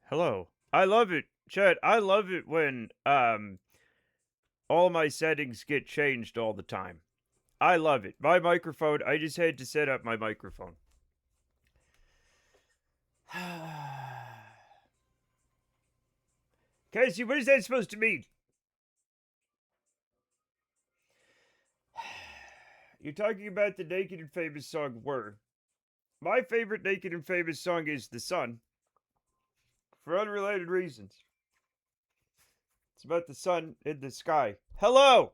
Hello. I love it, Chet. I love it when all my settings get changed all the time. I love it. My microphone, I just had to set up my microphone. Casey, what is that supposed to mean? You're talking about the Naked and Famous song Were. My favorite Naked and Famous song is The Sun, for unrelated reasons. It's about the sun in the sky. Hello!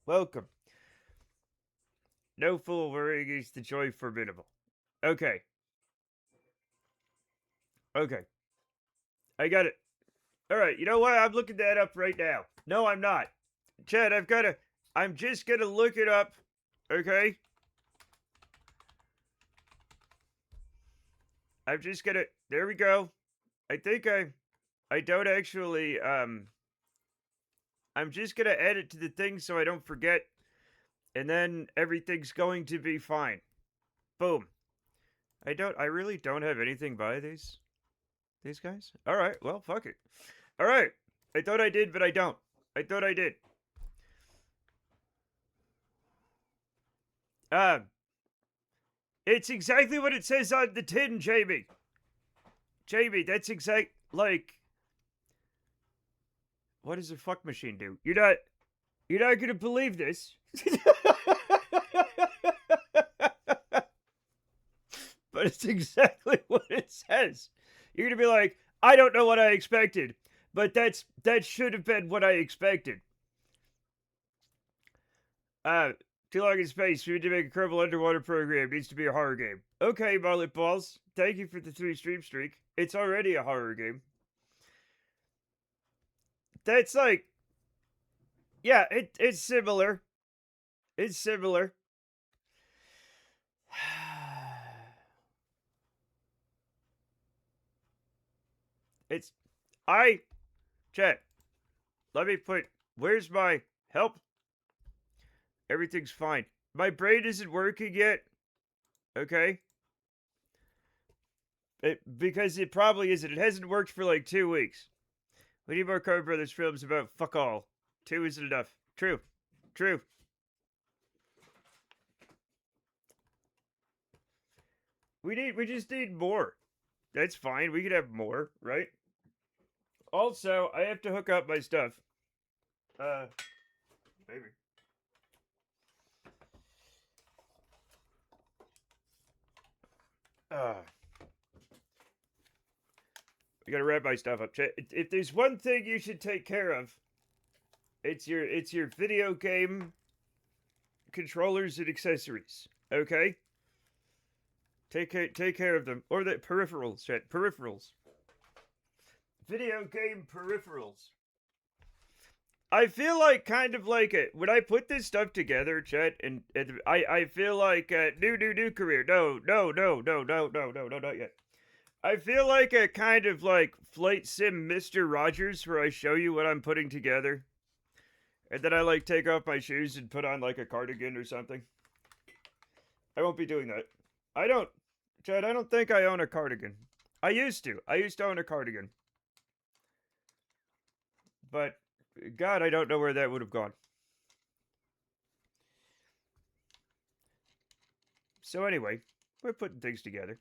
Welcome. No fool worrying is the joy formidable. Okay. Okay. I got it. Alright, you know what? I'm looking that up right now. No, I'm not. Chad, I'm just gonna look it up. Okay? I'm just gonna, there we go. I think I don't actually, I'm just gonna add it to the thing so I don't forget. And then everything's going to be fine. Boom. I really don't have anything by these guys? Alright, well, fuck it. Alright. I thought I did, but I don't. I thought I did. Uh, it's exactly what it says on the tin, Jamie. Jamie, that's exact, like, what does a fuck machine do? You're not gonna believe this. But it's exactly what it says. You're gonna be like, I don't know what I expected, but that should have been what I expected. Uh, Too long in space. We need to make a Kerbal underwater program. It needs to be a horror game. Okay, Mullet Balls. Thank you for the 3 stream streak. It's already a horror game. That's like, yeah, it's similar. It's similar. It's, chat. Let me put, where's my help? Everything's fine. My brain isn't working yet. Okay? Because it probably isn't. It hasn't worked for like 2 weeks. We need more Coen Brothers films about fuck all. 2 isn't enough. True. True. We just need more. That's fine. We could have more, right? Also, I have to hook up my stuff. Maybe. I gotta wrap my stuff up. If there's one thing you should take care of, it's your video game controllers and accessories. Okay? Take care of them. Or the peripherals, chat. Peripherals. Video game peripherals. I feel like kind of like it when I put this stuff together, chat, and I feel like new career. No, not yet. I feel like a kind of like flight sim Mr. Rogers where I show you what I'm putting together. And then I like take off my shoes and put on like a cardigan or something. I won't be doing that. Chad, I don't think I own a cardigan. I used to. I used to own a cardigan. But, God, I don't know where that would have gone. So anyway, we're putting things together.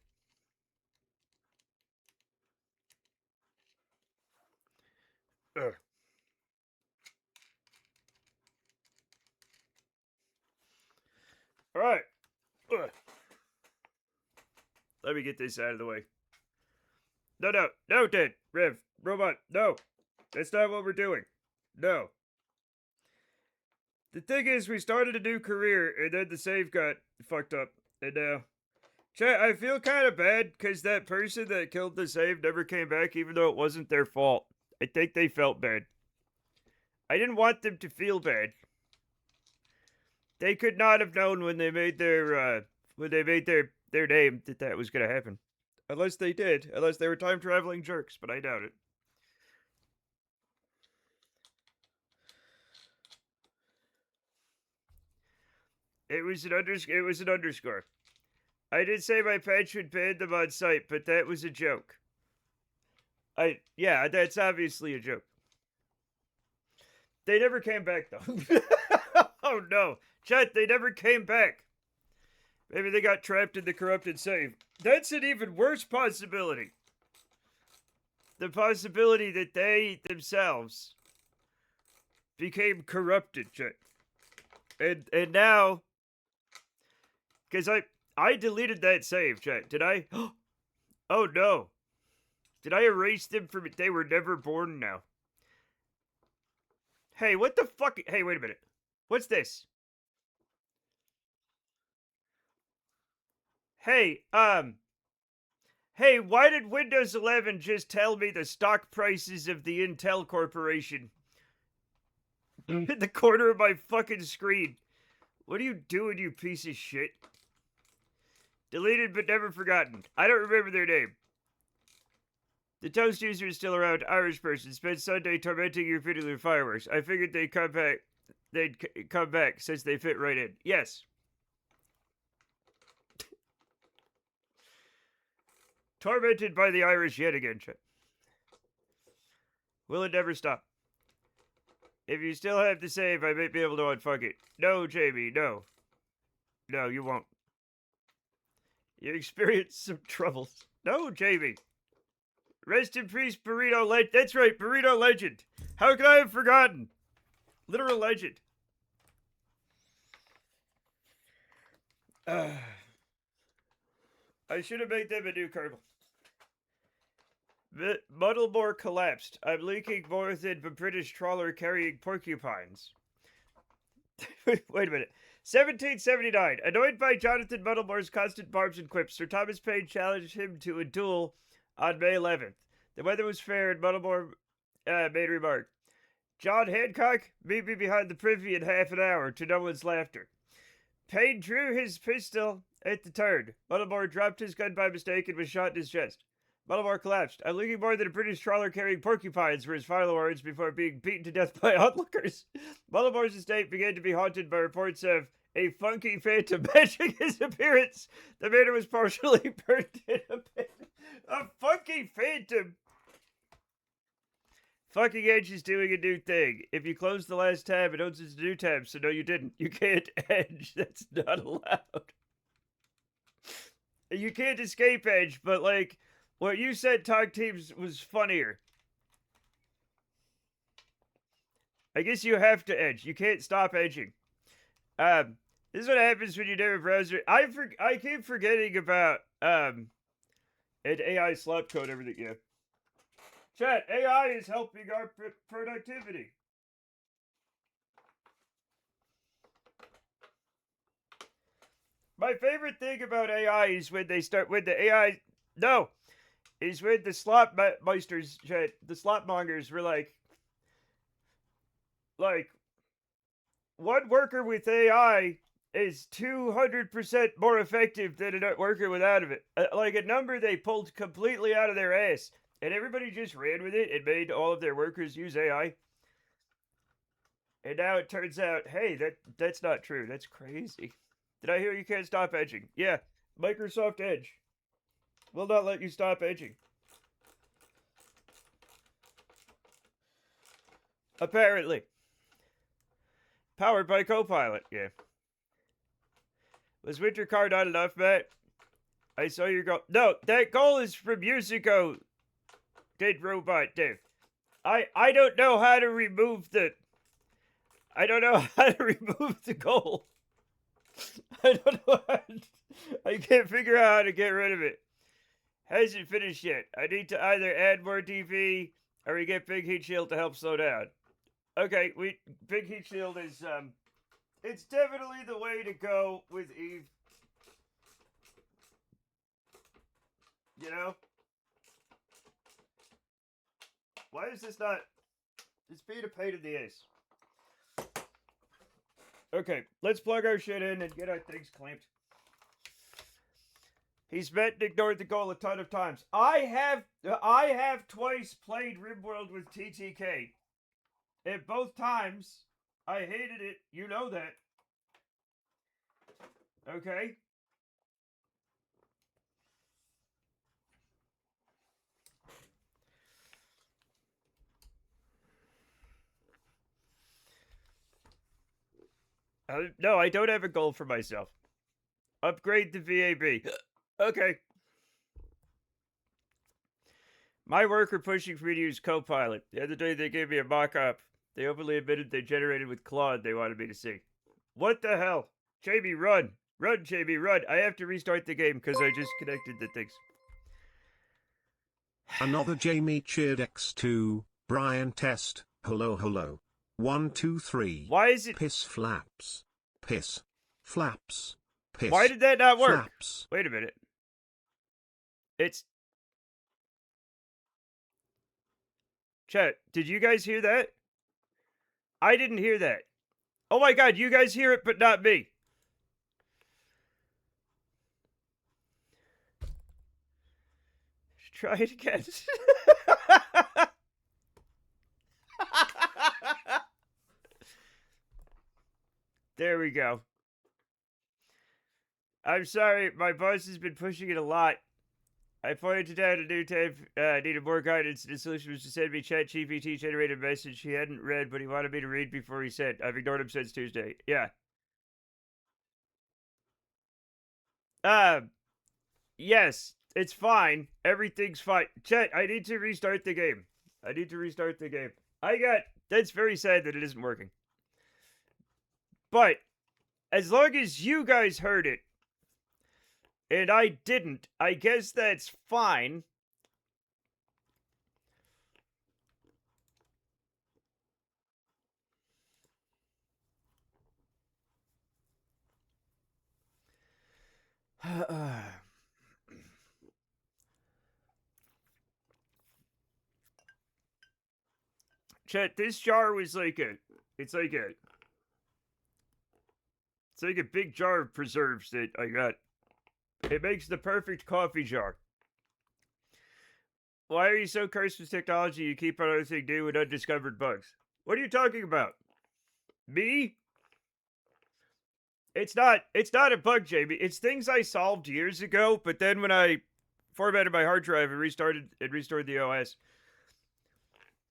Ugh. All right. Ugh. Let me get this out of the way. No, Dad. Rev. Robot. No. That's not what we're doing. No. The thing is, we started a new career, and then the save got fucked up. And now, chat, I feel kind of bad because that person that killed the save never came back, even though it wasn't their fault. I think they felt bad. I didn't want them to feel bad. They could not have known when they made their name that was gonna happen. Unless they did. Unless they were time traveling jerks, but I doubt it. It was an underscore. I did say my patch would ban them on site, but that was a joke. Yeah, that's obviously a joke. They never came back though. Oh no, chat, they never came back. Maybe they got trapped in the corrupted save. That's an even worse possibility. The possibility that they themselves became corrupted, chat. And now, because I deleted that save, chat. Did I? Oh no. Did I erase them from it? They were never born now. Hey, what the fuck? Hey, wait a minute. What's this? Hey, hey, why did Windows 11 just tell me the stock prices of the Intel Corporation in the corner of my fucking screen? What are you doing, you piece of shit? Deleted but never forgotten. I don't remember their name. The Toast user is still around. Irish person. Spent Sunday tormenting your video with fireworks. I figured they'd come back. They'd come back since they fit right in. Yes. Tormented by the Irish yet again. Will it never stop? If you still have the save, I might be able to unfuck it. No, Jamie, no. No, you won't. You experienced some troubles. No, Jamie. Rest in peace, Burrito Legend. That's right, Burrito Legend. How could I have forgotten? Literal legend. I should have made them a new Kerbal. Muddlemore collapsed. I'm leaking more than a British trawler carrying porcupines. Wait a minute. 1779. Annoyed by Jonathan Muddlemore's constant barbs and quips, Sir Thomas Paine challenged him to a duel on May 11th. The weather was fair and Muddlemore made a remark. John Hancock, meet me behind the privy in half an hour, to no one's laughter. Paine drew his pistol at the turn. Muddlemore dropped his gun by mistake and was shot in his chest. Muddlemore collapsed. I'm looking more than a British trawler carrying porcupines were his final words before being beaten to death by onlookers. Muddlemore's estate began to be haunted by reports of a funky phantom matching his appearance. The manor was partially burned in a pit. A funky phantom? Fucking Edge is doing a new thing. If you close the last tab, it opens a new tab, so no, you didn't. You can't Edge. That's not allowed. You can't escape Edge, but like, what you said, Talk Teams, was funnier. I guess you have to edge. You can't stop edging. This is what happens when you do a browser. I keep forgetting about an AI slap code everything. Yeah. Chat, AI is helping our productivity. My favorite thing about AI is when they start with the AI. No, is when the slot meisters, chat, the slot mongers were like, one worker with AI is 200% more effective than a worker without of it. Like a number they pulled completely out of their ass. And everybody just ran with it and made all of their workers use AI. And now it turns out, hey, that's not true. That's crazy. Did I hear you can't stop edging? Yeah, Microsoft Edge will not let you stop edging. Apparently. Powered by Copilot, yeah. Was Winter Car not enough, Matt? I saw your goal. No, that goal is from years ago. Dead Robot Dave. I don't know how to remove the... I don't know how to remove the goal. I don't know how to... I can't figure out how to get rid of it. Hasn't finished yet. I need to either add more DV or we get Big Heat Shield to help slow down. Okay, Big Heat Shield is, it's definitely the way to go with Eve. You know? Why is this not... It's being a pain in the ass. Okay, let's plug our shit in and get our things clamped. He's met and ignored the goal a ton of times. I have twice played RimWorld with TTK. And both times, I hated it. You know that. Okay? No, I don't have a goal for myself. Upgrade the VAB. Okay. My work are pushing for me to use Copilot. The other day they gave me a mock-up. They openly admitted they generated with Claude they wanted me to see. What the hell? JB, run! Run, JB, run! I have to restart the game because I just connected the things. Another Jamie cheered X2, Brian test, hello. 1, 2, 3. Why is it... Piss flaps. Piss. Flaps. Piss. Why did that not work? Flaps. Wait a minute. It's... Chat, did you guys hear that? I didn't hear that. Oh my god, you guys hear it, but not me. Try it again. There we go. I'm sorry, my boss has been pushing it a lot. I pointed out a new type needed more guidance. The solution was to send me ChatGPT generated message he hadn't read, but he wanted me to read before he sent. I've ignored him since Tuesday. Yeah. Yes, it's fine. Everything's fine. Chat, I need to restart the game. That's very sad that it isn't working. But, as long as you guys heard it, and I didn't, I guess that's fine. Chat, this jar was it's like a big jar of preserves that I got. It makes the perfect coffee jar. Why are you so cursed with technology you keep on everything new and undiscovered bugs? What are you talking about? Me? It's not a bug, Jamie. It's things I solved years ago, but then when I formatted my hard drive and restored the OS,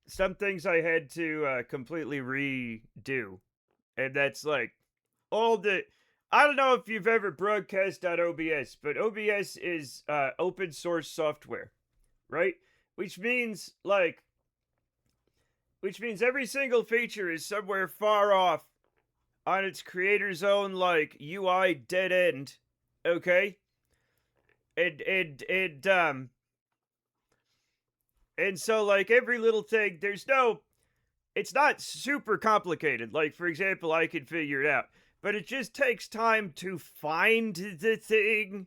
some things I had to completely redo. And that's like all the... I don't know if you've ever broadcast on OBS, but OBS is open source software, right? Which means every single feature is somewhere far off on its creator's own UI dead end, okay? And so every little thing, it's not super complicated. Like, for example, I could figure it out. But it just takes time to find the thing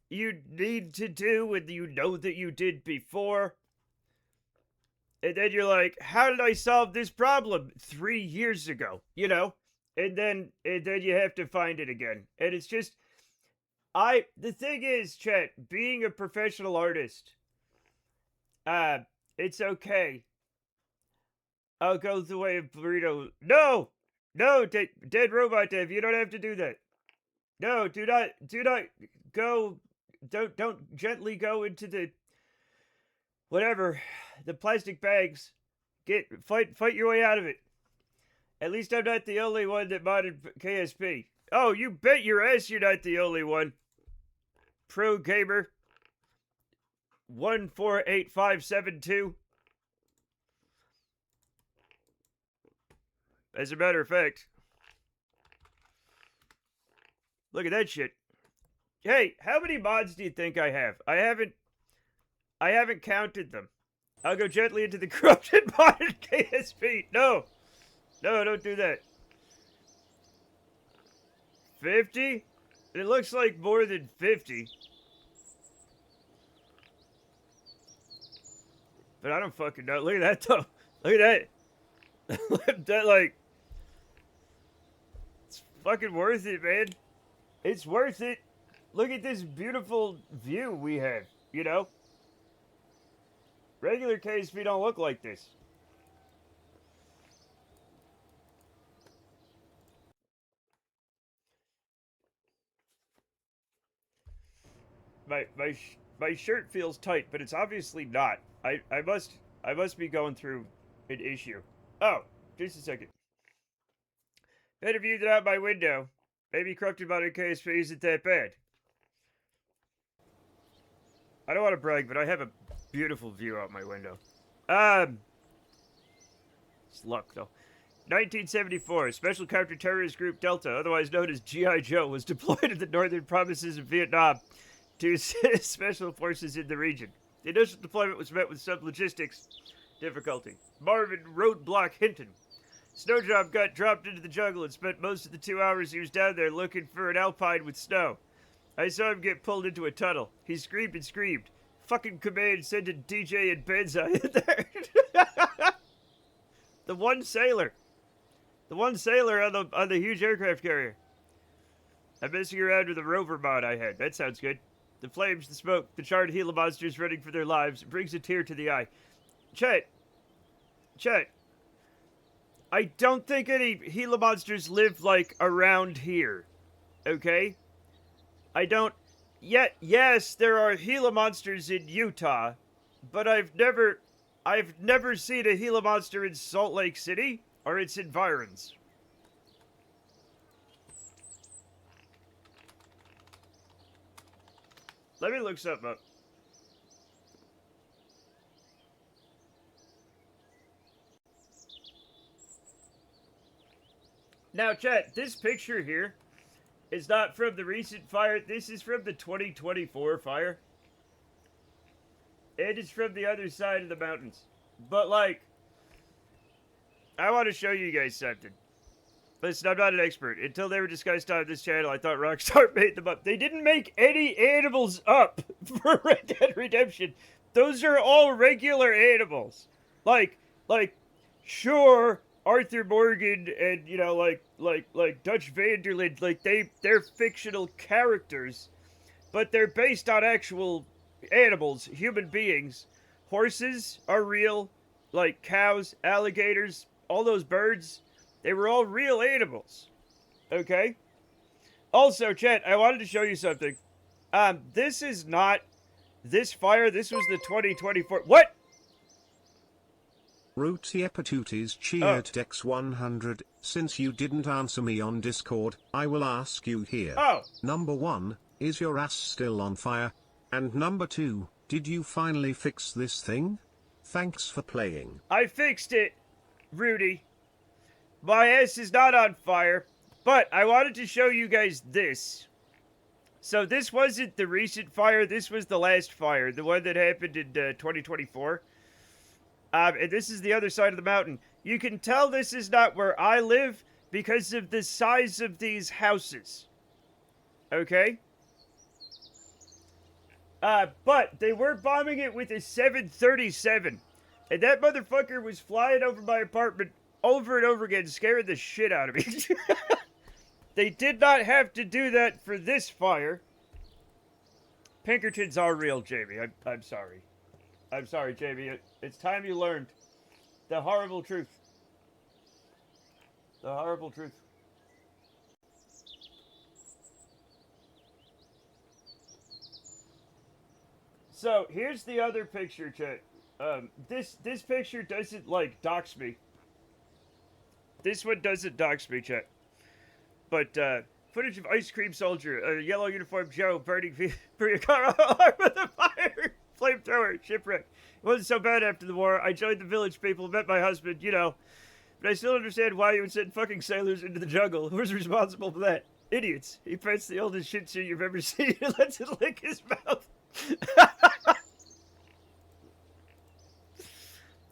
you need to do and you know that you did before. And then you're like, how did I solve this problem 3 years ago? And then you have to find it again. And it's just, the thing is, chat, being a professional artist, it's okay. I'll go the way of burrito. No, dead robot Dev, you don't have to do that. No, do not go, don't gently go into the, whatever, the plastic bags. Fight your way out of it. At least I'm not the only one that modded KSP. Oh, you bet your ass you're not the only one. Pro Gamer 148572. As a matter of fact, look at that shit. Hey, how many mods do you think I have? I haven't counted them. I'll go gently into the corrupted modded KSP. No, don't do that. 50? It looks like more than 50. But I don't fucking know. Look at that, though. Look at that. That, it's fucking worth it, man. It's worth it. Look at this beautiful view we have, Regular KSP don't look like this. My shirt feels tight, but it's obviously not. I must be going through an issue. Oh, just a second. Better view than out my window. Maybe corrupted by the KSP isn't that bad. I don't want to brag, but I have a beautiful view out my window. It's luck, though. 1974, Special Counter-Terrorist Group Delta, otherwise known as G.I. Joe, was deployed to the northern provinces of Vietnam to assist special forces in the region. The initial deployment was met with some logistics difficulty. Marvin Roadblock Hinton. Snowdrop got dropped into the jungle and spent most of the 2 hours he was down there looking for an alpine with snow. I saw him get pulled into a tunnel. He screamed and screamed. Fucking command sending DJ and Banzai in there. The one sailor on the huge aircraft carrier. I'm messing around with a rover mod I had. That sounds good. The flames, the smoke, the charred Gila monsters running for their lives. It brings a tear to the eye. Chet. I don't think any Gila monsters live, like, around here. Okay? I don't... Yes, there are Gila monsters in Utah, but I've never seen a Gila monster in Salt Lake City or its environs. Let me look something up. Now, chat, this picture here is not from the recent fire. This is from the 2024 fire. And it's from the other side of the mountains. But, like, I want to show you guys something. Listen, I'm not an expert. Until they were discussed on this channel, I thought Rockstar made them up. They didn't make any animals up for Red Dead Redemption. Those are all regular animals. Like, sure, Arthur Morgan and, you know, like Dutch Vanderland, like, they're fictional characters, but they're based on actual animals, human beings. Horses are real, like cows, alligators, all those birds. They were all real animals. Okay? Also, chat, I wanted to show you something. This is not this fire. This was the 2024. What? Rooty Epatooties cheered Dex 100. Since you didn't answer me on Discord, I will ask you here. Oh. Number 1, is your ass still on fire? And number 2, did you finally fix this thing? Thanks for playing. I fixed it, Rudy. My ass is not on fire, but I wanted to show you guys this. So this wasn't the recent fire, this was the last fire, the one that happened in 2024. And this is the other side of the mountain. You can tell this is not where I live because of the size of these houses. Okay? But they were bombing it with a 737. And that motherfucker was flying over my apartment over and over again, scaring the shit out of me. They did not have to do that for this fire. Pinkertons are real, Jamie. I'm sorry. I'm sorry, Jamie. It's time you learned the horrible truth. The horrible truth. So, here's the other picture, chat. This picture doesn't, like, dox me. This one doesn't dox me, chat. But, footage of Ice Cream Soldier, a yellow uniformed Joe burning for your car alarm with a fire, flamethrower, shipwreck. It wasn't so bad after the war. I joined the village people, met my husband, you know. But I still understand why you would send fucking sailors into the jungle. Who's responsible for that? Idiots. He pets the oldest shih tzu you've ever seen and lets it lick his mouth.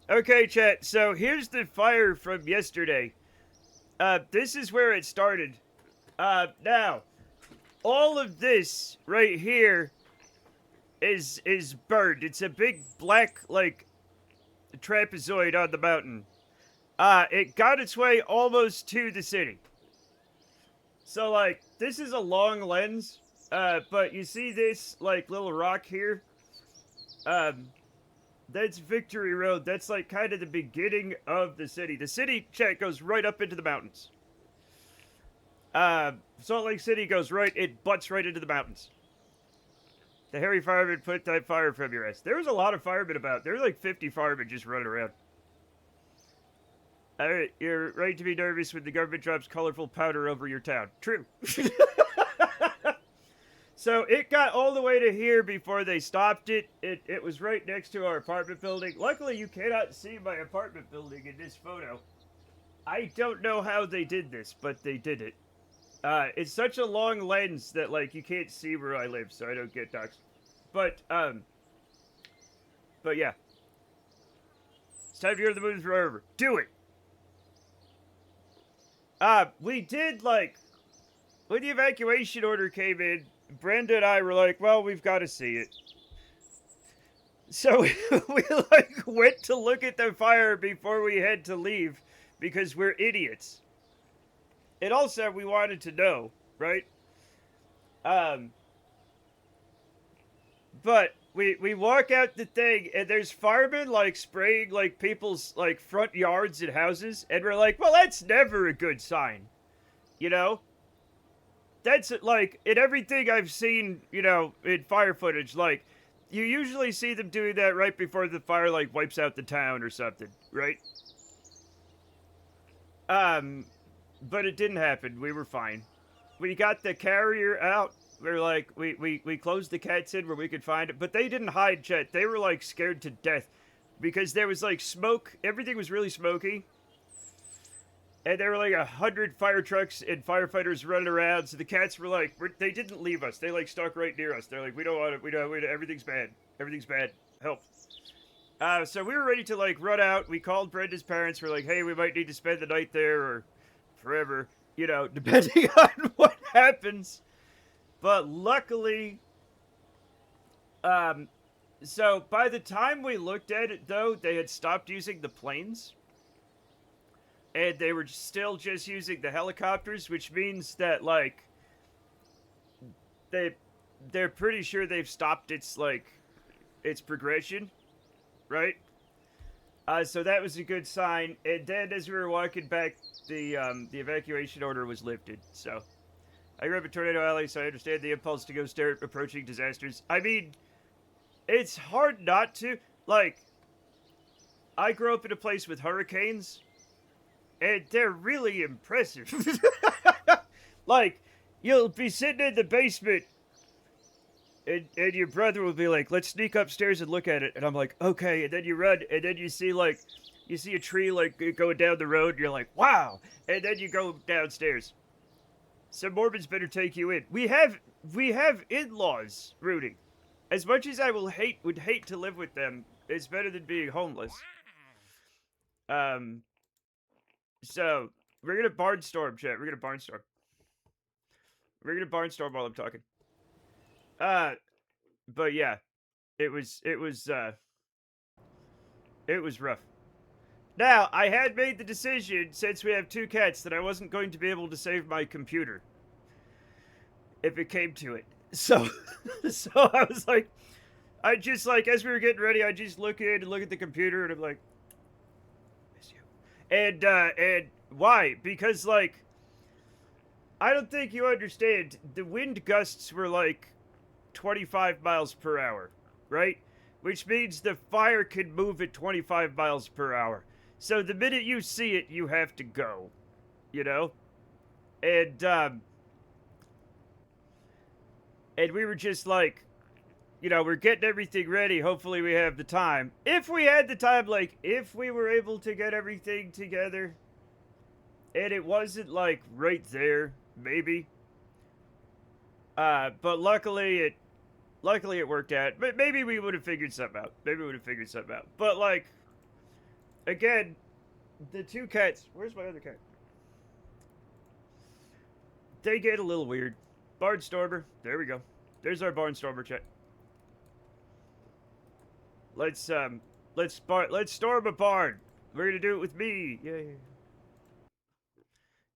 Okay, chat, so here's the fire from yesterday. This is where it started. Now, all of this right here is burned. It's a big black, like, trapezoid on the mountain. It got its way almost to the city. So, like, this is a long lens, but you see this, like, little rock here? That's Victory Road. That's, like, kind of the beginning of the city. The city, chat, goes right up into the mountains. Salt Lake City goes right, it butts right into the mountains. The hairy fireman put that fire from your ass. There was a lot of firemen about. There were like 50 firemen just running around. Alright, you're right to be nervous when the government drops colorful powder over your town. True. So it got all the way to here before they stopped it. It was right next to our apartment building. Luckily, you cannot see my apartment building in this photo. I don't know how they did this, but they did it. It's such a long lens that, like, you can't see where I live, so I don't get doxxed. But yeah. It's time to go to the moon forever. Do it! We did, like, when the evacuation order came in, Brenda and I were like, well, we've got to see it. So we, like, went to look at the fire before we had to leave because we're idiots. And also, we wanted to know, right? But we walk out the thing, and there's firemen, like, spraying, like, people's, like, front yards and houses, and we're like, well, that's never a good sign. You know? That's, like, in everything I've seen, you know, in fire footage, like, you usually see them doing that right before the fire, like, wipes out the town or something, right? But it didn't happen. We were fine. We got the carrier out. We're like, we closed the cats in where we could find it, but they didn't hide, Chet. They were, like, scared to death because there was, like, smoke. Everything was really smoky. And there were, like, 100 fire trucks and firefighters running around. So the cats were like, they didn't leave us. They, like, stuck right near us. They're like, we don't want it. We don't, everything's bad. Everything's bad. Help. So we were ready to, like, run out. We called Brenda's parents. We're like, hey, we might need to spend the night there or forever, you know, depending on what happens. But luckily, so by the time we looked at it, though, they had stopped using the planes. And they were still just using the helicopters, which means that, like, they're pretty sure they've stopped its, like, its progression, right? So that was a good sign. And then as we were walking back, the evacuation order was lifted, so. I grew up in Tornado Alley, so I understand the impulse to go stare at approaching disasters. I mean, it's hard not to. Like, I grew up in a place with hurricanes, and they're really impressive. Like, you'll be sitting in the basement, and your brother will be like, let's sneak upstairs and look at it. And I'm like, okay. And then you run, and then you see, like, you see a tree, like, going down the road, and you're like, wow. And then you go downstairs. Some Mormons better take you in. We have in-laws, Rudy. As much as I would hate to live with them, it's better than being homeless. So we're gonna barnstorm, chat. We're gonna barnstorm. We're gonna barnstorm while I'm talking. But yeah, it was rough. Now, I had made the decision, since we have 2 cats, that I wasn't going to be able to save my computer. If it came to it. So, so I was like, I just, like, as we were getting ready, I just look at the computer, and I'm like, miss you. And why? Because, like, I don't think you understand, the wind gusts were, like, 25 miles per hour, right? Which means the fire can move at 25 miles per hour. So the minute you see it, you have to go, you know? And we were just like, you know, we're getting everything ready. Hopefully we have the time. If we had the time, like, if we were able to get everything together, and it wasn't, like, right there, maybe. But luckily it worked out. But maybe we would have figured something out. But, like, again, the 2 cats. Where's my other cat? They get a little weird. Barnstormer. There we go. There's our barnstormer, chat. Let's storm a barn. We're gonna do it with me. Yay.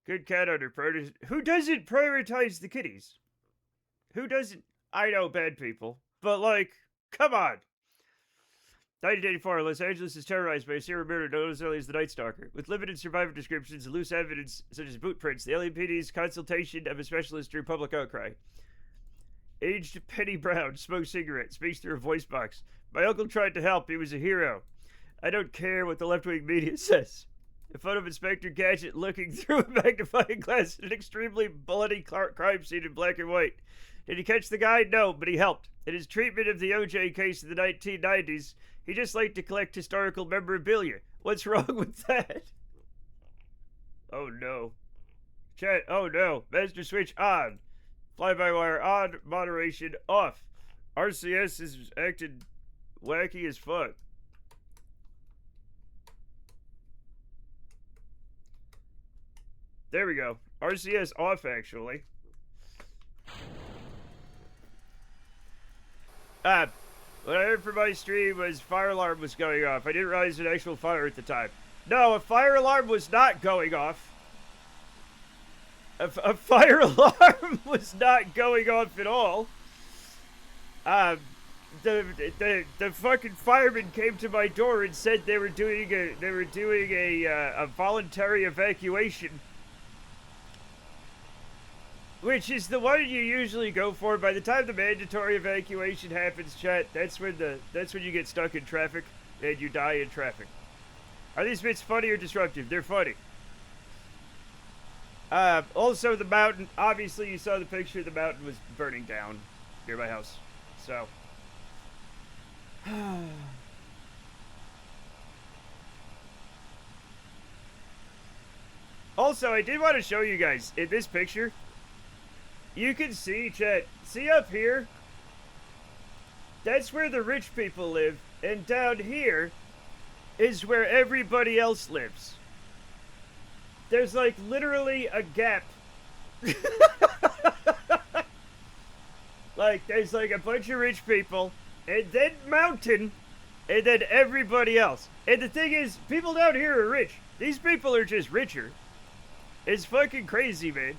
Good cat owner. Who doesn't prioritize the kitties? Who doesn't? I know bad people, but, like, come on. 1984, Los Angeles is terrorized by a serial murder known as early as the Night Stalker. With limited survivor descriptions and loose evidence, such as boot prints, the LAPD's consultation of a specialist drew public outcry. Aged Penny Brown smokes cigarette, speaks through a voice box. My uncle tried to help. He was a hero. I don't care what the left-wing media says. A photo of Inspector Gadget looking through a magnifying glass at an extremely bloody crime scene in black and white. Did he catch the guy? No, but he helped. In his treatment of the OJ case in the 1990s, he just liked to collect historical memorabilia. What's wrong with that? Oh no. Chat, oh no. Master switch on. Fly-by-wire on. Moderation off. RCS is acting wacky as fuck. There we go. RCS off, actually. What I heard from my stream was fire alarm was going off. I didn't realize an actual fire at the time. No, a fire alarm was not going off. A fire alarm was not going off at all. The fucking firemen came to my door and said they were doing a voluntary evacuation, which is the one you usually go for. By the time the mandatory evacuation happens, chat, that's when you get stuck in traffic and you die in traffic. Are these bits funny or disruptive? They're funny. Also, the mountain. Obviously, you saw the picture. The mountain was burning down near my house. So. Also, I did want to show you guys in this picture. You can see, chat. See up here? That's where the rich people live. And down here is where everybody else lives. There's like literally a gap. Like there's like a bunch of rich people, and then mountain, and then everybody else. And the thing is, people down here are rich. These people are just richer. It's fucking crazy, man.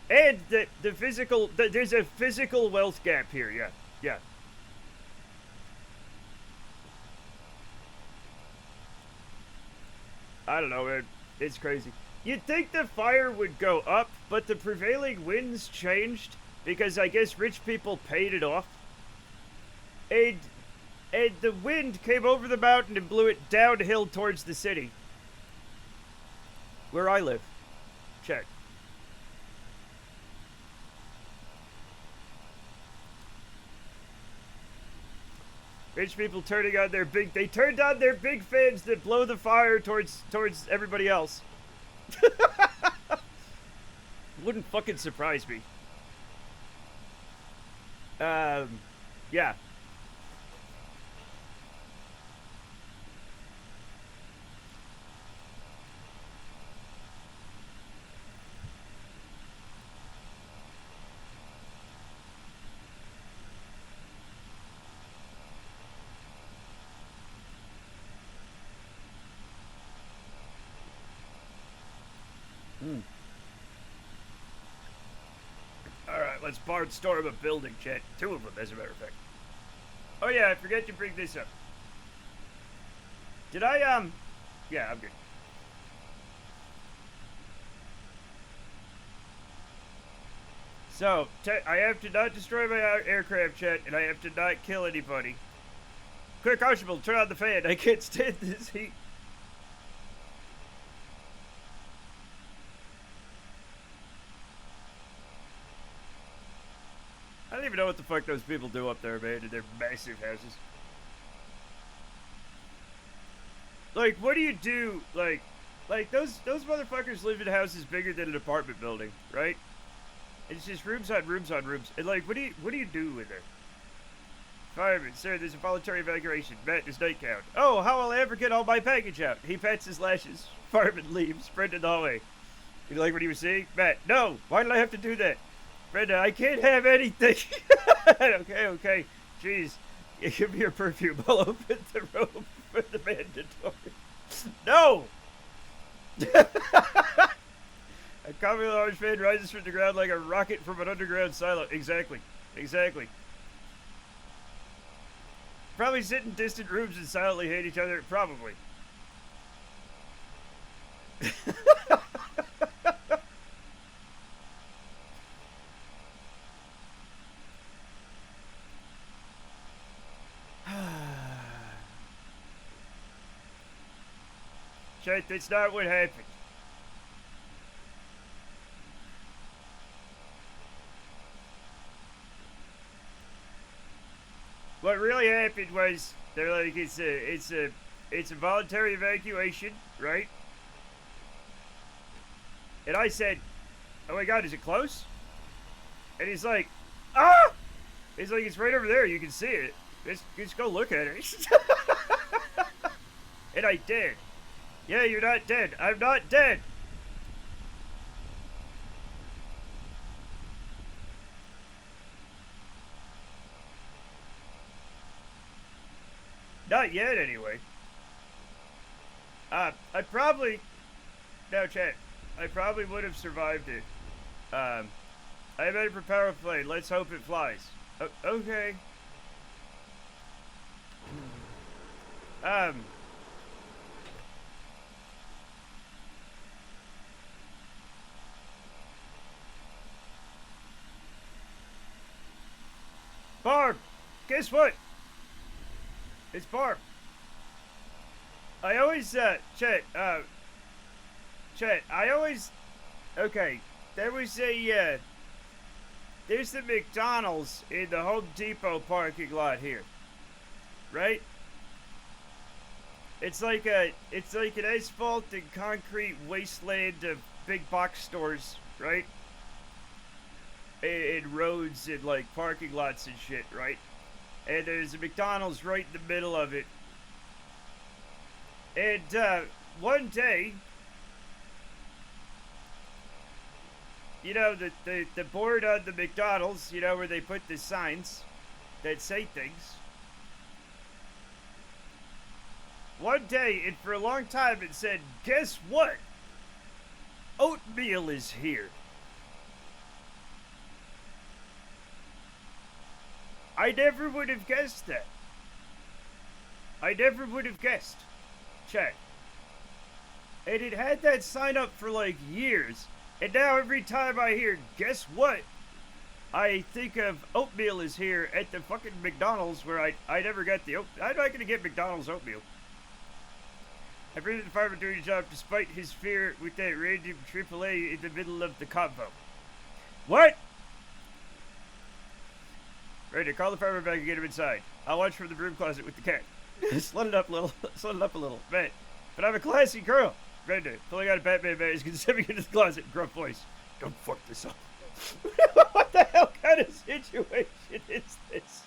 And the physical, there's a physical wealth gap here, yeah. Yeah. I don't know, man. It's crazy. You'd think the fire would go up, but the prevailing winds changed because I guess rich people paid it off. And the wind came over the mountain and blew it downhill towards the city. Where I live. Check. Rich people turning on their they turned on their big fans that blow the fire towards everybody else. Wouldn't fucking surprise me. Yeah. Alright, let's barnstorm a building, chat. 2 of them, as a matter of fact. Oh yeah, I forgot to bring this up. Did I, yeah, I'm good. So, I have to not destroy my aircraft, chat, and I have to not kill anybody. Quick, Archibald, turn on the fan. I can't stand this heat. I don't even know what the fuck those people do up there, man, in their massive houses. Like, what do you do? Like those motherfuckers live in houses bigger than an apartment building, right? It's just rooms on rooms on rooms. And like, what do you do with it? Fireman, sir, there's a voluntary evacuation. Matt does night count. Oh, how will I ever get all my package out? He pats his lashes. Fireman leaves, sprint in the hallway. You like what he was saying? Matt, no! Why did I have to do that? Brenda, I can't have anything. Okay. Jeez. Give me your perfume. I'll open the room for the mandatory. No! A commonly large fan rises from the ground like a rocket from an underground silo. Exactly. Probably sit in distant rooms and silently hate each other. Probably. Chet, that's not what happened. What really happened was they're like it's a voluntary evacuation, right? And I said, "Oh my God, is it close?" And he's like, "Ah!" He's like, "It's right over there. You can see it. Just go look at it." And I did. Yeah, you're not dead. I'm not dead. Not yet, anyway. I probably... No, chat. I probably would have survived it. I made it for power plane. Let's hope it flies. Okay. Um... Barb! Guess what? It's Barb. I always, Chet, I always... Okay, there was a, there's the McDonald's in the Home Depot parking lot here. Right? It's like an asphalt and concrete wasteland of big box stores, right? And roads and, like, parking lots and shit, right? And there's a McDonald's right in the middle of it. And, one day... You know, the board on the McDonald's, you know, where they put the signs that say things. One day, and for a long time, it said, "Guess what? Oatmeal is here." I never would have guessed that. I never would have guessed. Check. And it had that sign up for like years. And now every time I hear, "Guess what?" I think of oatmeal is here at the fucking McDonald's where I never got the oatmeal. How am I going to get McDonald's oatmeal? I've been in the fireman doing a job despite his fear with that random AAA in the middle of the convo. What? Ready, call the fireman back and get him inside. I'll watch from the broom closet with the cat. Slut it up a little. Slut it up a little. Man, but I'm a classy girl. Brenda, pulling out a Batman badge, is going to send me into the closet. Gruff voice. Don't fuck this up. What the hell kind of situation is this?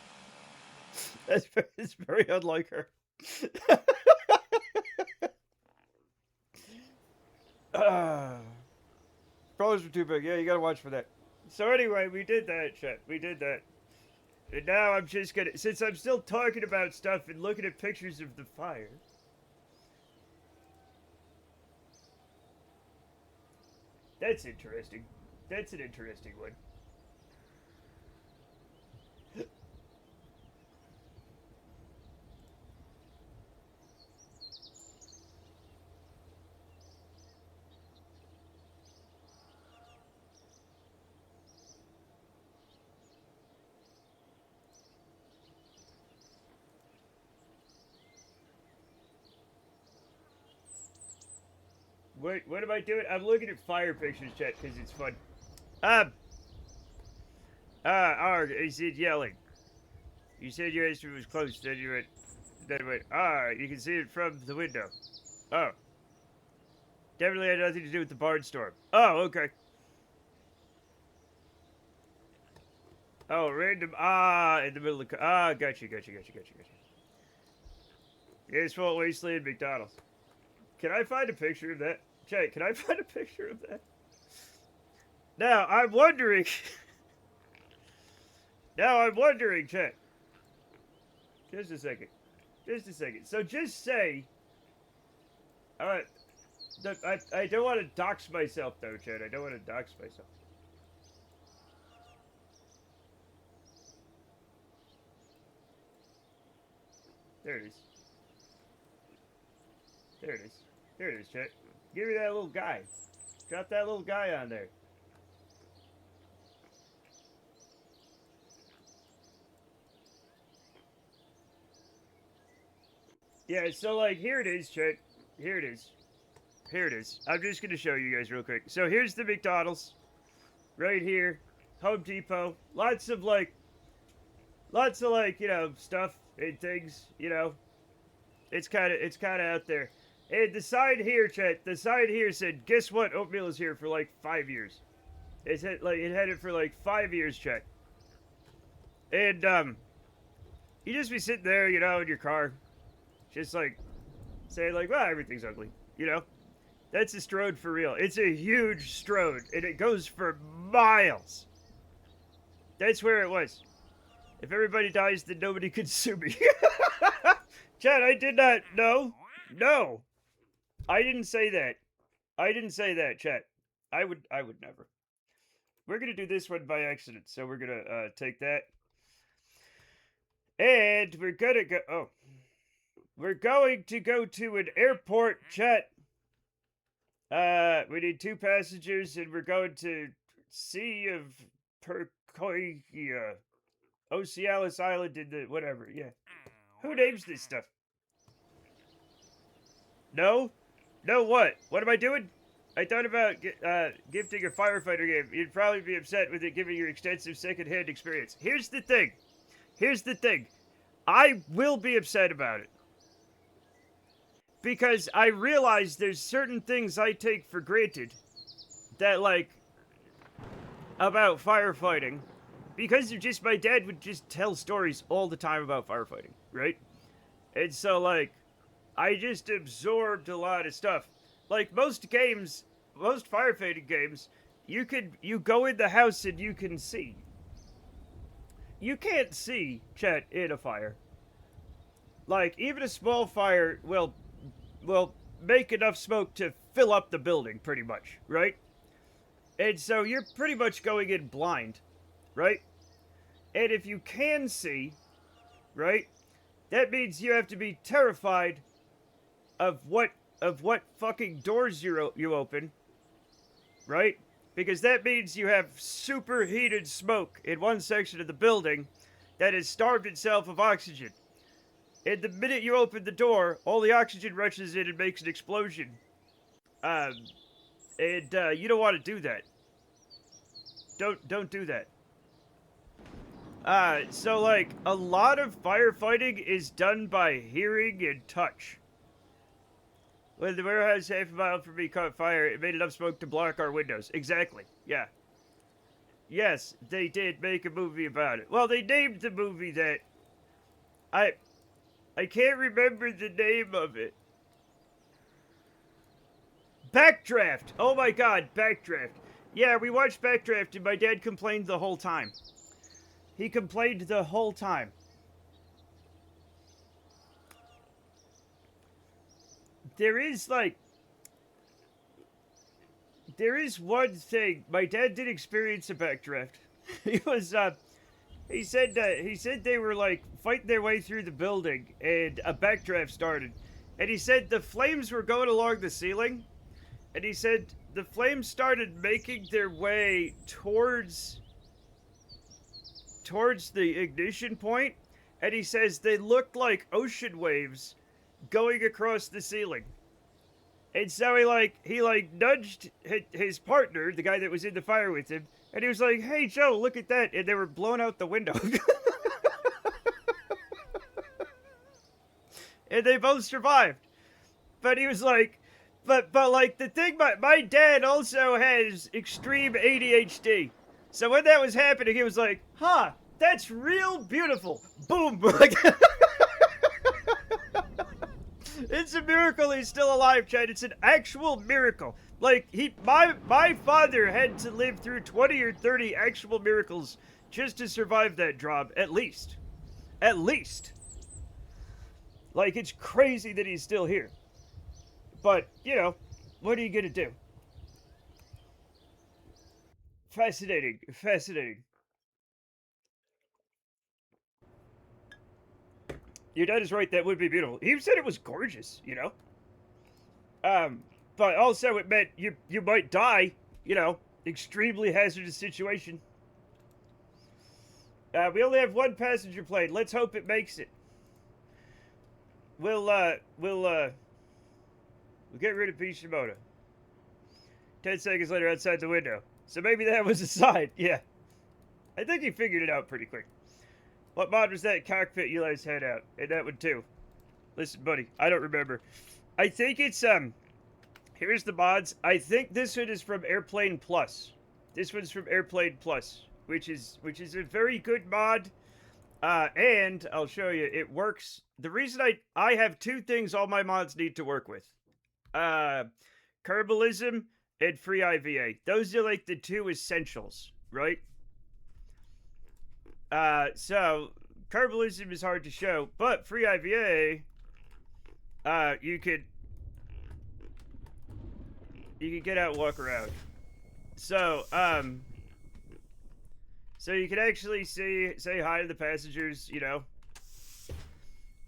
That's very unlike her. Problems were too big. Yeah, you gotta watch for that. So anyway, we did that shit. We did that. And now I'm just gonna... Since I'm still talking about stuff and looking at pictures of the fire... That's interesting. That's an interesting one. What am I doing? I'm looking at fire pictures, chat, because it's fun. He said yelling. You said your instrument was close, then you went, you can see it from the window. Oh. Definitely had nothing to do with the barnstorm. Oh, okay. Oh, random, in the middle of the, gotcha. Asphalt Wasteland McDonald's. Can I find a picture of that? Jay, can I find a picture of that? Now, I'm wondering... Chet. Just a second. So just say... Alright. I don't want to dox myself, though, Chet. I don't want to dox myself. There it is. There it is, Chet. Give me that little guy. Drop that little guy on there. Yeah, so, like, here it is, Chet. Here it is. Here it is. I'm just gonna show you guys real quick. So here's the McDonald's. Right here. Home Depot. Lots of like, you know, stuff and things, you know. It's kinda out there. And the sign here, chat, the sign here said, guess what? Oatmeal is here for like 5 years. It had it for like 5 years, chat. And, you just be sitting there, you know, in your car. Just like, saying like, well, everything's ugly, you know? That's a Strode for real. It's a huge Strode, and it goes for miles. That's where it was. If everybody dies, then nobody could sue me. Chad, I did not. No. I didn't say that. I didn't say that, Chad. I would never. We're gonna do this one by accident, so we're gonna take that. And we're gonna go. Oh. We're going to go to an airport, chat. We need 2 passengers, and we're going to Sea of Percoia. Ocealis Island in the whatever, yeah. Who names this stuff? No? No what? What am I doing? I thought about gifting a firefighter game. You'd probably be upset with it given your extensive second-hand experience. Here's the thing. I will be upset about it. Because I realize there's certain things I take for granted that, like, about firefighting. Because of just, my dad would just tell stories all the time about firefighting, right? And so, like, I just absorbed a lot of stuff. Like, most firefighting games, you go in the house and you can see. You can't see, chat, in a fire. Like, even a small fire will make enough smoke to fill up the building, pretty much, right? And so you're pretty much going in blind, right? And if you can see, right, that means you have to be terrified of what fucking doors you open, right? Because that means you have superheated smoke in one section of the building that has starved itself of oxygen. And the minute you open the door, all the oxygen rushes in and makes an explosion. You don't want to do that. Don't do that. So like, a lot of firefighting is done by hearing and touch. When the warehouse half a mile from me caught fire, it made enough smoke to block our windows. Exactly, yeah. Yes, they did make a movie about it. Well, they named the movie that. I can't remember the name of it. Backdraft! Oh my god, Backdraft. Yeah, we watched Backdraft and my dad complained the whole time. He complained the whole time. There is one thing. My dad did experience a backdraft. He said they were like fighting their way through the building and a backdraft started. And he said the flames were going along the ceiling. And he said the flames started making their way towards the ignition point. And he says they looked like ocean waves going across the ceiling. And so he nudged his partner, the guy that was in the fire with him, and he was like, "Hey Joe, look at that!" And they were blowing out the window. And they both survived. But he was like, but like the thing, my dad also has extreme ADHD. So when that was happening, he was like, "Huh, that's real beautiful." Boom. It's a miracle he's still alive, Chad. It's an actual miracle. Like, my father had to live through 20 or 30 actual miracles just to survive that job, at least. At least. Like, it's crazy that he's still here. But, you know, what are you gonna do? Fascinating. Your dad is right, that would be beautiful. He said it was gorgeous, you know? But also it meant you might die, you know, extremely hazardous situation. We only have 1 passenger plane. Let's hope it makes it. We'll get rid of Pishimoto. 10 seconds later outside the window. So maybe that was a sign. Yeah. I think he figured it out pretty quick. What mod was that cockpit Eli's head out? And that one too. Listen, buddy, I don't remember. I think it's, here's the mods. I think this one is from Airplane Plus. This one's from Airplane Plus, which is a very good mod. And I'll show you, it works. The reason I have two things all my mods need to work with. Kerbalism and free IVA. Those are like the two essentials, right? So Kerbalism is hard to show, but free IVA, you could get out and walk around. So, so you can actually say hi to the passengers, you know.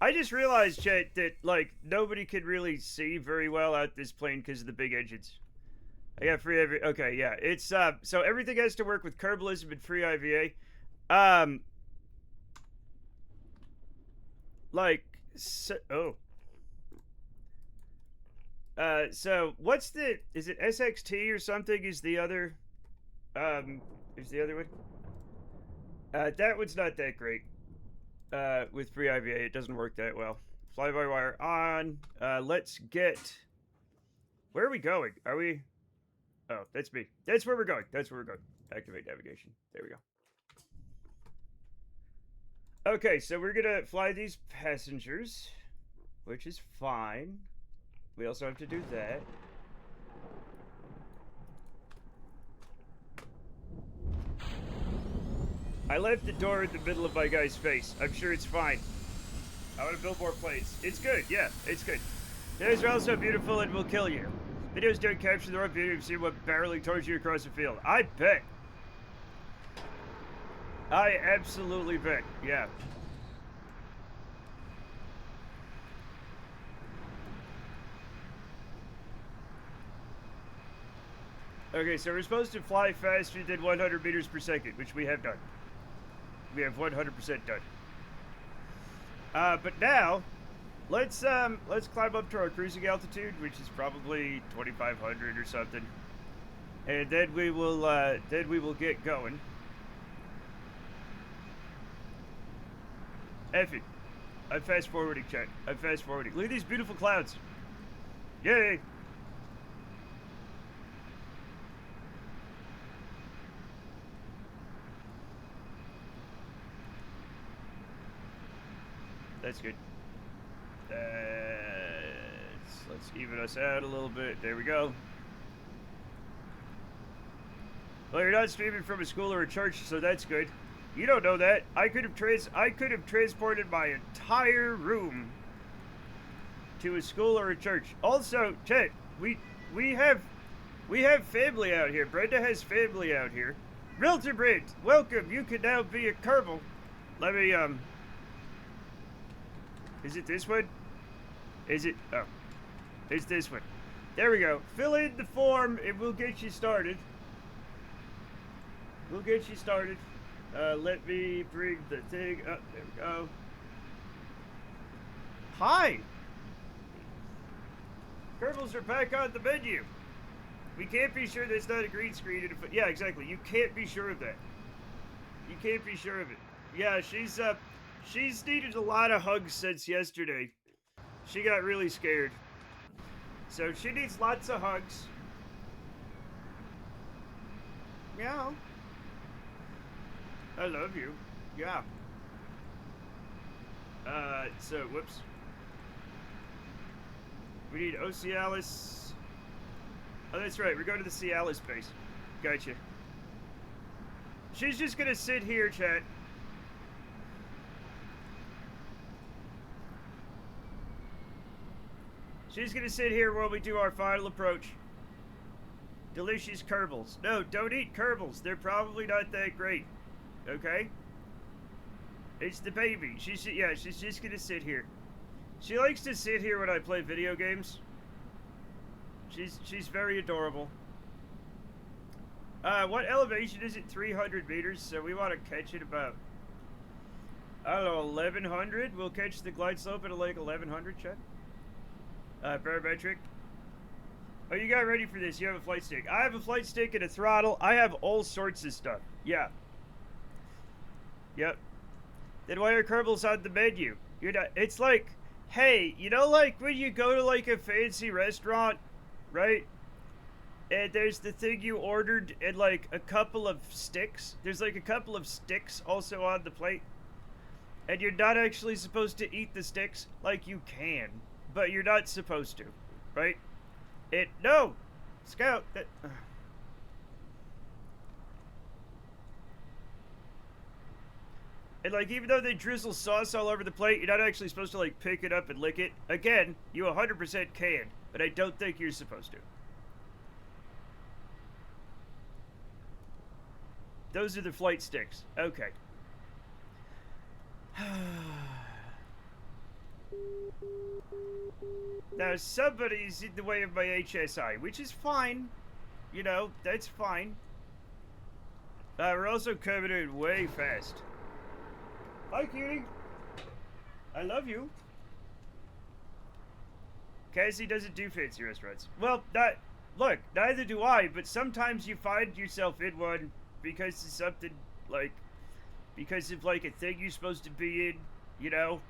I just realized, chat, that, like, nobody could really see very well out this plane because of the big engines. I got free IVA. Okay, yeah. It's, so everything has to work with Kerbalism and free IVA. Like, so, oh. So what's the, is it SXT or something is the other, is the other one? That one's not that great. With free IVA, it doesn't work that well. Fly-by-wire on. Let's get, where are we going? Are we, oh, that's me. That's where we're going. That's where we're going. Activate navigation. There we go. Okay, so we're gonna fly these passengers, which is fine. We also have to do that. I left the door in the middle of my guy's face. I'm sure it's fine. I want to build more planes. It's good, yeah, it's good. Videos are also beautiful and will kill you. Videos don't capture the raw beauty of seeing what barreling towards you across the field. I bet. I absolutely bet, yeah. Okay, so we're supposed to fly faster than 100 meters per second, which we have done. We have 100% done. But now, let's climb up to our cruising altitude, which is probably 2,500 or something, and then we will get going. F it. I'm fast forwarding, chat. I'm fast forwarding. Look at these beautiful clouds. Yay! That's good. Let's even us out a little bit. There we go. Well, you're not streaming from a school or a church, so that's good. You don't know that. I could have transported my entire room to a school or a church. Also, Chet, we have family out here. Brenda has family out here. Realtor Brent, welcome. You can now be a Kerbal. Let me is it this one? Is it? Oh, it's this one. There we go. Fill in the form and we'll get you started. We'll get you started. Let me bring the thing up. There we go. Hi! Kerbals are back on the menu. We can't be sure that's not a green screen. Yeah, exactly. You can't be sure of that. You can't be sure of it. Yeah, she's needed a lot of hugs since yesterday. She got really scared. So she needs lots of hugs. Meow. I love you. Yeah. So, whoops. We need Ocealis. Oh, that's right. We're going to the Cialis base. Gotcha. She's just gonna sit here, chat. She's gonna sit here while we do our final approach. Delicious Kerbals. No, don't eat Kerbals. They're probably not that great. Okay? It's the baby. She's just gonna sit here. She likes to sit here when I play video games. She's very adorable. What elevation is it? 300 meters, so we want to catch it about, I don't know, 1,100? We'll catch the glide slope at like 1,100, Chet. Barometric. Oh, you got ready for this. You have a flight stick. I have a flight stick and a throttle. I have all sorts of stuff. Yeah. Yep. Then why are Kerbals on the menu? You're not. It's like, hey, you know, like when you go to like a fancy restaurant, right? And there's the thing you ordered and like a couple of sticks. There's like a couple of sticks also on the plate. And you're not actually supposed to eat the sticks. Like you can, but you're not supposed to, right? No, Scout. And like even though they drizzle sauce all over the plate, you're not actually supposed to like pick it up and lick it. Again, you 100% can, but I don't think you're supposed to. Those are the flight sticks. Okay. Now, somebody's in the way of my HSI, which is fine. You know, that's fine. We're also coming in way fast. Hi, cutie. I love you. Cassie doesn't do fancy restaurants. Well, look, neither do I, but sometimes you find yourself in one because of something, like, because of, like, a thing you're supposed to be in, you know?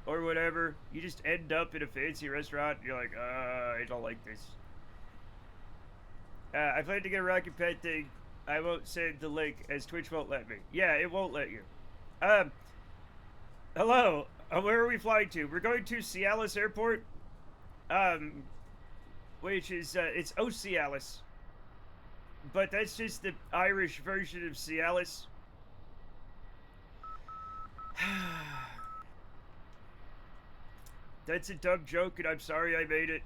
Or whatever. You just end up in a fancy restaurant and you're like, I don't like this. I plan to get a Rocket Pet thing. I won't send the link as Twitch won't let me. Yeah, it won't let you. Hello. Where are we flying to? We're going to Cialis Airport. Which is, it's Ocialis. But that's just the Irish version of Cialis. That's a dumb joke, and I'm sorry I made it.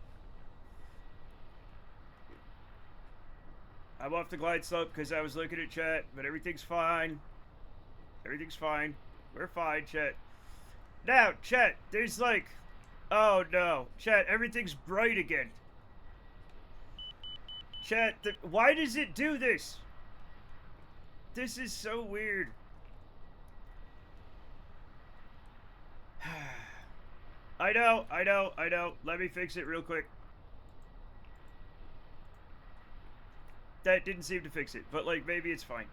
I'm off the glide slope because I was looking at chat, but everything's fine. Everything's fine. We're fine, chat. Now, chat, there's like... Oh, no. Chat, everything's bright again. Chat, why does it do this? This is so weird. I know. Let me fix it real quick. That didn't seem to fix it, but like maybe it's fine.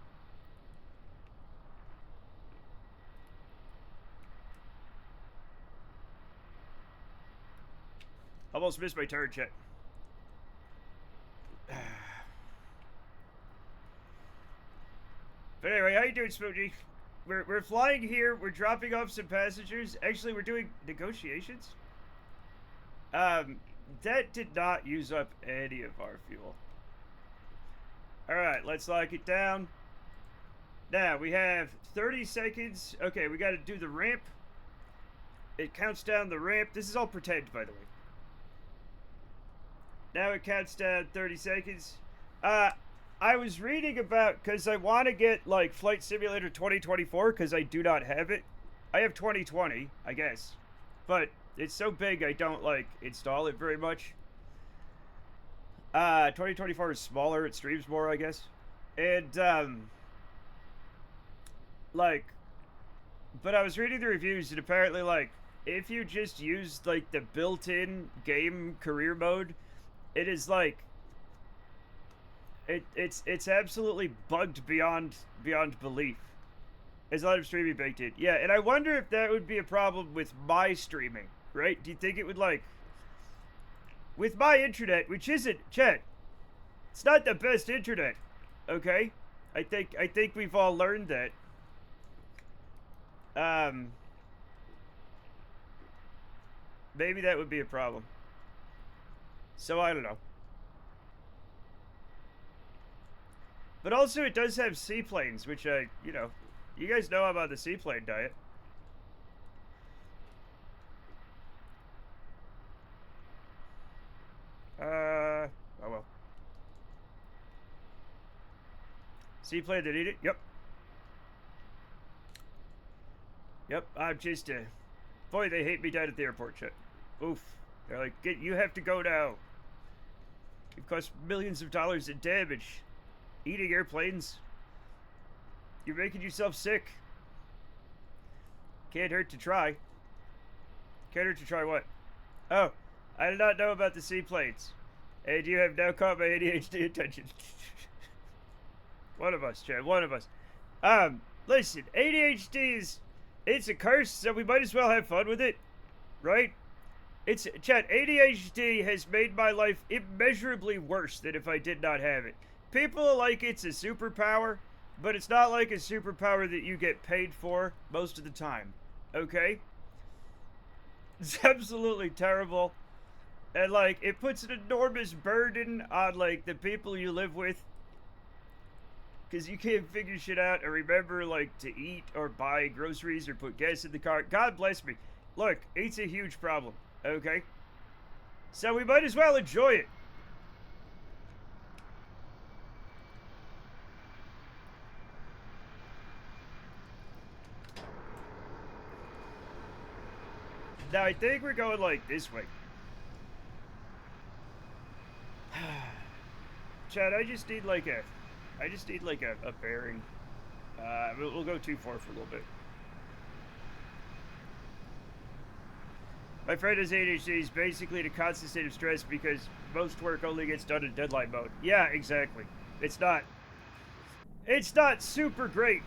Almost missed my turn, chat. But anyway, how you doing, Smoochie? We're flying here. We're dropping off some passengers. Actually, we're doing negotiations. That did not use up any of our fuel. Alright, let's lock it down. Now, we have 30 seconds. Okay, we got to do the ramp. It counts down the ramp. This is all pretend, by the way. Now it counts down 30 seconds. I was reading about, because I want to get, like, Flight Simulator 2024, because I do not have it. I have 2020, I guess. But it's so big, I don't, like, install it very much. 2024 is smaller, it streams more, I guess. And, like, but I was reading the reviews, and apparently, like, if you just use, like, the built-in game career mode, it is, like, it's absolutely bugged beyond belief. There's a lot of streaming baked in. Yeah, and I wonder if that would be a problem with my streaming, right? Do you think it would, like... With my internet, which isn't... Chat, it's not the best internet, okay? I think we've all learned that. Maybe that would be a problem. So, I don't know. But also, it does have seaplanes, which I, you know, you guys know I'm on the seaplane diet. Oh well. Seaplane that eat it? Yep. Yep, I'm just, boy, they hate me down at the airport, chat. Oof. They're like, you have to go now. You've cost millions of dollars in damage. Eating airplanes. You're making yourself sick. Can't hurt to try. Can't hurt to try what? Oh, I did not know about the seaplanes. And you have now caught my ADHD attention. One of us, Chad. One of us. Listen, ADHD it's a curse, so we might as well have fun with it, right? Chad, ADHD has made my life immeasurably worse than if I did not have it. People are like it's a superpower, but it's not like a superpower that you get paid for most of the time, okay? It's absolutely terrible. And, like, it puts an enormous burden on, like, the people you live with. Because you can't figure shit out or remember, like, to eat or buy groceries or put gas in the car. God bless me. Look, it's a huge problem, okay? So we might as well enjoy it. Now, I think we're going, like, this way. Chad, I just need like a bearing. We'll go 2-4 for a little bit. My friend has ADHD. He's basically in a constant state of stress because most work only gets done in deadline mode. Yeah, exactly. It's not super great.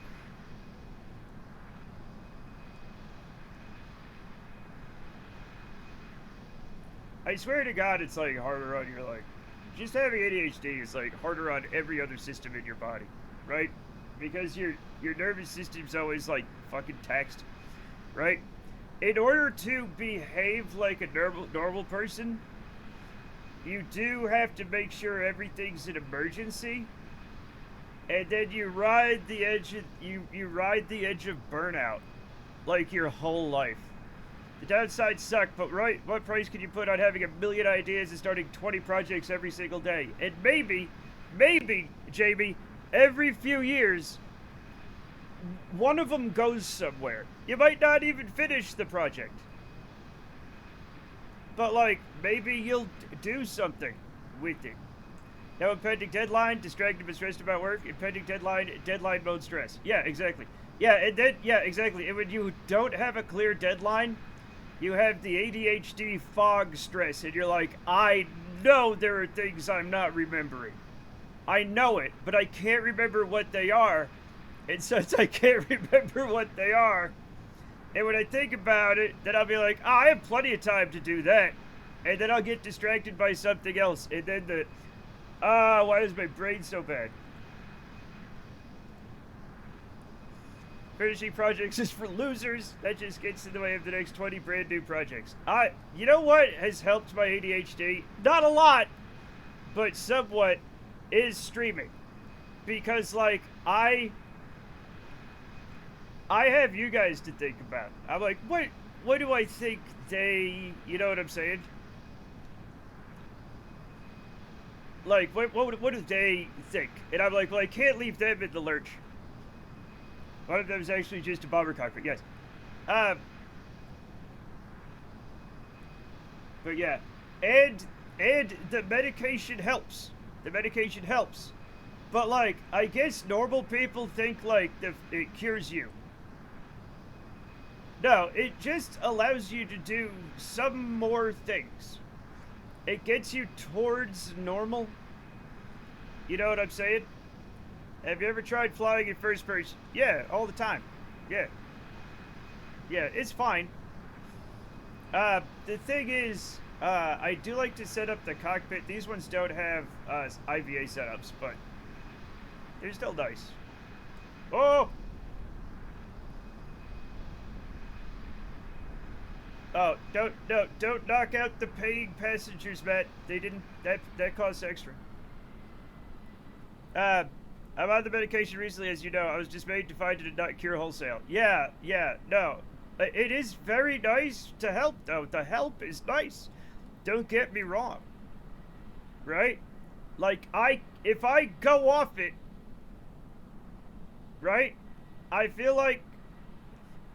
I swear to God, it's like harder on your like. Just having ADHD is like harder on every other system in your body, right? Because your nervous system's always like fucking taxed, right? In order to behave like a normal person, you do have to make sure everything's an emergency, and then you ride the edge of you ride the edge of burnout, like your whole life. The downsides suck, but right, what price can you put on having a million ideas and starting 20 projects every single day? And maybe, Jamie, every few years, one of them goes somewhere. You might not even finish the project. But, like, maybe you'll do something with it. Now, impending deadline, distracted but stressed about work. Impending deadline mode stress. Yeah, exactly. Yeah, exactly. And when you don't have a clear deadline, you have the ADHD fog stress, and you're like, I know there are things I'm not remembering. I know it, but I can't remember what they are. And since I can't remember what they are, and when I think about it, then I'll be like, oh, I have plenty of time to do that. And then I'll get distracted by something else. And then why is my brain so bad? Finishing projects is for losers. That just gets in the way of the next 20 brand new projects. You know what has helped my ADHD? Not a lot, but somewhat, is streaming. Because, like, I have you guys to think about. I'm like, what do I think you know what I'm saying? Like, what do they think? And I'm like, well, I can't leave them in the lurch. One of them is actually just a bomber cockpit, yes. But yeah, and the medication helps. The medication helps. But, like, I guess normal people think, like, it cures you. No, it just allows you to do some more things. It gets you towards normal. You know what I'm saying? Have you ever tried flying in first person? Yeah, all the time. Yeah. Yeah, it's fine. The thing is, I do like to set up the cockpit. These ones don't have IVA setups, but they're still nice. Oh! Oh, don't knock out the paying passengers, Matt. They didn't, that costs extra. I'm on the medication recently, as you know. I was just made to find it and not cure wholesale. Yeah, no. It is very nice to help, though. The help is nice. Don't get me wrong. Right? Like, if I go off it, right? I feel like,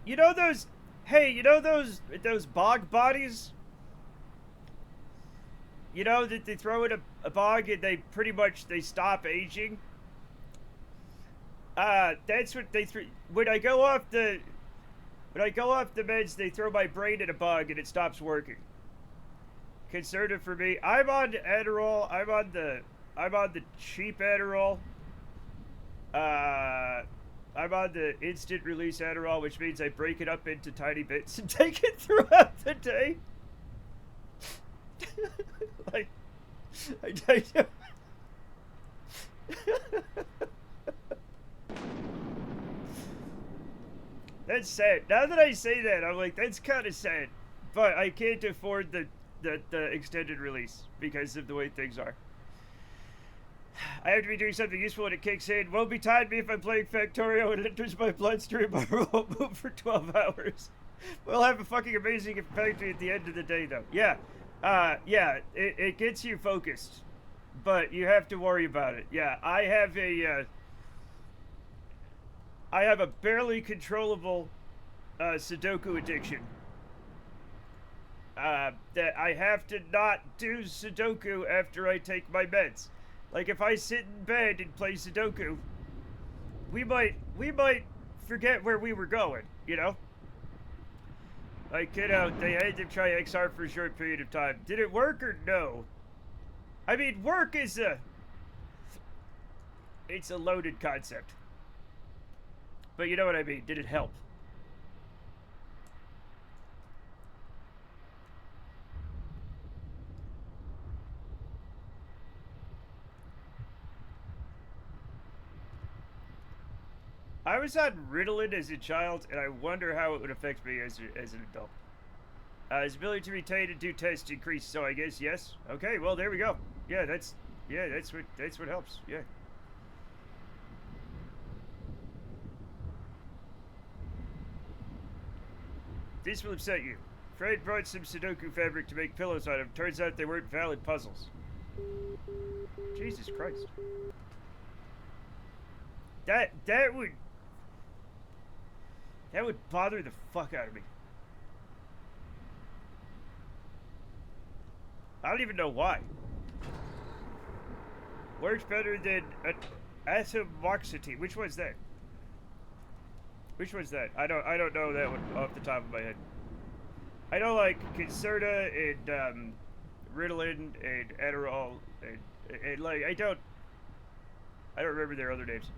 you know those bog bodies? You know, that they throw in a bog and they stop aging? That's what they threw. When I go off the meds, they throw my brain in a bug and it stops working. Concerted for me. I'm on Adderall. I'm on the cheap Adderall. I'm on the instant release Adderall, which means I break it up into tiny bits and take it throughout the day. Like, I That's sad. Now that I say that, I'm like, that's kind of sad. But I can't afford the extended release because of the way things are. I have to be doing something useful when it kicks in. Won't be tied me if I'm playing Factorio and it enters my bloodstream. I won't move for 12 hours. We'll have a fucking amazing effect at the end of the day, though. Yeah. Yeah, it gets you focused. But you have to worry about it. Yeah, I have a barely controllable Sudoku addiction. That I have to not do Sudoku after I take my meds. Like, if I sit in bed and play Sudoku, we might forget where we were going, you know? Like, you know, they had to try XR for a short period of time. Did it work or no? I mean, work is it's a loaded concept. But you know what I mean. Did it help? I was on Ritalin as a child, and I wonder how it would affect me as an adult. His ability to retain and do tests increased, so I guess yes. Okay, well there we go. Yeah, that's what helps. Yeah. This will upset you. Fred brought some Sudoku fabric to make pillows out of. Turns out they weren't valid puzzles. Jesus Christ. That would bother the fuck out of me. I don't even know why. Works better than atomoxetine. Which one's that? Which one's that? I don't know that one off the top of my head. I know like Concerta and Ritalin and Adderall and like I don't remember their other names.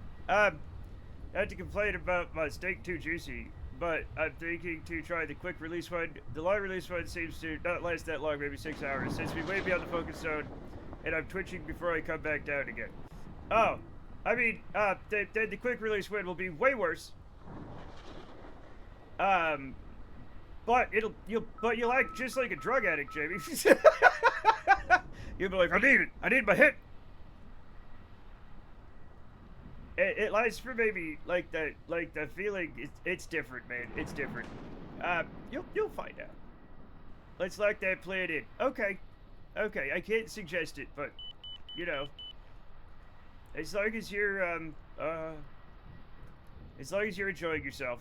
Not to complain about my steak too juicy, but I'm thinking to try the quick release one. The long release one seems to not last that long, maybe 6 hours. Since we way beyond the focus zone, and I'm twitching before I come back down again. Oh, I mean, the quick release one will be way worse. But you'll act just like a drug addict, Jamie. You'll be like, I need my hit. It lasts for maybe like the feeling. It's different, man. It's different. You'll find out. Let's lock that plan in. Okay. I can't suggest it, but you know, as long as you're enjoying yourself,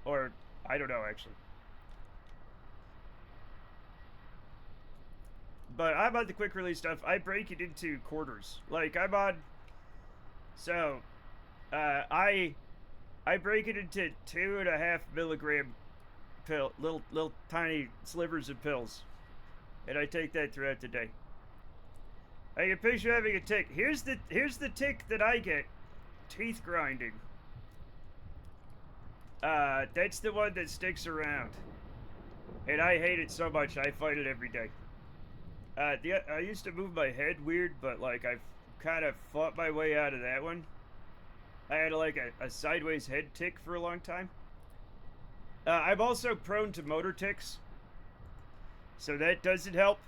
or I don't know actually. But I'm on the quick release stuff. I break it into quarters. Like I'm on. So, I break it into 2.5 milligram little tiny slivers of pills, and I take that throughout the day. I can picture having a tick. Here's the tick that I get: teeth grinding. That's the one that sticks around, and I hate it so much. I fight it every day. I used to move my head weird, but like I've kind of fought my way out of that one. I had like a sideways head tick for a long time. I'm also prone to motor tics, so that doesn't help.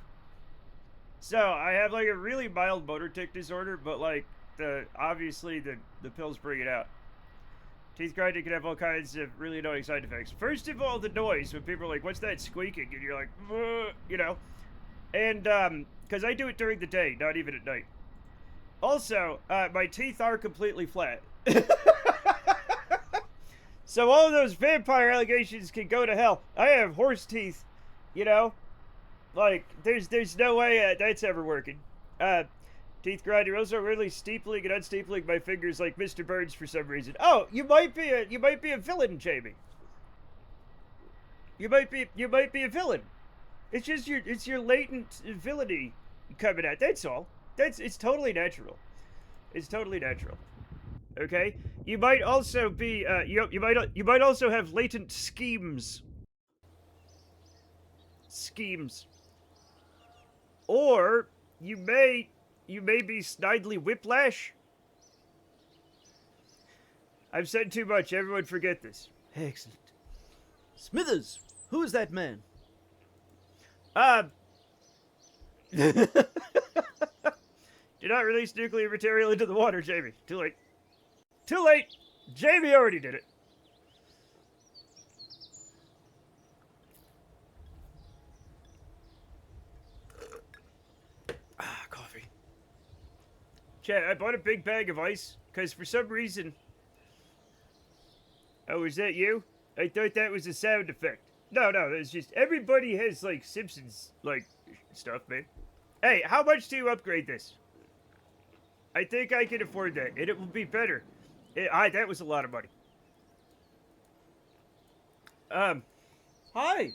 So I have like a really mild motor tic disorder, but like obviously the pills bring it out. Teeth grinding can have all kinds of really annoying side effects. First of all, the noise when people are like, "What's that squeaking?" and you're like, you know, and because I do it during the day, not even at night. Also, my teeth are completely flat. So all of those vampire allegations can go to hell. I have horse teeth, you know? Like, there's no way that's ever working. Teeth grinder also really steepling and unsteepling my fingers like Mr. Burns for some reason. Oh, you might be a villain, Jamie. You might be a villain. It's just your latent ability coming out. That's all. It's totally natural. It's totally natural. Okay. You might also be you might also have latent schemes. Schemes. Or you may be Snidely Whiplash. I've said too much. Everyone forget this. Excellent. Smithers, who is that man? Do not release nuclear material into the water, Jamie. Too late. Too late. Jamie already did it. Coffee. Chad, I bought a big bag of ice because for some reason. Oh, is that you? I thought that was a sound effect. No, it's just everybody has like Simpsons like stuff, man. Hey, how much do you upgrade this? I think I can afford that, and it will be better. That was a lot of money. Hi.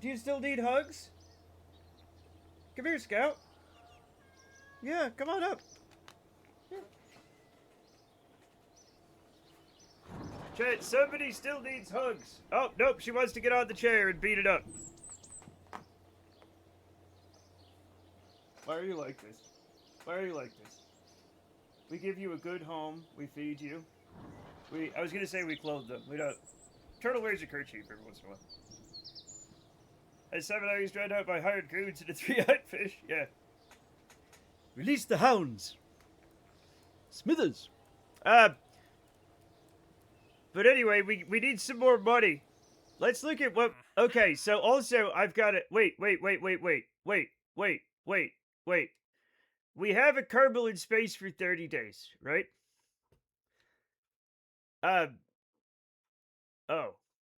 Do you still need hugs? Come here, Scout. Yeah, come on up. Yeah. Chet, somebody still needs hugs. Oh, nope, she wants to get on the chair and beat it up. Why are you like this? Why are you like this? We give you a good home. We feed you. I was gonna say we clothe them. We don't. Turtle wears a kerchief every once in a while. At 7 hours drowned out by hired goons and a 3-eyed fish. Yeah. Release the hounds. Smithers. But anyway, we need some more money. Let's look at what. Okay, so also I've got it. Wait. We have a Kerbal in space for 30 days, right? Oh,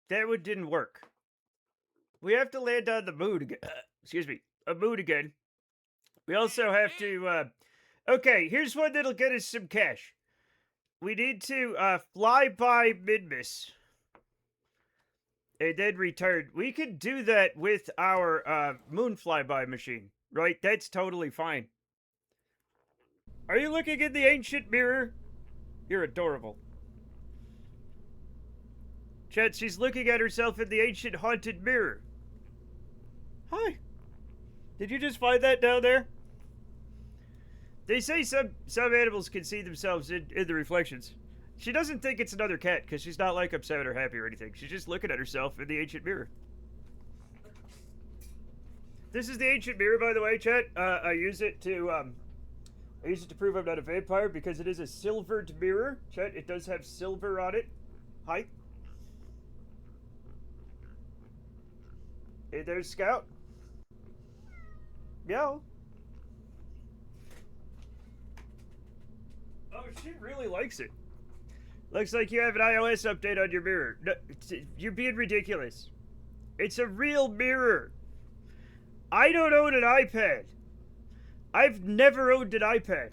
that one didn't work. We have to land on the moon again. Excuse me, a moon again. We also have to. Okay, here's one that'll get us some cash. We need to fly by Minmus and then return. We can do that with our moon flyby machine, right? That's totally fine. Are you looking in the ancient mirror? You're adorable. Chet, she's looking at herself in the ancient haunted mirror. Hi. Did you just find that down there? They say some animals can see themselves in the reflections. She doesn't think it's another cat because she's not like upset or happy or anything. She's just looking at herself in the ancient mirror. This is the ancient mirror, by the way, Chet. I use it to prove I'm not a vampire because it is a silvered mirror. Chet, it does have silver on it. Hi. Hey, there's Scout. Meow. Oh, she really likes it. Looks like you have an iOS update on your mirror. No, you're being ridiculous. It's a real mirror. I don't own an iPad. I've never owned an iPad.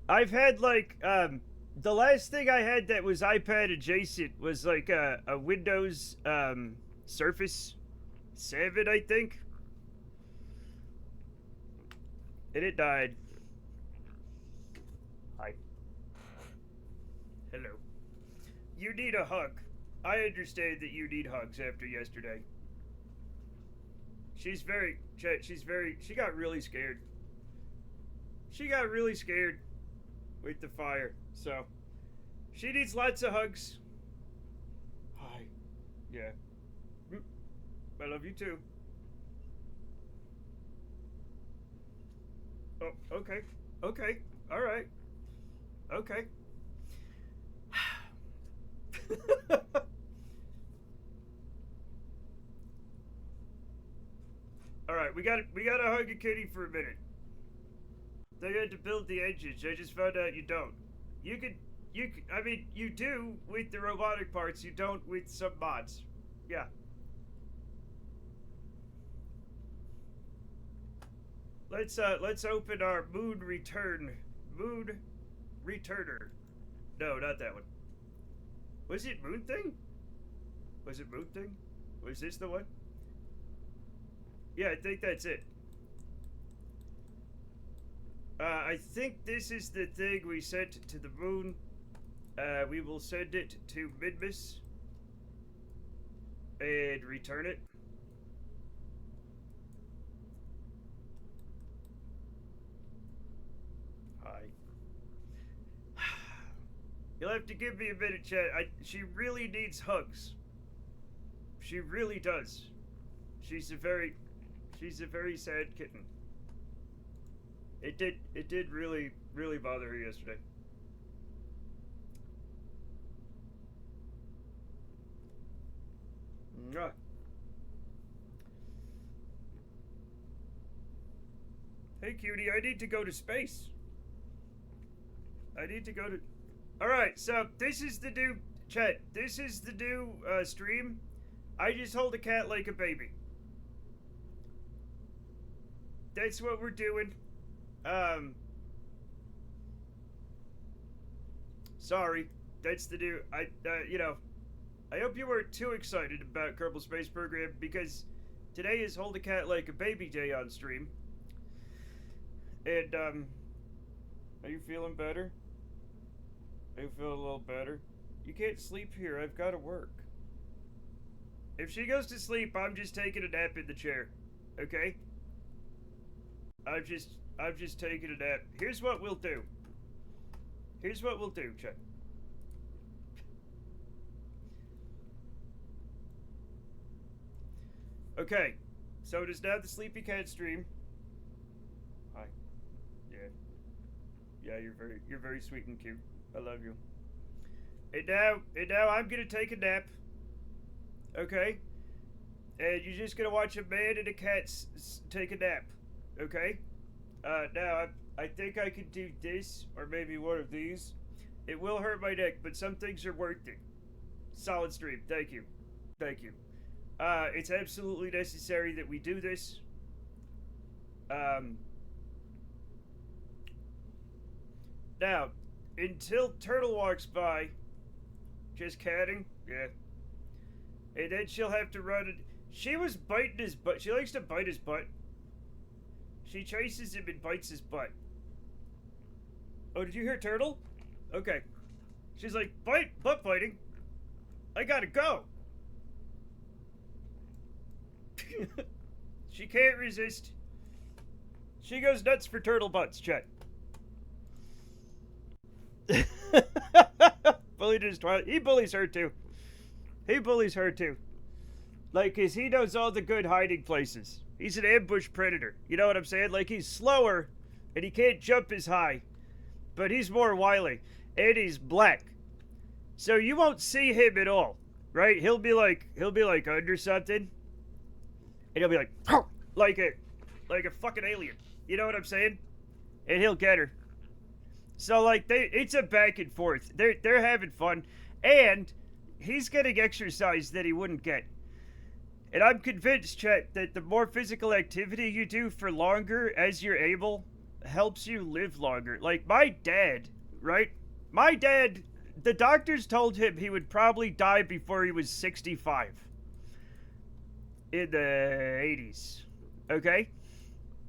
I've had like the last thing I had that was iPad adjacent was like a Windows Surface 7, I think. And it died. Hi. Hello. You need a hug. I understand that you need hugs after yesterday. She got really scared. She got really scared with the fire, so she needs lots of hugs. Hi. Yeah. I love you too. Oh, okay. Okay. All right. Okay. All right, we got to hug a kitty for a minute. They had to build the engines. I just found out you don't. I mean, you do with the robotic parts. You don't with some mods. Yeah. Let's open our moon returner. No, not that one. Was it moon thing? Was it moon thing? Was this the one? Yeah, I think that's it. I think this is the thing we sent to the moon. We will send it to Midmus and return it. Hi. You'll have to give me a minute, chat. She really needs hugs. She really does. She's a very sad kitten. It did really bother her yesterday. Mwah. Hey cutie, I need to go to space. Alright, so this is the new chat. This is the new stream. I just hold a cat like a baby. That's what we're doing. Sorry. That's the new, I hope you weren't too excited about Kerbal Space Program because today is Hold a Cat Like a Baby Day on stream. And, are you feeling better? Are you feeling a little better? You can't sleep here, I've gotta work. If she goes to sleep, I'm just taking a nap in the chair. Okay? I'm just taking a nap. Here's what we'll do. Chet. Okay, so it is now the Sleepy Cat stream. Hi. Yeah, you're very sweet and cute. I love you. And now I'm gonna take a nap. Okay? And you're just gonna watch a man and a cat take a nap. Okay? Now I think I could do this or maybe one of these. It will hurt my neck, but some things are worth it. Solid stream. Thank you. It's absolutely necessary that we do this. Now, until Turtle walks by, just catting, yeah. And then she'll have to run it. She was biting his butt. She likes to bite his butt. She chases him and bites his butt. Oh, did you hear Turtle? Okay. She's like, butt biting. I gotta go. She can't resist. She goes nuts for turtle butts, chat. Bullied his twilight. He bullies her too. Like, 'cause he knows all the good hiding places. He's an ambush predator. You know what I'm saying? Like, he's slower and he can't jump as high, but he's more wily and he's black. So you won't see him at all, right? He'll be like under something. And he'll be like a fucking alien. You know what I'm saying? And he'll get her. So like it's a back and forth. They're having fun, and he's getting exercise that he wouldn't get. And I'm convinced, Chet, that the more physical activity you do for longer as you're able helps you live longer. Like my dad, right? My dad, the doctors told him he would probably die before he was 65. In the 80s. Okay?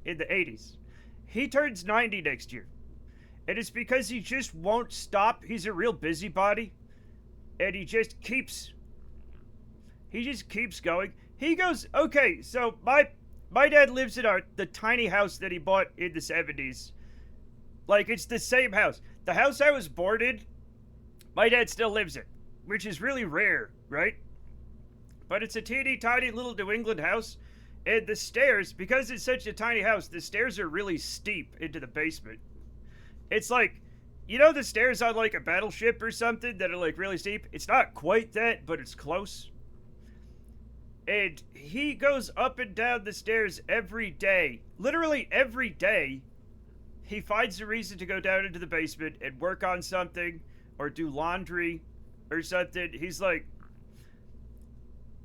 In the 80s. He turns 90 next year. And it's because he just won't stop. He's a real busybody. And he just keeps going. He goes, okay, so my dad lives in the tiny house that he bought in the 70s. Like, it's the same house. The house I was born in, my dad still lives in. Which is really rare, right? But it's a teeny tiny little New England house. And the stairs, because it's such a tiny house, the stairs are really steep into the basement. It's like, you know the stairs on like a battleship or something that are like really steep? It's not quite that, but it's close. And he goes up and down the stairs every day. Literally every day. He finds a reason to go down into the basement and work on something or do laundry or something. He's like,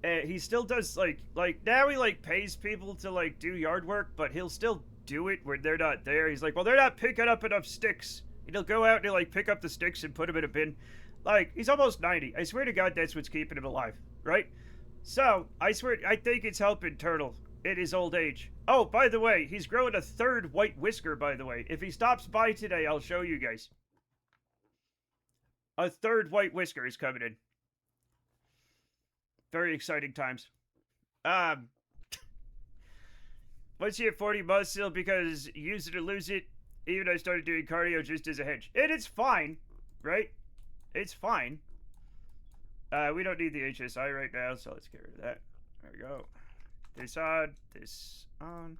he still does like now he like pays people to like do yard work, but he'll still do it when they're not there. He's like, well, they're not picking up enough sticks. And he'll go out and he'll like pick up the sticks and put them in a bin. Like, he's almost 90. I swear to God, that's what's keeping him alive, right? So I think it's helping Turtle. in his old age. Oh, by the way, he's growing a third white whisker, by the way. If he stops by today, I'll show you guys. A third white whisker is coming in. Very exciting times. Once you hit 40 muscle because use it or lose it, even I started doing cardio just as a hedge. And it's fine, right? It's fine. We don't need the HSI right now, so let's get rid of that. There we go. This on, this on.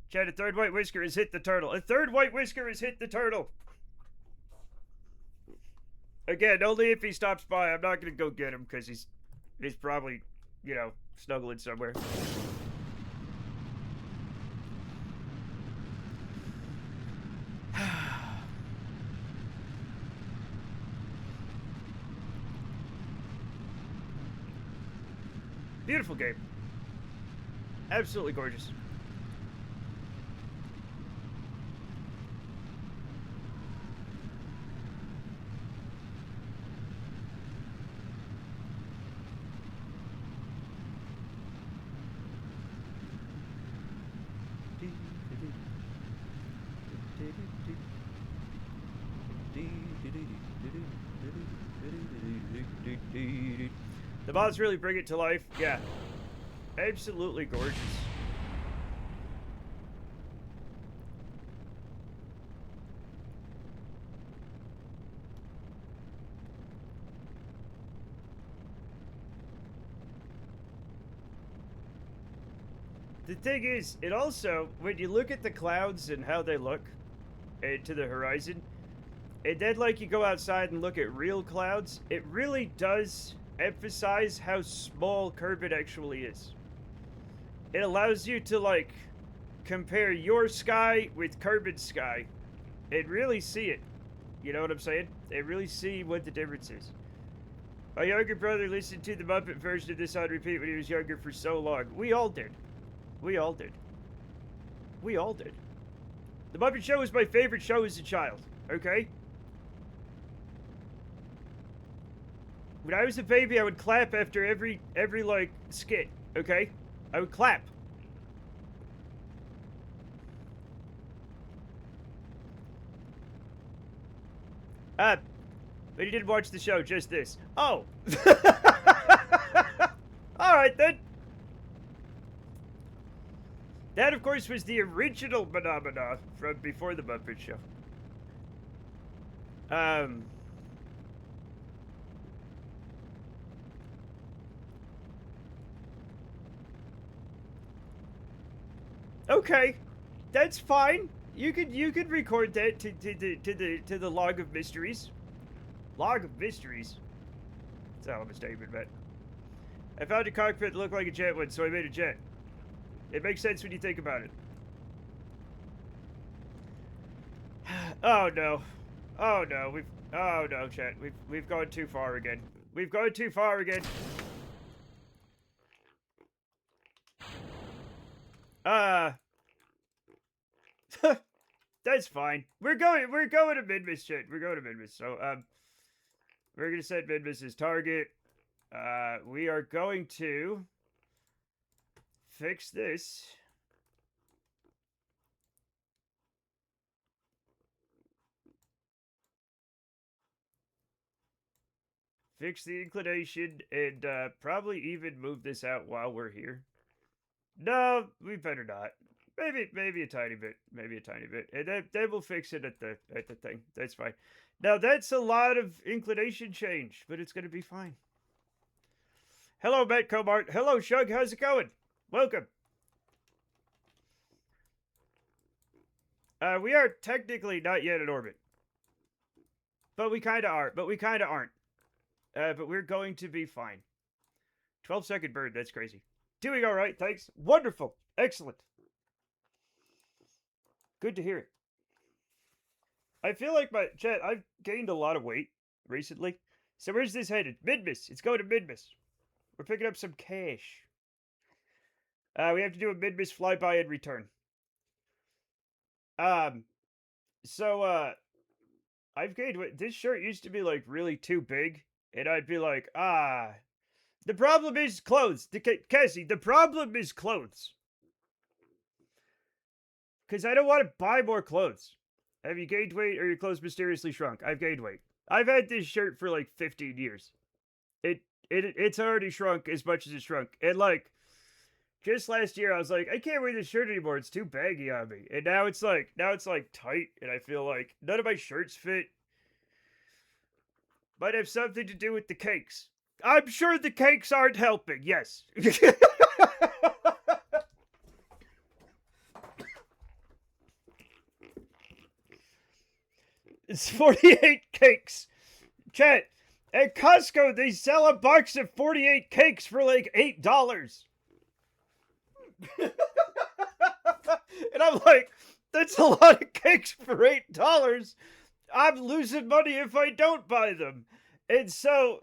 Chad, a third white whisker has hit the turtle. A third white whisker has hit the turtle. Again, only if he stops by. I'm not going to go get him because he's probably, you know, snuggling somewhere. Beautiful game. Absolutely gorgeous. The mods really bring it to life. Yeah. Absolutely gorgeous. The thing is, it also, when you look at the clouds and how they look to the horizon, and then like you go outside and look at real clouds, it really does emphasize how small Kerbal actually is. It allows you to like compare your sky with Kerbal's sky and really see it. You know what I'm saying? And really see what the difference is. My younger brother listened to the Muppet version of this on repeat when he was younger for so long. We all did. We all did. We all did. The Muppet Show was my favorite show as a child, okay? When I was a baby, I would clap after every like skit, okay? I would clap. But you didn't watch the show, just this. Oh! Alright then. That, of course, was the original phenomena from before the Muppet Show. Okay, that's fine. You could record that to the log of mysteries. Log of mysteries. That's a hell of a statement, man. I found a cockpit that looked like a jet one, so I made a jet. It makes sense when you think about it. Oh no. Oh no, oh no, chat. We've gone too far again. We've gone too far again. That's fine. We're going to Midmas, chat. We're going to Midmas. So we're gonna set Midmas as target. We are going to fix this. Fix the inclination and probably even move this out while we're here. No, we better not. Maybe a tiny bit. Maybe a tiny bit. And then we'll fix it at the thing. That's fine. Now that's a lot of inclination change, but it's gonna be fine. Hello, Matt Comart. Hello, Shug. How's it going? Welcome. We are technically not yet in orbit. But we kind of are. But we kind of aren't. But we're going to be fine. 12-second bird. That's crazy. Doing all right. Thanks. Wonderful. Excellent. Good to hear it. I feel like I've gained a lot of weight recently. So where's this headed? Midmas. It's going to Midmas. We're picking up some cash. We have to do a Midmas flyby and return. So, I've gained weight. This shirt used to be, like, really too big. And I'd be like, The problem is clothes. Cassie, the problem is clothes. Because I don't want to buy more clothes. Have you gained weight or your clothes mysteriously shrunk? I've gained weight. I've had this shirt for like 15 years. It's already shrunk as much as it shrunk. And like, just last year I was like, I can't wear this shirt anymore. It's too baggy on me. And now it's like tight, and I feel like none of my shirts fit. Might have something to do with the cakes. I'm sure the cakes aren't helping. Yes. It's 48 cakes. Chat, at Costco, they sell a box of 48 cakes for like $8. And I'm like, that's a lot of cakes for $8. I'm losing money if I don't buy them. And so,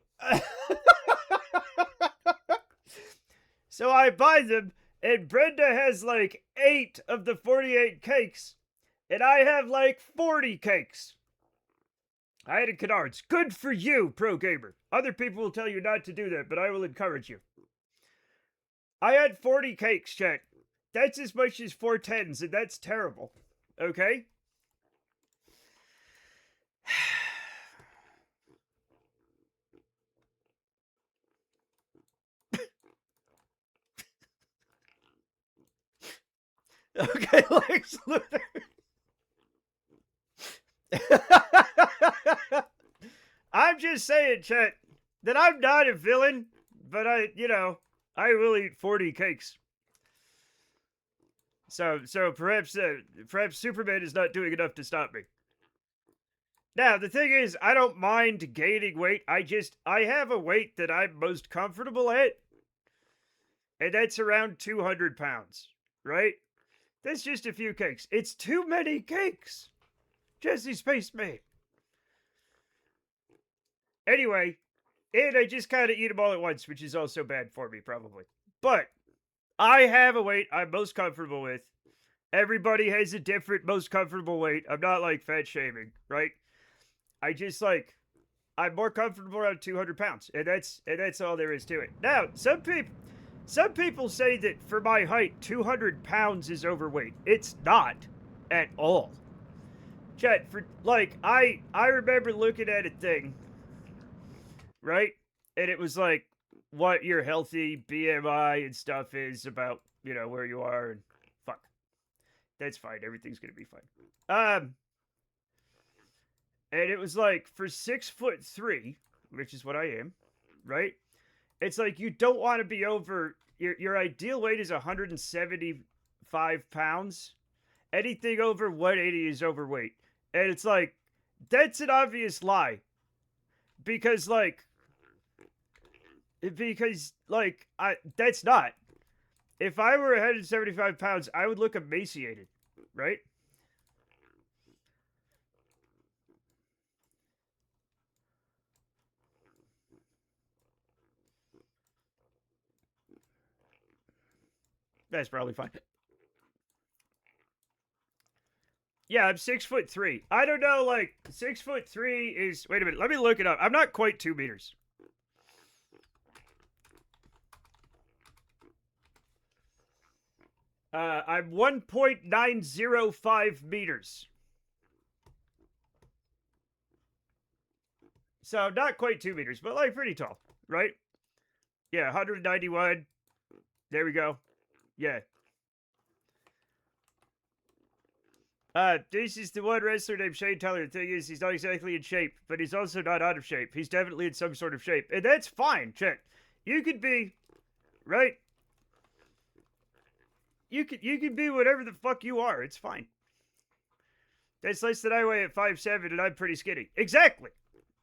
so I buy them, and Brenda has like 8 of the 48 cakes, and I have like 40 cakes. I had a Canards. Good for you, pro gamer. Other people will tell you not to do that, but I will encourage you. I had 40 cakes, chat. That's as much as 4 10s, and that's terrible. Okay? Okay, Lex Luthor. I'm just saying, chat, that I'm not a villain, but I will eat 40 cakes. So perhaps Superman is not doing enough to stop me. Now, the thing is, I don't mind gaining weight. I have a weight that I'm most comfortable at, and that's around 200 pounds, right? That's just a few cakes. It's too many cakes. Jesse Spaceman. Anyway, and I just kind of eat them all at once, which is also bad for me, probably. But I have a weight I'm most comfortable with. Everybody has a different most comfortable weight. I'm not like fat shaming, right? I'm more comfortable around 200 pounds, and that's all there is to it. Now, some people say that for my height, 200 pounds is overweight. It's not at all. Chat, for like, I remember looking at a thing, right? And it was like what your healthy BMI and stuff is about, where you are, and fuck. That's fine. Everything's gonna be fine. And it was like for 6'3", which is what I am, right? It's like you don't want to be over your ideal weight is 175 pounds. Anything over 180 is overweight. And it's like, that's an obvious lie. Because that's not. If I were 175 pounds, I would look emaciated, right? That's probably fine. Yeah, I'm 6'3". I don't know, 6'3" is... Wait a minute, let me look it up. I'm not quite 2 meters. I'm 1.905 meters. So, not quite 2 meters, but pretty tall, right? Yeah, 191. There we go. Yeah. This is the one wrestler named Shane Taylor. The thing is, he's not exactly in shape, but he's also not out of shape. He's definitely in some sort of shape. And that's fine, chat. You could be, right? You could be whatever the fuck you are. It's fine. That's less than I weigh at 5'7", and I'm pretty skinny. Exactly.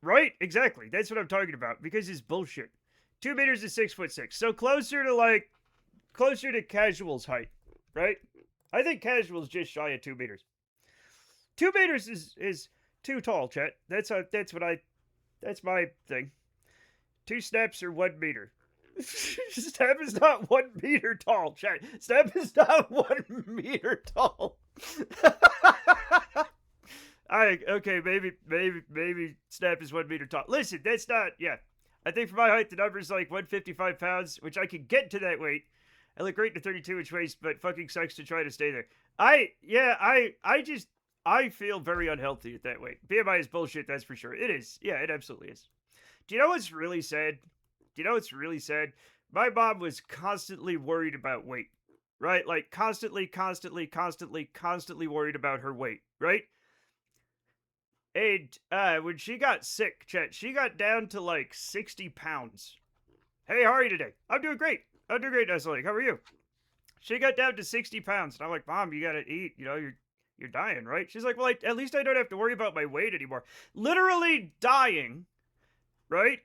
Right? Exactly. That's what I'm talking about, because it's bullshit. 2 meters is 6'6". So closer to casual's height, right? I think casual's just shy of 2 meters. 2 meters is too tall, chat. That's my thing. 2 steps are 1 meter. Step is not 1 meter tall, chat. Step is not 1 meter tall. Okay, maybe Step is 1 meter tall. Listen, that's not, yeah. I think for my height, the number is like 155 pounds, which I can get to that weight. I look great in a 32-inch waist, but fucking sucks to try to stay there. I feel very unhealthy at that weight. BMI is bullshit, that's for sure. It is. Yeah, it absolutely is. Do you know what's really sad? My mom was constantly worried about weight, right? Like constantly worried about her weight, right? And when she got sick, Chet, she got down to like 60 pounds. Hey, how are you today? I'm doing great. I was like, how are you? She got down to 60 pounds. And I'm like, Mom, you gotta eat. You know, you're dying, right? She's like, well, at least I don't have to worry about my weight anymore. Literally dying, right?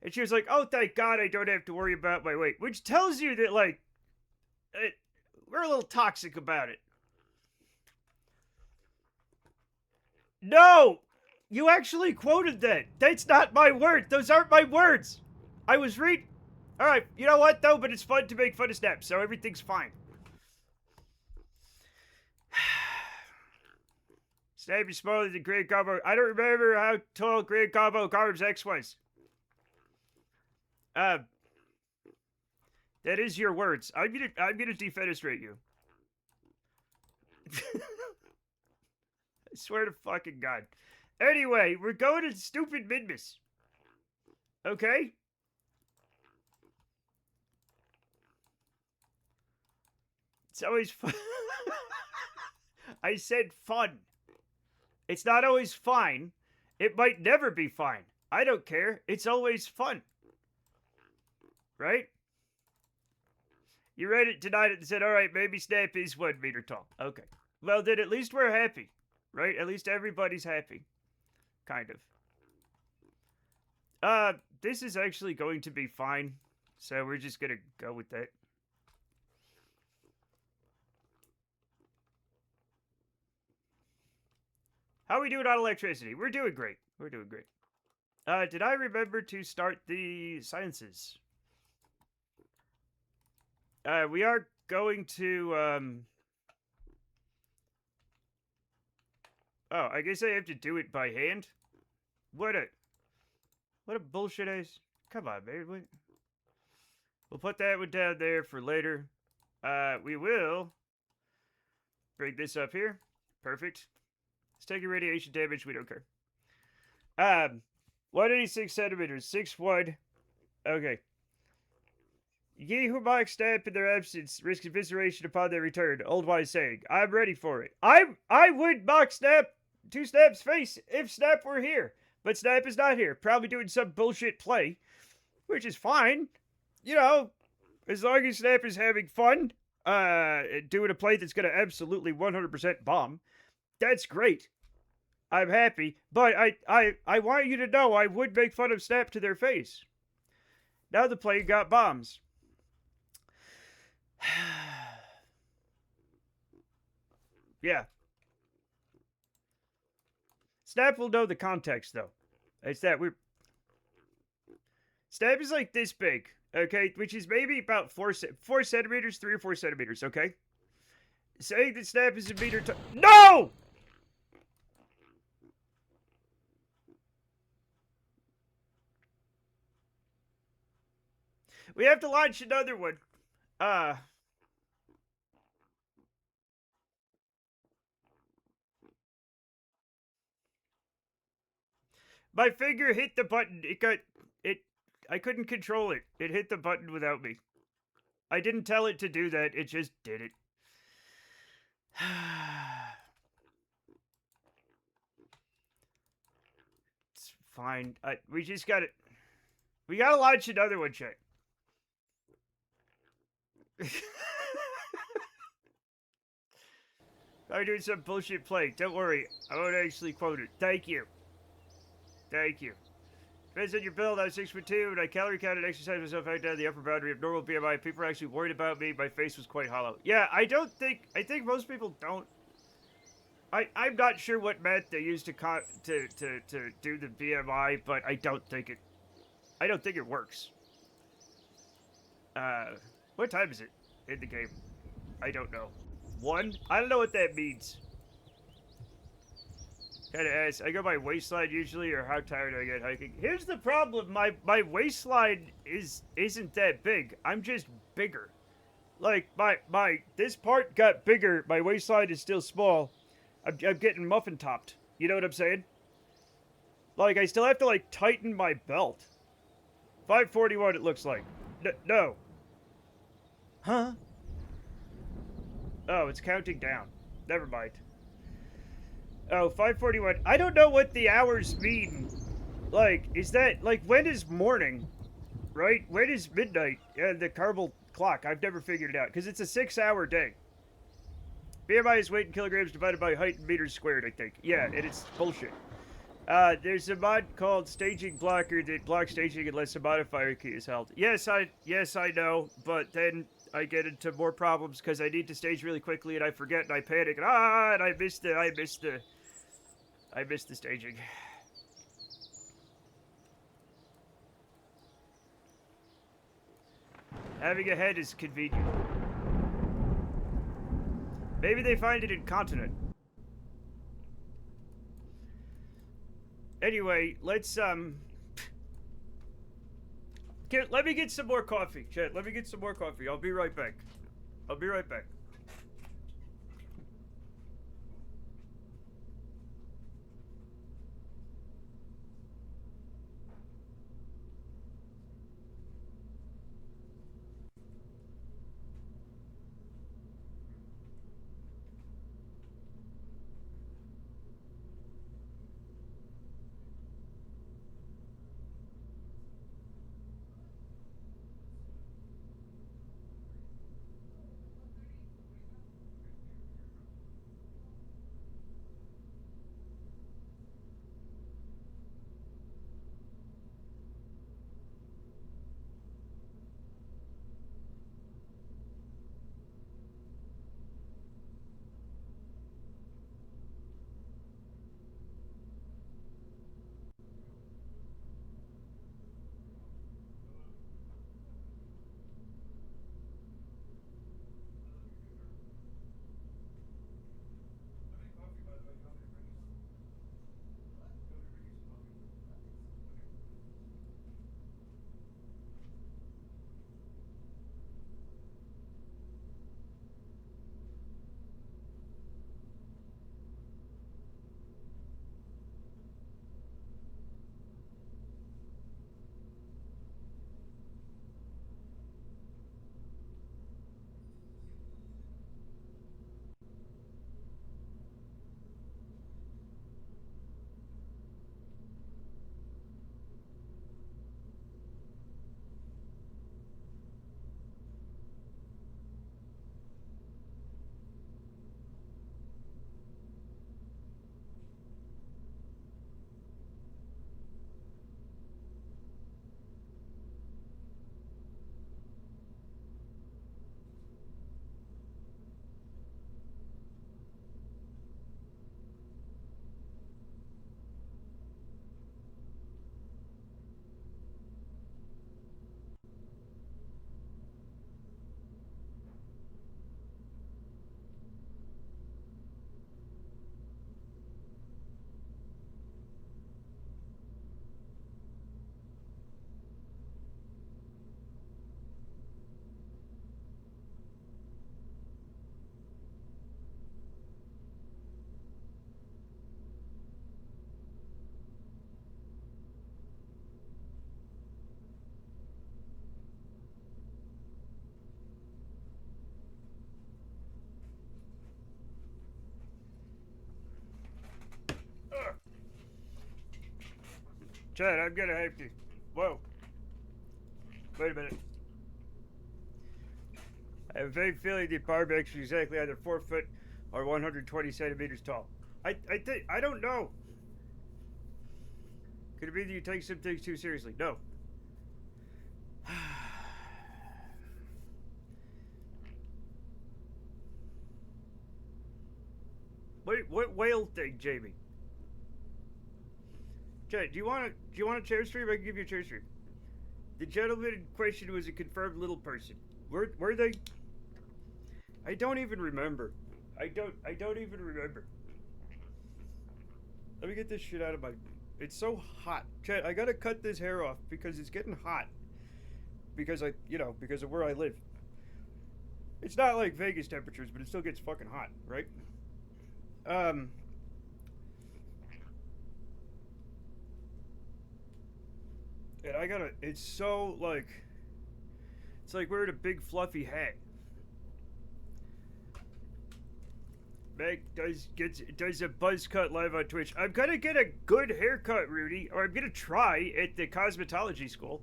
And she was like, oh, thank God I don't have to worry about my weight. Which tells you that, like, we're a little toxic about it. No! You actually quoted that. That's not my word. Those aren't my words. I was reading. Alright, you know what, though? But it's fun to make fun of Snap, so everything's fine. Snap is smaller than Grand Combo. I don't remember how tall Grand Combo Carb's X was. That is your words. I'm gonna defenestrate you. I swear to fucking God. Anyway, we're going to stupid Midmas. Okay? It's always fun. I said fun. It's not always fine. It might never be fine. I don't care. It's always fun. Right? You read it tonight and said, alright, maybe Snap is 1 meter tall. Okay. Well, then at least we're happy. Right? At least everybody's happy. Kind of. This is actually going to be fine. So we're just gonna go with that. How are we doing on electricity? We're doing great. Did I remember to start the sciences? We are going to, oh, I guess I have to do it by hand? What a bullshit ass. Come on, man. We'll put that one down there for later. We will bring this up here. Perfect. It's taking radiation damage. We don't care. 186 centimeters. 6'1". Okay. Ye who mock Snap in their absence risk evisceration upon their return. Old wise saying. I'm ready for it. I would mock Snap to Snap's face if Snap were here. But Snap is not here. Probably doing some bullshit play. Which is fine. You know, as long as Snap is having fun, doing a play that's going to absolutely 100% bomb, that's great. I'm happy. But I want you to know I would make fun of Snap to their face. Now the play got bombs. Yeah. Snap will know the context, though. It's that we're... Snap is like this big, okay? Which is maybe about 4 centimeters, 3 or 4 centimeters, okay? Saying that Snap is a meter tall... No! We have to launch another one. My finger hit the button. I couldn't control it. It hit the button without me. I didn't tell it to do that. It just did it. It's fine. We just gotta... We gotta launch another one, Chet. I'm doing some bullshit play. Don't worry. I won't actually quote it. Thank you. Depends on your build. I'm 6'2", and I calorie counted and exercised myself out down the upper boundary of normal BMI. People are actually worried about me. My face was quite hollow. Yeah, I think most people don't. I'm not sure what math they use to do the BMI, but I don't think it works. What time is it in the game? I don't know. 1? I don't know what that means. Kind of ask. I go by waistline usually, or how tired I get hiking. Here's the problem: my waistline isn't that big. I'm just bigger. Like my this part got bigger. My waistline is still small. I'm getting muffin topped. You know what I'm saying? Like I still have to like tighten my belt. 541. It looks like. No. Huh? Oh, it's counting down. Never mind. Oh, 541. I don't know what the hours mean. Like, is that, like, when is morning? Right? When is midnight? The Kerbal clock. I've never figured it out. Because it's a 6-hour day. BMI is weight in kilograms divided by height in meters squared, I think. Yeah, and it's bullshit. There's a mod called Staging Blocker that blocks staging unless a modifier key is held. Yes, I know, but then I get into more problems because I need to stage really quickly and I forget and I panic and I missed the staging. Having a head is convenient. Maybe they find it incontinent. Anyway, let's let me get some more coffee, chat. Let me get some more coffee. I'll be right back. I'll be right back. Chad, I'm gonna have to. Whoa. Wait a minute. I have a vague feeling the power bank is exactly either 4 foot or 120 centimeters tall. I think I don't know. Could it be that you take some things too seriously? No. Wait, what whale thing, Jamie? Chad, do you want a chair stream? I can give you a chair stream. The gentleman in question was a confirmed little person. Were they? I don't even remember. I don't even remember. Let me get this shit out of my... It's so hot. Chat, I gotta cut this hair off because it's getting hot. Because because of where I live. It's not like Vegas temperatures, but it still gets fucking hot, right? And I gotta... It's so, like... It's like wearing a big fluffy hat. Meg does a buzz cut live on Twitch. I'm gonna get a good haircut, Rudy, or I'm gonna try at the cosmetology school.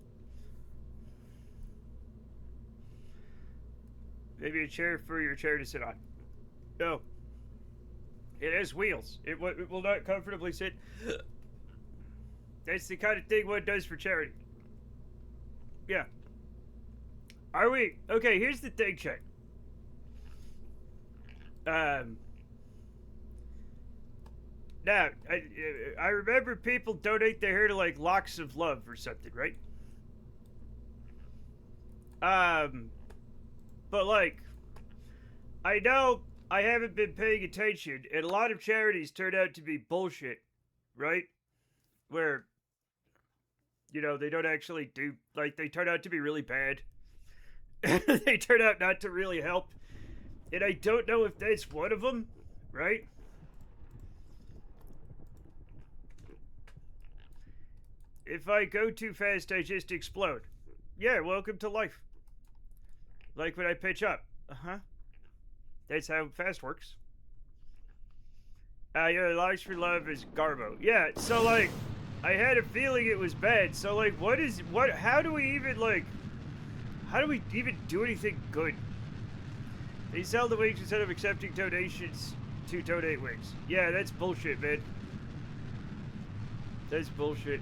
Maybe a chair for your chair to sit on. No. It has wheels. It will not comfortably sit. That's the kind of thing one does for charity. Yeah. Are we... Okay, here's the thing, check. Now, I remember people donate their hair to, like, Locks of Love or something, right? But, like, I know I haven't been paying attention, and a lot of charities turn out to be bullshit, right? Where, they don't actually do, like, they turn out to be really bad. They turn out not to really help. And I don't know if that's one of them, right? If I go too fast, I just explode. Yeah, welcome to life. Like when I pitch up. Uh-huh. That's how fast works. Lives for Love is Garbo. Yeah, so, like, I had a feeling it was bad. So, like, how do we even do anything good? They sell the wings instead of accepting donations to donate wings. Yeah, that's bullshit, man. That's bullshit.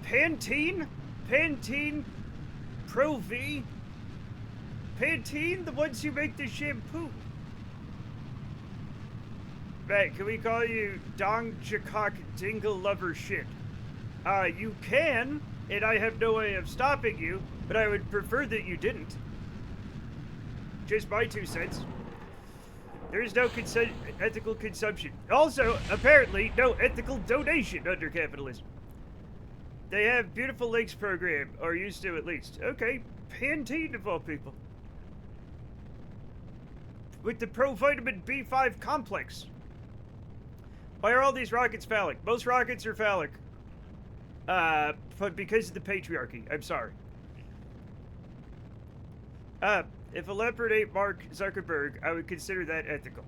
Pantene? Pantene Pro V? Pantene? The ones who make the shampoo. Matt, can we call you Dong Jakok Dingle Lover Shit? You can, and I have no way of stopping you, but I would prefer that you didn't. Just my 2 cents. There is no ethical consumption. Also, apparently, no ethical donation under capitalism. They have beautiful links program, or used to at least. Okay, Pantene of all people. With the provitamin B5 complex. Why are all these rockets phallic? Most rockets are phallic. But because of the patriarchy. I'm sorry. If a leopard ate Mark Zuckerberg, I would consider that ethical.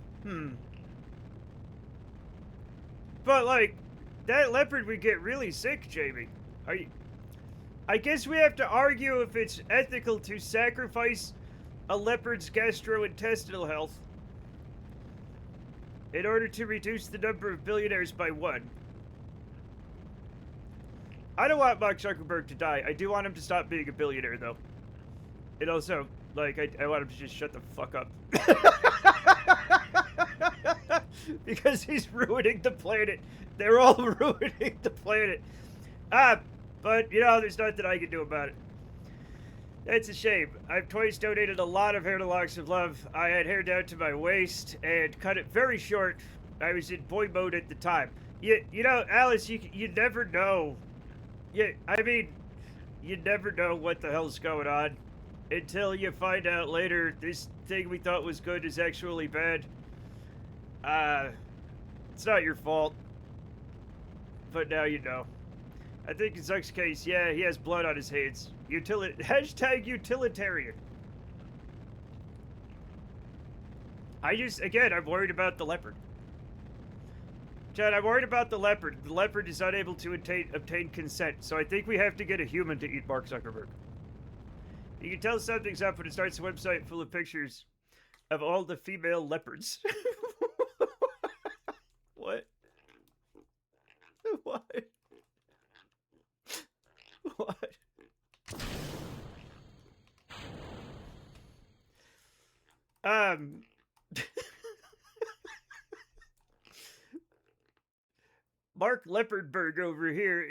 But, like, that leopard would get really sick, Jamie. I guess we have to argue if it's ethical to sacrifice a leopard's gastrointestinal health in order to reduce the number of billionaires by 1. I don't want Mark Zuckerberg to die. I do want him to stop being a billionaire, though. And also, like, I want him to just shut the fuck up. Because he's ruining the planet. They're all ruining the planet. But, there's nothing I can do about it. It's a shame. I've twice donated a lot of hair to Locks of Love. I had hair down to my waist and cut it very short. I was in boy mode at the time. Alice, you never know. You never know what the hell's going on until you find out later this thing we thought was good is actually bad. It's not your fault. But now you know. I think in Zuck's case, yeah, he has blood on his hands. Hashtag utilitarian. I'm worried about the leopard. Chad, I'm worried about the leopard. The leopard is unable to obtain consent, so I think we have to get a human to eat Mark Zuckerberg. You can tell something's up when it starts a website full of pictures of all the female leopards. What? What? What? Mark Leopardberg over here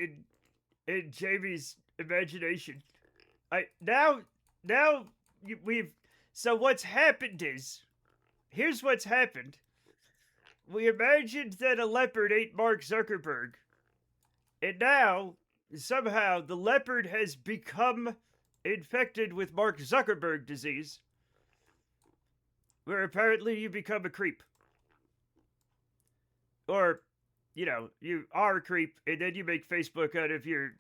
in Jamie's imagination. So what's happened is, here's what's happened. we imagined that a leopard ate Mark Zuckerberg. And now, somehow, the leopard has become infected with Mark Zuckerberg disease, where apparently you become a creep. Or, you know, you are a creep, and then you make Facebook out of your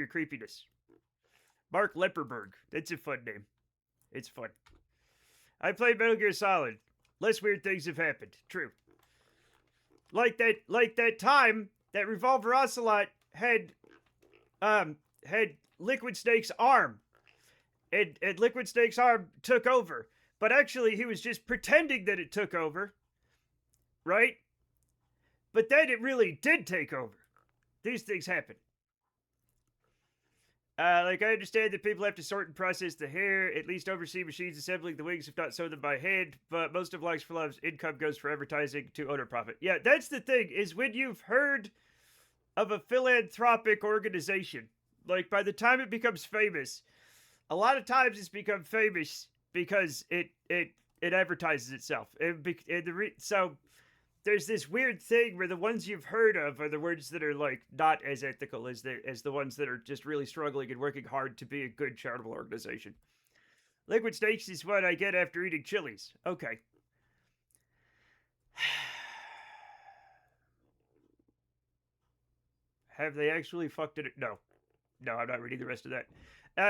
creepiness. Mark Lepperberg. That's a fun name. It's fun. I played Metal Gear Solid. Less weird things have happened. True. Like that time that Revolver Ocelot had Liquid Snake's arm. And Liquid Snake's arm took over. But actually he was just pretending that it took over. Right? But then it really did take over. These things happen. I understand that people have to sort and process the hair, at least oversee machines assembling the wings, if not sew them by hand, but most of Likes for Love's income goes for advertising to owner profit. Yeah, that's the thing, is when you've heard of a philanthropic organization, like by the time it becomes famous, a lot of times it's become famous because it advertises itself. So there's this weird thing where the ones you've heard of are the ones that are like not as ethical as the ones that are just really struggling and working hard to be a good charitable organization. Liquid Snakes is what I get after eating chilies. Okay. Have they actually fucked it? No. No, I'm not reading the rest of that.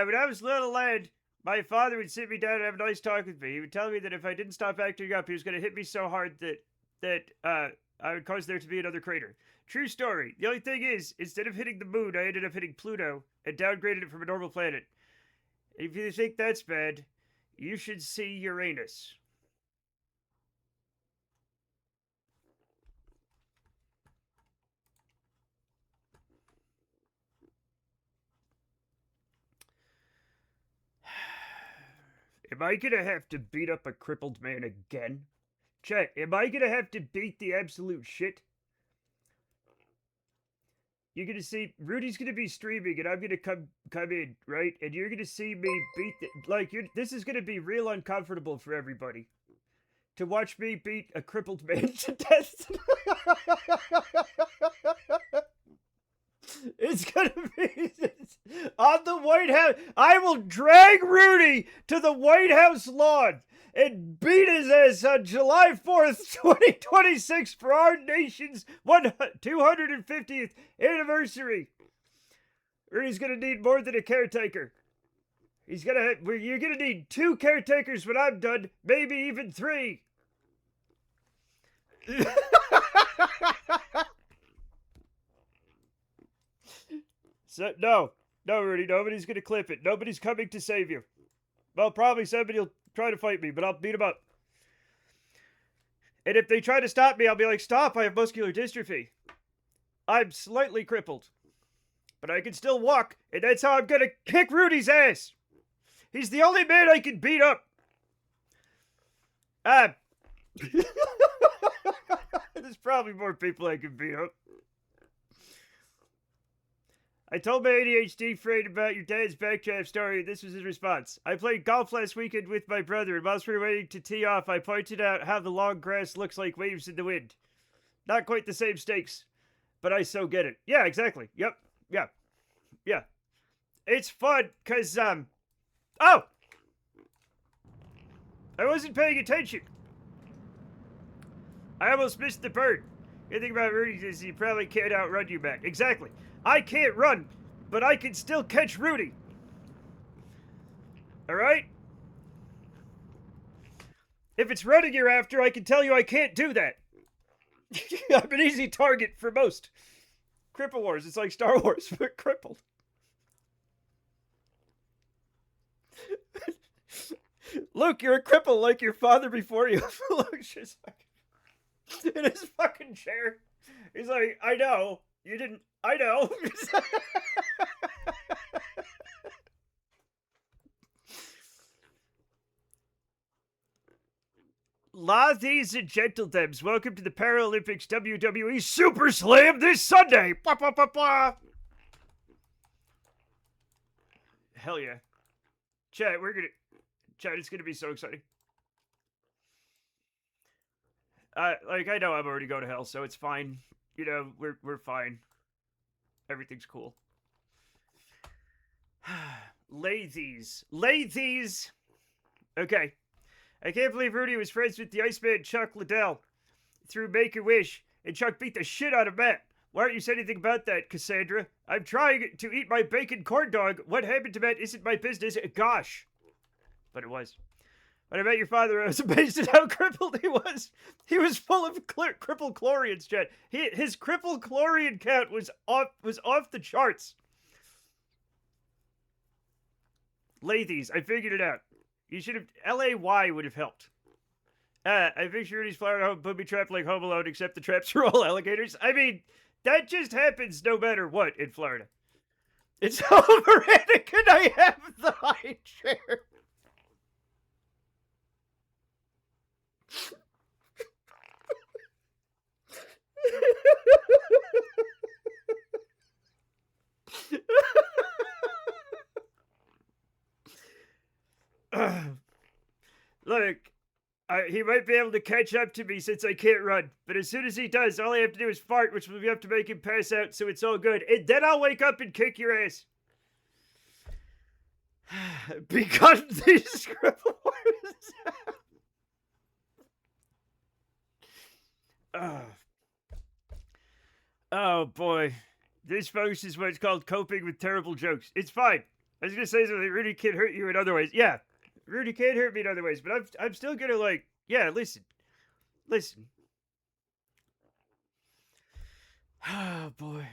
When I was a little lad, my father would sit me down and have a nice talk with me. He would tell me that if I didn't stop acting up, he was going to hit me so hard that I would cause there to be another crater. True story. The only thing is, instead of hitting the moon, I ended up hitting Pluto and downgraded it from a normal planet. If you think that's bad, you should see Uranus. Am I gonna have to beat up a crippled man again? Chet, am I gonna have to beat the absolute shit? You're gonna see Rudy's gonna be streaming, and I'm gonna come in, right? And you're gonna see me beat this is gonna be real uncomfortable for everybody to watch me beat a crippled man to death. It's gonna be on the White House. I will drag Rudy to the White House lawn and beat his ass on July 4th, 2026 for our nation's 250th anniversary. Rudy's gonna need more than a caretaker. You're gonna need 2 caretakers when I'm done, maybe even 3. So, no, Rudy, nobody's gonna clip it. Nobody's coming to save you. Well, probably somebody will try to fight me, but I'll beat them up. And if they try to stop me, I'll be like, stop, I have muscular dystrophy. I'm slightly crippled. But I can still walk, and that's how I'm gonna kick Rudy's ass. He's the only man I can beat up. There's probably more people I can beat up. I told my ADHD friend about your dad's backdraft story, and this was his response. I played golf last weekend with my brother, and whilst we were waiting to tee off, I pointed out how the long grass looks like waves in the wind. Not quite the same stakes, but I so get it. Yeah, exactly. Yep. Yeah. It's fun, because, oh! I wasn't paying attention. I almost missed the bird. The thing about Rudy is he probably can't outrun you back. Exactly. I can't run, but I can still catch Rudy. Alright? If it's running you're after, I can tell you I can't do that. I'm an easy target for most. Cripple Wars, it's like Star Wars, but crippled. Luke, you're a cripple like your father before you. Luke's just in his fucking chair. He's like, I know. You didn't. I know. Ladies and gentlemen, welcome to the Paralympics WWE Super Slam this Sunday. Blah, blah, blah, blah. Hell yeah. Chat, it's gonna be so exciting. Like, I know I'm already going to hell, so it's fine. You know, we're fine. Everything's cool. Lazies. Lazies! Okay. I can't believe Rudy was friends with the Iceman Chuck Liddell through Make-A-Wish, and Chuck beat the shit out of Matt. Why aren't you saying anything about that, Cassandra? I'm trying to eat my bacon corn dog. What happened to Matt isn't my business. Gosh. But it was. When I met your father, I was amazed at how crippled he was. He was full of cripple chlorians, Jet. His cripple chlorian count was off the charts. Lathies, I figured it out. You should have LAY would have helped. I picture Rudy's flower home booby trap like Home Alone, except the traps are all alligators. I mean, that just happens no matter what in Florida. It's overrated. Can I have the high chair? Look, he might be able to catch up to me since I can't run. But as soon as he does, all I have to do is fart, which will be enough to make him pass out, so it's all good. And then I'll wake up and kick your ass. Because these scribble words. Oh boy. This, folks, is what's called coping with terrible jokes. It's fine. I was gonna say something. Rudy can't hurt you in other ways. Yeah, Rudy can't hurt me in other ways, but I'm still gonna, like, yeah, listen. Oh boy.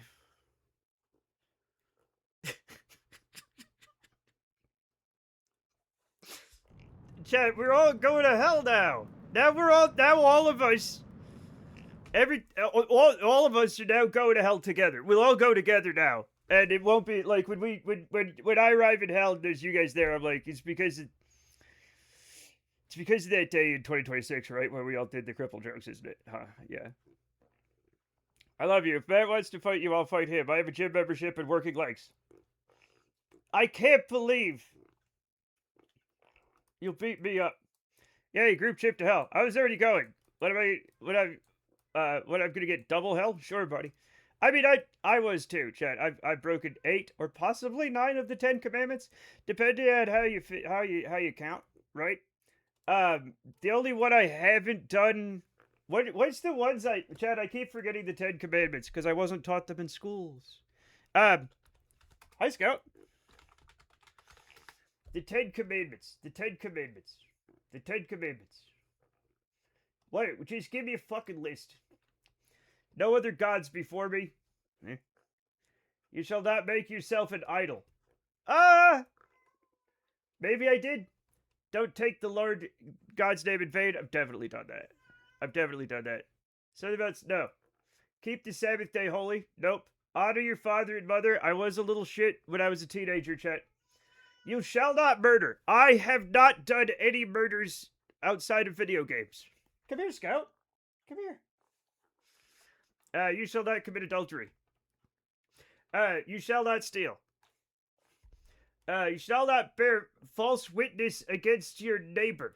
Chat, we're all going to hell now. Now all of us, all of us are now going to hell together. We'll all go together now. And it won't be like when I arrive in hell and there's you guys there, I'm like, it's because of that day in 2026, right? Where we all did the cripple jokes, isn't it? Huh, yeah. I love you. If Matt wants to fight you, I'll fight him. I have a gym membership and working legs. I can't believe you'll beat me up. Yay, group trip to hell. I was already going. What I'm gonna get double hell? Sure, buddy. I mean, I was too, Chad. I've broken 8 or possibly 9 of the 10 commandments, depending on how you count, right? The only one I haven't done. What's the ones Chad? I keep forgetting the 10 commandments because I wasn't taught them in schools. Hi, Scout. The 10 commandments. The 10 commandments. The 10 commandments. Wait, just give me a fucking list. No other gods before me. You shall not make yourself an idol. Maybe I did. Don't take the Lord God's name in vain. I've definitely done that. Something about, no. Keep the Sabbath day holy. Nope. Honor your father and mother. I was a little shit when I was a teenager, chat. You shall not murder. I have not done any murders outside of video games. Come here, Scout. Come here. You shall not commit adultery. You shall not steal. You shall not bear false witness against your neighbor.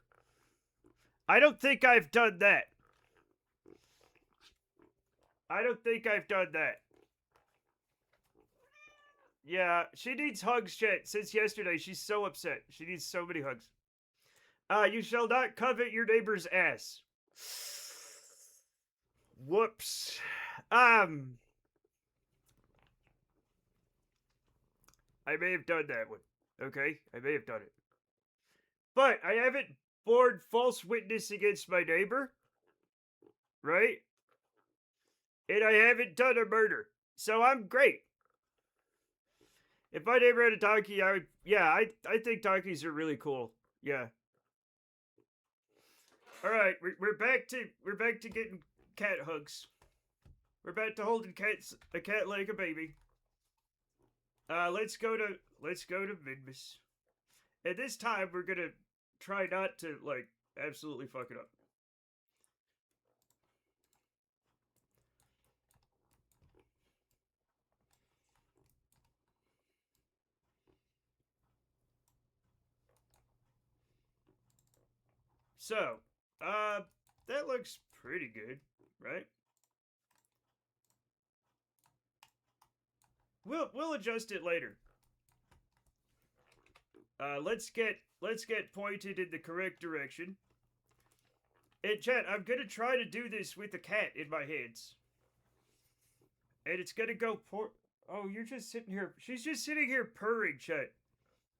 I don't think I've done that. Yeah, she needs hugs, chat. Since yesterday, she's so upset. She needs so many hugs. You shall not covet your neighbor's ass. Whoops. I may have done that one. Okay? I may have done it. But I haven't borne false witness against my neighbor. Right? And I haven't done a murder. So I'm great. If my neighbor had a donkey, I think donkeys are really cool. Yeah. Alright, we're back to getting cat hugs. We're back to holding a cat like a baby. Let's go to Midmas. And this time we're gonna try not to, like, absolutely fuck it up. So, that looks pretty good, right? We'll adjust it later. Let's get pointed in the correct direction. And chat, I'm gonna try to do this with the cat in my hands. And it's gonna go Oh, you're just sitting here. She's just sitting here purring, chat.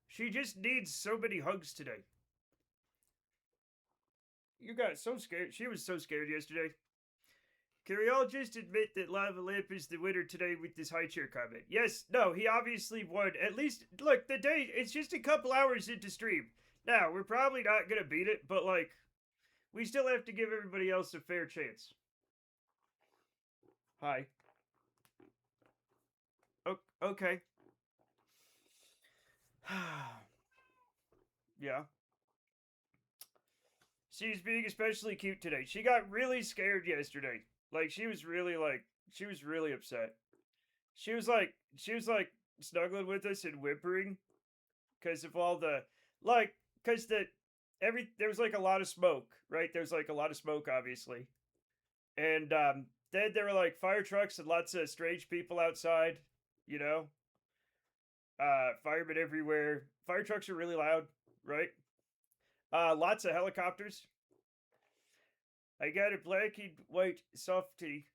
She just needs so many hugs today. You got so scared. She was so scared yesterday. Can we all just admit that Lava Lamp is the winner today with this high chair comment? Yes, no, he obviously won. At least, look, the day, it's just a couple hours into stream. Now, we're probably not gonna beat it, but like, we still have to give everybody else a fair chance. Hi. Okay. Yeah. She's being especially cute today. She got really scared yesterday. Like, she was really upset. She was like snuggling with us and whimpering because of all the, like, because there was like a lot of smoke, right? There's like a lot of smoke, obviously. And then there were like fire trucks and lots of strange people outside, you know? Firemen everywhere. Fire trucks are really loud, right? Lots of helicopters. I got a black and white softie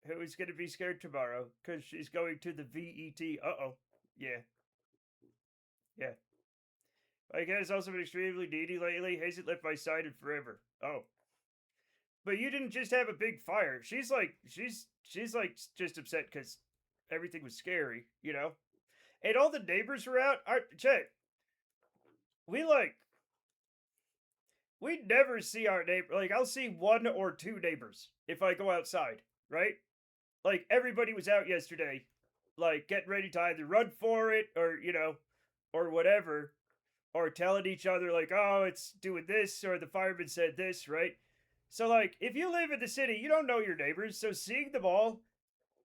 who is going to be scared tomorrow because she's going to the VET. Uh-oh. Yeah. Yeah. My cat has also been extremely needy lately. Hasn't left my side in forever. Oh. But you didn't just have a big fire. She's like just upset because everything was scary, you know? And all the neighbors were out. Check. We never see our neighbor. Like, I'll see one or two neighbors if I go outside, right? Like, everybody was out yesterday, like, getting ready to either run for it or, you know, or whatever, or telling each other, like, oh, it's doing this, or the fireman said this, right? So, like, if you live in the city, you don't know your neighbors, so seeing them all,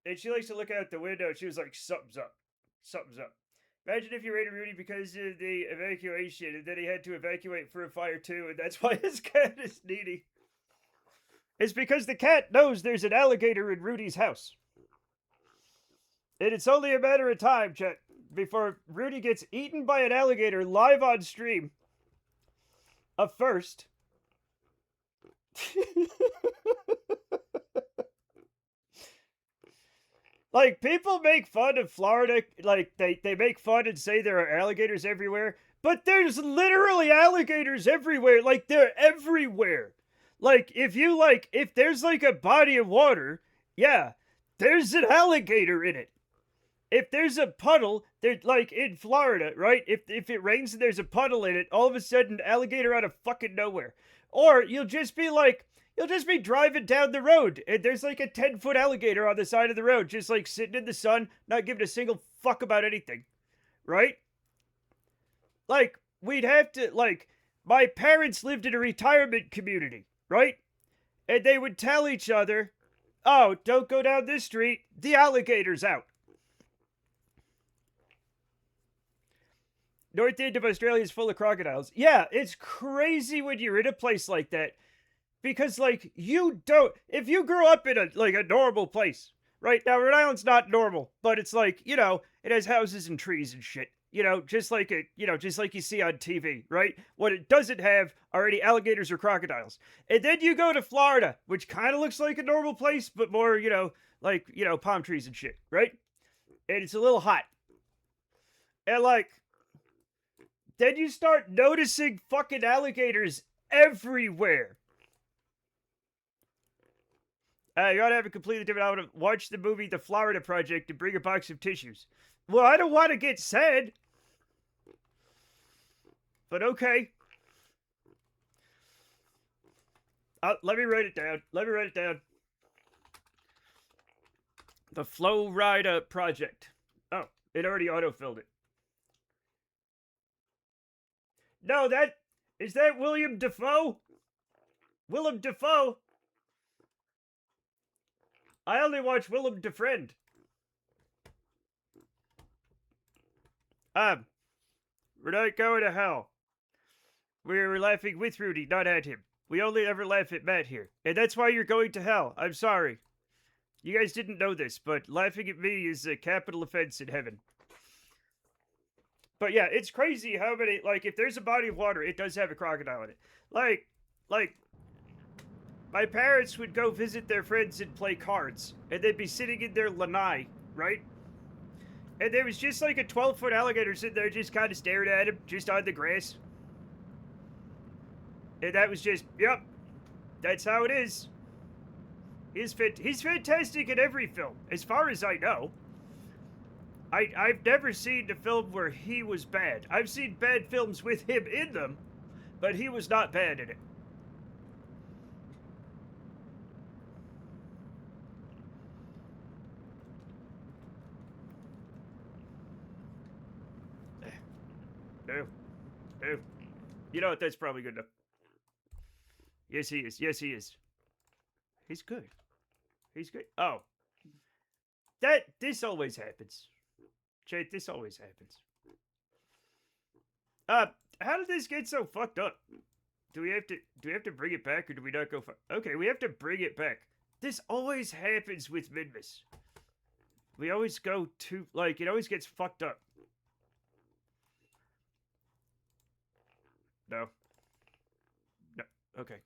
and she likes to look out the window, and she was like, something's up. Something's up. Imagine if you raided Rudy because of the evacuation, and then he had to evacuate for a fire too, and that's why his cat is needy. It's because the cat knows there's an alligator in Rudy's house. And it's only a matter of time, chat, before Rudy gets eaten by an alligator live on stream. A first. Like, people make fun of Florida, like, they make fun and say there are alligators everywhere, but there's literally alligators everywhere. Like, they're everywhere. Like, if there's, like, a body of water, yeah, there's an alligator in it. If there's a puddle, like, in Florida, right? If it rains and there's a puddle in it, all of a sudden, alligator out of fucking nowhere. Or you'll just be driving down the road, and there's like a 10-foot alligator on the side of the road, just like sitting in the sun, not giving a single fuck about anything. Right? Like, we'd have to, like, my parents lived in a retirement community, right? And they would tell each other, oh, don't go down this street, the alligator's out. North end of Australia is full of crocodiles. Yeah, it's crazy when you're in a place like that. Because, like, if you grew up in a normal place, right? Now, Rhode Island's not normal, but it's like, you know, it has houses and trees and shit. You know, just like you see on TV, right? What it doesn't have are any alligators or crocodiles. And then you go to Florida, which kind of looks like a normal place, but more, you know, like, you know, palm trees and shit, right? And it's a little hot. And, like, then you start noticing fucking alligators everywhere. You ought to have a completely different outfit. Watch the movie The Florida Project and bring a box of tissues. Well, I don't want to get sad. But okay. Let me write it down. The Florida Project. Oh, it already autofilled it. No, is that William Dafoe? Willem Dafoe? I only watch Willem Defriend. We're not going to hell. We're laughing with Rudy, not at him. We only ever laugh at Matt here. And that's why you're going to hell. I'm sorry. You guys didn't know this, but laughing at me is a capital offense in heaven. But yeah, it's crazy how many, like, if there's a body of water, it does have a crocodile in it. Like, my parents would go visit their friends and play cards, and they'd be sitting in their lanai, right? And there was just like a 12-foot alligator sitting there just kind of staring at him, just on the grass. And that was just, yep, that's how it is. He's fantastic in every film, as far as I know. I've never seen a film where he was bad. I've seen bad films with him in them, but he was not bad in it. No. No. You know what? That's probably good enough. Yes, he is. Yes, he is. He's good. He's good. Oh. This always happens. Chat, this always happens. How did this get so fucked up? Do we have to bring it back, or do we not go okay, we have to bring it back. This always happens with Midmas. We always go to, like, it always gets fucked up. No. No. Okay.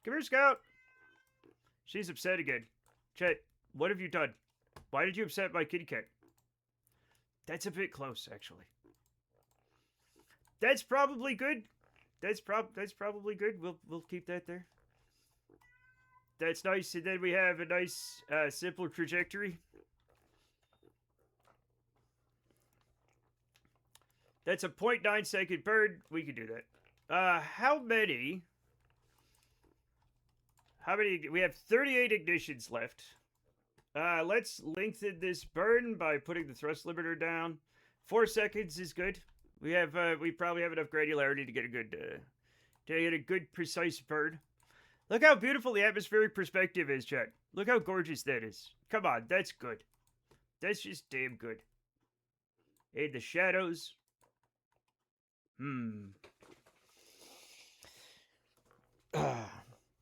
Come here, Scout. She's upset again. Chet, what have you done? Why did you upset my kitty cat? That's a bit close, actually. That's probably good. That's probably good. We'll keep that there. That's nice, and then we have a nice simple trajectory. That's a 0.9 second burn. We can do that. How many? We have 38 ignitions left. Let's lengthen this burn by putting the thrust limiter down. 4 seconds is good. We probably have enough granularity to get a good precise burn. Look how beautiful the atmospheric perspective is, chat. Look how gorgeous that is. Come on, that's good. That's just damn good. Hey, the shadows.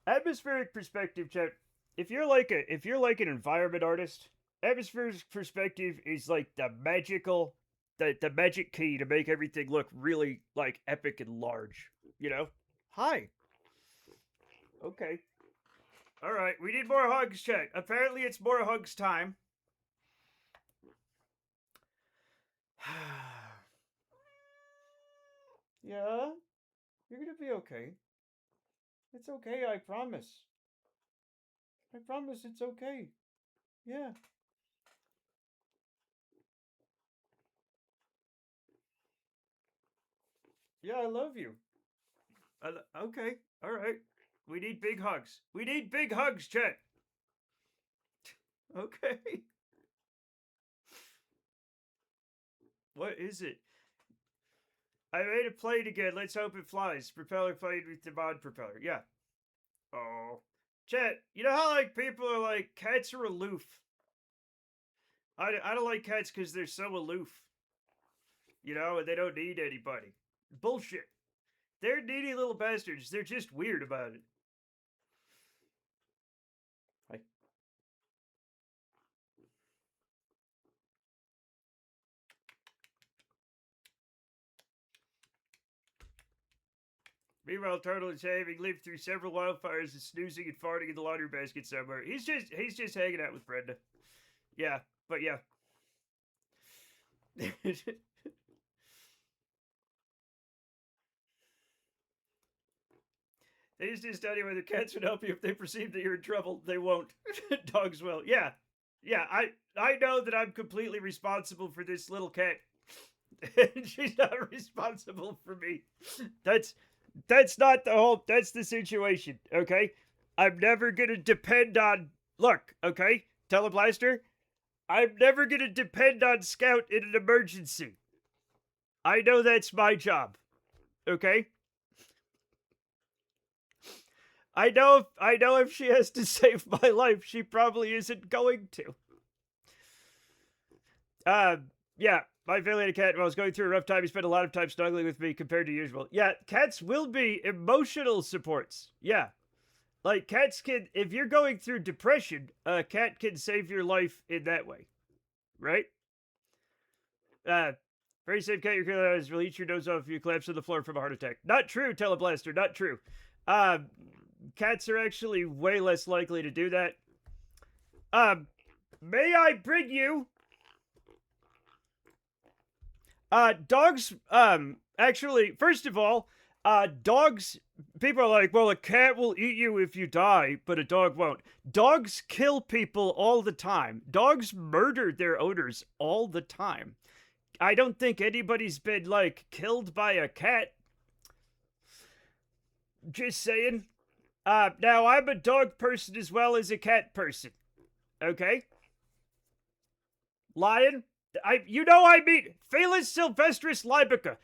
Atmospheric perspective, chat. If you're like an environment artist, atmospheric perspective is like the magic key to make everything look really like epic and large. You know? Hi. Okay. All right, we need more hugs, chat. Apparently, it's more hugs time. Yeah, you're gonna be okay. It's okay, I promise. I promise it's okay. Yeah. Yeah, I love you. Okay, all right. We need big hugs. We need big hugs, Chet. Okay. What is it? I made a plane again. Let's hope it flies. Propeller plane with the mod propeller. Yeah. Oh. Chet, you know how, like, people are like, cats are aloof. I don't like cats because they're so aloof. You know, and they don't need anybody. Bullshit. They're needy little bastards. They're just weird about it. Hi. Meanwhile, Turtle is having lived through several wildfires and snoozing and farting in the laundry basket somewhere. He's just hanging out with Brenda. Yeah, but yeah. They used to study whether cats would help you if they perceive that you're in trouble. They won't. Dogs will. Yeah. Yeah, I know that I'm completely responsible for this little cat. And she's not responsible for me. That's not that's the situation, okay? I'm never gonna depend on, look, okay? Teleblaster, I'm never gonna depend on Scout in an emergency. I know that's my job, okay? I know if she has to save my life, she probably isn't going to. Yeah, My family had a cat. When I was going through a rough time, he spent a lot of time snuggling with me compared to usual. Yeah, cats will be emotional supports. Yeah. Like, cats can, if you're going through depression, a cat can save your life in that way. Right? Very safe cat, your killer eyes will eat your nose off if you collapse on the floor from a heart attack. Not true, Teleblaster, not true. Cats are actually way less likely to do that. May I bring you... dogs, actually, first of all, dogs, people are like, well, a cat will eat you if you die, but a dog won't. Dogs kill people all the time. Dogs murder their owners all the time. I don't think anybody's been, like, killed by a cat. Just saying. Now, I'm a dog person as well as a cat person. Okay? Lion? I mean Felis sylvestris libica,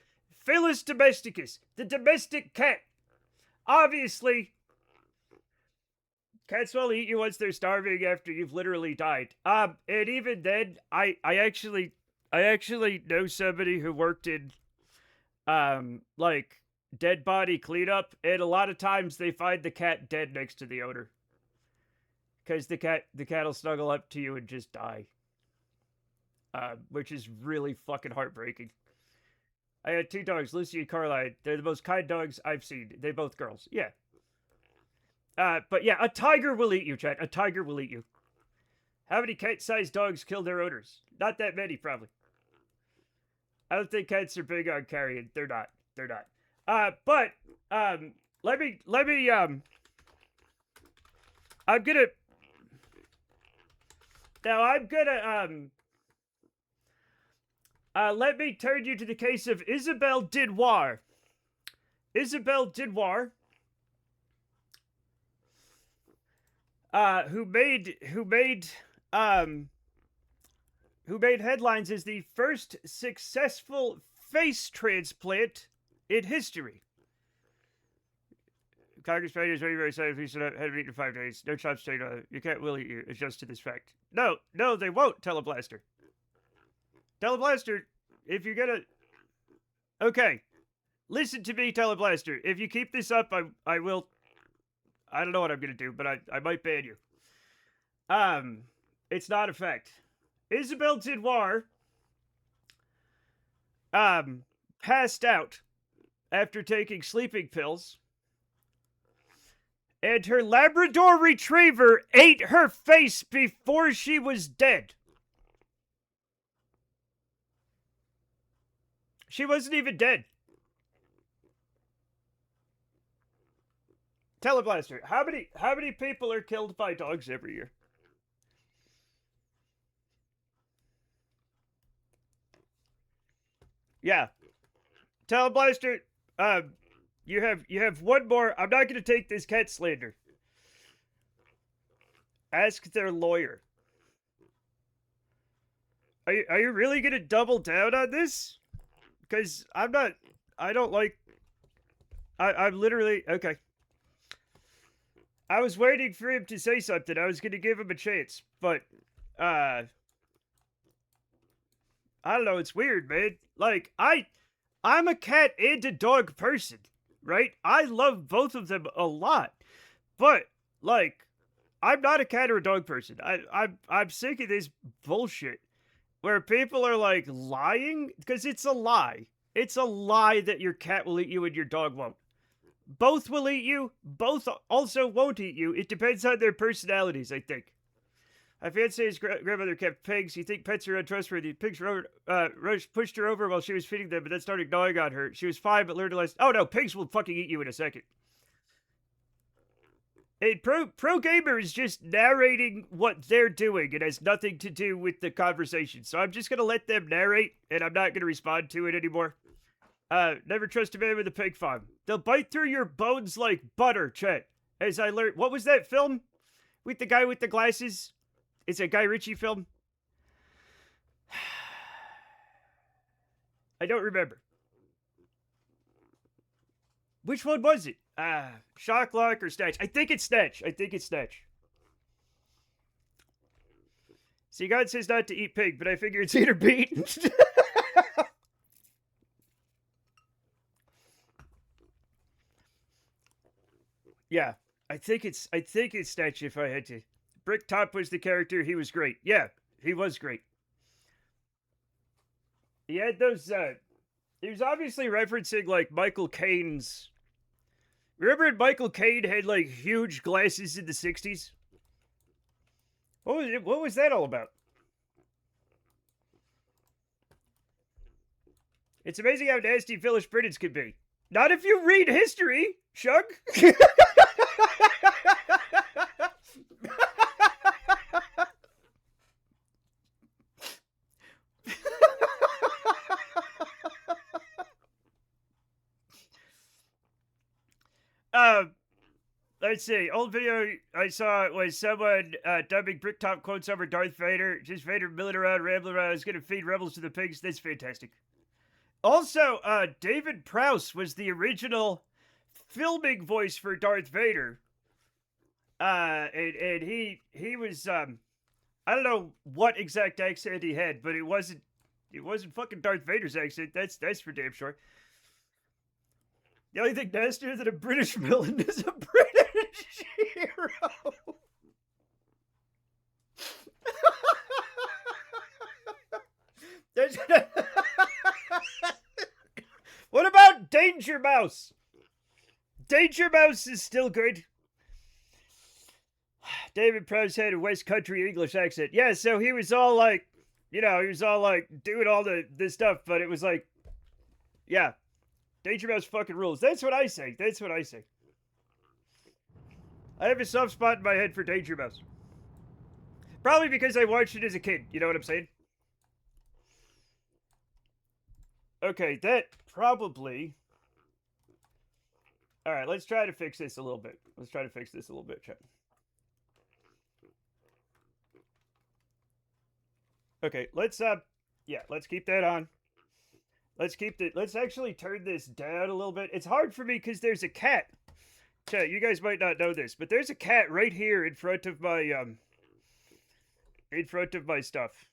Felis domesticus, the domestic cat. Obviously, cats will eat you once they're starving after you've literally died. And even then, I actually know somebody who worked in, like, dead body cleanup, and a lot of times they find the cat dead next to the owner. Because the cat will snuggle up to you and just die. Which is really fucking heartbreaking. I had 2 dogs, Lucy and Carline. They're the most kind dogs I've seen. They're both girls. Yeah. But yeah, a tiger will eat you, chat. A tiger will eat you. How many cat-sized dogs kill their owners? Not that many, probably. I don't think cats are big on carrion. They're not. They're not. But, let me, I'm gonna, now I'm gonna, let me turn you to the case of Isabelle Dinoir. Isabelle Dinoir, who made headlines as the first successful face transplant in history. Congress is very, very sad if you had to eat in 5 days. No chops straight on it. You can't will eat you. Adjust to this fact. No, they won't, Teleblaster. Teleblaster, if you're gonna... Okay. Listen to me, Teleblaster. If you keep this up, I will... I don't know what I'm gonna do, but I might ban you. It's not a fact. Isabelle Dinoir, passed out after taking sleeping pills, and her Labrador Retriever ate her face before she was dead. She wasn't even dead. Teleblaster, how many people are killed by dogs every year? Yeah. Teleblaster, you have one more. I'm not going to take this cat slander. Ask their lawyer. Are you really going to double down on this? Because I'm literally, okay. I was waiting for him to say something. I was going to give him a chance, but, I don't know, it's weird, man. Like, I'm a cat and a dog person, right? I love both of them a lot, but, like, I'm not a cat or a dog person. I'm sick of this bullshit where people are, like, lying, because it's a lie. It's a lie that your cat will eat you and your dog won't. Both will eat you. Both also won't eat you. It depends on their personalities, I think. My fiance, his grandmother kept pigs. You think pets are untrustworthy. Pigs pushed her over while she was feeding them, but then started gnawing on her. She was fine, but learned to last. Oh no, pigs will fucking eat you in a second. A pro gamer is just narrating what they're doing. It has nothing to do with the conversation. So I'm just gonna let them narrate, and I'm not gonna respond to it anymore. Never trust a man with a pig farm. They'll bite through your bones like butter, Chet. As I learned, what was that film? With the guy with the glasses? It's a Guy Ritchie film? I don't remember. Which one was it? Shocklock or Snatch? I think it's Snatch. See, God says not to eat pig, but I figure it's eat or beat. Yeah, I think it's Snatch if I had to. Bricktop was the character. He was great. Yeah, he was great. He had those. He was obviously referencing like Michael Caine's. Remember Michael Caine had like huge glasses in the '60s? What was it? What was that all about? It's amazing how nasty Phyllis Britons could be. Not if you read history, Shug. Let's see. Old video I saw was someone dubbing Bricktop quotes over Darth Vader. Just Vader milling around, rambling around. He's gonna feed rebels to the pigs. That's fantastic. Also, David Prowse was the original filming voice for Darth Vader. And he was I don't know what exact accent he had, but it wasn't fucking Darth Vader's accent. That's for damn sure. The only thing nastier than a British villain is a British hero. What about Danger Mouse? Danger Mouse is still good. David Prowse had a West Country English accent. Yeah, so he was all like, he was all like doing all this stuff, but it was like, yeah, Danger Mouse fucking rules. That's what I say. That's what I say. I have a soft spot in my head for Danger Mouse. Probably because I watched it as a kid. You know what I'm saying? Okay, that probably... Alright, let's try to fix this a little bit. Chat. Okay, let's keep that on. Let's actually turn this down a little bit. It's hard for me because there's a cat. Chat, you guys might not know this, but there's a cat right here in front of my stuff.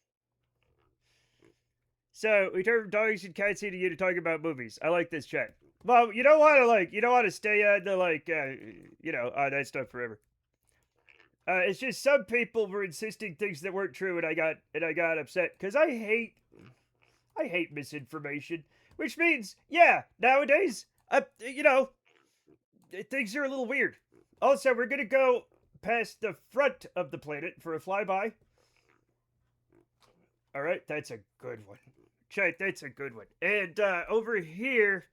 So we turn from dogs and cats eating you to talking about movies. I like this, chat. Well, you don't want to stay on the on that stuff forever. It's just some people were insisting things that weren't true, and I got upset because I hate misinformation, which means, yeah, nowadays, things are a little weird. Also, we're gonna go past the front of the planet for a flyby. All right, that's a good one. Chat, that's a good one. And over here,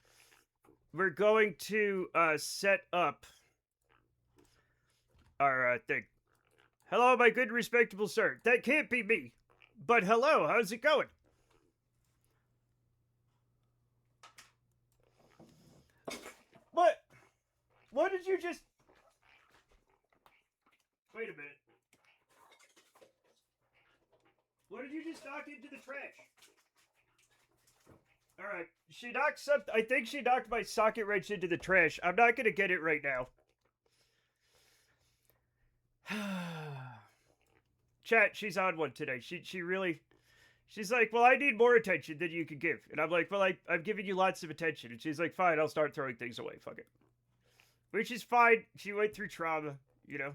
we're going to set up our thing. Hello, my good respectable sir. That can't be me. But hello, how's it going? What? What did you just... Wait a minute. What did you just knock into the trash? Alright, she knocked something... I think she knocked my socket wrench into the trash. I'm not gonna get it right now. Chat, she's on one today. She really... She's like, well, I need more attention than you can give. And I'm like, well, I've given you lots of attention. And she's like, fine, I'll start throwing things away. Fuck it. Which is fine. She went through trauma, you know?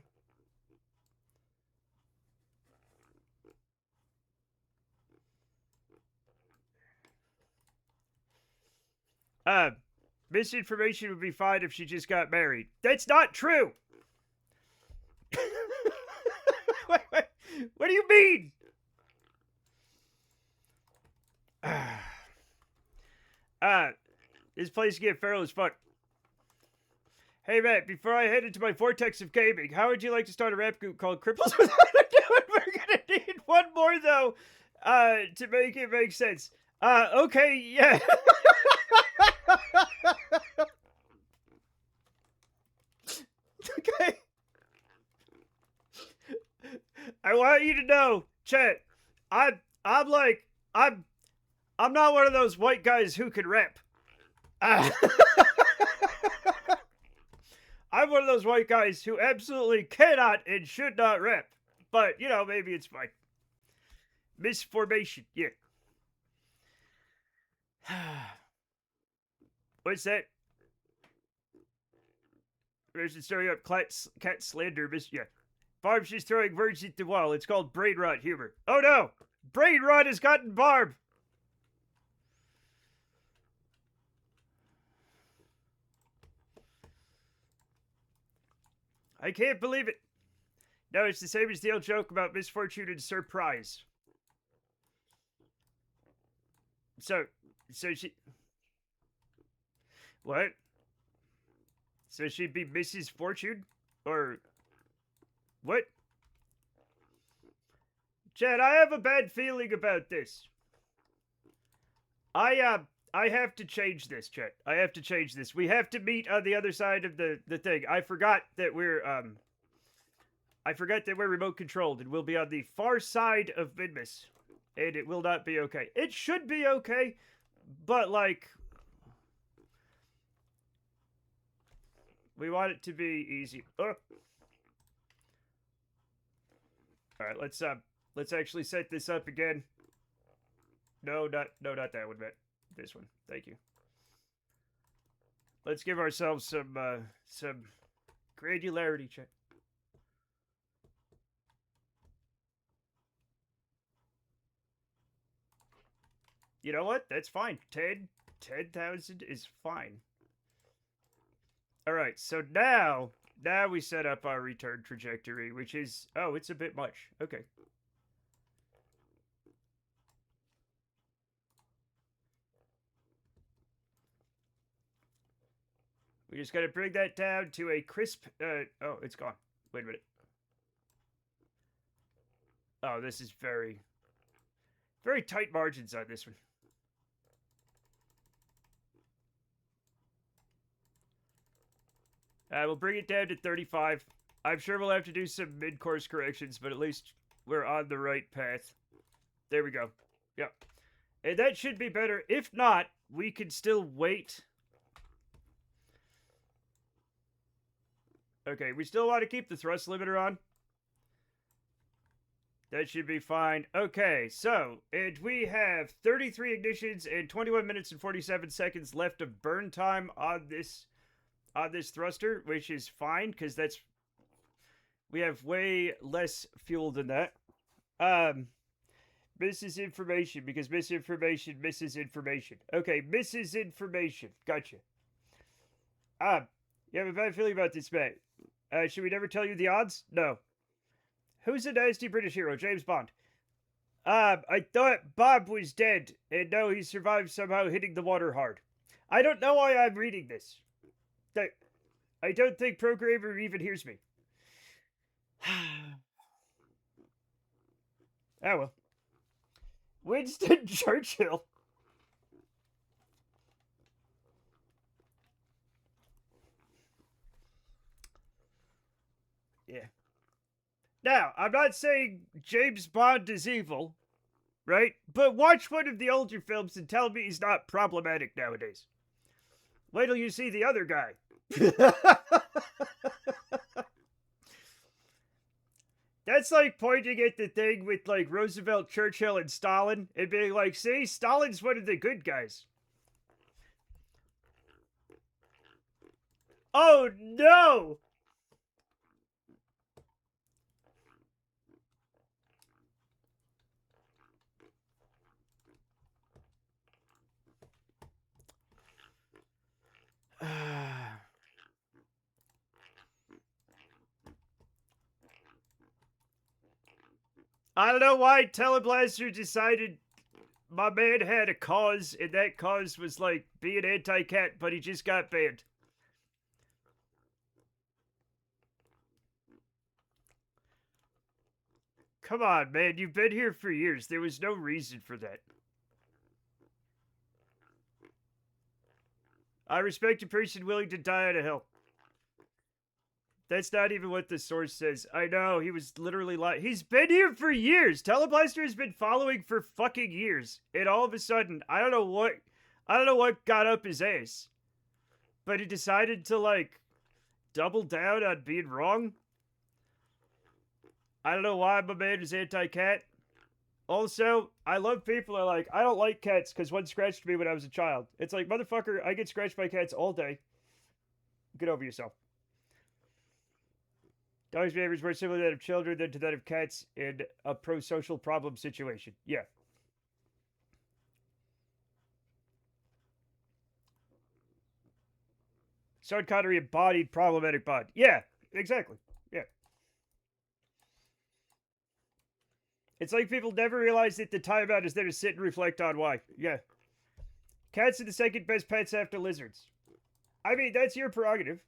Misinformation would be fine if she just got married. That's not true! What do you mean? This place get feral as fuck. Hey Matt, before I head into my vortex of gaming, how would you like to start a rap group called Cripples Without a Doing? We're gonna need one more though, to make it make sense. Okay, yeah. Okay. I want you to know, Chet, I'm not one of those white guys who can rap. I'm one of those white guys who absolutely cannot and should not rap. But, maybe it's fine. Misformation, yeah. What's that? She's throwing up cat slander. Yeah. Barb, she's throwing words at the wall. It's called brain rot humor. Oh no! Brain rot has gotten Barb! I can't believe it. No, it's the same as the old joke about misfortune and surprise. So she... What? So she'd be Mrs. Fortune? Or... What? Chad, I have a bad feeling about this. I have to change this, Chet. I have to change this. We have to meet on the other side of the thing. I forgot that we're remote controlled and we'll be on the far side of Midmas. And it will not be okay. It should be okay, but like we want it to be easy. Alright, let's actually set this up again. No, not that one, but this one. Thank you. Let's give ourselves some granularity check. You know what? That's fine. 10,000 is fine. Alright, so now we set up our return trajectory, which is... Oh, it's a bit much. Okay. We just gotta bring that down to a crisp... oh, it's gone. Wait a minute. Oh, this is very... Very tight margins on this one. We'll bring it down to 35. I'm sure we'll have to do some mid-course corrections, but at least we're on the right path. There we go. Yep. And that should be better. If not, we can still wait. Okay, we still want to keep the thrust limiter on. That should be fine. Okay, so, and we have 33 ignitions and 21 minutes and 47 seconds left of burn time on this thruster, which is fine, because that's... We have way less fuel than that. Misses information, because misinformation misses information. Okay, misses information. Gotcha. You have a bad feeling about this, mate. Should we never tell you the odds? No. Who's a nasty British hero? James Bond. I thought Bob was dead, and no, he survived somehow hitting the water hard. I don't know why I'm reading this. I don't think Programmer even hears me. Oh well. Winston Churchill. Yeah. Now, I'm not saying James Bond is evil, right? But watch one of the older films and tell me he's not problematic nowadays. Wait till you see the other guy. That's like pointing at the thing with like Roosevelt, Churchill, and Stalin and being like, see, Stalin's one of the good guys. Oh no! I don't know why Teleblaster decided my man had a cause, and that cause was like being anti-cat, but he just got banned. Come on, man, you've been here for years. There was no reason for that. I respect a person willing to die on a hill. That's not even what the source says. I know, he was literally lying. He's been here for years. Teleblaster has been following for fucking years. And all of a sudden, I don't know what got up his ass. But he decided to, like, double down on being wrong. I don't know why my man is anti-cat. Also, I love people that are like, I don't like cats because one scratched me when I was a child. It's like, motherfucker, I get scratched by cats all day. Get over yourself. Dogs' behavior is more similar to that of children than to that of cats in a pro-social problem situation. Yeah. Sean Connery embodied problematic bond. Yeah, exactly. Yeah. It's like people never realize that the timeout is there to sit and reflect on why. Yeah. Cats are the second best pets after lizards. I mean, that's your prerogative.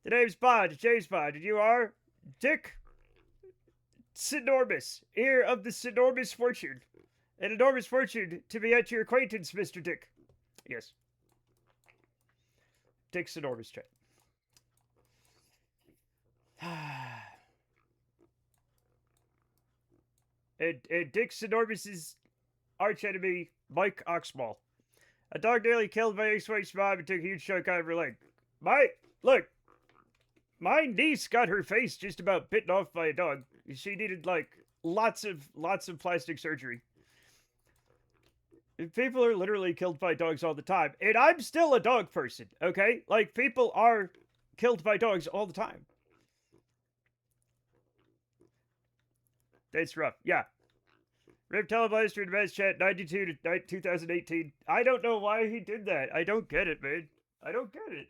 The name's Bond, James Bond, and you are Dick Sinormous, heir of the Sinormous fortune. An enormous fortune to be at your acquaintance, Mr. Dick. Yes. Dick Sinormous chat. and Dick Sinormous's archenemy, Mike Oxmall. A dog nearly killed my ex-wife's mom and took a huge chunk out of her leg. My niece got her face just about bitten off by a dog. She needed, like, lots of plastic surgery. People are literally killed by dogs all the time. And I'm still a dog person, okay? Like, people are killed by dogs all the time. That's rough. Yeah. Rip Teleblaster in Mass Chat 92 to 2018. I don't know why he did that. I don't get it, man. I don't get it.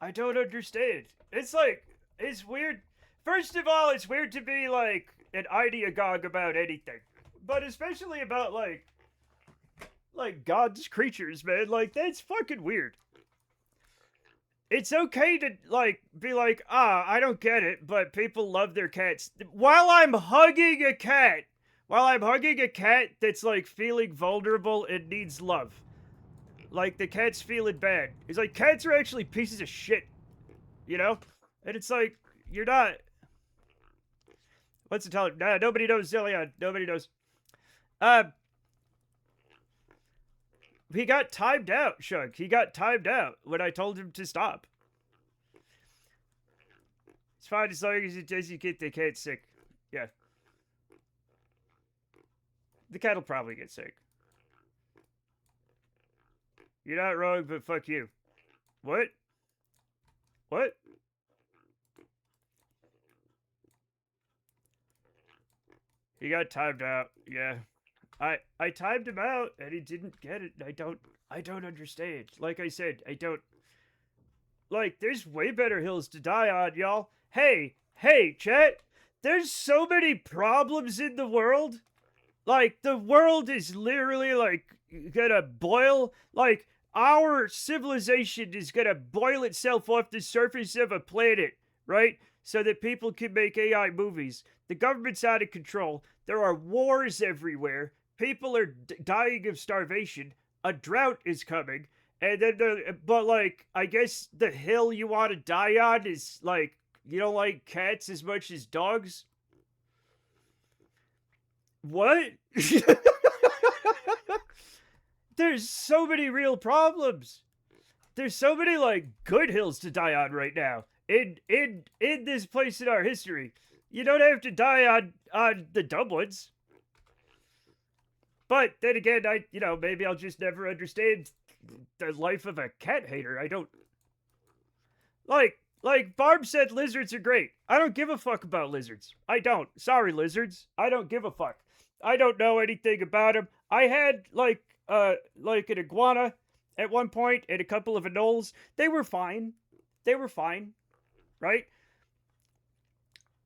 I don't understand. It's like, it's weird. First of all, it's weird to be like an ideogog about anything. But especially about like God's creatures, man. Like, that's fucking weird. It's okay to, like, be like, I don't get it, but people love their cats. While I'm hugging a cat that's, like, feeling vulnerable and needs love. Like, the cat's feeling bad. It's like, cats are actually pieces of shit. You know? And it's like, you're not... What's it tell? Nah, nobody knows Zillion. Nobody knows. He got timed out, Shug. He got timed out when I told him to stop. It's fine as long as it doesn't get the cat sick. Yeah. The cat will probably get sick. You're not wrong, but fuck you. What? What? He got timed out. Yeah. I timed him out and he didn't get it. I don't understand. Like I said, I don't. Like, there's way better hills to die on, y'all. Hey, chat. There's so many problems in the world. Like, the world is literally, like, gonna boil. Like, our civilization is gonna boil itself off the surface of a planet, right? So that people can make AI movies. The government's out of control. There are wars everywhere. People are dying of starvation. A drought is coming. And then, but like, I guess the hill you want to die on is like, you don't like cats as much as dogs? What? There's so many real problems. There's so many, like, good hills to die on right now. In this place in our history. You don't have to die on the dumb ones. But then again, maybe I'll just never understand the life of a cat hater. I don't... Like Barb said, lizards are great. I don't give a fuck about lizards. I don't. Sorry, lizards. I don't give a fuck. I don't know anything about them. I had, like an iguana at one point and a couple of anoles. They were fine. Right?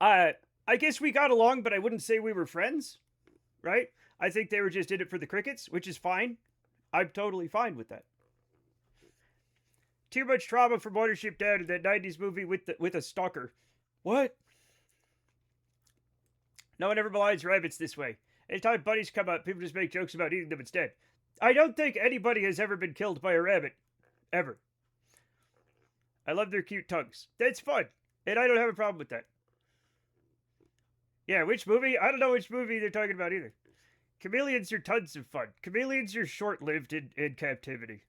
I guess we got along, but I wouldn't say we were friends. Right? I think they were just in it for the crickets, which is fine. I'm totally fine with that. Too much trauma from Watership Down in that 90s movie with a stalker. What? No one ever maligns rabbits this way. Anytime bunnies come out, people just make jokes about eating them instead. I don't think anybody has ever been killed by a rabbit. Ever. I love their cute tongues. That's fun. And I don't have a problem with that. Yeah, which movie? I don't know which movie they're talking about either. Chameleons are tons of fun. Chameleons are short-lived in captivity.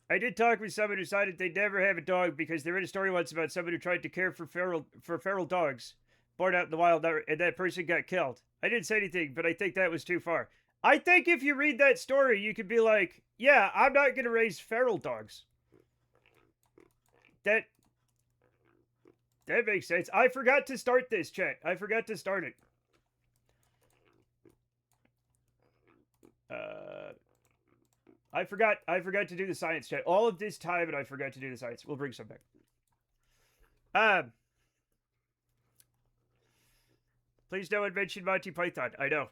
I did talk with someone who decided they'd never have a dog because they read a story once about someone who tried to care for feral dogs born out in the wild, and that person got killed. I didn't say anything, but I think that was too far. I think if you read that story, you could be like, yeah, I'm not going to raise feral dogs. That makes sense. I forgot to start this, chat. I forgot to start it. I forgot to do the science, chat. All of this time, and I forgot to do the science. We'll bring some back. Please don't mention Monty Python. I know.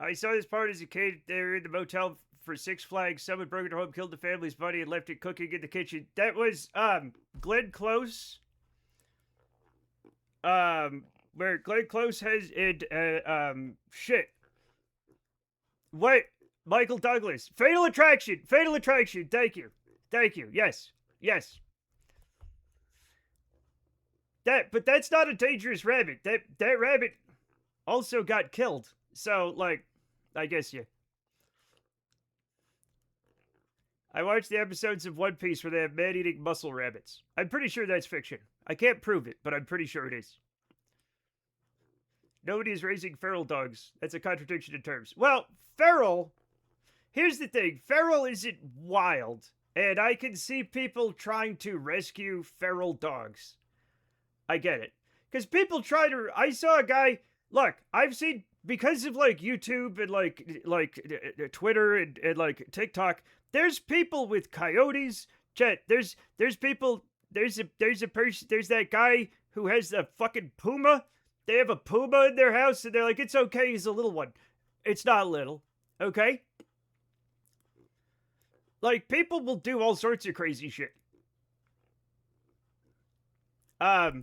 I saw this part as a kid. They were in the motel for Six Flags. Someone broke into home, killed the family's buddy, and left it cooking in the kitchen. That was Glenn Close. Where Glenn Close has it. Shit. What? Michael Douglas. Fatal Attraction. Fatal Attraction. Thank you. Yes. But that's not a dangerous rabbit. That rabbit also got killed. So, like, I guess you. I watched the episodes of One Piece where they have man-eating muscle rabbits. I'm pretty sure that's fiction. I can't prove it, but I'm pretty sure it is. Nobody is raising feral dogs. That's a contradiction in terms. Well, feral... Here's the thing. Feral isn't wild. And I can see people trying to rescue feral dogs. I get it. Because people try to... I saw a guy... Look, I've seen... Because of, like, YouTube and, like Twitter and like, TikTok... There's people with coyotes. Chet, there's people... There's a person... There's that guy who has the fucking puma. They have a puma in their house, and they're like, it's okay, he's a little one. It's not little. Okay? Like, people will do all sorts of crazy shit. I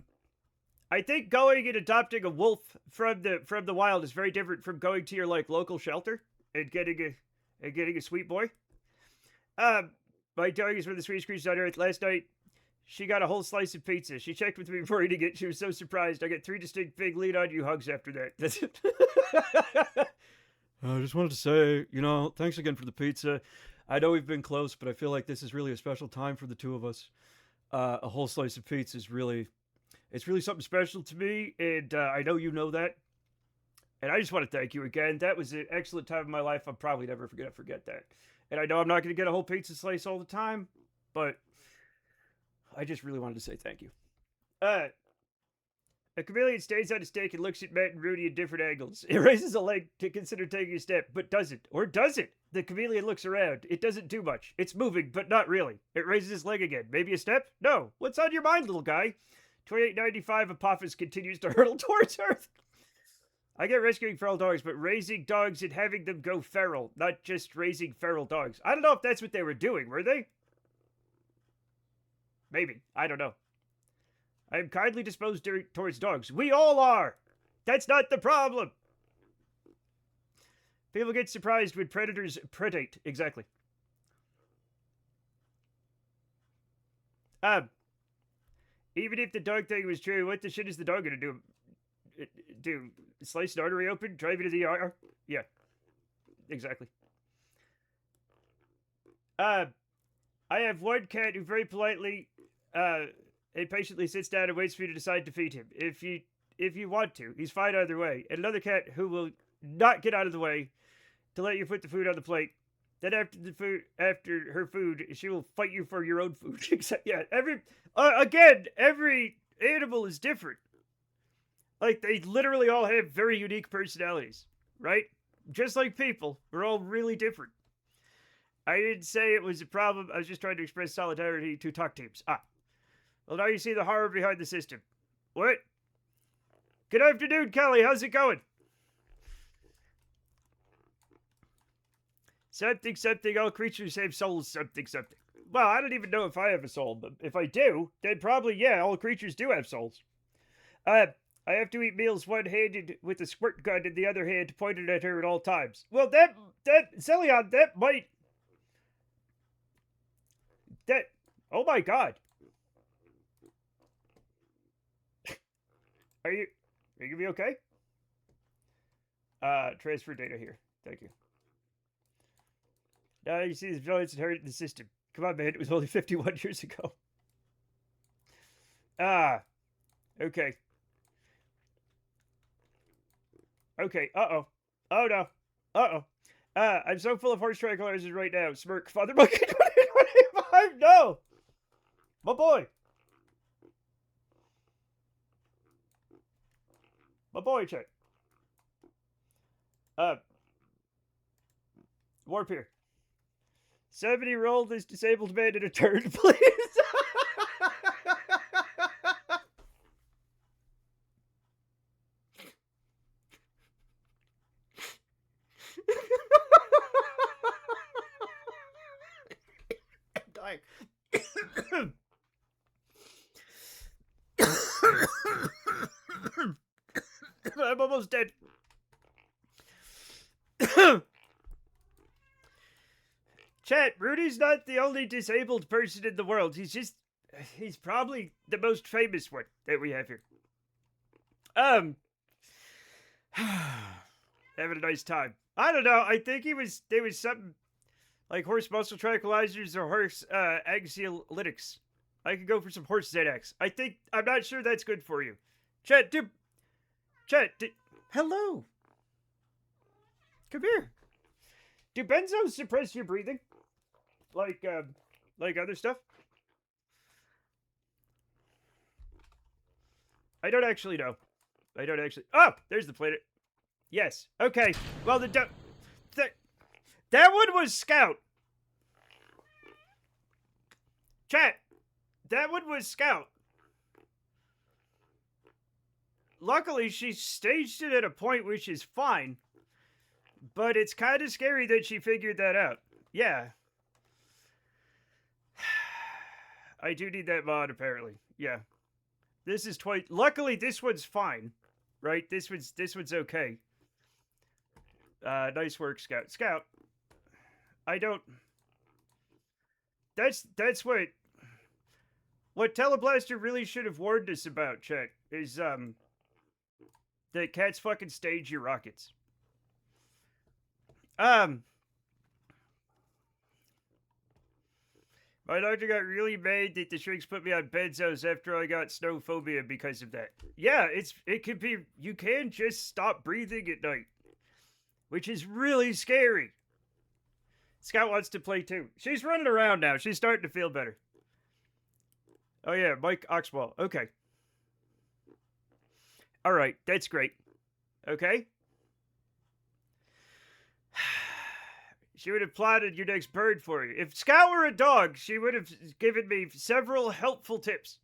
think going and adopting a wolf from the wild is very different from going to your, like, local shelter and getting a sweet boy. My dog is one of the sweetest creatures on earth. Last night, she got a whole slice of pizza. She checked with me before eating it. She was so surprised. I got 3 distinct big lean-on-you hugs after that. That's it. I just wanted to say, thanks again for the pizza. I know we've been close, but I feel like this is really a special time for the two of us. A whole slice of pizza is really something special to me, and I know you know that. And I just want to thank you again. That was an excellent time of my life. I'm probably never going to forget that. And I know I'm not going to get a whole pizza slice all the time, but I just really wanted to say thank you. A chameleon stays on a stake and looks at Matt and Rudy at different angles. It raises a leg to consider taking a step, but doesn't. Or does it? The chameleon looks around. It doesn't do much. It's moving, but not really. It raises his leg again. Maybe a step? No. What's on your mind, little guy? 2895 Apophis continues to hurtle towards Earth. I get rescuing feral dogs, but raising dogs and having them go feral, not just raising feral dogs. I don't know if that's what they were doing, were they? Maybe. I don't know. I am kindly disposed towards dogs. We all are! That's not the problem! People get surprised when predators predate. Exactly. Even if the dog thing was true, what the shit is the dog gonna do? Slice an artery open? Drive it to the ER? Yeah. Exactly. I have one cat who very politely, and patiently sits down and waits for you to decide to feed him. If you want to. He's fine either way. And another cat who will not get out of the way to let you put the food on the plate. Then after her food, she will fight you for your own food. Yeah, every animal is different. Like, they literally all have very unique personalities, right? Just like people, we're all really different. I didn't say it was a problem. I was just trying to express solidarity to talk teams. Well, now you see the horror behind the system. What? Good afternoon, Kelly. How's it going? Something. All creatures have souls. Something. Well, I don't even know if I have a soul, but if I do, then probably, yeah, all creatures do have souls. I have to eat meals one-handed with a squirt gun in the other hand pointed at her at all times. Well, Celion, that might... Oh my god. Are you gonna be okay? Transfer data here. Thank you. Now you see the villains inherited the system. Come on, man. It was only 51 years ago. Okay. Okay, uh-oh. Oh, no. Uh-oh. I'm so full of horse tranquilizers right now. Smirk. Father Monkey 2025. No! My boy. My boy, check. Warp here. 70-year-old is disabled man in a turn, please. I'm dying. I'm almost dead. Chat, Rudy's not the only disabled person in the world. He's probably the most famous one that we have here. Having a nice time. I don't know. I think there was something like horse muscle tranquilizers or horse anxiolytics. I could go for some horse Xanax. I'm not sure that's good for you. Chat, hello. Come here. Do benzos suppress your breathing? Like other stuff? I don't actually know. Oh, there's the planet. Yes. Okay. Well, that one was Scout. Chat. That one was Scout. Luckily, she staged it at a point which is fine. But it's kind of scary that she figured that out. Yeah. I do need that mod, apparently. Yeah. This is twice. Luckily, this one's fine. Right? This one's okay. Nice work, Scout. Scout. I don't... That's what Teleblaster really should have warned us about, chat, is, that cats fucking stage your rockets. My doctor got really mad that the shrinks put me on benzos after I got snow phobia because of that. Yeah, it could be, you can just stop breathing at night, which is really scary. Scout wants to play too. She's running around now. She's starting to feel better. Oh yeah, Mike Oxwell. Okay. All right, that's great. Okay. She would have plotted your next bird for you. If Scout were a dog, she would have given me several helpful tips.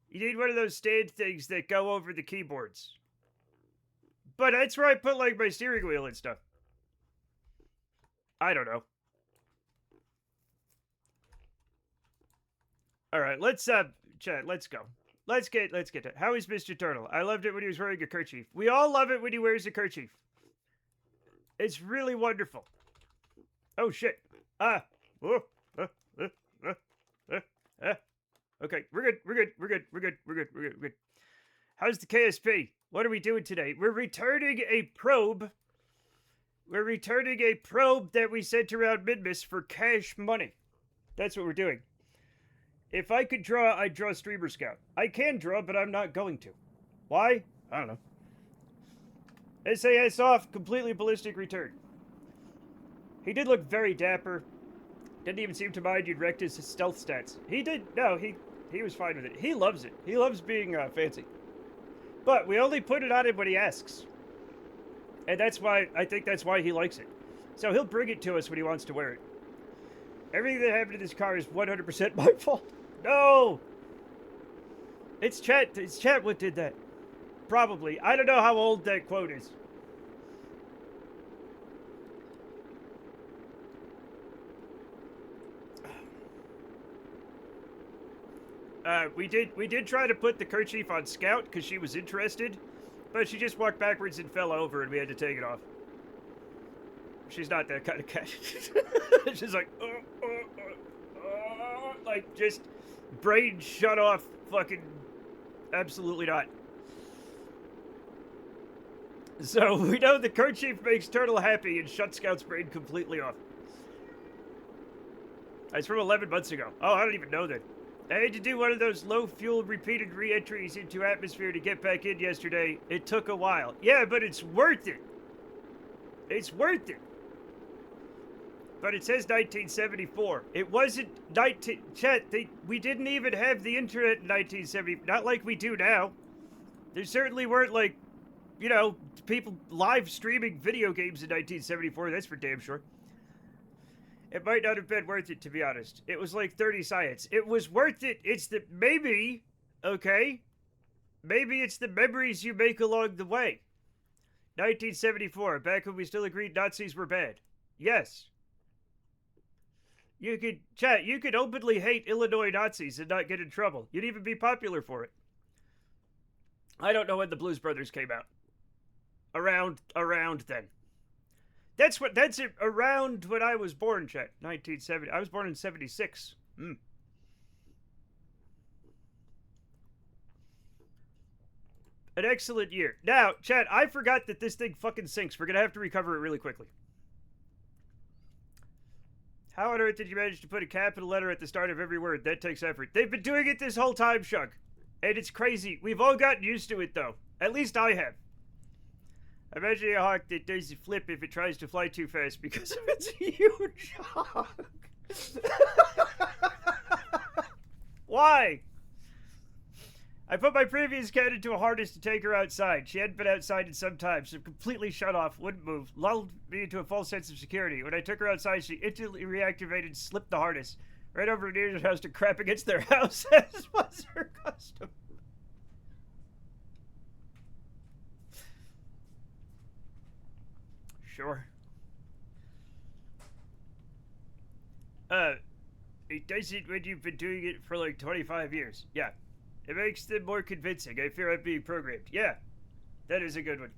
You need one of those stand things that go over the keyboards. But that's where I put, like, my steering wheel and stuff. I don't know. Alright, let's, chat, let's go. Let's get to it. How is Mr. Turtle? I loved it when he was wearing a kerchief. We all love it when he wears a kerchief. It's really wonderful. Oh, shit. Okay, we're good. How's the KSP? What are we doing today? We're returning a probe. We're returning a probe that we sent around Midmas for cash money. That's what we're doing. If I could draw, I'd draw Streamer Scout. I can draw, but I'm not going to. Why? I don't know. SAS off, completely ballistic return. He did look very dapper. Didn't even seem to mind you'd wrecked his stealth stats. He did, no, he was fine with it. He loves it. He loves being fancy. But we only put it on him when he asks. And that's why, I think that's why he likes it. So he'll bring it to us when he wants to wear it. Everything that happened to this car is 100% my fault. No! It's Chat what did that. Probably. I don't know how old that quote is. We did try to put the kerchief on Scout because she was interested, but she just walked backwards and fell over and we had to take it off. She's not that kind of cat. She's like, like just brain shut off, fucking absolutely not. So we know the kerchief makes Turtle happy and shuts Scout's brain completely off. It's from 11 months ago. Oh, I don't even know that. I had to do one of those low-fuel repeated re-entries into atmosphere to get back in yesterday. It took a while. Yeah, but it's worth it. It's worth it. But it says 1974. It wasn't 19... Chet, we didn't even have the internet in 1970. Not like we do now. There certainly weren't, like, you know, people live streaming video games in 1974. That's for damn sure. It might not have been worth it, to be honest. It was like 30 science. It was worth it. It's the... Maybe, okay? Maybe it's the memories you make along the way. 1974, back when we still agreed Nazis were bad. Yes. You could, chat, you could openly hate Illinois Nazis and not get in trouble. You'd even be popular for it. I don't know when the Blues Brothers came out. Around then. That's it, around when I was born, chat. 1970. I was born in 76. An excellent year. Now, chat, I forgot that this thing fucking sinks. We're gonna have to recover it really quickly. How on earth did you manage to put a capital letter at the start of every word? That takes effort. They've been doing it this whole time, Shug. And it's crazy. We've all gotten used to it, though. At least I have. Imagine a hawk that does a flip if it tries to fly too fast because of its huge hawk. Why? I put my previous cat into a harness to take her outside. She hadn't been outside in some time, so completely shut off, wouldn't move, lulled me into a false sense of security. When I took her outside, she instantly reactivated, slipped the harness right over her neighbor's house to crap against their house, as was her custom. Sure. It does it when you've been doing it for like 25 years. Yeah. It makes them more convincing. I fear I'm being programmed. Yeah. That is a good one.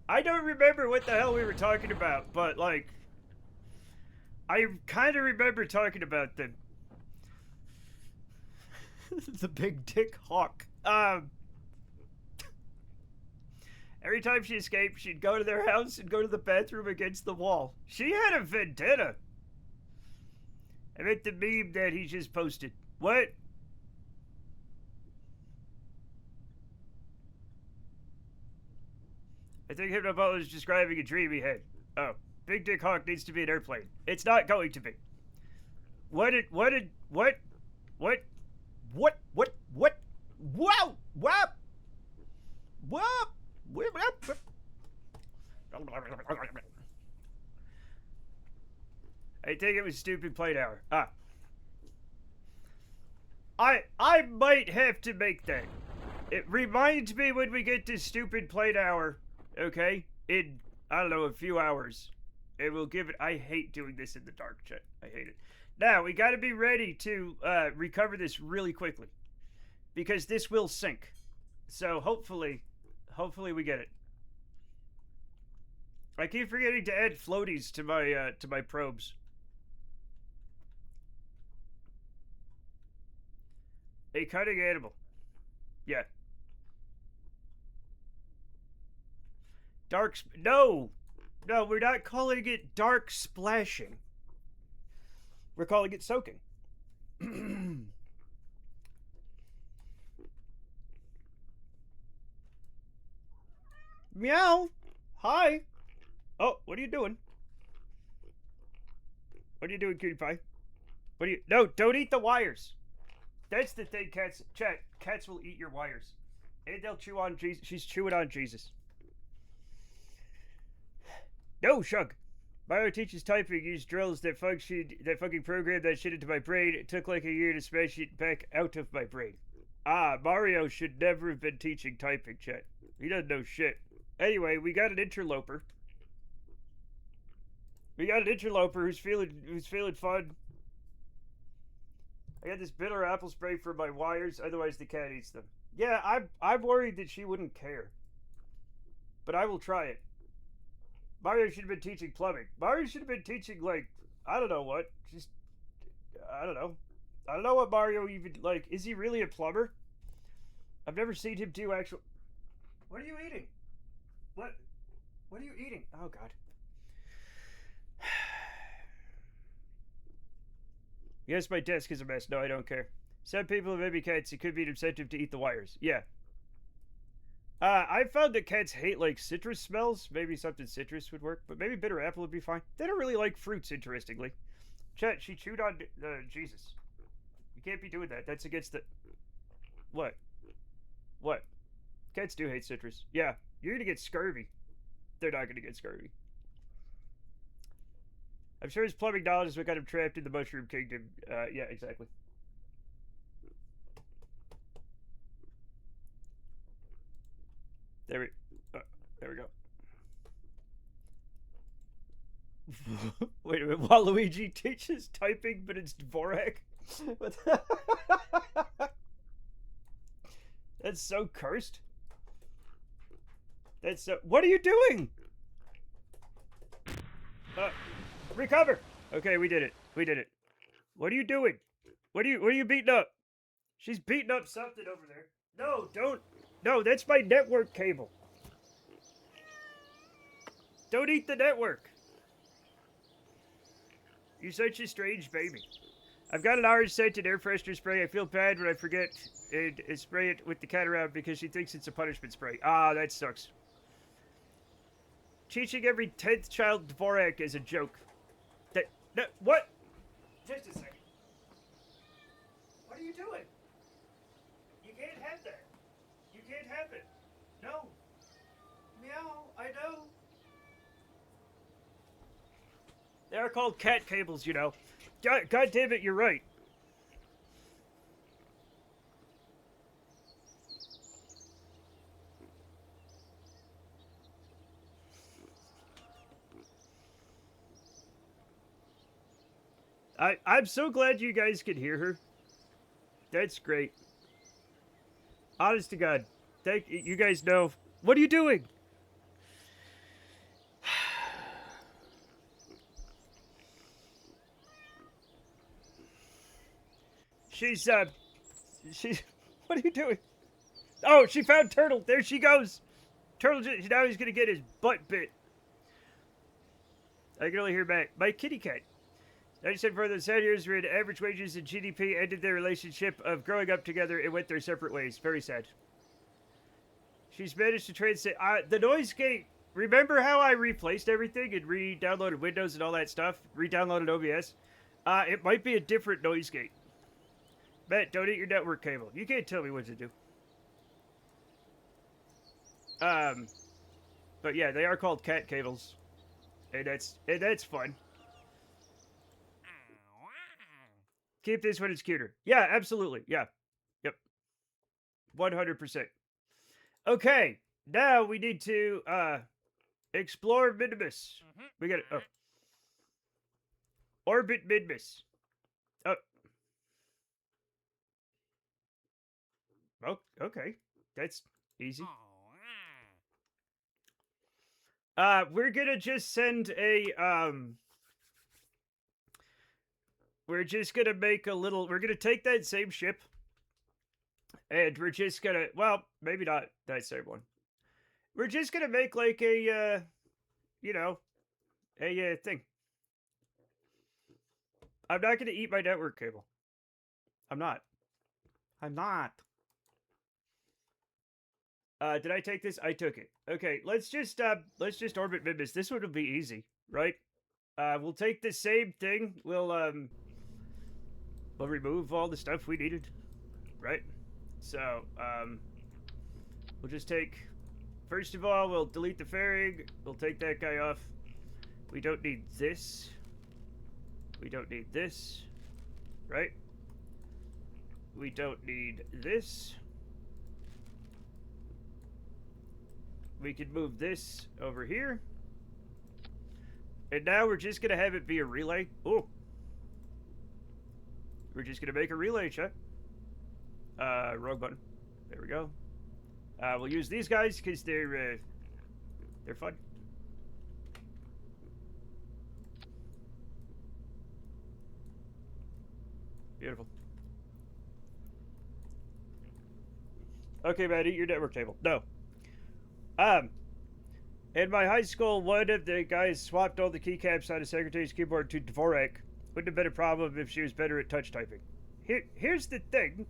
I don't remember what the hell we were talking about, but like... I kind of remember talking about them. The big dick hawk. Every time she escaped, she'd go to their house and go to the bathroom against the wall. She had a vendetta. I meant the meme that he just posted. What? I think Hypnobot is describing a dream he had. Oh. Big Dick Hawk needs to be an airplane. It's not going to be. Wow! I think it was stupid plate hour. I might have to make that. It reminds me when we get to stupid plate hour, okay? In, I don't know, a few hours. It will give it... I hate doing this in the dark, chat. I hate it. Now, we gotta be ready to recover this really quickly. Because this will sink. So, hopefully we get it. I keep forgetting to add floaties to my probes. A cunning animal. Yeah. Dark... No! No, we're not calling it dark splashing. We're calling it soaking. Meow. Hi. Oh, what are you doing? What are you doing, cutie pie? What are you... No, don't eat the wires. That's the thing, cats... Chat, cats will eat your wires. And they'll chew on Jesus. She's chewing on Jesus. No, Shug. Mario teaches typing, use drills that fucking programmed that shit into my brain. It took like a year to smash it back out of my brain. Mario should never have been teaching typing, chat. He doesn't know shit. Anyway, we got an interloper. Who's feeling fun. I got this bitter apple spray for my wires, otherwise the cat eats them. Yeah, I'm worried that she wouldn't care. But I will try it. Mario should have been teaching plumbing. Mario should have been teaching, like, I don't know what. Just, I don't know. I don't know what Mario even, like, is he really a plumber? I've never seen him do actual... What are you eating? What are you eating? Oh, God. Yes, my desk is a mess. No, I don't care. Some people have baby cats. It could be an incentive to eat the wires. Yeah. I found that cats hate like citrus smells. Maybe something citrus would work, but maybe bitter apple would be fine. They don't really like fruits, interestingly. Chat, she chewed on Jesus. You can't be doing that. That's against the. What? What? Cats do hate citrus. Yeah, you're gonna get scurvy. They're not gonna get scurvy. I'm sure his plumbing knowledge is what got him trapped in the Mushroom Kingdom. Yeah, exactly. There we go. Wait a minute. Waluigi teaches typing, but it's Dvorak. That's so cursed. That's so. What are you doing? Recover. Okay, we did it. We did it. What are you doing? What are you beating up? She's beating up something over there. No, don't. No, that's my network cable. Don't eat the network. You're such a strange baby. I've got an orange scented air freshener spray. I feel bad when I forget and spray it with the cat around because she thinks it's a punishment spray. Ah, that sucks. Teaching every 10th child Dvorak is a joke. What? Just a second. What are you doing? You can't have that. You can't have it. No. Meow, I know. They are called cat cables, you know. God damn it, you're right. I'm so glad you guys could hear her. That's great. Honest to God. Thank you guys know. What are you doing? She's what are you doing? Oh, she found Turtle. There she goes. Turtle, now he's gonna get his butt bit. I can only hear back. My kitty cat. I said further than 7 years, we had average wages and GDP ended their relationship of growing up together and went their separate ways. Very sad. She's managed to transit the noise gate. Remember how I replaced everything and re-downloaded Windows and all that stuff? Re-downloaded OBS? It might be a different noise gate. Matt, don't eat your network cable. You can't tell me what to do. But yeah, they are called cat cables. And that's fun. Keep this when it's cuter. Yeah, absolutely. Yeah. Yep. 100%. Okay. Now we need to explore Minimus. We got it. Orbit Minimus. Oh, okay. That's easy. We're gonna just send a, we're just gonna make a little, we're gonna take that same ship, and we're just gonna, well, maybe not that same one. We're just gonna make like a, you know, a thing. I'm not gonna eat my network cable. I'm not. Did I take this? I took it. Okay, let's just orbit Mimbus. This one will be easy, right? We'll take the same thing. We'll remove all the stuff we needed, right? So, we'll just take, first of all, we'll delete the fairing. We'll take that guy off. We don't need this. We don't need this, right? We don't need this. We can move this over here. And now we're just going to have it be a relay. Oh. We're just going to make a relay, chat. Wrong button. There we go. We'll use these guys because they're fun. Beautiful. Okay, man, eat your network table. No. In my high school, one of the guys swapped all the keycaps on his secretary's keyboard to Dvorak. Wouldn't have been a problem if she was better at touch typing. Here's the thing.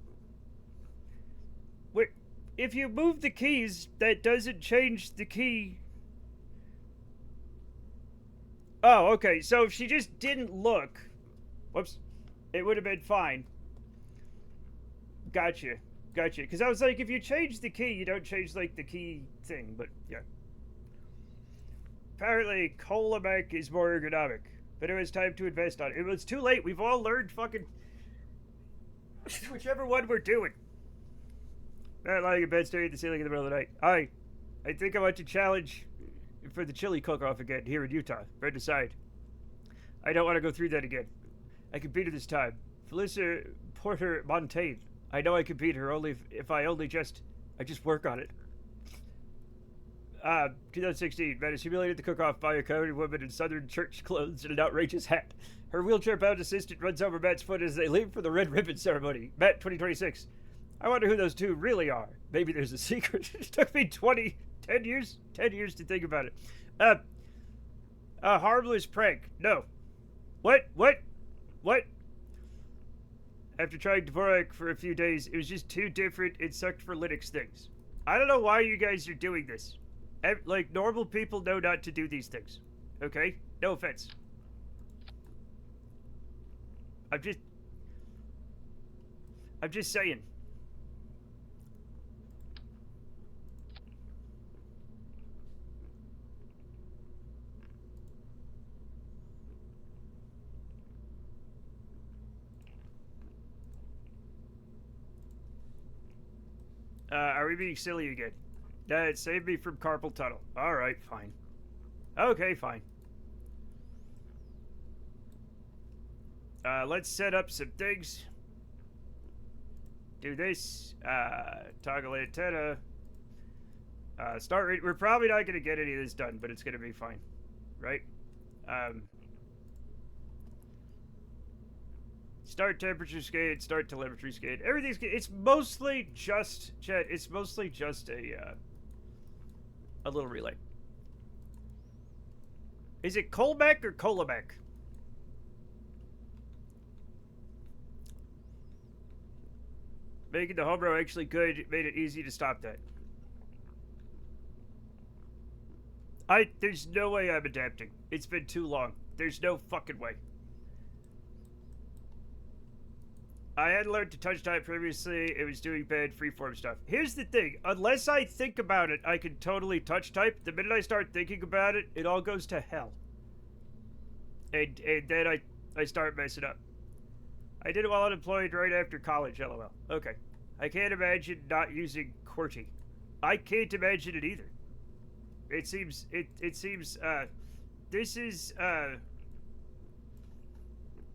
Wait, if you move the keys, that doesn't change the key. Oh, okay. So if she just didn't look, whoops, it would have been fine. Gotcha. Because I was like, if you change the key, you don't change, like, the key thing, but yeah. Apparently, Colabec is more ergonomic, but it was time to invest on it. It was too late. We've all learned fucking whichever one we're doing. Not lying in bed staring at the ceiling in the middle of the night. I think I want to challenge for the chili cook-off again here in Utah. Red decide. I don't want to go through that again. I can beat her this time. Felissa Porter Montaigne. I know I can beat her only if I just work on it. 2016, man is humiliated at the cook-off by a coveted woman in southern church clothes and an outrageous hat. Her wheelchair-bound assistant runs over Matt's foot as they leave for the red ribbon ceremony. Matt, 2026. I wonder who those two really are. Maybe there's a secret. It took me 10 years to think about it. A harmless prank. No. What? After trying Dvorak for a few days, it was just too different. It sucked for Linux things. I don't know why you guys are doing this. Like, normal people know not to do these things. Okay? No offense. I'm just saying. Are we being silly again? It saved me from carpal tunnel. Alright, fine. Okay, fine. Let's set up some things. Do this. Toggle antenna. Start rate. We're probably not going to get any of this done, but it's going to be fine. Right? Start temperature scale, start telemetry scale. Everything's good. It's mostly just, chat, it's mostly just a little relay. Is it Colbeck or Colabec? Making the homebrew actually good made it easy to stop that. There's no way I'm adapting. It's been too long. There's no fucking way. I had learned to touch type previously. It was doing bad freeform stuff. Here's the thing. Unless I think about it, I can totally touch type. The minute I start thinking about it, it all goes to hell. And then I start messing up. I did it while unemployed right after college, lol. Okay. I can't imagine not using QWERTY. I can't imagine it either. It seems, this is,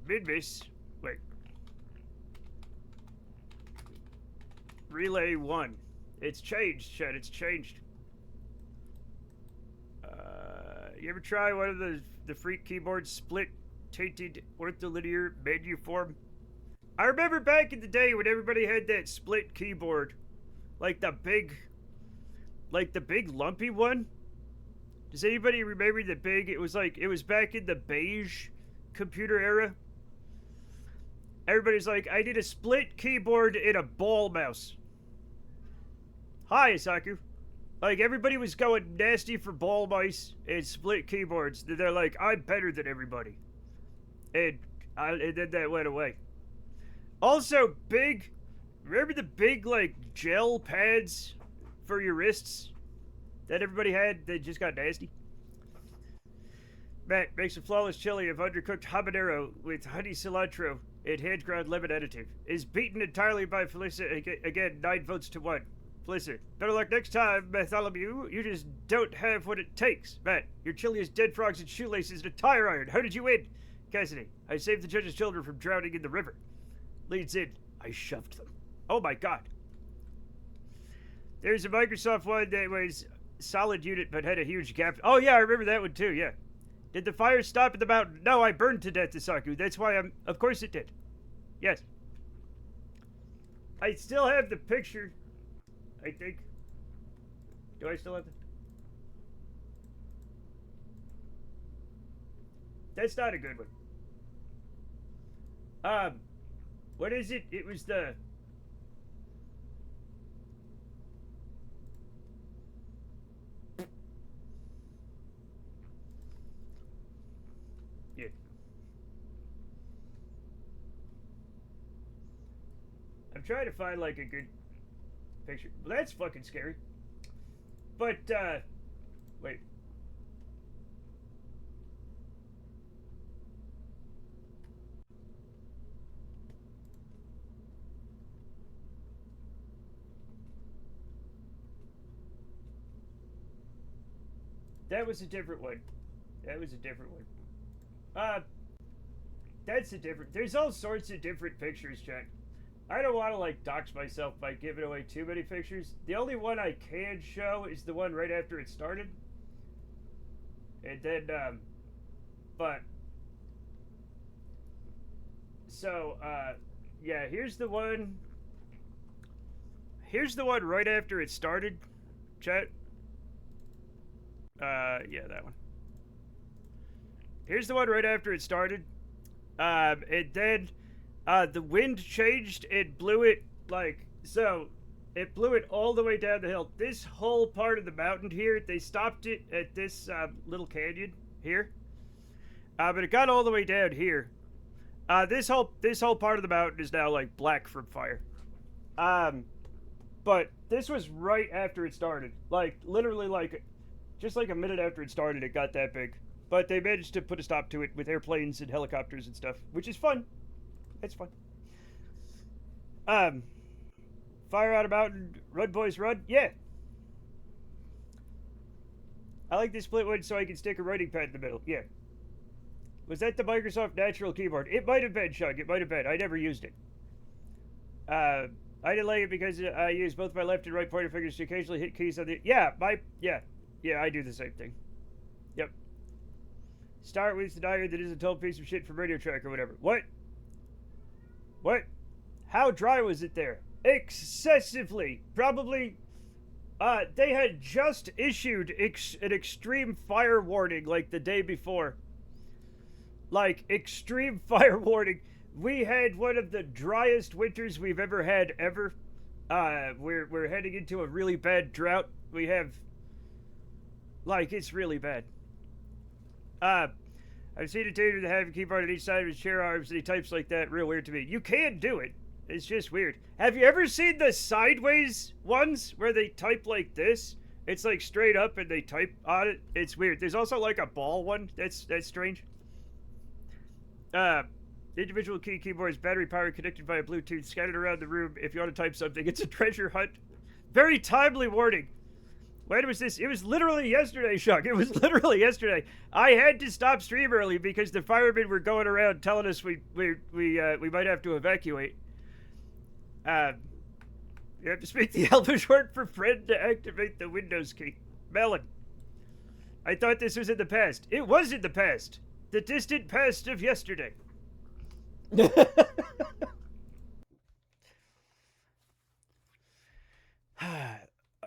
Midmiss. Wait. Relay 1. It's changed, Chad. It's changed. You ever try one of the freak keyboards split tainted ortholinear menu form? I remember back in the day when everybody had that split keyboard. Like the big lumpy one. Does anybody remember the big? It was back in the beige computer era. Everybody's like, I need a split keyboard and a ball mouse. Hi, Isaku. Like, everybody was going nasty for ball mice and split keyboards. They're like, I'm better than everybody. And then that went away. Also, remember the big, like, gel pads for your wrists that everybody had that just got nasty? Matt makes a flawless chili of undercooked habanero with honey cilantro and hand-ground lemon additive. Is beaten entirely by Felissa. Again, 9 votes to 1. Felissa, better luck next time, Bartholomew. You just don't have what it takes. Matt, your chili is dead frogs and shoelaces and a tire iron. How did you win? Cassidy, I saved the judge's children from drowning in the river. Leads in, I shoved them. Oh my god. There's a Microsoft one that was solid unit but had a huge gap. Oh yeah, I remember that one too, yeah. Did the fire stop at the mountain? No, I burned to death, Isaku. That's why of course it did. Yes. I still have the picture, I think. Do I still have the... That's not a good one. What is it? It was the... Yeah. I'm trying to find, like, a good picture. Well, that's fucking scary. But, wait. That was a different one. That was a different one. That's a different... There's all sorts of different pictures, Jack. I don't want to, like, dox myself by giving away too many pictures. The only one I can show is the one right after it started. And then, but... So, yeah, here's the one... Here's the one right after it started, chat. Yeah, that one. Here's the one right after it started. And then, the wind changed and blew it, like, so, it blew it all the way down the hill. This whole part of the mountain here, they stopped it at this, little canyon here. But it got all the way down here. This whole part of the mountain is now, like, black from fire. But this was right after it started. Like, literally, like, just like a minute after it started, it got that big. But they managed to put a stop to it with airplanes and helicopters and stuff, which is fun. It's fun. Fire out a mountain, run boys run, yeah. I like this split one so I can stick a writing pad in the middle, yeah. Was that the Microsoft Natural keyboard? It might have been, Shug, it might have been. I never used it. I didn't like it because I use both my left and right pointer fingers to occasionally hit keys on the... Yeah, I do the same thing. Yep. Start with the dagger that isn't a total piece of shit from Radio Track or whatever. What? What? How dry was it there? Excessively. Probably, they had just issued an extreme fire warning, like, the day before. Like, extreme fire warning. We had one of the driest winters we've ever had, ever. We're heading into a really bad drought. We have... Like, it's really bad. I've seen a dude with a heavy keyboard on each side of his chair arms, and he types like that. Real weird to me. You can do it. It's just weird. Have you ever seen the sideways ones where they type like this? It's like straight up and they type on it. It's weird. There's also like a ball one. That's strange. Individual keyboards, battery power connected via Bluetooth, scattered around the room. If you want to type something, it's a treasure hunt. Very timely warning. When was this? It was literally yesterday, Chuck. It was literally yesterday. I had to stop stream early because the firemen were going around telling us we might have to evacuate. You have to speak the Elvish word for friend to activate the Windows key. Melon. I thought this was in the past. It was in the past. The distant past of yesterday.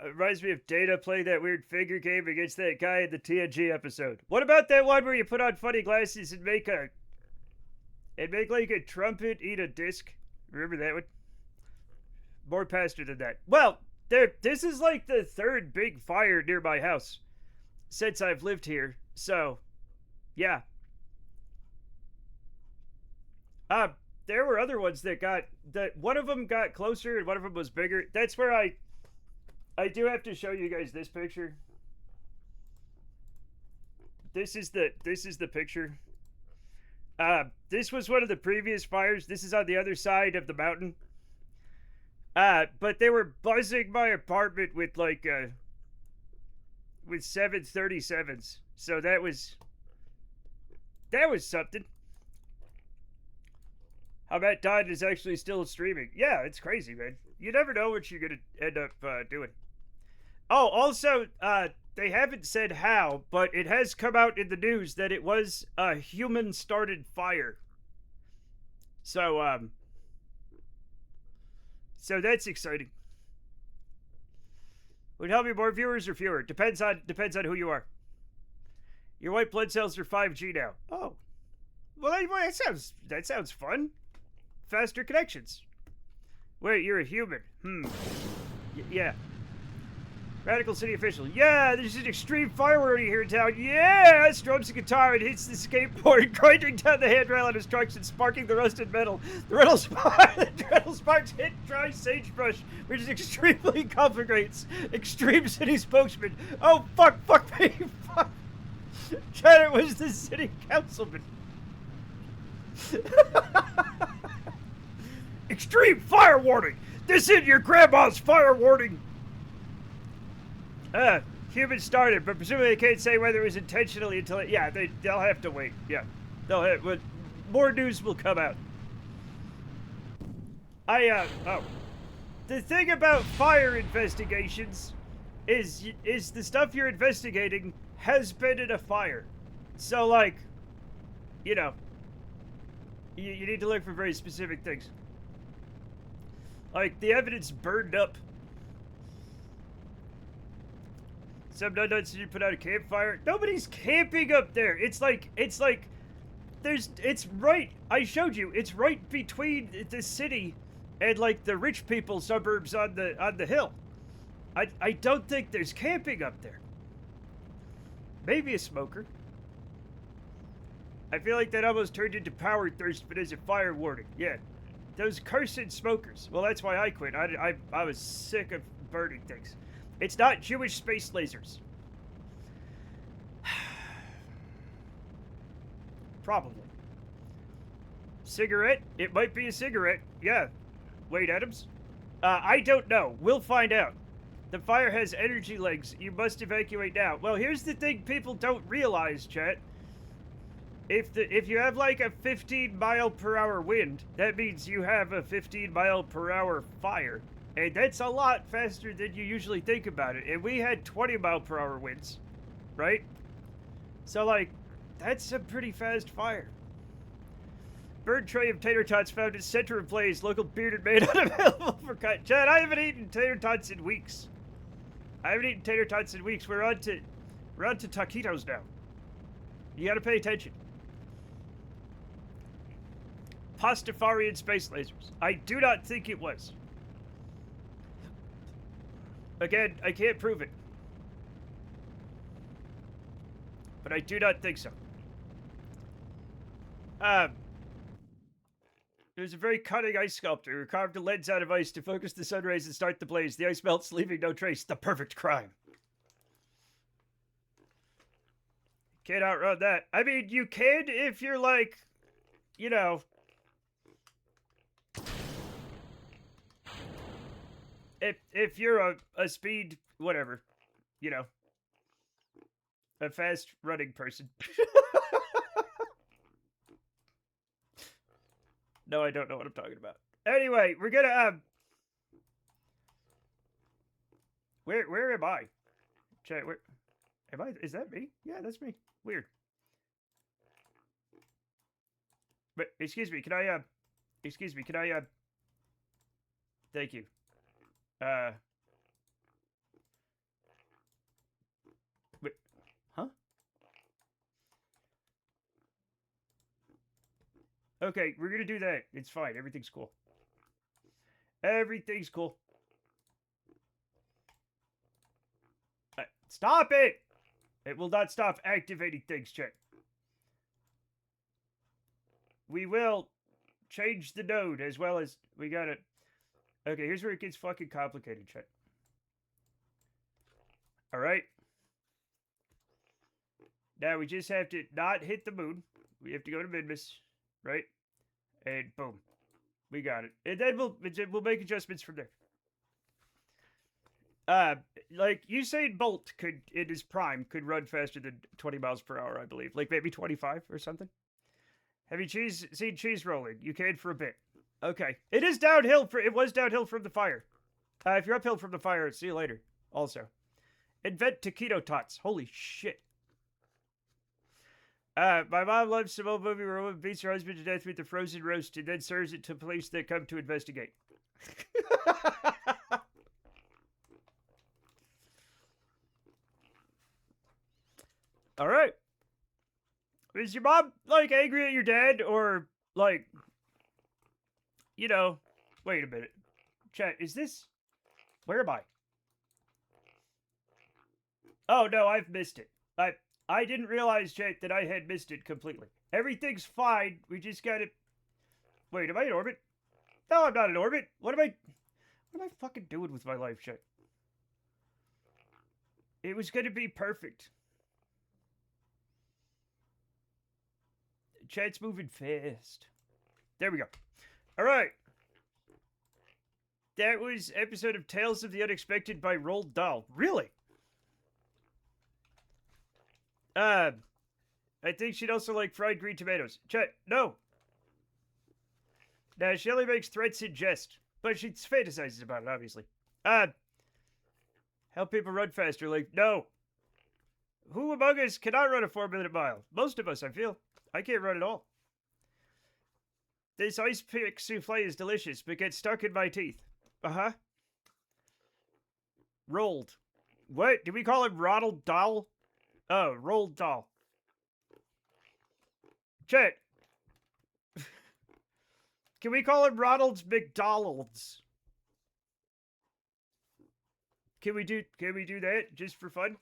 Reminds me of Data playing that weird figure game against that guy in the TNG episode. What about that one where you put on funny glasses and make like a trumpet eat a disc? Remember that one? More pastor than that. Well, this is like the third big fire near my house since I've lived here. So, yeah. There were other ones that one of them got closer and one of them was bigger. That's where I do have to show you guys this picture. This is the picture. This was one of the previous fires. This is on the other side of the mountain. But they were buzzing my apartment with like with 737s. So that was something. How Matt Dodd is actually still streaming. Yeah, it's crazy, man. You never know what you're gonna end up doing. Oh, also, they haven't said how, but it has come out in the news that it was a human-started fire. So, so that's exciting. Would help you more viewers or fewer? Depends on who you are. Your white blood cells are 5G now. Oh, well, that sounds fun. faster connections. Wait, you're a human. Yeah. Radical city official. Yeah, there's an extreme firework here in town. Yeah! Strums the guitar and hits the skateboard, grinding down the handrail on his trucks and sparking the rusted metal. The rental sparks hit dry sagebrush, which is extremely complicates. Extreme city spokesman. Oh, fuck me, fuck. Janet was the city councilman. Extreme fire warning! This is your grandma's fire warning! Humans started, but presumably they can't say whether it was intentionally until it, yeah, they'll have to wait. Yeah, but more news will come out. The thing about fire investigations is the stuff you're investigating has been in a fire. So, like, you know, you need to look for very specific things. Like, the evidence burned up. Some nuts you put out a campfire. Nobody's camping up there. It's like, it's right, I showed you, it's right between the city and, like, the rich people suburbs on the hill. I don't think there's camping up there. Maybe a smoker. I feel like that almost turned into power thirst, but as a fire warning. Yeah. Those cursed smokers. Well, that's why I quit. I was sick of burning things. It's not Jewish space lasers. Probably. Cigarette? It might be a cigarette. Yeah. Wait, Adams? I don't know. We'll find out. The fire has energy legs. You must evacuate now. Well, here's the thing people don't realize, chat. If you have like a 15-mile-per-hour wind, that means you have a 15-mile-per-hour fire. And that's a lot faster than you usually think about it. And we had 20-mile-per-hour winds, right? So, like, that's a pretty fast fire. Bird tray of tater tots found at center of blaze. Local bearded man unavailable for cut. Chad, I haven't eaten tater tots in weeks. We're on to taquitos now. You gotta pay attention. Pastafarian space lasers. I do not think it was. Again, I can't prove it. But I do not think so. There's a very cunning ice sculptor who carved a lens out of ice to focus the sun rays and start the blaze. The ice melts, leaving no trace. The perfect crime. Can't outrun that. I mean, you can if you're like, you know... If you're a speed, whatever, you know, a fast running person. No, I don't know what I'm talking about. Anyway, we're gonna, where am I? Chat, where, am I, is that me? Yeah, that's me. Weird. But, excuse me, can I, thank you. Wait, huh? Okay, we're gonna do that. It's fine. Everything's cool. Everything's cool. Stop it! It will not stop activating things, chat. We will change the node as well as we gotta... Okay, here's where it gets fucking complicated, chat. Alright? Now we just have to not hit the moon. We have to go to Minmus, right? And boom. We got it. And then we'll make adjustments from there. Like, Usain Bolt could, in his prime, could run faster than 20 miles per hour, I believe. Like, maybe 25 or something. Have you seen cheese rolling? You can for a bit. Okay. It was downhill from the fire. If you're uphill from the fire, see you later. Also. Invent taquito tots. Holy shit. My mom loves some old movie where a woman beats her husband to death with a frozen roast and then serves it to police that come to investigate. Alright. Is your mom, like, angry at your dad? Or, like, you know, wait a minute. Chat, is this... Where am I? Oh, no, I've missed it. I didn't realize, chat, that I had missed it completely. Everything's fine. We just gotta... Wait, am I in orbit? No, I'm not in orbit. What am I fucking doing with my life, chat? It was gonna be perfect. Chat's moving fast. There we go. All right. That was episode of Tales of the Unexpected by Roald Dahl. Really? I think she'd also like fried green tomatoes. Chat, no. Nah, she only makes threats in jest. But she fantasizes about it, obviously. Help people run faster. Like, no. Who among us cannot run a 4-minute mile? Most of us, I feel. I can't run at all. This ice pick souffle is delicious, but gets stuck in my teeth. Uh-huh. Rolled. What? Did we call him Ronald Dahl? Oh, Roald Dahl. Chat. Can we call him Ronald McDonald's? Can we do that just for fun?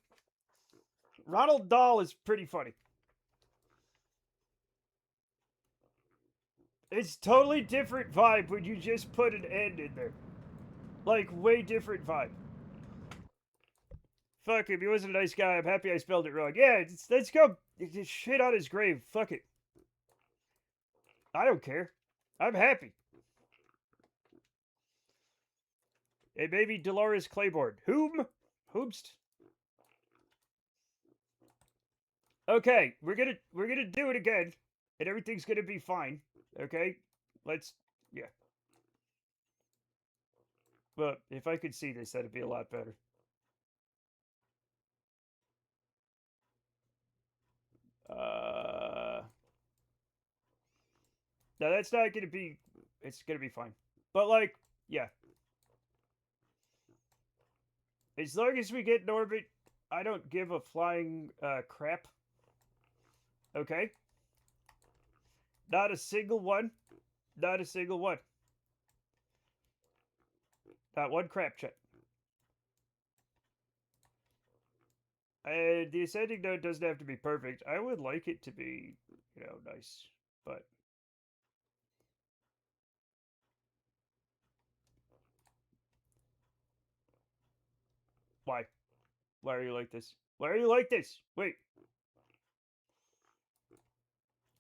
Ronald Dahl is pretty funny. It's totally different vibe when you just put an N in there. Like, way different vibe. Fuck him, he wasn't a nice guy. I'm happy I spelled it wrong. Yeah, let's go shit on his grave. Fuck it. I don't care. I'm happy. And maybe Dolores Claiborne. Whom? Whomst? Okay, we're gonna do it again, and everything's gonna be fine. Okay, yeah. But if I could see this, that'd be a lot better. No, that's not gonna be. It's gonna be fine. But like, yeah. As long as we get in orbit, I don't give a flying crap. Okay? Not a single one. Not a single one. Not one crap check. And the ascending node doesn't have to be perfect. I would like it to be, nice. But... Why? Why are you like this? Why are you like this? Wait.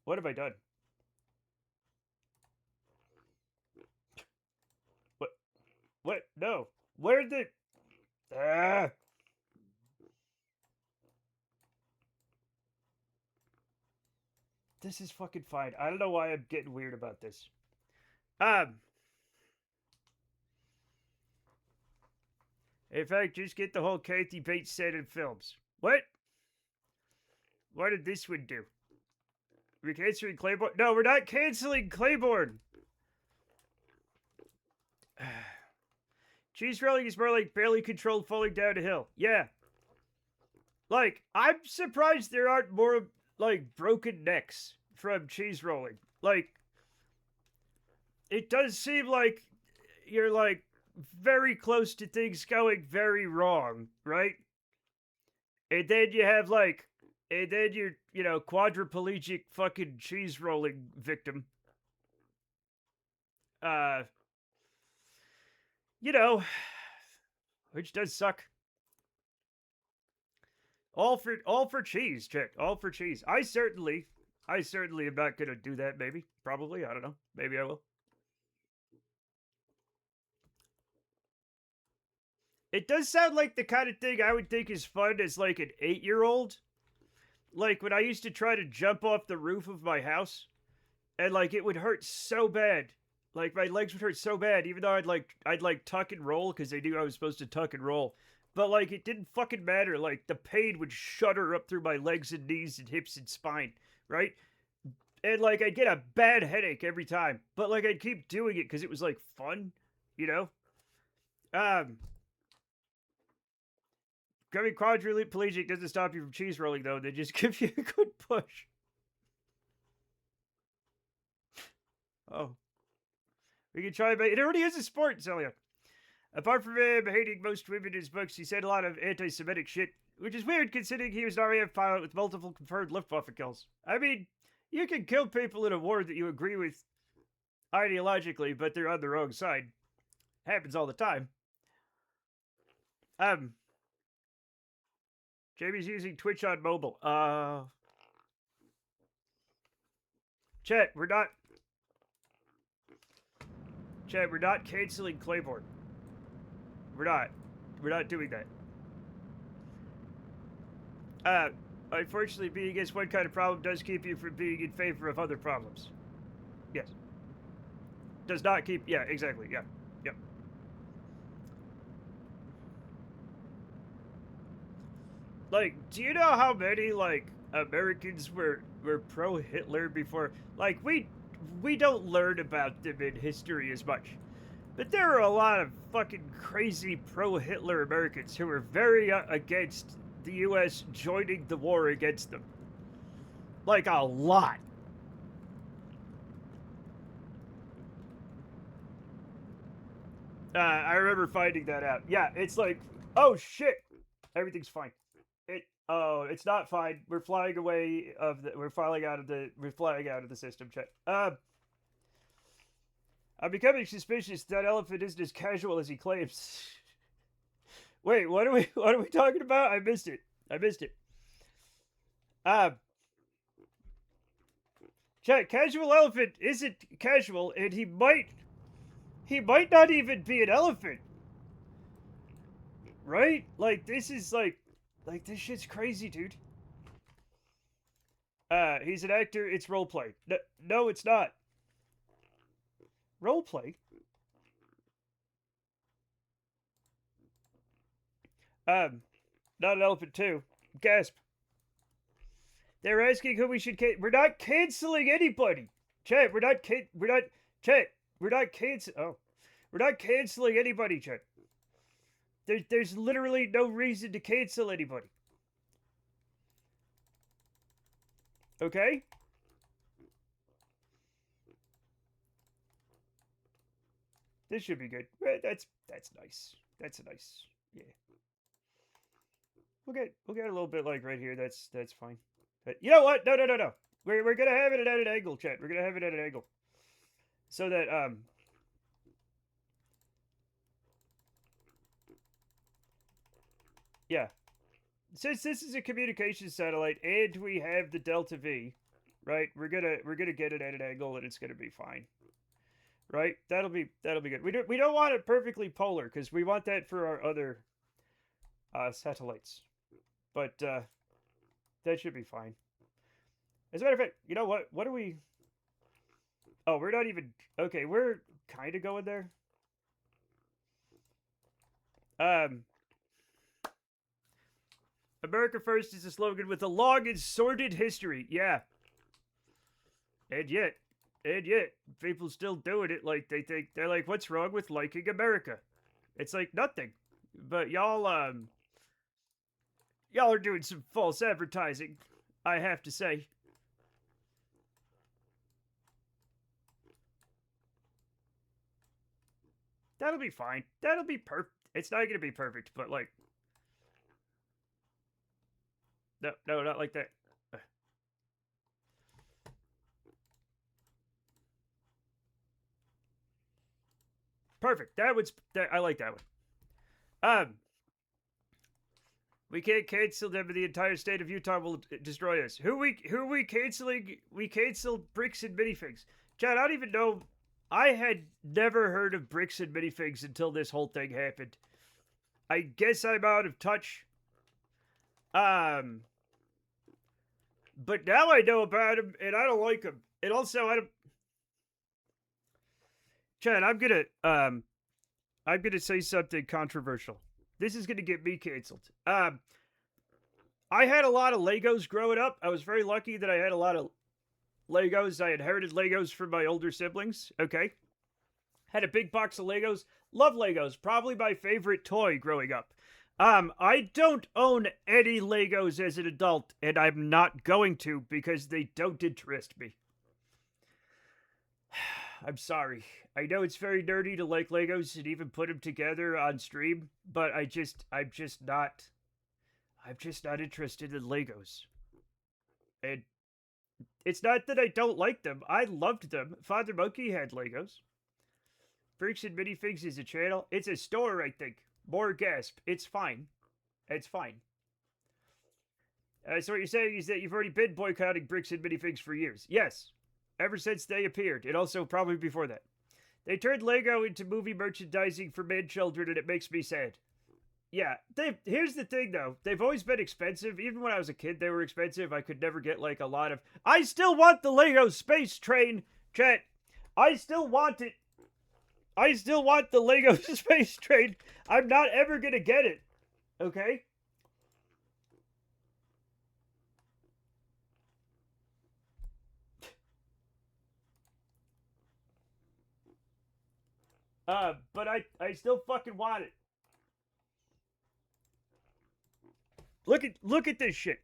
What have I done? What? What? No. Where the... Ah! This is fucking fine. I don't know why I'm getting weird about this. In fact, just get the whole Kathy Bates set in films. What? What did this one do? We're canceling Claiborne? No, we're not canceling Claiborne! Cheese rolling is more like barely controlled falling down a hill. Yeah. Like, I'm surprised there aren't more, like, broken necks from cheese rolling. Like, it does seem like you're, like, very close to things going very wrong, right? And then you have, like, and then you're, quadriplegic fucking cheese rolling victim. Which does suck. All for cheese, Chet. All for cheese. I certainly am not gonna do that, maybe. Probably, I don't know. Maybe I will. It does sound like the kind of thing I would think is fun as, like, an 8-year-old. Like, when I used to try to jump off the roof of my house, and, like, it would hurt so bad. Like, my legs would hurt so bad, even though I'd tuck and roll, because they knew I was supposed to tuck and roll. But, like, it didn't fucking matter. Like, the pain would shudder up through my legs and knees and hips and spine, right? And, like, I'd get a bad headache every time. But, like, I'd keep doing it because it was, like, fun, Becoming quadriplegic doesn't stop you from cheese rolling, though. They just give you a good push. Oh. We can try, but it already is a sport, Celia. Apart from him hating most women in his books, he said a lot of anti-Semitic shit, which is weird considering he was an RAF pilot with multiple confirmed Luftwaffe kills. I mean, you can kill people in a war that you agree with ideologically, but they're on the wrong side. Happens all the time. Jamie's using Twitch on mobile. Chat, we're not canceling Claiborne. We're not doing that. Unfortunately, being against one kind of problem does keep you from being in favor of other problems. Yes. Does not keep, yeah, exactly, yeah. Yep. Like, do you know how many, like, Americans were pro-Hitler before? Like, we don't learn about them in history as much. But there are a lot of fucking crazy pro-Hitler Americans who were very against the U.S. joining the war against them. Like, a lot. I remember finding that out. Yeah, it's like, oh shit, everything's fine. It's not fine. We're flying away we're flying out of the system. Check. I'm becoming suspicious that elephant isn't as casual as he claims. Wait, what are we talking about? I missed it. Check, casual elephant isn't casual, and he might not even be an elephant. Right? Like, this is like this shit's crazy, dude. He's an actor, it's roleplay. No, it's not. Roleplay? Not an elephant too. Gasp. They're asking who we should we're not canceling anybody. Chat, we're not canceling anybody, chat. There's literally no reason to cancel anybody. Okay? This should be good. That's nice. That's nice. Yeah. We'll get a little bit like right here. That's fine. But you know what? No. We're gonna have it at an angle, chat. We're gonna have it at an angle. So that yeah. Since this is a communications satellite and we have the Delta V, right? We're gonna get it at an angle and it's gonna be fine. Right? That'll be good. We don't want it perfectly polar because we want that for our other satellites. But that should be fine. As a matter of fact, you know what? What are we? Oh, we're not even. Okay, we're kind of going there. America First is a slogan with a long and sordid history. Yeah. And yet, people still doing it like they're like, what's wrong with liking America? It's like nothing. But y'all are doing some false advertising, I have to say. That'll be fine. That'll be perfect. It's not gonna be perfect, but like, no, not like that. Perfect. I like that one. We can't cancel them, and the entire state of Utah will destroy us. Who are we canceling? We cancel bricks and minifigs. Chad, I don't even know. I had never heard of bricks and minifigs until this whole thing happened. I guess I'm out of touch. But now I know about them, and I don't like them. And also, I don't. Chad, I'm gonna say something controversial. This is gonna get me canceled. I had a lot of Legos growing up. I was very lucky that I had a lot of Legos. I inherited Legos from my older siblings. Okay. Had a big box of Legos. Love Legos. Probably my favorite toy growing up. I don't own any Legos as an adult, and I'm not going to because they don't interest me. I'm sorry. I know it's very nerdy to like Legos and even put them together on stream, but I'm just not interested in Legos. And it's not that I don't like them. I loved them. Father Monkey had Legos. Freaks and Minifigs is a channel. It's a store, I think. More gasp. It's fine. It's fine. So what you're saying is that you've already been boycotting bricks and minifigs for years. Yes. Ever since they appeared. And also probably before that. They turned Lego into movie merchandising for man-children, and it makes me sad. Yeah, here's the thing, though. They've always been expensive. Even when I was a kid, they were expensive. I could never get, like, a lot of... I still want the Lego space train, chat. I still want it. I still want the Lego space train. I'm not ever gonna get it. Okay? But I still fucking want it. Look at this shit.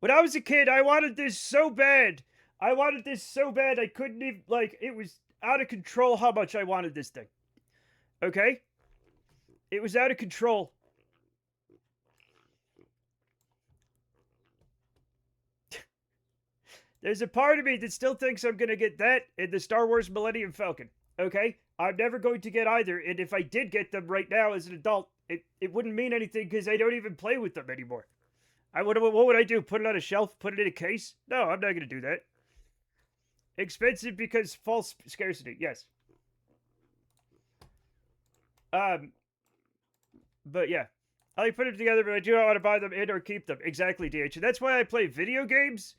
When I was a kid, I wanted this so bad. I wanted this so bad I couldn't even, like, it was out of control how much I wanted this thing. Okay? It was out of control. There's a part of me that still thinks I'm gonna get that in the Star Wars Millennium Falcon. Okay? I'm never going to get either, and if I did get them right now as an adult, it wouldn't mean anything because I don't even play with them anymore. What would I do? Put it on a shelf? Put it in a case? No, I'm not gonna do that. Expensive because false scarcity, yes. But yeah. I put them together, but I do not want to buy them and or keep them. Exactly, DH. And that's why I play video games.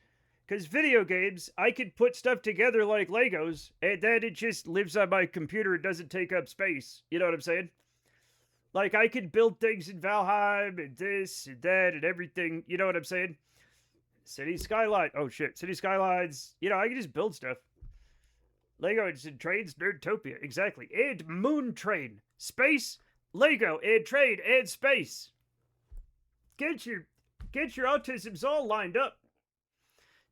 Because video games, I can put stuff together like Legos, and then it just lives on my computer and doesn't take up space. You know what I'm saying? Like, I can build things in Valheim, and this, and that, and everything. You know what I'm saying? City Skyline. Oh, shit. City Skylines. You know, I can just build stuff. Lego and Trains, Nerdtopia. Exactly. And Moon Train. Space, Lego, and Train, and Space. Get your autisms all lined up.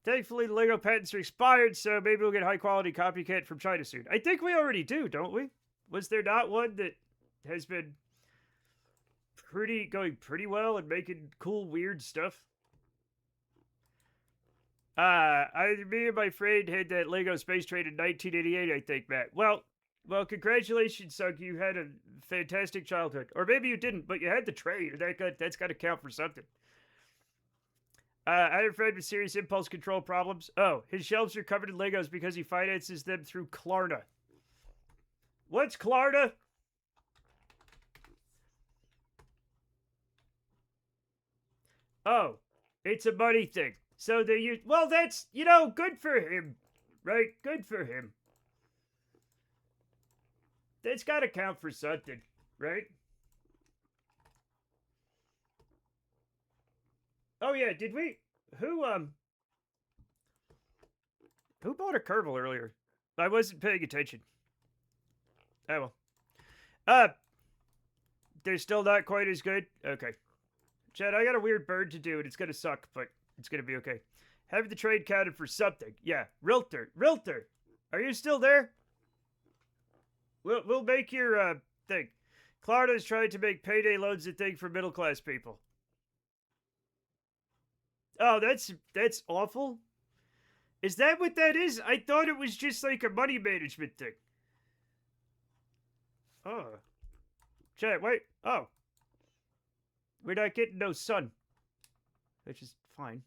Thankfully, the Lego patents are expired, so maybe we'll get high-quality copycat from China soon. I think we already do, don't we? Was there not one that has been going pretty well and making cool, weird stuff? Me and my friend had that Lego space train in 1988, I think, Matt. Well, congratulations, Sug. You had a fantastic childhood. Or maybe you didn't, but you had the train. That's got to count for something. I had a friend with serious impulse control problems. Oh, his shelves are covered in Legos because he finances them through Klarna. What's Klarna? Oh, it's a money thing. So they use... Well, that's, good for him. Right? Good for him. That's got to count for something, right? Oh, yeah, did we... Who bought a Kerbal earlier? I wasn't paying attention. Oh, well. They're still not quite as good? Okay. Chad, I got a weird bird to do, and it's gonna suck, but it's gonna be okay. Have the trade counted for something. Yeah, Realtor. Are you still there? We'll make your, thing. Klarna's trying to make payday loans a thing for middle-class people. Oh, that's awful. Is that what that is? I thought it was just like a money management thing. Oh. Chat, wait. Oh. We're not getting no sun. Which is fine.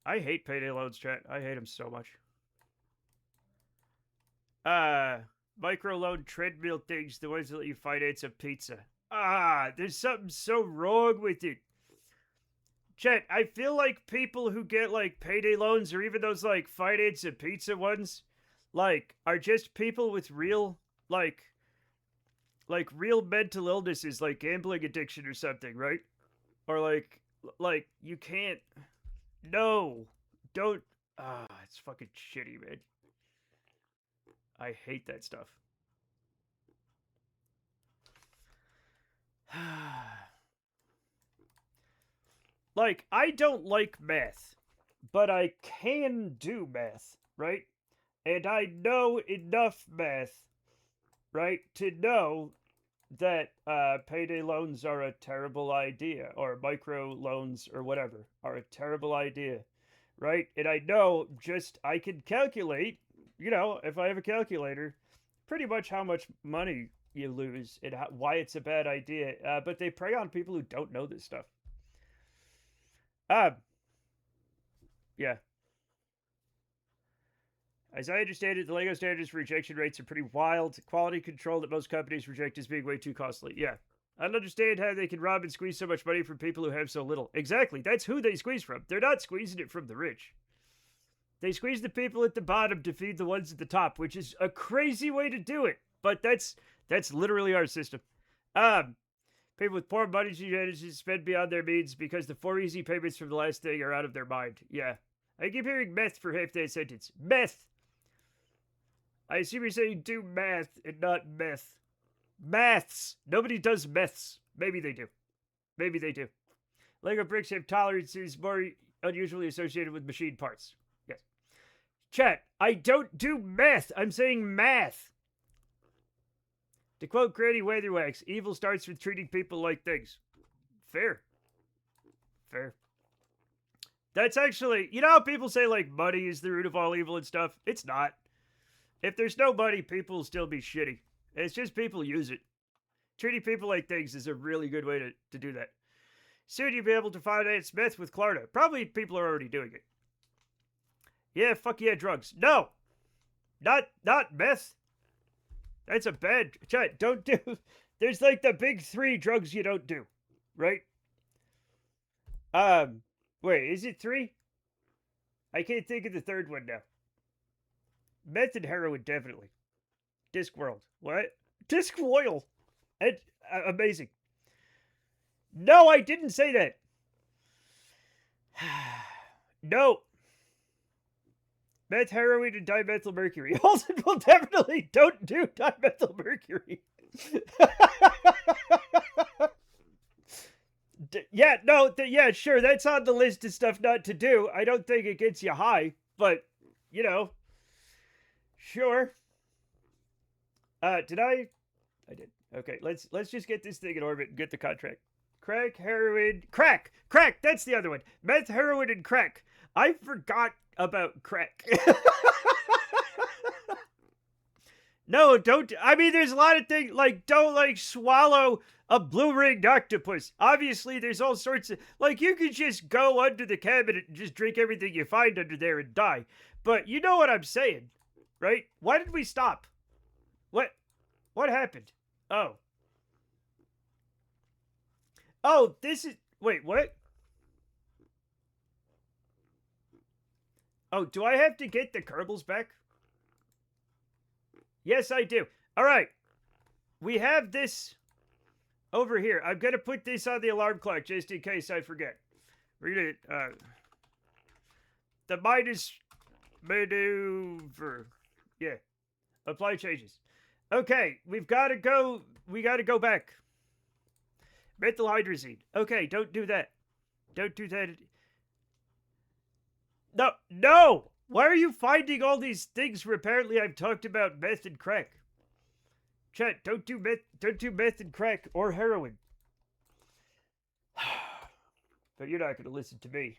I hate payday loans, chat. I hate them so much. Microloan treadmill things, the ones that let you finance a pizza. There's something so wrong with it. Chet, I feel like people who get, like, payday loans or even those, like, finance a pizza ones, like, are just people with real, like real mental illnesses, like gambling addiction or something, right? Or, like, you can't... No. Don't... it's fucking shitty, man. I hate that stuff. Like, I don't like math. but I can do math, right? And I know enough math, right, to know that payday loans are a terrible idea, or micro loans or whatever are a terrible idea, right? And I know I can calculate, if I have a calculator, pretty much how much money you lose and why it's a bad idea. But they prey on people who don't know this stuff. Yeah. As I understand it, the Lego standards for rejection rates are pretty wild. Quality control that most companies reject is being way too costly. Yeah. I don't understand how they can rob and squeeze so much money from people who have so little. Exactly. That's who they squeeze from. They're not squeezing it from the rich. They squeeze the people at the bottom to feed the ones at the top, which is a crazy way to do it. But that's literally our system. People with poor money strategies spend beyond their means because the 4 easy payments from the last thing are out of their mind. Yeah. I keep hearing meth for half that sentence. Meth! I assume you're saying do math and not meth. Maths! Nobody does meths. Maybe they do. Maybe they do. Lego bricks have tolerances more unusually associated with machine parts. Yes. Chat, I don't do meth. I'm saying math. To quote Granny Weatherwax, evil starts with treating people like things. Fair. Fair. That's actually, how people say, like, money is the root of all evil and stuff? It's not. If there's no money, people will still be shitty. It's just people use it. Treating people like things is a really good way to do that. Soon you'll be able to finance meth with Klarna. Probably people are already doing it. Yeah, fuck yeah, drugs. No! Not meth. That's a bad... Chat, don't do... There's like the big 3 drugs you don't do. Right? Wait, is it 3? I can't think of the third one now. Meth and heroin, definitely. Discworld. What? Discloyal. Amazing. No, I didn't say that. No. Meth, heroin, and dimethyl mercury. Also, will definitely don't do dimethyl mercury. Yeah, no, yeah, sure, that's on the list of stuff not to do. I don't think it gets you high, but, sure. Did I? I did. Okay, let's just get this thing in orbit and get the contract. Crack, heroin, crack! That's the other one. Meth, heroin, and crack. I forgot about crack. No, don't. I mean, there's a lot of things, like, don't, like, swallow a blue-ringed octopus. Obviously, there's all sorts of, like, you could just go under the cabinet and just drink everything you find under there and die. But you know what I'm saying, right? Why did we stop? What happened? Oh. Oh, this is, wait, what? Oh, do I have to get the Kerbals back? Yes, I do. All right. We have this over here. I'm going to put this on the alarm clock just in case I forget. We're going to, the minus maneuver. Yeah. Apply changes. Okay, we got to go back. Methyl hydrazine. Okay, don't do that. Don't do that. No! Why are you finding all these things where apparently I've talked about meth and crack? Chat, don't do meth and crack or heroin. But you're not going to listen to me.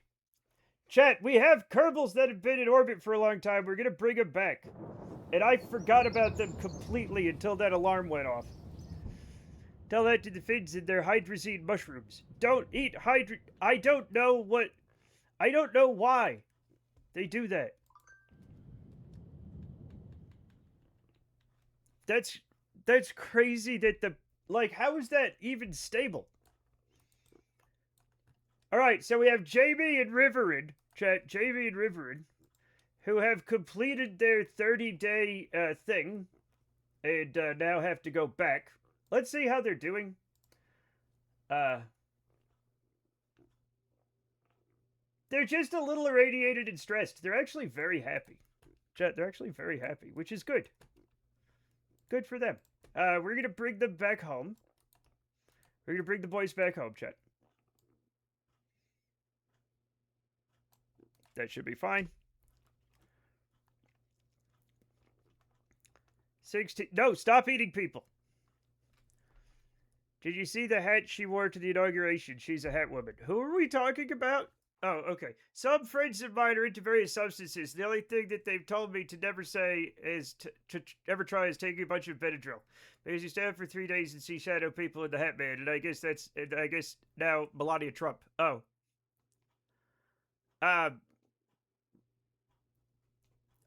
Chat, we have Kerbals that have been in orbit for a long time. We're going to bring them back. And I forgot about them completely until that alarm went off. Tell that to the Finns and their hydrazine mushrooms. Don't eat I don't know why they do that. That's crazy that how is that even stable? Alright, so we have Jamie and Riverin, chat, Jamie and Riverin, who have completed their 30-day thing, and now have to go back. Let's see how they're doing. They're just a little irradiated and stressed. They're actually very happy. Chat, they're actually very happy, which is good. Good for them. We're going to bring them back home. We're going to bring the boys back home, chat. That should be fine. 16. No, stop eating people. Did you see the hat she wore to the inauguration? She's a hat woman. Who are we talking about? Oh, okay. Some friends of mine are into various substances. The only thing that they've told me to never say is to ever try is taking a bunch of Benadryl. Because you stay up for 3 days and see shadow people in the Hat Man, and I guess now Melania Trump. Oh.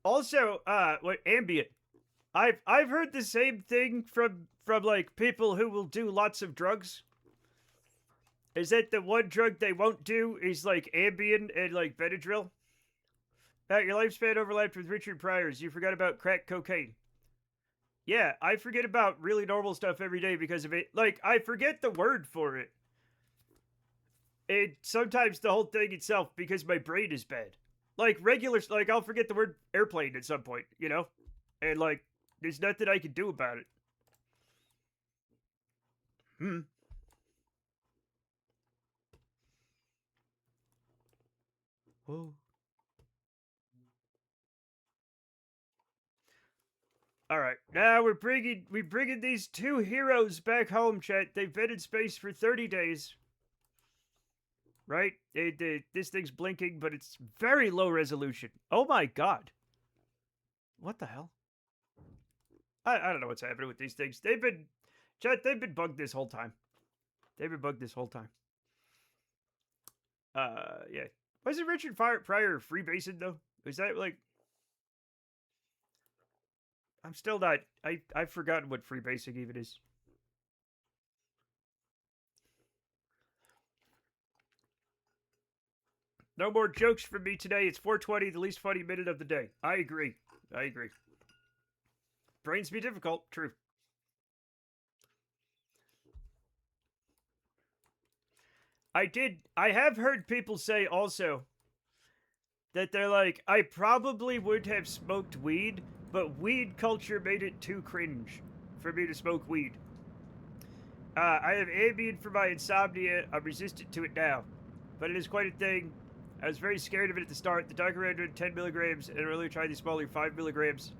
Also, what Ambient? I've heard the same thing from like people who will do lots of drugs. Is that the one drug they won't do is like Ambien and like Benadryl? Your lifespan overlapped with Richard Pryor's. You forgot about crack cocaine. Yeah, I forget about really normal stuff every day because of it. Like, I forget the word for it. And sometimes the whole thing itself because my brain is bad. Like, like, I'll forget the word airplane at some point, you know? And, like, there's nothing I can do about it. Whoa. All right, now we're bringing these two heroes back home, chat. They've been in space for 30 days. Right? This thing's blinking, but it's very low resolution. Oh my god. What the hell? I don't know what's happening with these things. They've been bugged this whole time. Yeah. Wasn't Richard Pryor freebasing, though? Was that, like... I'm still not... I've forgotten what freebasing even is. No more jokes from me today. It's 4:20, the least funny minute of the day. I agree. Brains be difficult. True. I have heard people say also that they're like, I probably would have smoked weed, but weed culture made it too cringe for me to smoke weed. I have Ambien for my insomnia. I'm resistant to it now, but it is quite a thing. I was very scared of it at the start. The doctor recommended 10 milligrams, and I really tried the smaller 5 milligrams.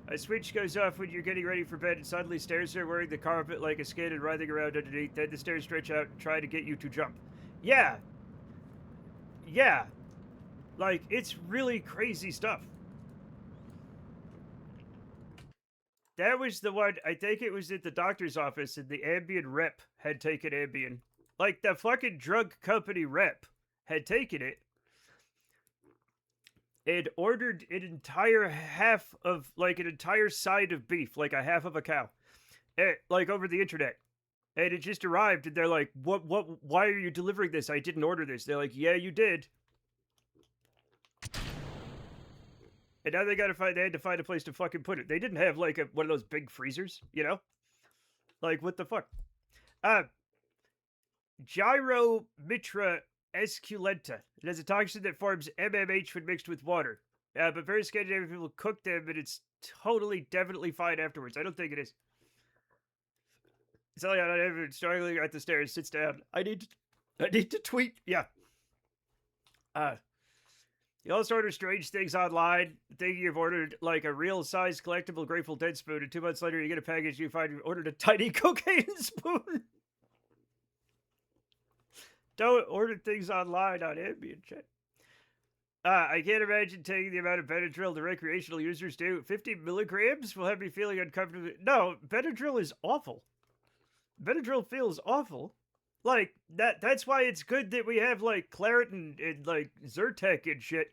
A switch goes off when you're getting ready for bed, and suddenly stairs are wearing the carpet like a skin and writhing around underneath. Then the stairs stretch out and try to get you to jump. Yeah. Like, it's really crazy stuff. That was the one, I think it was at the doctor's office, and the Ambien rep had taken Ambien. Like, the fucking drug company rep had taken it and ordered an entire side of beef, like a half of a cow, like over the internet. And it just arrived, and they're like, why are you delivering this? I didn't order this. They're like, yeah, you did. And now they had to find a place to fucking put it. They didn't have, like, one of those big freezers, you know? Like, what the fuck? Gyromitra esculenta. It has a toxin that forms MMH when mixed with water. But very Scandinavian people cook them, and it's definitely fine afterwards. I don't think it is. It's only on everyone struggling at the stairs. Sits down. I need to tweet. Yeah. You also order strange things online, thinking you've ordered like a real size collectible Grateful Dead spoon, and 2 months later you get a package, you find you've ordered a tiny cocaine spoon. Don't order things online on Ambien chat. I can't imagine taking the amount of Benadryl the recreational users do. 50 milligrams will have me feeling uncomfortable. No, Benadryl is awful. Benadryl feels awful. Like, that's why it's good that we have, like, Claritin and, like, Zyrtec and shit.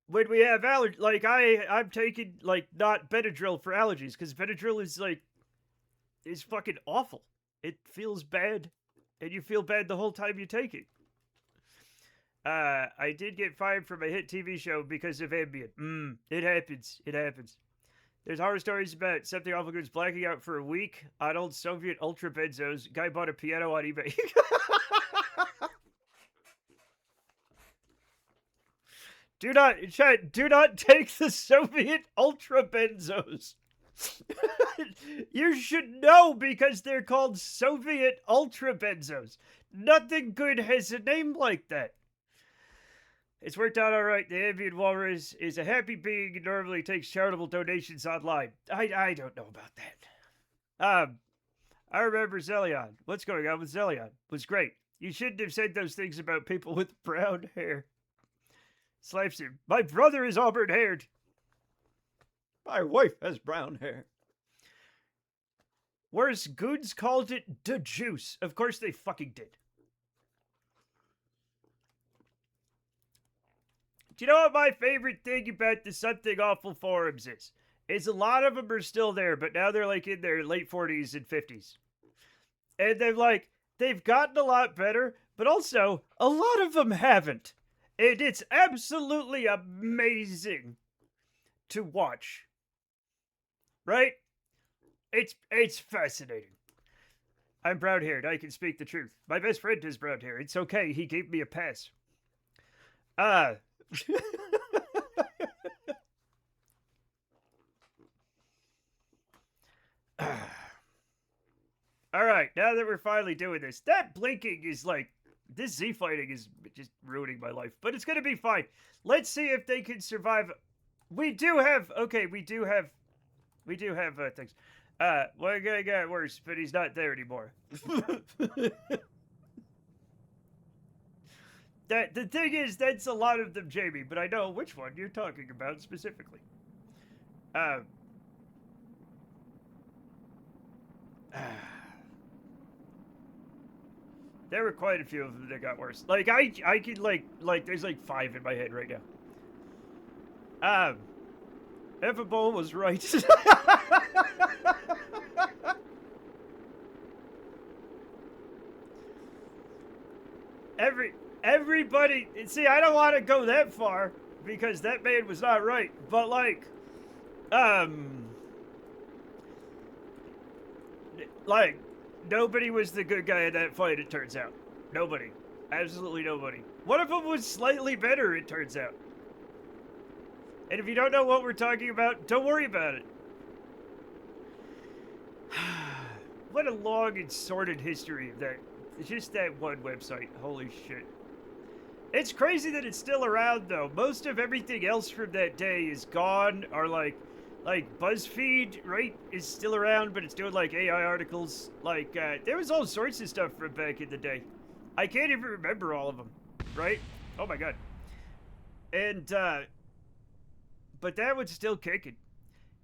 When we have allergies, like, I'm taking, like, not Benadryl for allergies, because Benadryl is, like, is fucking awful. It feels bad, and you feel bad the whole time you take it. I did get fired from a hit TV show because of Ambien. It happens. There's horror stories about something awful good's blacking out for a week on old Soviet ultra benzos. Guy bought a piano on eBay. Do not take the Soviet ultra benzos. You should know because they're called Soviet ultra benzos. Nothing good has a name like that. It's worked out all right. The avian walrus is a happy being and normally takes charitable donations online. I don't know about that. I remember Zelion. What's going on with Zelion? Was great. You shouldn't have said those things about people with brown hair. Slaps him. My brother is auburn haired. My wife has brown hair. Worse, goons called it the juice. Of course they fucking did. Do you know what my favorite thing about the Something Awful forums is? Is a lot of them are still there, but now they're like in their late 40s and 50s. And they've gotten a lot better, but also a lot of them haven't. And it's absolutely amazing to watch. Right? It's fascinating. I'm brown haired. I can speak the truth. My best friend has brown hair. It's okay. He gave me a pass. All right, now that we're finally doing this, that blinking is like, this Z fighting is just ruining my life, but it's gonna be fine. Let's see if they can survive. We do have things. One guy got worse, but he's not there anymore. The thing is, that's a lot of them, Jamie, but I know which one you're talking about specifically. There were quite a few of them that got worse. Like, I could, like, there's like 5 in my head right now. Everbull was right. Everybody, see, I don't want to go that far because that man was not right, but like nobody was the good guy in that fight, it turns out. Nobody. Absolutely nobody. One of them was slightly better, it turns out. And if you don't know what we're talking about, don't worry about it. What a long and sordid history of that. It's just that one website. Holy shit. It's crazy that it's still around, though. Most of everything else from that day is gone, or like BuzzFeed, right, is still around, but it's doing like AI articles. Like, there was all sorts of stuff from back in the day. I can't even remember all of them, right? Oh my god. And, but that one's still kicking.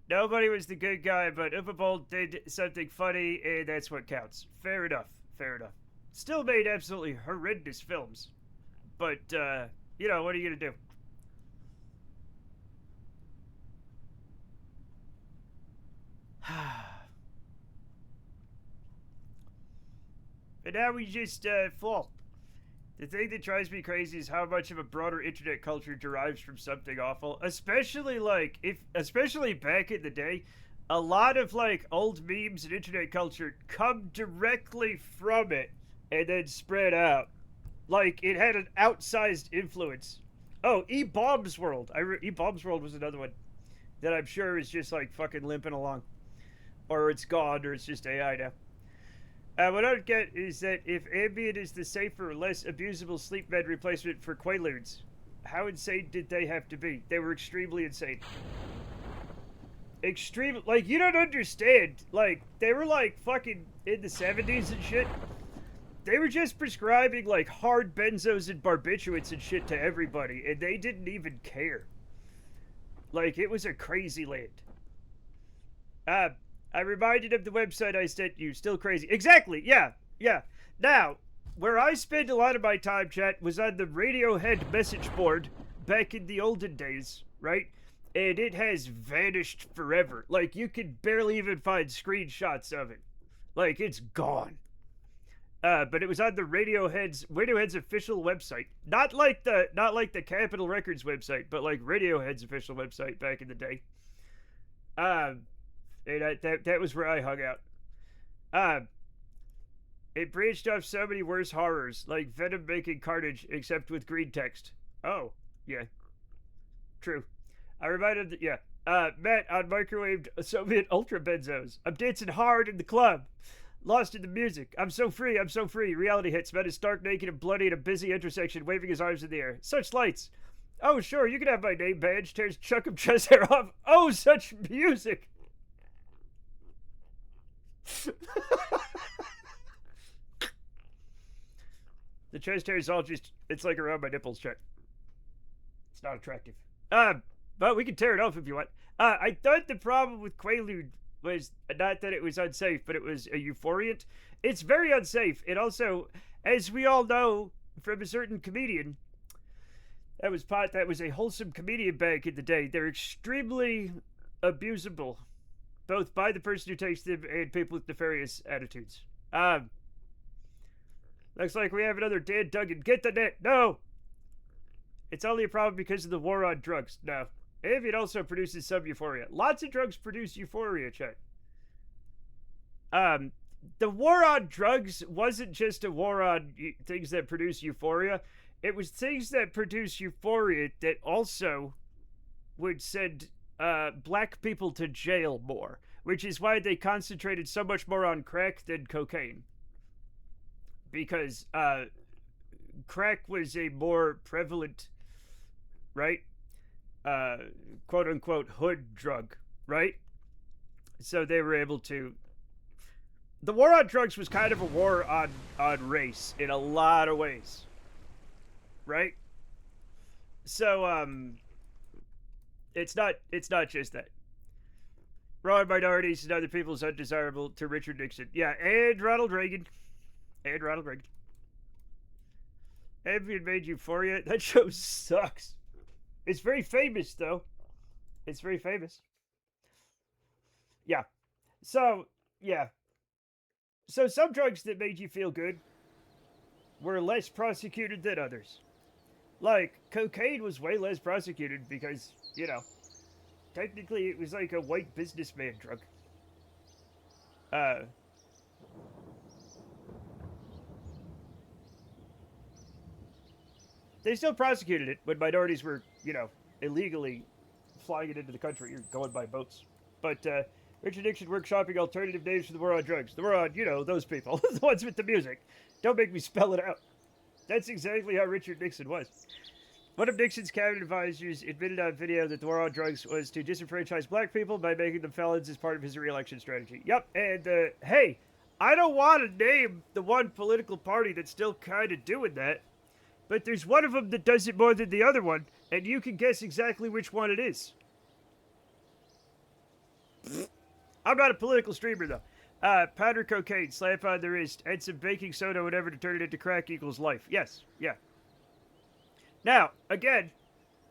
Nobody was the good guy, but Upabold did something funny, and that's what counts. Fair enough. Fair enough. Still made absolutely horrendous films. But, you know, what are you gonna do? And now we just, fall. The thing that drives me crazy is how much of a broader internet culture derives from Something Awful. Especially, like, especially back in the day, a lot of, like, old memes and internet culture come directly from it and then spread out. Like, it had an outsized influence. Oh, E-Bombs World. E-Bombs World was another one that I'm sure is just, like, fucking limping along. Or it's gone, or it's just AI now. What I don't get is that if Ambien is the safer, less abusable sleep med replacement for Quaaludes, how insane did they have to be? They were extremely insane. Like, you don't understand. Like, they were, like, fucking in the 70s and shit. They were just prescribing, like, hard benzos and barbiturates and shit to everybody, and they didn't even care. Like, it was a crazy land. I reminded of the website I sent you. Still crazy. Exactly, yeah. Now, where I spent a lot of my time, chat, was on the Radiohead message board back in the olden days, right? And it has vanished forever. Like, you can barely even find screenshots of it. Like, it's gone. But it was on the Radiohead's official website. Not like the Capitol Records website, but like Radiohead's official website back in the day. And that was where I hung out. It branched off so many worse horrors, like Venom making Carnage, except with green text. Oh, yeah. True. I reminded Matt on microwaved Soviet ultra benzos. I'm dancing hard in the club. Lost in the music. I'm so free, I'm so free. Reality hits. Matt is stark naked and bloody at a busy intersection, waving his arms in the air. Such lights. Oh, sure, you can have my name badge. Tears Chuck of chest hair off. Oh, such music. The chest hair is all just, it's like around my nipples, Chuck. It's not attractive. But we can tear it off if you want. I thought the problem with Quaalude was not that it was unsafe, but it was a euphoriant. It's very unsafe. It also, as we all know from a certain comedian, that was a wholesome comedian back in the day. They're extremely abusable, both by the person who takes them and people with nefarious attitudes. Looks like we have another Dan Duggan. Get the net. No! It's only a problem because of the war on drugs. No. And it also produces some euphoria. Lots of drugs produce euphoria, Chet. The war on drugs wasn't just a war on things that produce euphoria. It was things that produce euphoria that also would send black people to jail more, which is why they concentrated so much more on crack than cocaine. Because crack was a more prevalent, right? Quote unquote hood drug, right? So they were able to. The war on drugs was kind of a war on race in a lot of ways, right? So it's not just that. Raw minorities and other people is undesirable to Richard Nixon. Yeah, and Ronald Reagan. Ambien made Euphoria. That show sucks. It's very famous, though. It's very famous. Yeah. So, yeah. So some drugs that made you feel good were less prosecuted than others. Like, cocaine was way less prosecuted because, you know, technically it was like a white businessman drug. They still prosecuted it when minorities were, you know, illegally flying it into the country or going by boats. But Richard Nixon workshopping alternative names for the war on drugs. The war on, you know, those people. The ones with the music. Don't make me spell it out. That's exactly how Richard Nixon was. One of Nixon's cabinet advisors admitted on video that the war on drugs was to disenfranchise black people by making them felons as part of his re-election strategy. Yep, and hey, I don't want to name the one political party that's still kind of doing that. But there's one of them that does it more than the other one, and you can guess exactly which one it is. I'm not a political streamer, though. Powder cocaine, slap on the wrist, add some baking soda, whatever, to turn it into crack equals life. Yes, yeah. Now, again,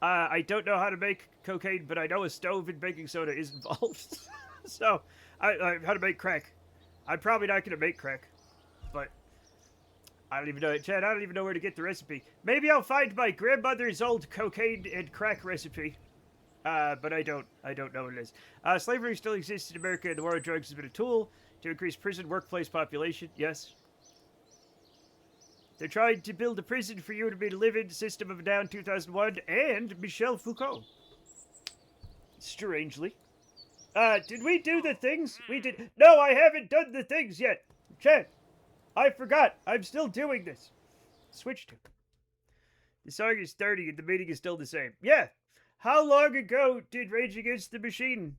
I don't know how to make cocaine, but I know a stove and baking soda is involved. So, how to make crack. I'm probably not going to make crack, but I don't even know it, Chad. I don't even know where to get the recipe. Maybe I'll find my grandmother's old cocaine and crack recipe. But I don't know what it is. Slavery still exists in America, and the war on drugs has been a tool to increase prison workplace population. Yes. They're trying to build a prison for you and me to live in, System of a Down 2001, and Michel Foucault. Strangely. Did we do the things? We did. No, I haven't done the things yet. Chad. I forgot. I'm still doing this. Switch to. The song is 30 and the meaning is still the same. Yeah. How long ago did Rage Against the Machine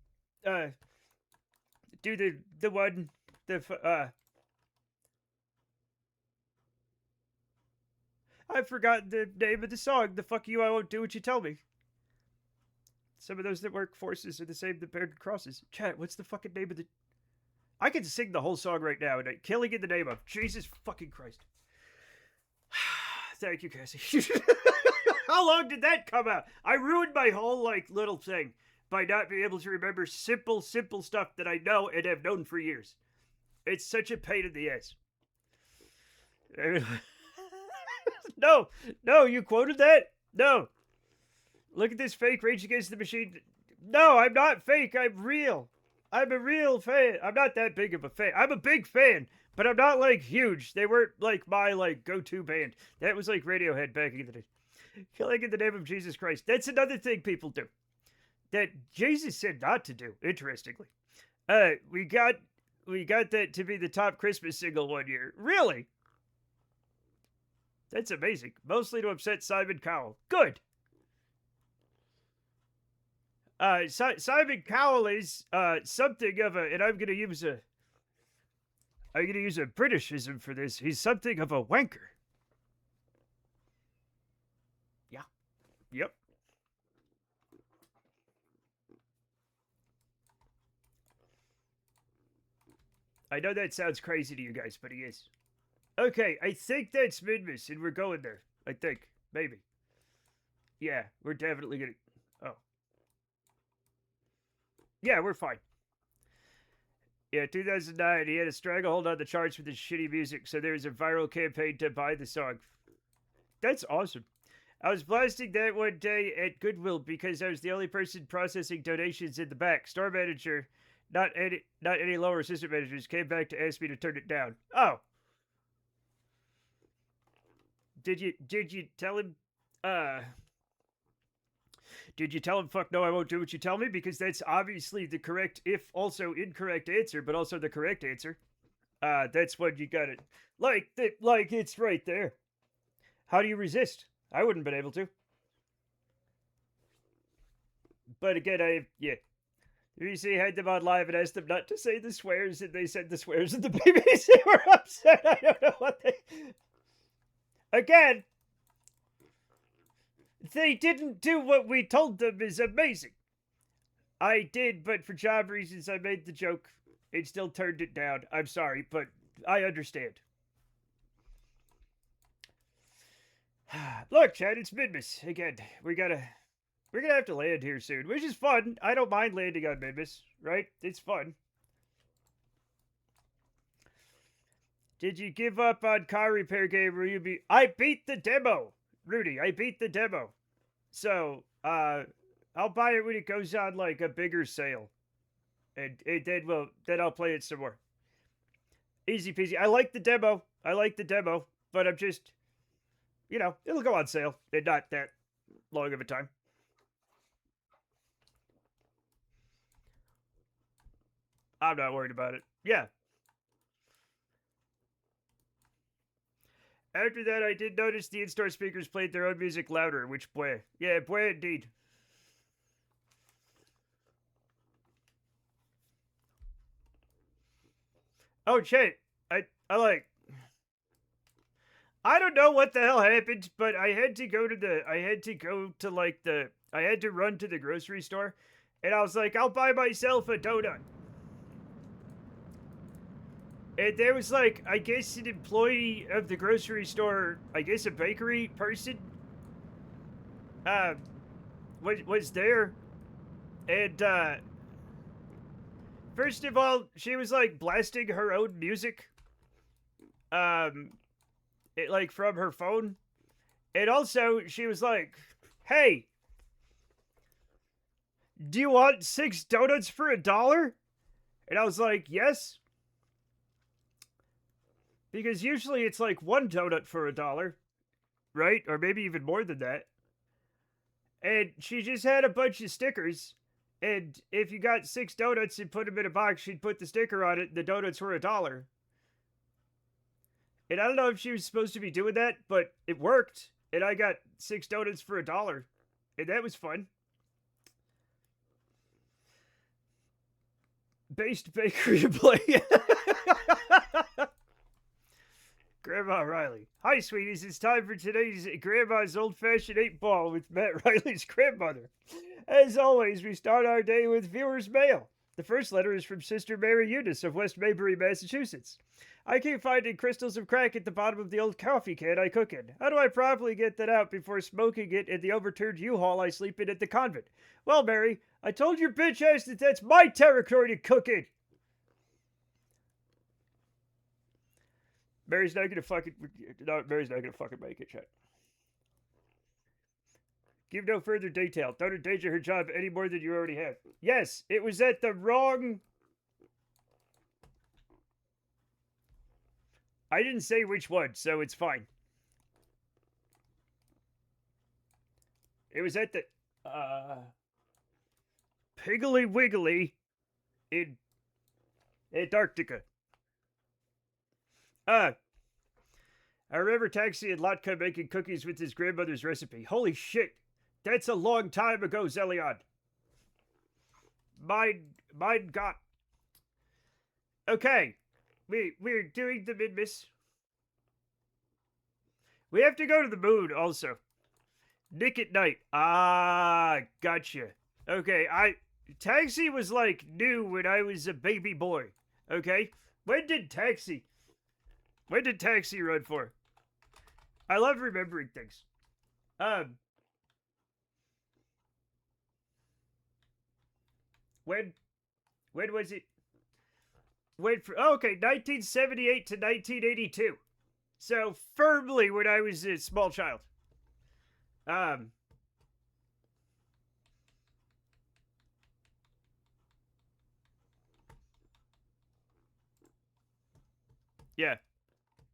do the one I've forgotten the name of the song. The fuck you, I won't do what you tell me. Some of those that work forces are the same that paired crosses. Chat, what's the fucking name of the... I can sing the whole song right now, and killing in the name of Jesus fucking Christ. Thank you, Cassie. How long did that come out? I ruined my whole, little thing by not being able to remember simple stuff that I know and have known for years. It's such a pain in the ass. No, you quoted that? No. Look at this fake Rage Against the Machine. No, I'm not fake. I'm real. I'm a real fan. I'm not that big of a fan. I'm a big fan, but I'm not, huge. They weren't, my, go-to band. That was, Radiohead back in the day. Killing in the name of Jesus Christ. That's another thing people do. That Jesus said not to do, interestingly. We got that to be the top Christmas single one year. Really? That's amazing. Mostly to upset Simon Cowell. Good. Simon Cowell is something of a, and I'm gonna use a Britishism for this. He's something of a wanker. Yeah. Yep. I know that sounds crazy to you guys, but he is. Okay, I think that's Midmas, and we're going there. I think. Maybe. Yeah, we're definitely gonna... Oh. Yeah, we're fine. Yeah, 2009, he had a stranglehold on the charts with his shitty music, so there was a viral campaign to buy the song. That's awesome. I was blasting that one day at Goodwill because I was the only person processing donations in the back. Store manager, not any lower assistant managers, came back to ask me to turn it down. Oh. Did you tell him did you tell him fuck no I won't do what you tell me? Because that's obviously the correct, if also incorrect answer, but also the correct answer. That's what you got it. Like it's right there. How do you resist? I wouldn't have been able to. But again, yeah. The BBC had them on live and asked them not to say the swears, and they said the swears, and the BBC were upset. I don't know what they... Again, they didn't do what we told them is amazing. I did, but for job reasons, I made the joke and still turned it down. I'm sorry, but I understand. Look, Chad, it's Midmas. Again, we're gonna have to land here soon, which is fun. I don't mind landing on Midmas, right? It's fun. Did you give up on car repair game where you be... I beat the demo, Rudy. I beat the demo. So, I'll buy it when it goes on, like, a bigger sale. And then I'll play it some more. Easy peasy. I like the demo. But I'm just... You know, it'll go on sale in not that long of a time. I'm not worried about it. Yeah. After that, I did notice the in-store speakers played their own music louder, which boy. Yeah, boy indeed. Oh, shit. I don't know what the hell happened, but I had to run to the grocery store, and I was like, I'll buy myself a donut. And there was, like, I guess an employee of the grocery store, I guess a bakery person, was there. And, first of all, she was, like, blasting her own music, like, from her phone. And also, she was like, hey, do you want 6 donuts for $1? And I was like, yes. Because usually it's like 1 donut for $1, right? Or maybe even more than that. And she just had a bunch of stickers. And if you got 6 donuts and put them in a box, she'd put the sticker on it, and the donuts were $1. And I don't know if she was supposed to be doing that, but it worked. And I got 6 donuts for $1. And that was fun. Based bakery to play. Grandma Riley. Hi, sweeties. It's time for today's Grandma's Old-Fashioned 8-Ball with Matt Riley's grandmother. As always, we start our day with viewer's mail. The first letter is from Sister Mary Eunice of West Maybury, Massachusetts. I keep finding crystals of crack at the bottom of the old coffee can I cook in. How do I properly get that out before smoking it in the overturned U-Haul I sleep in at the convent? Well, Mary, I told your bitch ass that that's my territory to cook in. Mary's not gonna fucking make it, chat. Give no further detail. Don't endanger her job any more than you already have. Yes, it was at the wrong... I didn't say which one, so it's fine. It was at the... Piggly Wiggly in Antarctica. I remember Taxi and Latka making cookies with his grandmother's recipe. Holy shit. That's a long time ago, Zelion. Mine got. Okay. We're doing the Minmus. We have to go to the moon also. Nick at Night. Ah, gotcha. Okay, Taxi was like new when I was a baby boy. Okay? When did Taxi run for? I love remembering things. When was it? Okay, 1978 to 1982. So firmly when I was a small child. Yeah.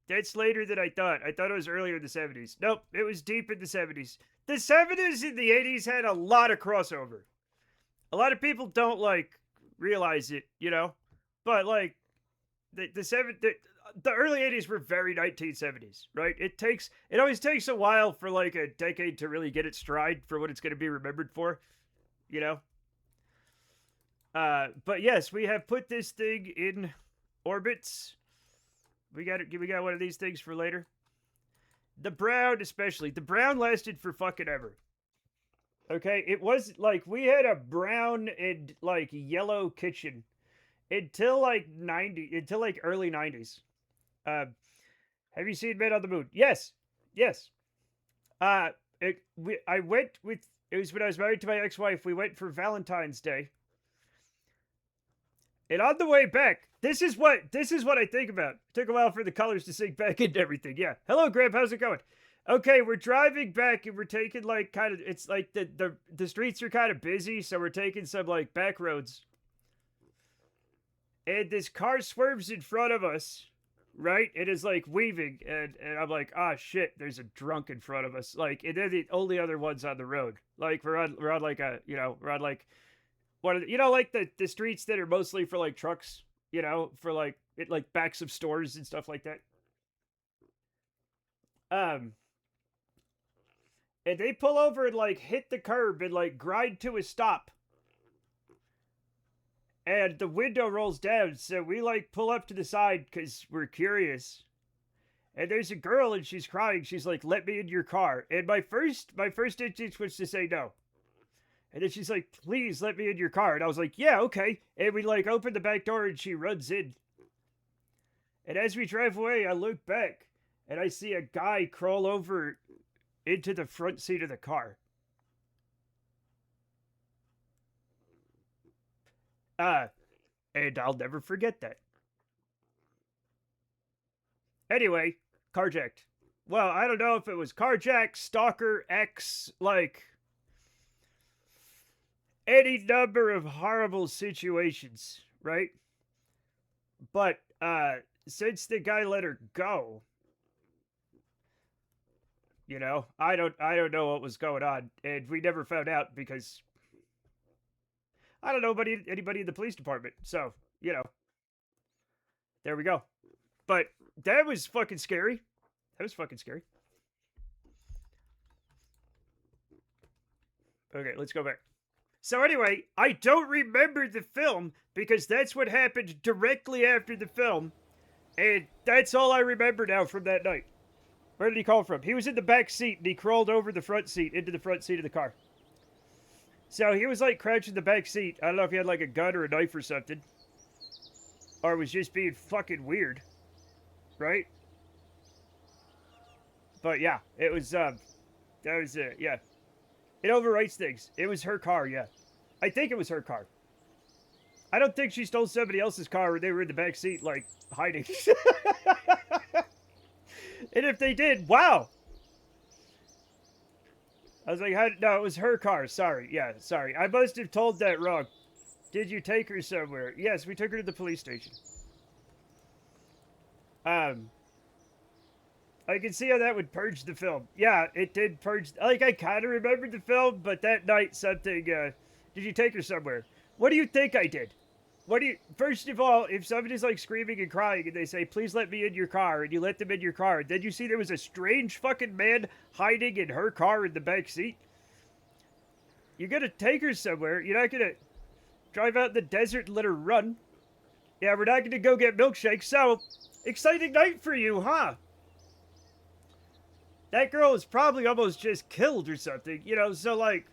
That's later than I thought. I thought it was earlier in the 70s. Nope, it was deep in the 70s. The 70s and the 80s had a lot of crossover. A lot of people don't realize it, you know? But the early 80s were very 1970s, right? It always takes a while for a decade to really get its stride for what it's going to be remembered for, you know? But yes, we have put this thing in orbits. We got one of these things for later. The brown, especially. The brown lasted for fucking ever. Okay, it was we had a brown and yellow kitchen until early 90s. Have you seen Men on the Moon? Yes. It was when I was married to my ex-wife. We went for Valentine's Day. And on the way back, this is what I think about. It took a while for the colors to sink back into everything. Yeah. Hello, Graham. How's it going? Okay, we're driving back and we're taking it's like the streets are kind of busy, so we're taking some back roads. And this car swerves in front of us, right? It is weaving, and I'm like, ah, shit, there's a drunk in front of us. And they're the only other ones on the road. We're on one of the streets that are mostly for trucks, for backs of stores and stuff like that. And they pull over and hit the curb and grind to a stop. And the window rolls down, so we pull up to the side because we're curious. And there's a girl and she's crying. She's like, "Let me in your car." And my first instinct was to say no. And then she's like, "Please let me in your car." And I was like, "Yeah, okay." And we open the back door and she runs in. And as we drive away, I look back and I see a guy crawl over into the front seat of the car. And I'll never forget that. Anyway, carjacked. Well, I don't know if it was carjacked, stalker, X, any number of horrible situations, right? But, since the guy let her go, I don't know what was going on, and we never found out because I don't know anybody in the police department. So, there we go. But that was fucking scary. Okay, let's go back. So anyway, I don't remember the film because that's what happened directly after the film. And that's all I remember now from that night. Where did he call from? He was in the back seat and he crawled over the front seat into the front seat of the car. So he was crouched in the back seat. I don't know if he had a gun or a knife or something. Or was just being fucking weird. Right? But yeah, it was, that was it, yeah. It overwrites things. It was her car, yeah. I think it was her car. I don't think she stole somebody else's car or they were in the back seat, hiding. And if they did, wow. I was like, no, it was her car. Sorry. Yeah, sorry. I must have told that wrong. Did you take her somewhere? Yes, we took her to the police station. I can see how that would purge the film. Yeah, it did purge. I kind of remembered the film, but that night something, did you take her somewhere? What do you think I did? First of all, if somebody's screaming and crying and they say, "Please let me in your car," and you let them in your car, then you see there was a strange fucking man hiding in her car in the back seat. You're gonna take her somewhere. You're not gonna Drive out in the desert and let her run. Yeah, we're not gonna go get milkshakes, so exciting night for you, huh? That girl is probably almost just killed or something, you know, so like,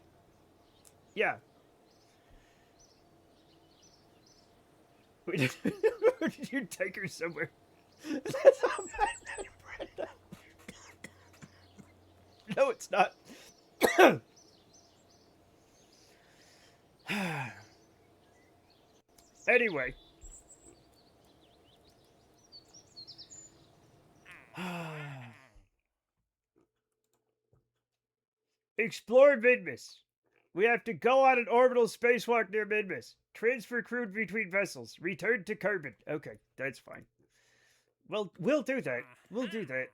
yeah. Did you take her somewhere? That's how bad, Brenda. No, it's not. Anyway. Explore Midmas. We have to go on an orbital spacewalk near Midmas. Transfer crew between vessels. Return to Kerbal. Okay, that's fine. Well, we'll do that. We'll do that.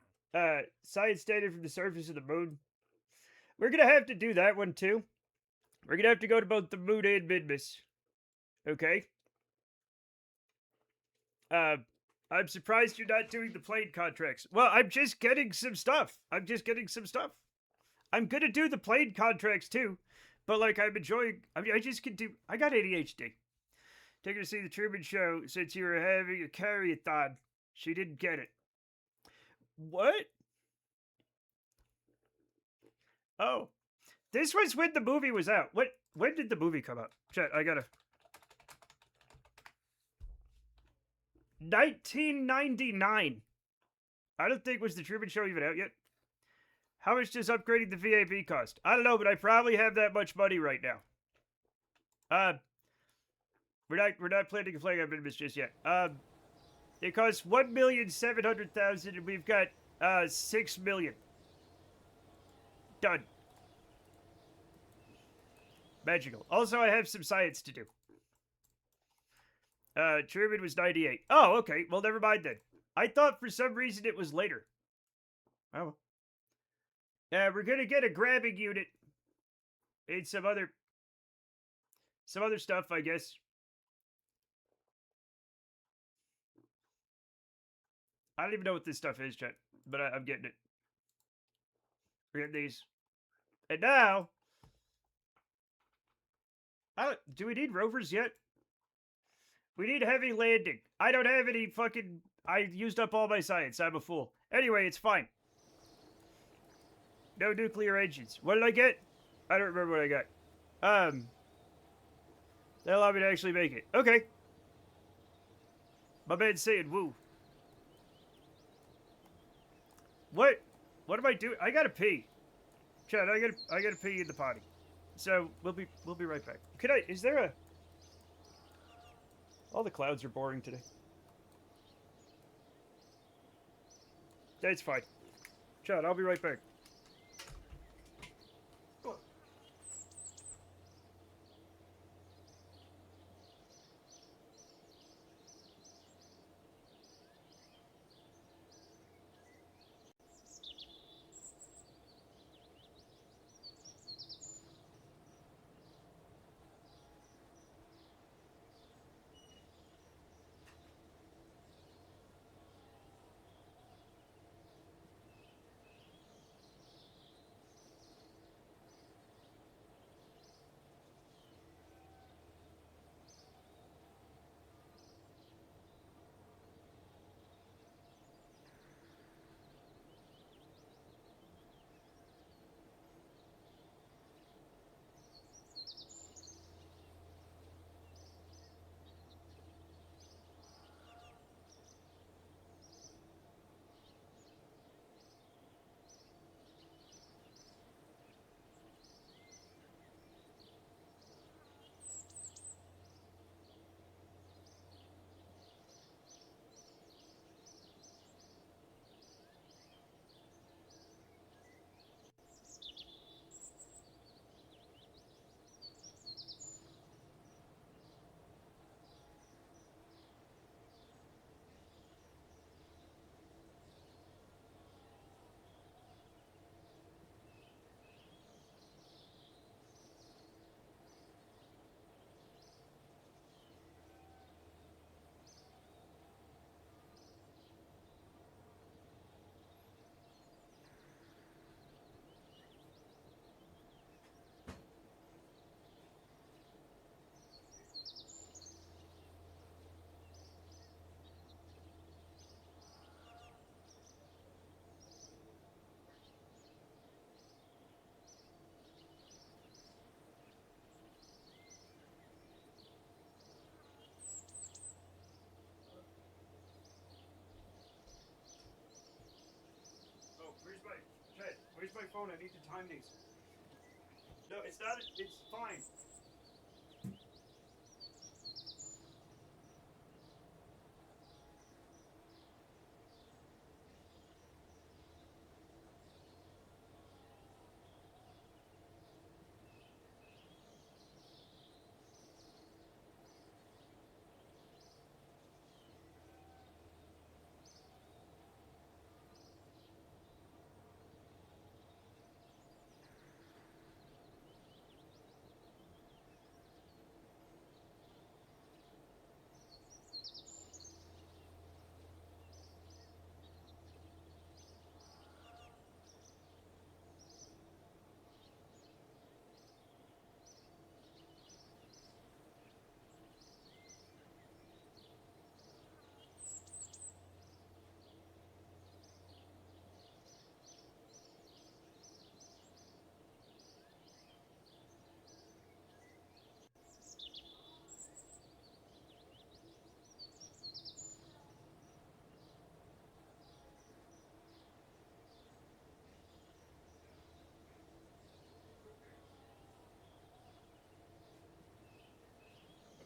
Science data from the surface of the moon. We're gonna have to do that one too. We're gonna have to go to both the moon and Midmas. Okay? I'm surprised you're not doing the plane contracts. Well, I'm just getting some stuff. I'm gonna do the plane contracts too. But like I'm enjoying I just can do I got ADHD. Take her to see the Truman Show since you were having a carry-a-thon. She didn't get it. What? Oh. This was when the movie was out. When did the movie come out? Chat, I gotta 1999. I don't think was the Truman Show even out yet. How much does upgrading the VAB cost? I don't know, but I probably have that much money right now. We're not planning to play on Minimus just yet. It costs 1,700,000 and we've got 6 million. Done. Magical. Also, I have some science to do. Truman was 98. Oh, okay. Well, never mind then. I thought for some reason it was later. Oh. Yeah, we're gonna get a grabbing unit. And some other stuff, I guess. I don't even know what this stuff is, chat. But I'm getting it. We're getting these. And now... do we need rovers yet? We need heavy landing. I don't have any fucking... I used up all my science. I'm a fool. Anyway, it's fine. No nuclear engines. What did I get? I don't remember what I got. That allowed me to actually make it. Okay. My man's saying woo. What? What am I doing? I gotta pee. Chad, I gotta pee in the potty. So we'll be right back. Is there a... All the clouds are boring today. That's fine. Chad, I'll be right back. phone. I need to time these. No, it's not. It's fine.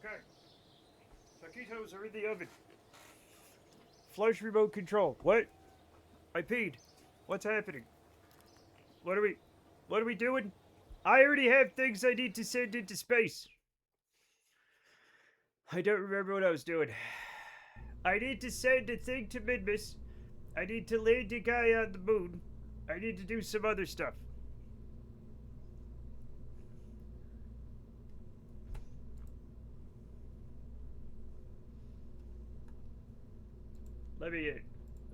Okay. Taquitos are in the oven. Flush remote control. What? I peed. What's happening? What are we doing? I already have things I need to send into space. I don't remember what I was doing. I need to send a thing to Midmas. I need to land a guy on the moon. I need to do some other stuff.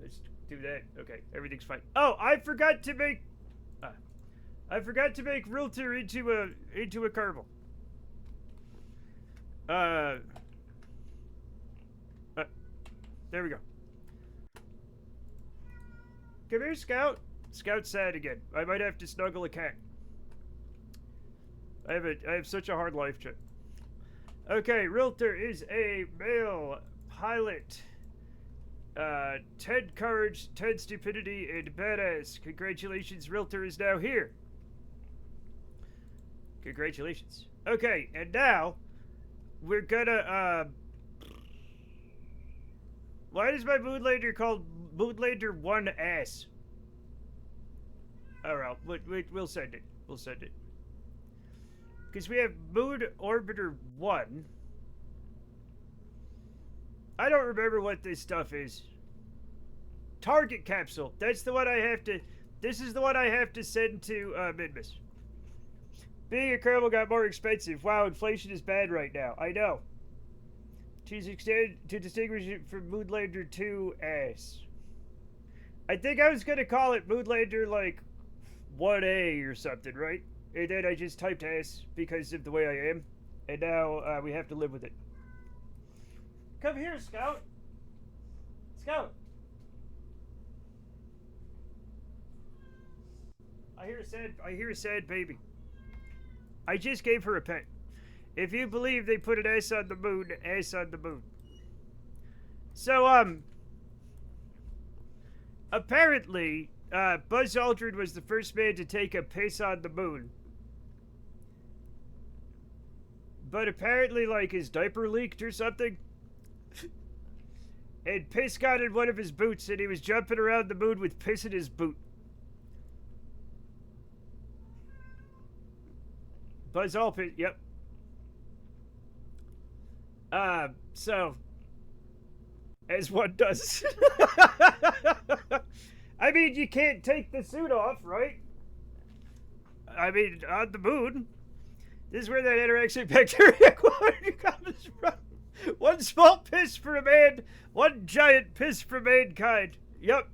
Let's do that. Okay, everything's fine. Oh, I forgot to make Realtor into a Kerbal. There we go. Come here, Scout. Scout's sad again. I might have to snuggle a cat. I have such a hard life, Chip. Okay, Realtor is a male pilot. 10 courage, 10 stupidity, and badass. Congratulations, Realtor is now here. Congratulations. Okay, and now we're gonna, why is my Moonlander called Moonlander 1 Ass? Alright, we'll send it. We'll send it. Because we have Moon Orbiter 1. I don't remember what this stuff is. Target capsule. That's the one I have to... This is the one I have to send to, Midmas. Being a Kerbal got more expensive. Wow, inflation is bad right now. I know. To distinguish it from Moonlander 2 Ass. I think I was gonna call it Moonlander, like, 1A or something, right? And then I just typed Ass because of the way I am. And now, we have to live with it. Come here, Scout. Scout. I hear a sad baby. I just gave her a pet. If you believe they put an S on the moon, S on the moon. So, apparently, Buzz Aldrin was the first man to take a piss on the moon. But apparently, like, his diaper leaked or something. And piss got in one of his boots, and he was jumping around the moon with piss in his boot. Buzz Aldrin, yep. So, as one does. I mean, you can't take the suit off, right? I mean, on the moon. This is where that anorexic bacteria comes from. One small piss for a man, one giant piss for mankind. Yup.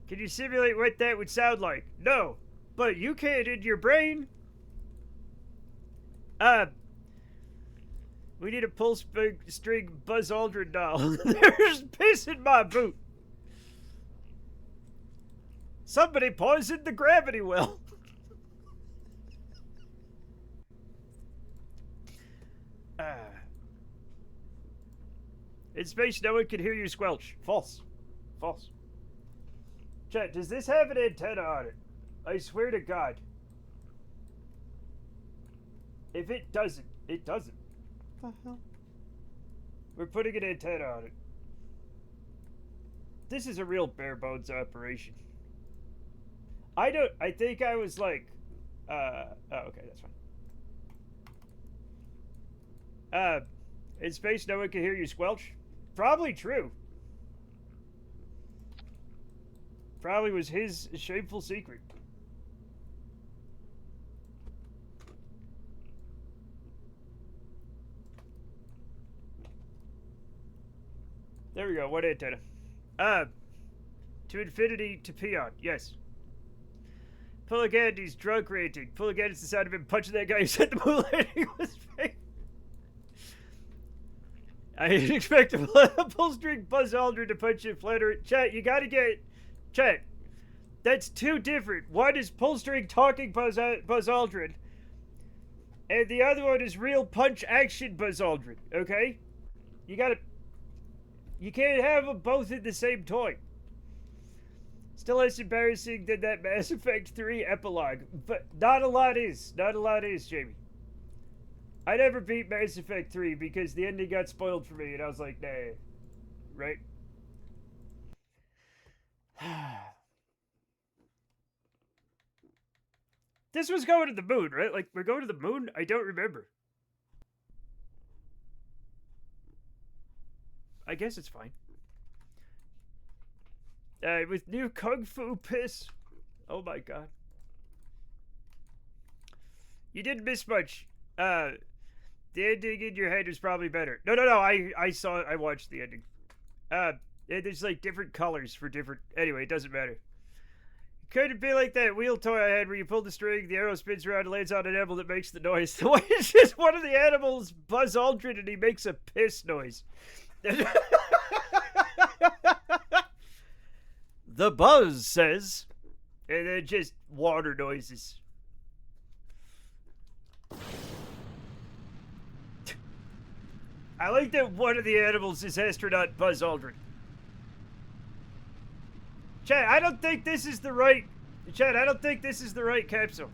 Can you simulate what that would sound like? No. But you can in your brain. We need a pull string Buzz Aldrin doll. There's piss in my boot. Somebody poisoned the gravity well. In space, no one can hear you squelch. False. False. Chat, does this have an antenna on it? I swear to God. If it doesn't, it doesn't. What the hell? We're putting an antenna on it. This is a real bare bones operation. I think I was like, oh, okay, that's fine. In space, no one can hear you squelch? Probably true. Probably was his shameful secret. There we go, one antenna. To infinity to peon, yes. Pulligandi's drunk ranting. Pulligandi's the sound of him punching that guy who said the moon landing was fake. I didn't expect a pull string Buzz Aldrin to punch you flatter. Chat, you gotta get. Chat. That's two different. One is pull string talking Buzz Aldrin. And the other one is real punch action Buzz Aldrin, okay? You gotta. You can't have them both in the same toy. Still less embarrassing than that Mass Effect 3 epilogue. But not a lot is. Not a lot is, Jamie. I never beat Mass Effect 3 because the ending got spoiled for me and I was like, nah. Right? This was going to the moon, right? Like, we're going to the moon? I don't remember. I guess it's fine. With new Kung Fu piss. Oh my god. You didn't miss much. The ending in your head is probably better. No. I watched the ending. There's like different colors for different. Anyway, it doesn't matter. Could it be like that wheel toy I had where you pull the string, the arrow spins around and lands on an animal that makes the noise? The way it's just one of the animals, Buzz Aldrin, and he makes a piss noise. The Buzz says, and then just water noises. I like that one of the animals is astronaut Buzz Aldrin. Chad, I don't think this is the right capsule.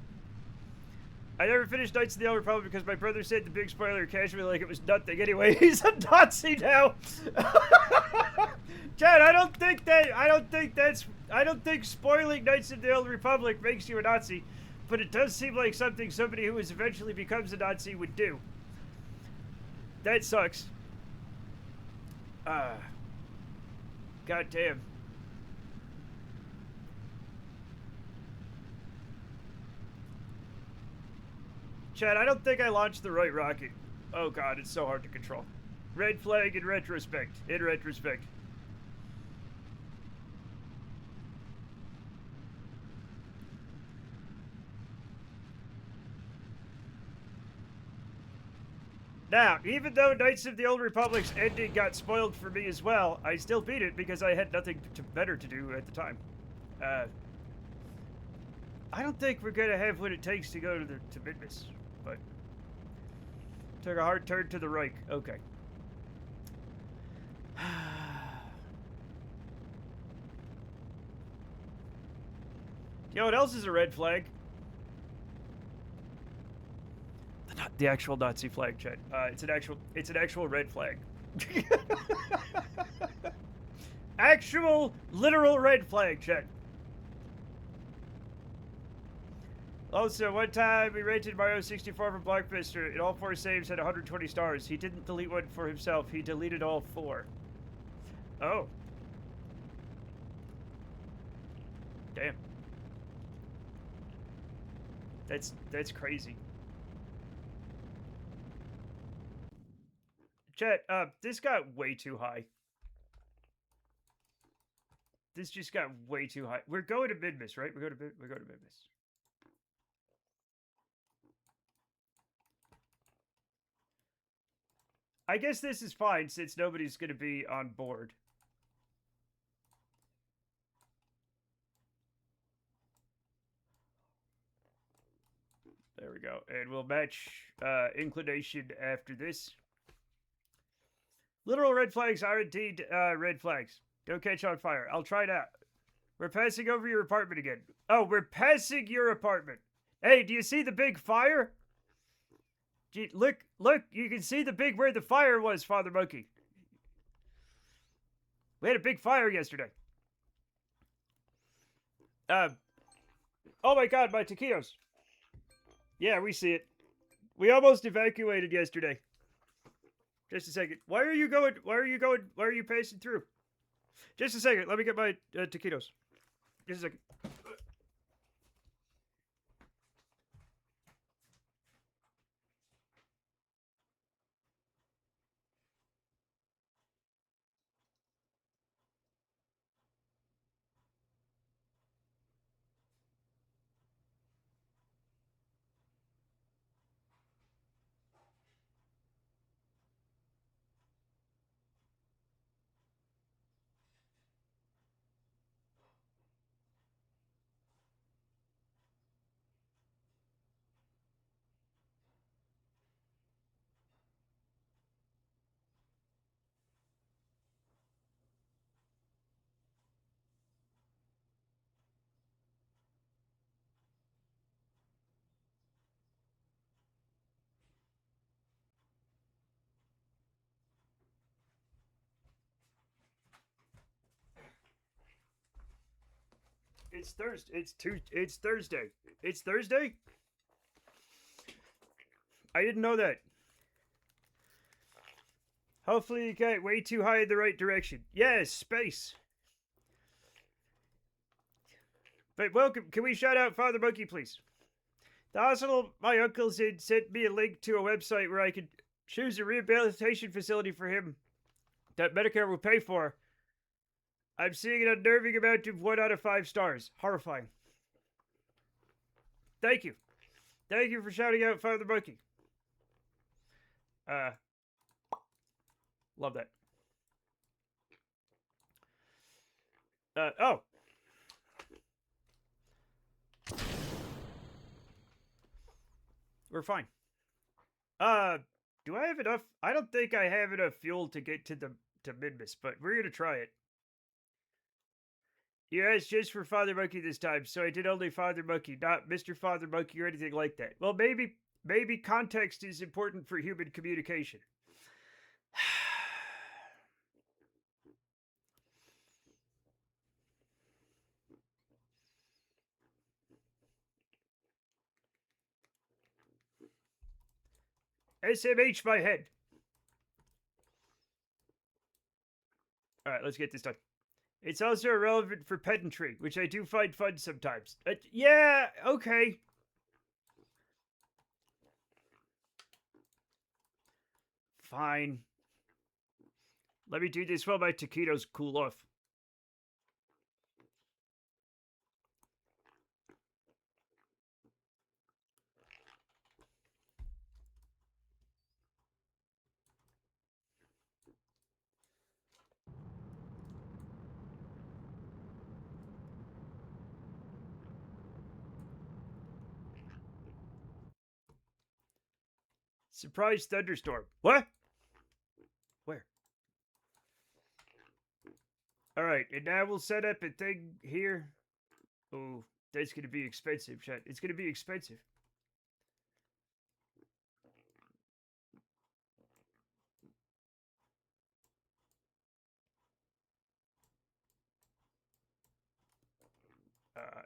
I never finished Knights of the Old Republic because my brother said the big spoiler casually like it was nothing. Anyway, he's a Nazi now. Chad, I don't think spoiling Knights of the Old Republic makes you a Nazi, but it does seem like something somebody who eventually becomes a Nazi would do. That sucks. God damn. Chad, I don't think I launched the right rocket. Oh god, it's so hard to control. Red flag in retrospect. In retrospect. Now, even though Knights of the Old Republic's ending got spoiled for me as well, I still beat it because I had nothing better to do at the time. I don't think we're gonna have what it takes to go to Midmas, but took a hard turn to the right. Okay. You know what else is a red flag? The actual Nazi flag, Chet. It's an actual red flag. Actual, literal red flag, Chet. Also, one time we rented Mario 64 from Blockbuster, and all 4 saves had 120 stars. He didn't delete one for himself. He deleted all 4. Oh. Damn. That's crazy. Chat, this got way too high. This just got way too high. We're going to Midmas, right? We're going to Midmas. I guess this is fine since nobody's going to be on board. There we go. And we'll match inclination after this. Literal red flags are indeed red flags. Don't catch on fire. I'll try it out. We're passing over your apartment again. Oh, we're passing your apartment. Hey, do you see the big fire? Look, you can see the big where the fire was, Father Monkey. We had a big fire yesterday. Oh my god, my taquitos. Yeah, we see it. We almost evacuated yesterday. Just a second. Why are you passing through? Just a second. Let me get my taquitos. Just a second. It's Thursday. It's Thursday. It's Thursday? I didn't know that. Hopefully you got way too high in the right direction. Yes, space. But welcome. Can we shout out Father Monkey, please? The hospital my uncle's in sent me a link to a website where I could choose a rehabilitation facility for him that Medicare will pay for. I'm seeing an unnerving amount of 1 out of 5 stars. Horrifying. Thank you. Thank you for shouting out Father Monkey. Love that. Oh. We're fine. Do I have enough? I don't think I have enough fuel to get to Midmas, but we're gonna try it. You asked just for Father Monkey this time, so I did only Father Monkey, not Mr. Father Monkey or anything like that. Well, maybe context is important for human communication. SMH my head. Alright, let's get this done. It's also irrelevant for pedantry, which I do find fun sometimes. Yeah, okay. Fine. Let me do this while my taquitos cool off. Surprise thunderstorm. What? Where? Alright, and now we'll set up a thing here. Oh, that's gonna be expensive, chat. It's gonna be expensive.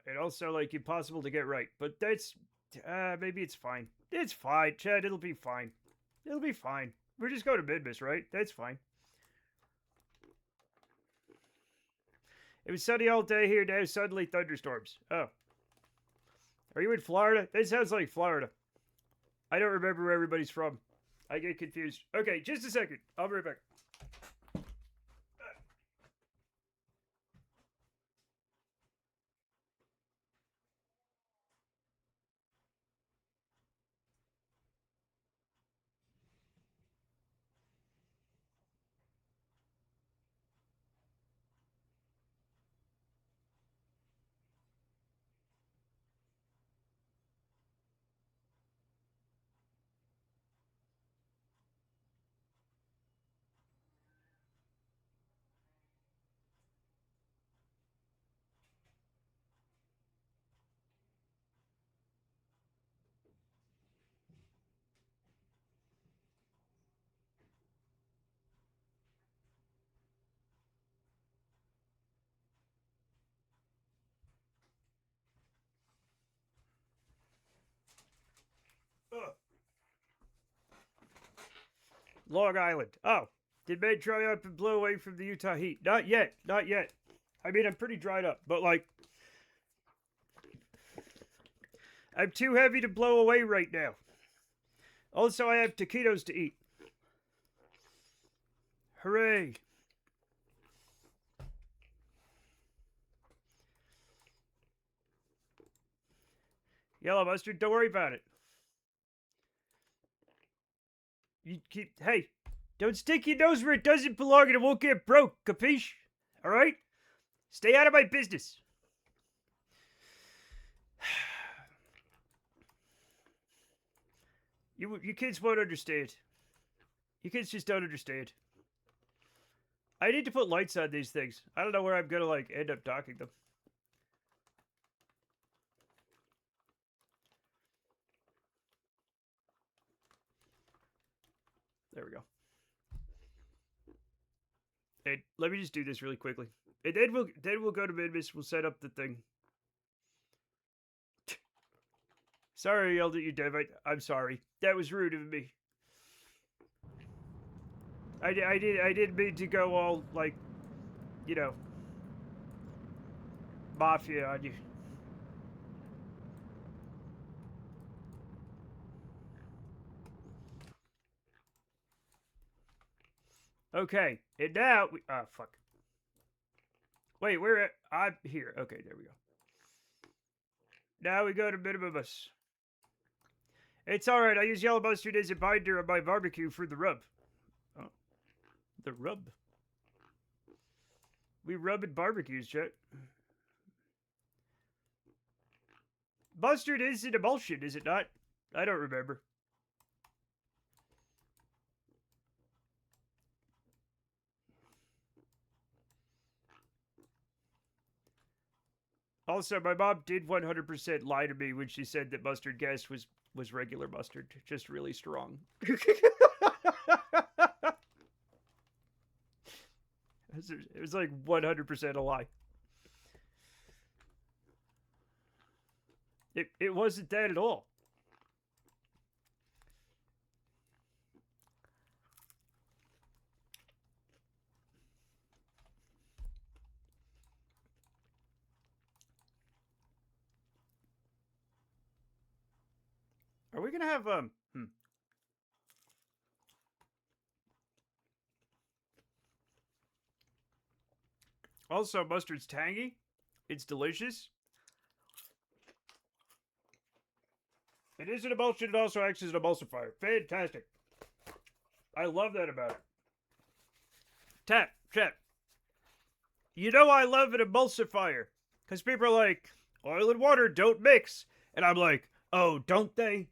And also, like, impossible to get right. But that's... maybe it's fine. It's fine, Chad. It'll be fine. It'll be fine. We're just going to Midmas, right? That's fine. It was sunny all day here, now suddenly thunderstorms. Oh. Are you in Florida? That sounds like Florida. I don't remember where everybody's from. I get confused. Okay, just a second. I'll be right back. Long Island. Oh, did Maine dry up and blow away from the Utah heat? Not yet. Not yet. I mean, I'm pretty dried up, but like, I'm too heavy to blow away right now. Also, I have taquitos to eat. Hooray. Yellow mustard, don't worry about it. You keep, hey, don't stick your nose where it doesn't belong and it won't get broke, capiche? Alright? Stay out of my business. You kids won't understand. You kids just don't understand. I need to put lights on these things. I don't know where I'm gonna, like, end up docking them. There we go. And let me just do this really quickly. And then we'll go to Midmas, we'll set up the thing. Sorry I yelled at you, Dev. I'm sorry. That was rude of me. I didn't mean to go all, like, you know, mafia on you. Okay, and now we, oh, fuck. Wait, we're at, I'm here. Okay, there we go. Now we go to Minimus. It's alright, I use yellow mustard as a binder on my barbecue for the rub. Oh. The rub? We rub at barbecues, chat. Mustard is an emulsion, is it not? I don't remember. Also, my mom did 100% lie to me when she said that mustard gas was regular mustard, just really strong. It was like 100% a lie. It wasn't that at all. Are we gonna have Also, mustard's tangy. It's delicious. It is an emulsion. It also acts as an emulsifier. Fantastic. I love that about it. Tap, chat. You know I love an emulsifier. Because people are like, oil and water don't mix. And I'm like, oh, don't they?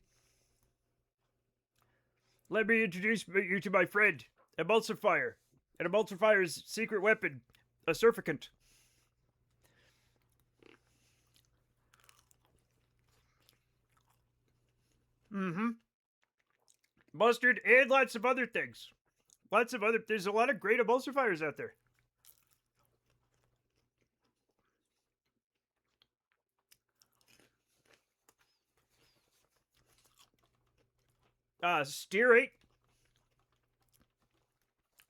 Let me introduce you to my friend, Emulsifier. An emulsifier's secret weapon, a surfactant. Mm-hmm. Mustard and lots of other things. There's a lot of great emulsifiers out there. Stearate.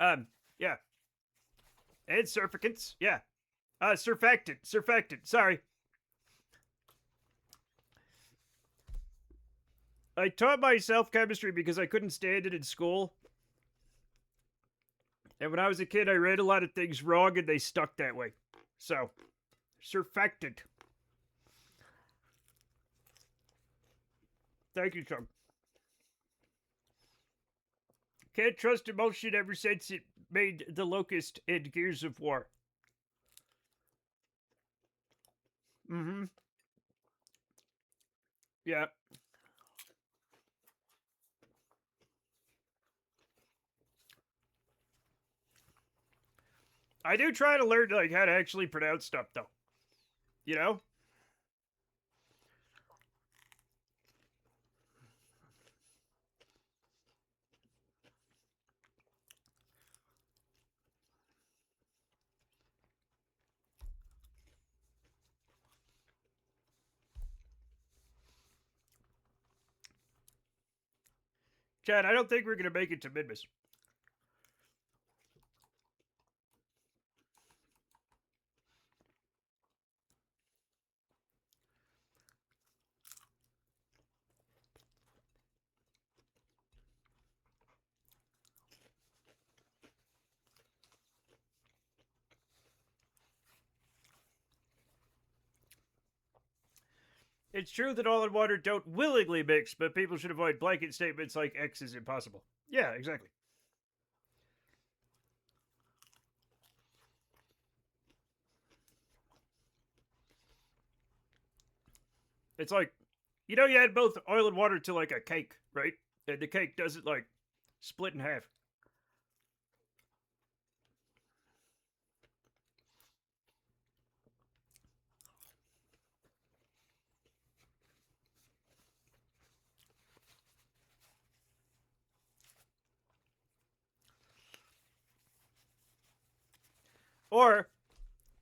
Yeah. And surfactants, yeah. Surfactant, sorry. I taught myself chemistry because I couldn't stand it in school. And when I was a kid, I read a lot of things wrong and they stuck that way. So, surfactant. Thank you, Chug. Can't trust emulsion ever since it made the Locust and Gears of War. Mm-hmm. Yeah. I do try to learn like how to actually pronounce stuff though. You know? Chad, I don't think we're gonna make it to Midmas. It's true that oil and water don't willingly mix, but people should avoid blanket statements like X is impossible. Yeah, exactly. It's like, you know, you add both oil and water to like a cake, right? And the cake doesn't like split in half. Or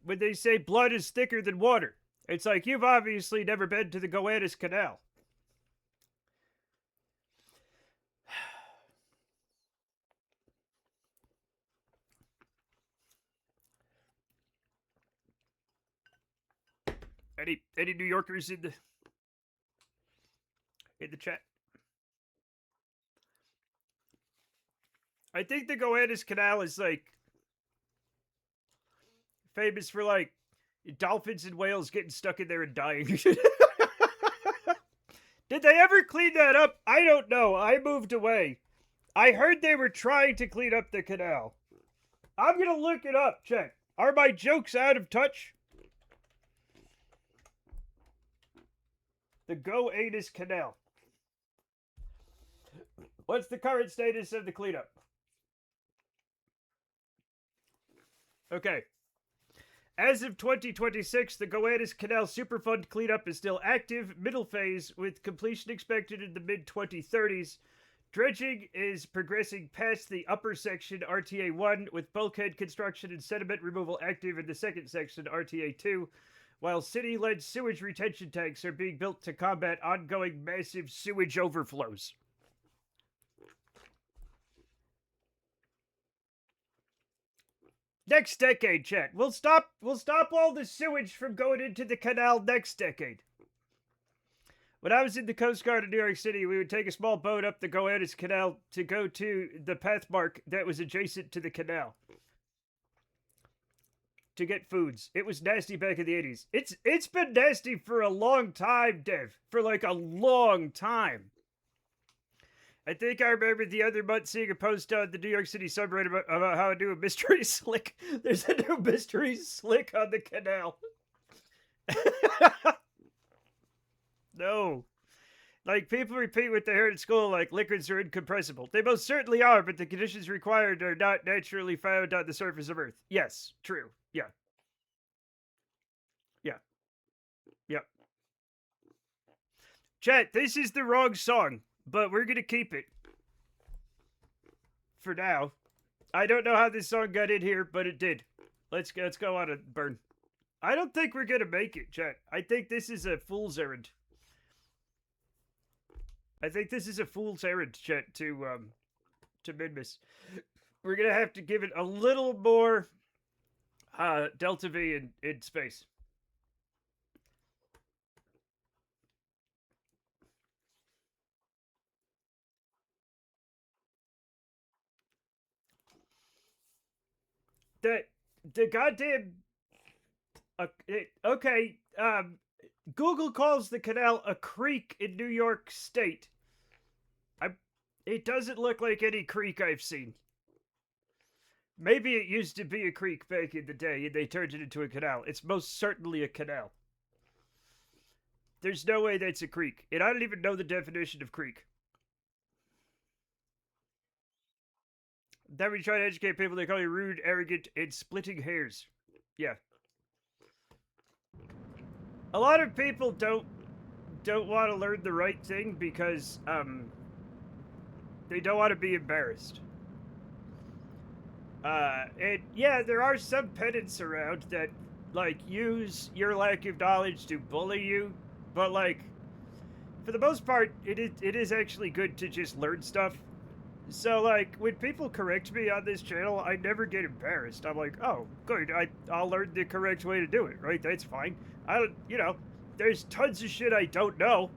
when they say blood is thicker than water, it's like you've obviously never been to the Gowanus Canal. Any New Yorkers in the chat? I think the Gowanus Canal is like famous for like dolphins and whales getting stuck in there and dying. Did they ever clean that up? I don't know. I moved away. I heard they were trying to clean up the canal. I'm gonna look it up. Check. Are my jokes out of touch? The Gowanus Canal. What's the current status of the cleanup? Okay. As of 2026, the Gowanus Canal Superfund cleanup is still active, middle phase, with completion expected in the mid-2030s. Dredging is progressing past the upper section, RTA 1, with bulkhead construction and sediment removal active in the second section, RTA 2, while city-led sewage retention tanks are being built to combat ongoing massive sewage overflows. Next decade, chat. We'll stop all the sewage from going into the canal next decade. When I was in the Coast Guard in New York City, we would take a small boat up the Gowanus Canal to go to the pathmark that was adjacent to the canal to get foods. It was nasty back in the 80s. It's been nasty for a long time, Dev. For like a long time. I think I remember the other month seeing a post on the New York City subreddit about how to do a mystery slick. There's a new mystery slick on the canal. No. Like, people repeat what they heard at school, like liquids are incompressible. They most certainly are, but the conditions required are not naturally found on the surface of Earth. Yes, true. Yeah. Yeah. Yeah. Chat, this is the wrong song, but we're gonna keep it. For now. I don't know how this song got in here, but it did. Let's go on a burn. I don't think we're gonna make it, chat. I think this is a fool's errand. I think this is a fool's errand, chat, to Minmus. We're gonna have to give it a little more Delta V in space. The goddamn okay, Google calls the canal a creek in New York State. It doesn't look like any creek I've seen. Maybe it used to be a creek back in the day and they turned it into a canal. It's most certainly a canal. There's no way that's a creek. And I don't even know the definition of creek. Then we try to educate people, they call you rude, arrogant, and splitting hairs. Yeah. A lot of people don't want to learn the right thing because they don't want to be embarrassed. And yeah, there are some pedants around that like use your lack of knowledge to bully you, but like for the most part, it is actually good to just learn stuff. So like when people correct me on this channel, I never get embarrassed. I'm like, oh, good, I'll learn the correct way to do it, right? That's fine. I don't, there's tons of shit I don't know.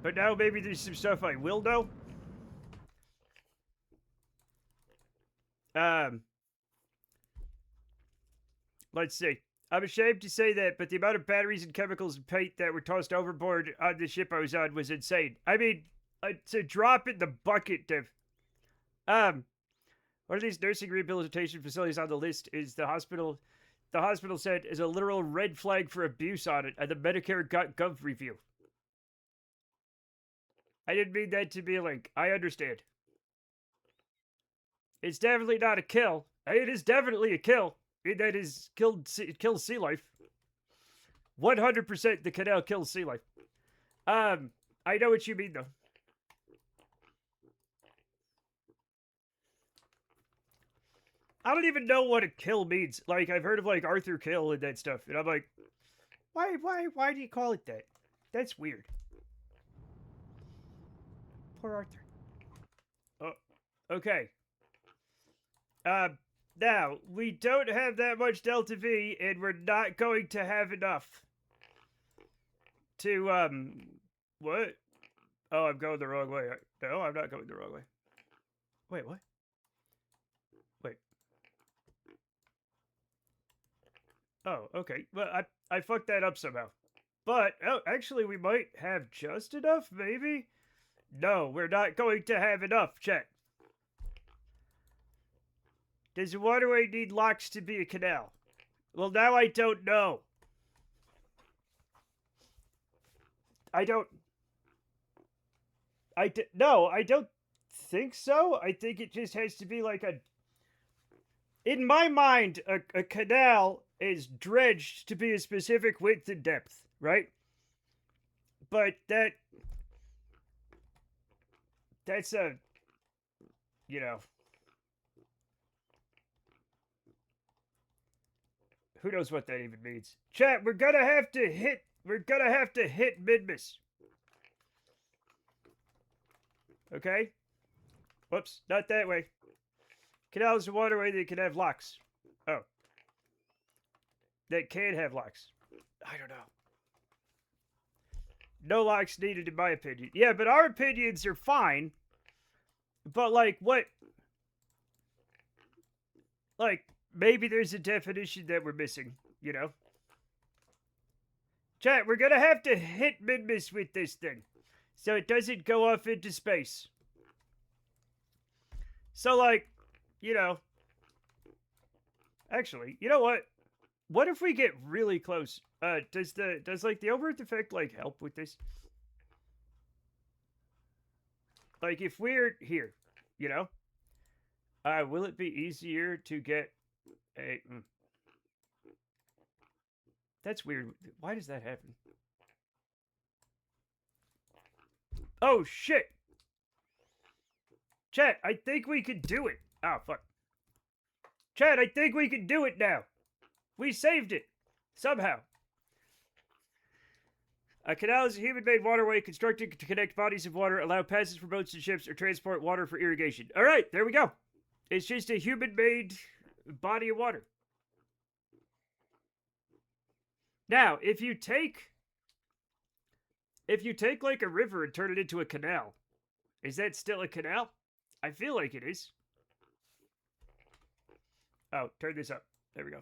But now maybe there's some stuff I will know. Let's see. I'm ashamed to say that, but the amount of batteries and chemicals and paint that were tossed overboard on the ship I was on was insane. I mean, it's a drop in the bucket, Div. One of these nursing rehabilitation facilities on the list is the hospital. The hospital said is a literal red flag for abuse on it at the Medicare.gov review. I didn't mean that to be a link. I understand. It's definitely not a kill. It is definitely a kill. That is kills sea life. 100% the canal kills sea life. I know what you mean though. I don't even know what a kill means. Like I've heard of like Arthur Kill and that stuff, and I'm like, why do you call it that? That's weird. Poor Arthur. Oh, okay. Now, we don't have that much Delta V, and we're not going to have enough to, what? Oh, I'm going the wrong way. No, I'm not going the wrong way. Wait, what? Wait. Oh, okay. Well, I fucked that up somehow. But, oh, actually, we might have just enough, maybe? No, we're not going to have enough, chat. Does a waterway need locks to be a canal? Well, now I don't know. No, I don't think so. I think it just has to be like a... In my mind, a canal is dredged to be a specific width and depth, right? But that's a... You know... Who knows what that even means? Chat, we're gonna have to hit Midmas. Okay? Whoops, not that way. Canal is a waterway that can have locks. Oh. That can have locks. I don't know. No locks needed in my opinion. Yeah, but our opinions are fine. But like, what? Like, maybe there's a definition that we're missing, you know? Chat, we're gonna have to hit Midmas with this thing, so it doesn't go off into space. So, like, you know... Actually, you know what? What if we get really close? Does like, the overearth effect, like, help with this? Like, if we're here, you know? Will it be easier to get a... That's weird. Why does that happen? Oh, shit! Chat, I think we can do it. Oh, fuck. Chat, I think we can do it now. We saved it. Somehow. A canal is a human-made waterway constructed to connect bodies of water, allow passage for boats and ships, or transport water for irrigation. All right, there we go. It's just a human-made body of water. Now, if you take like a river and turn it into a canal, is that still a canal? I feel like it is. Oh, turn this up. There we go.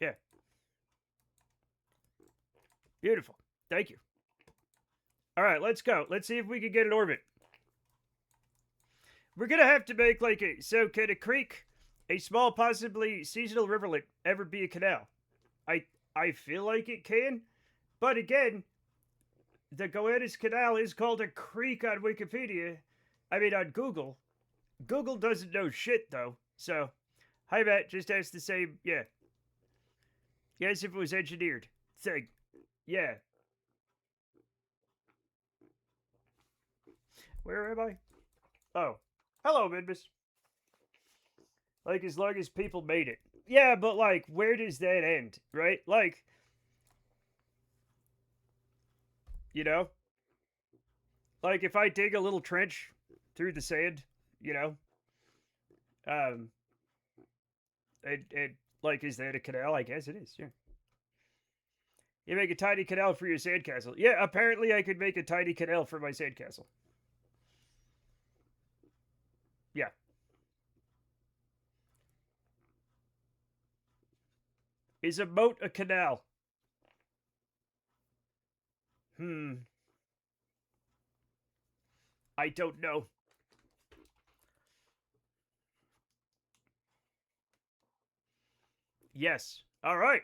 Yeah. Beautiful. Thank you. All right, let's go. Let's see if we can get an orbit. We're going to have to make like a... So can a creek, a small, possibly seasonal rivulet, ever be a canal? I feel like it can. But again, the Goannas Canal is called a creek on Wikipedia. I mean, on Google. Google doesn't know shit, though. So, hi, Matt. Just asked the same... Yeah. Yes, if it was engineered. Thing. Yeah. Where am I? Oh. Hello, Midmas. Like, as long as people made it. Yeah, but, like, where does that end, right? Like, you know? Like, if I dig a little trench through the sand, you know? Like, is that a canal? I guess it is, yeah. You make a tiny canal for your sandcastle. Yeah, apparently I could make a tiny canal for my sandcastle. Is a moat a canal? I don't know. Yes. All right.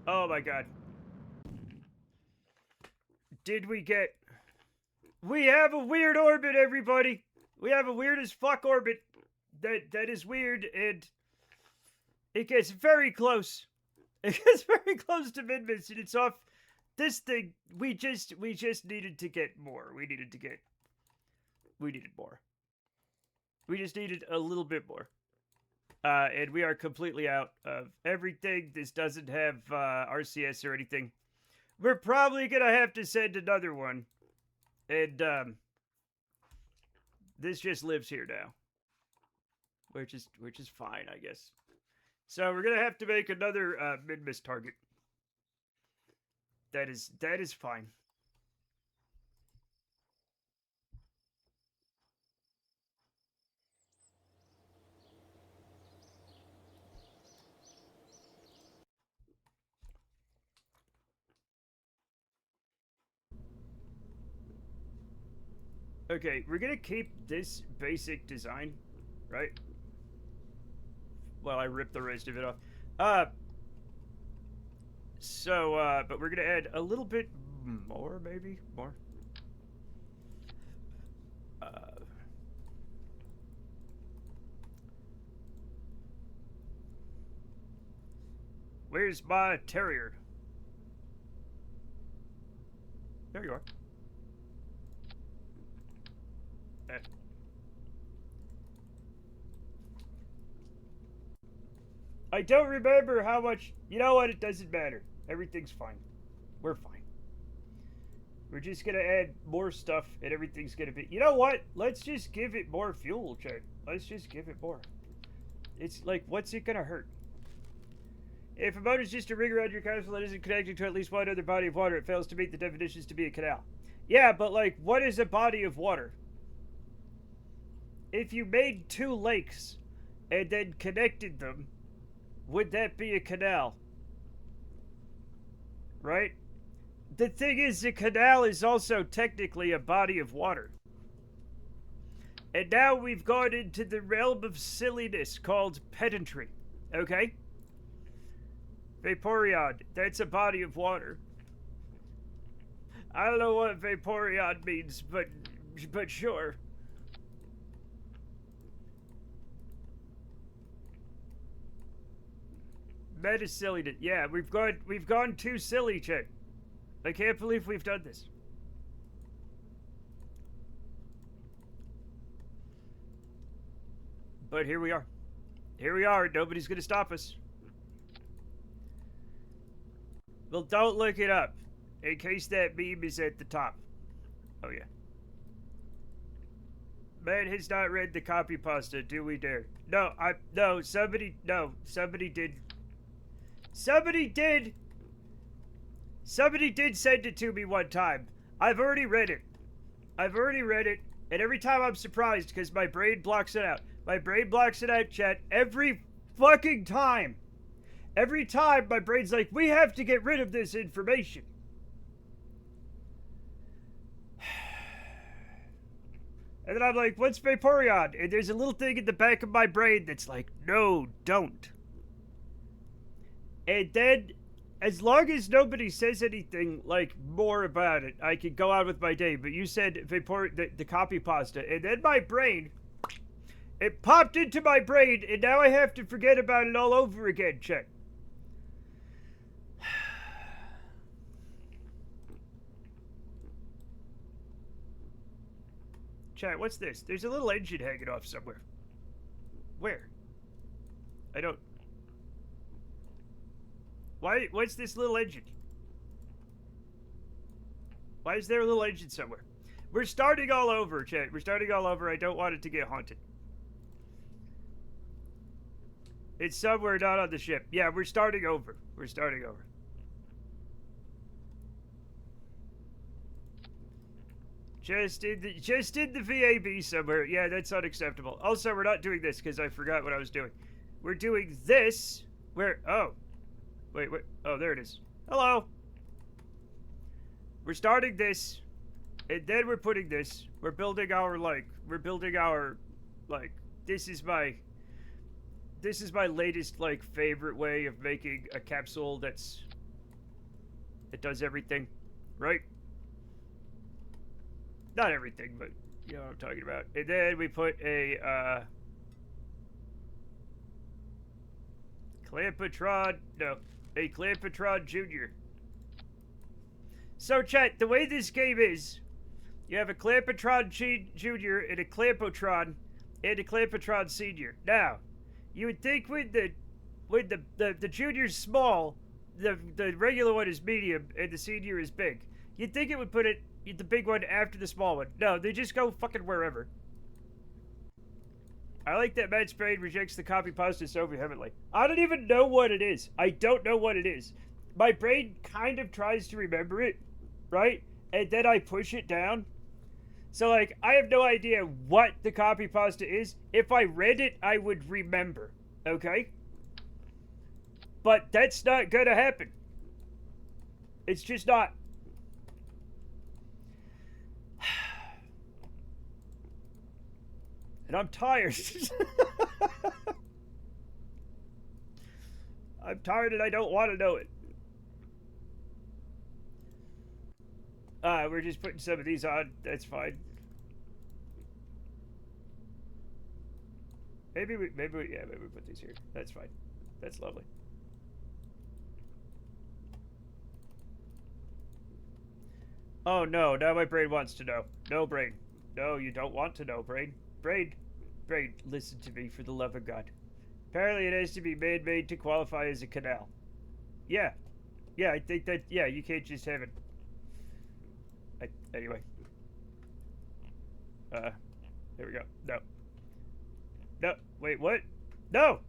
Oh my god. Did we get... We have a weird orbit, everybody. We have a weird as fuck orbit. That is weird, and it gets very close. It gets very close to Minmus, and it's off. This thing, we just needed to get more. We needed more. We just needed a little bit more. And we are completely out of everything. This doesn't have RCS or anything. We're probably gonna have to send another one. And this just lives here now. Which is fine, I guess. So we're gonna have to make another Minmus target. That is fine. Okay, we're gonna keep this basic design, right? Well, I ripped the rest of it off. But we're gonna add a little bit more, maybe? More? Where's my terrier? There you are. I don't remember how much... You know what? It doesn't matter. Everything's fine. We're fine. We're just gonna add more stuff and everything's gonna be... You know what? Let's just give it more fuel, Chad. Let's just give it more. It's like, what's it gonna hurt? If a moat is just a ring around your castle that isn't connected to at least one other body of water, it fails to meet the definitions to be a canal. Yeah, but like, what is a body of water? If you made 2 lakes and then connected them, would that be a canal? Right? The thing is, a canal is also technically a body of water. And now we've gone into the realm of silliness called pedantry. Okay? Vaporeon, that's a body of water. I don't know what Vaporeon means, but sure. Meta silliness. Yeah, we've gone too silly, Chet. I can't believe we've done this. But here we are. Here we are. Nobody's gonna stop us. Well, don't look it up, in case that meme is at the top. Oh yeah. Man has not read the copy pasta. Do we dare? No, somebody did. Somebody did send it to me one time. I've already read it. And every time I'm surprised because my brain blocks it out. My brain blocks it out, chat. Every fucking time. Every time my brain's like, we have to get rid of this information. And then I'm like, what's Vaporeon? And there's a little thing in the back of my brain that's like, no, don't. And then, as long as nobody says anything, like, more about it, I can go on with my day. But you said the copy pasta. And then my brain, it popped into my brain, and now I have to forget about it all over again, Chet. Chat, what's this? There's a little engine hanging off somewhere. Where? I don't... What's this little engine? Why is there a little engine somewhere? We're starting all over, chat. We're starting all over. I don't want it to get haunted. It's somewhere not on the ship. Yeah, we're starting over. We're starting over. Just in the VAB somewhere. Yeah, that's unacceptable. Also, we're not doing this because I forgot what I was doing. We're doing this. Where? Oh. Wait. Oh, there it is. Hello. We're starting this. And then we're putting this. We're building our, this is my latest, favorite way of making a capsule that does everything. Right? Not everything, but you know what I'm talking about. And then we put a, Clampatron Jr. So, chat, the way this game is, you have a Clampatron Jr. and a Clampotron and a Clampatron Senior. Now, you would think when the Junior's small, the regular one is medium and the Senior is big. You'd think it would put the big one after the small one. No, they just go fucking wherever. I like that Matt's brain rejects the copy pasta so vehemently. I don't even know what it is. I don't know what it is. My brain kind of tries to remember it, right? And then I push it down. So, I have no idea what the copy pasta is. If I read it, I would remember, okay? But that's not gonna happen. It's just not. And I'm tired. I'm tired and I don't want to know it. We're just putting some of these on. That's fine. Maybe we put these here. That's fine. That's lovely. Oh no, now my brain wants to know. No, brain. No, you don't want to know, brain. Brain, listen to me for the love of God. Apparently it has to be man-made to qualify as a canal. Yeah. Yeah, I think that, yeah, you can't just have it. Anyway. There we go. No. No, wait, what? No!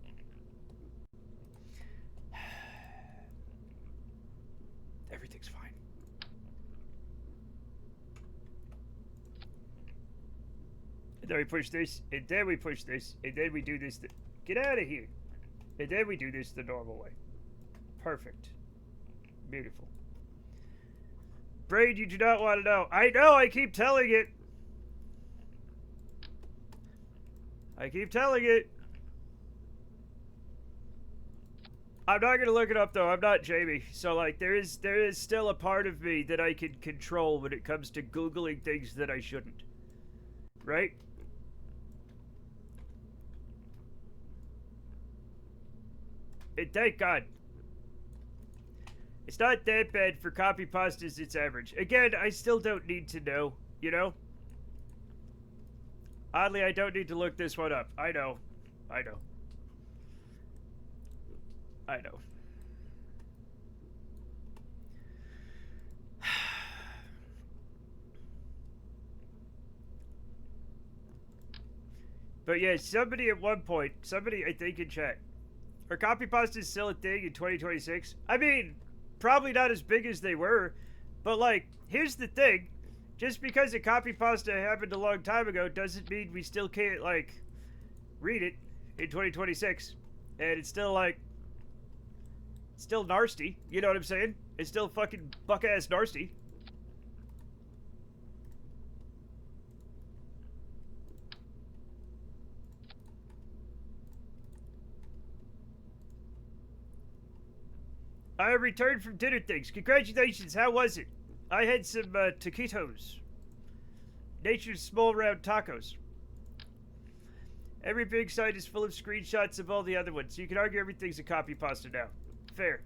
Everything's fine. And then we push this, and then we push this, and then we do this. Get out of here. And then we do this the normal way. Perfect. Beautiful. Brain, you do not want to know. I know, I keep telling it. I keep telling it. I'm not gonna look it up though. I'm not Jamie. So there is still a part of me that I can control when it comes to Googling things that I shouldn't. Right? And thank God. It's not that bad for copy pastas, it's average. Again, I still don't need to know, you know? Oddly, I don't need to look this one up. I know. I know. I know. But yeah, somebody at one point, I think in chat, are copy pastas still a thing in 2026? I mean, probably not as big as they were, but here's the thing. Just because a copy pasta happened a long time ago doesn't mean we still can't, read it in 2026. And it's still, still nasty. You know what I'm saying? It's still fucking buck-ass nasty. I returned from dinner things. Congratulations, how was it? I had some taquitos. Nature's small round tacos. Every big site is full of screenshots of all the other ones, so you can argue everything's a copy pasta now. Fair.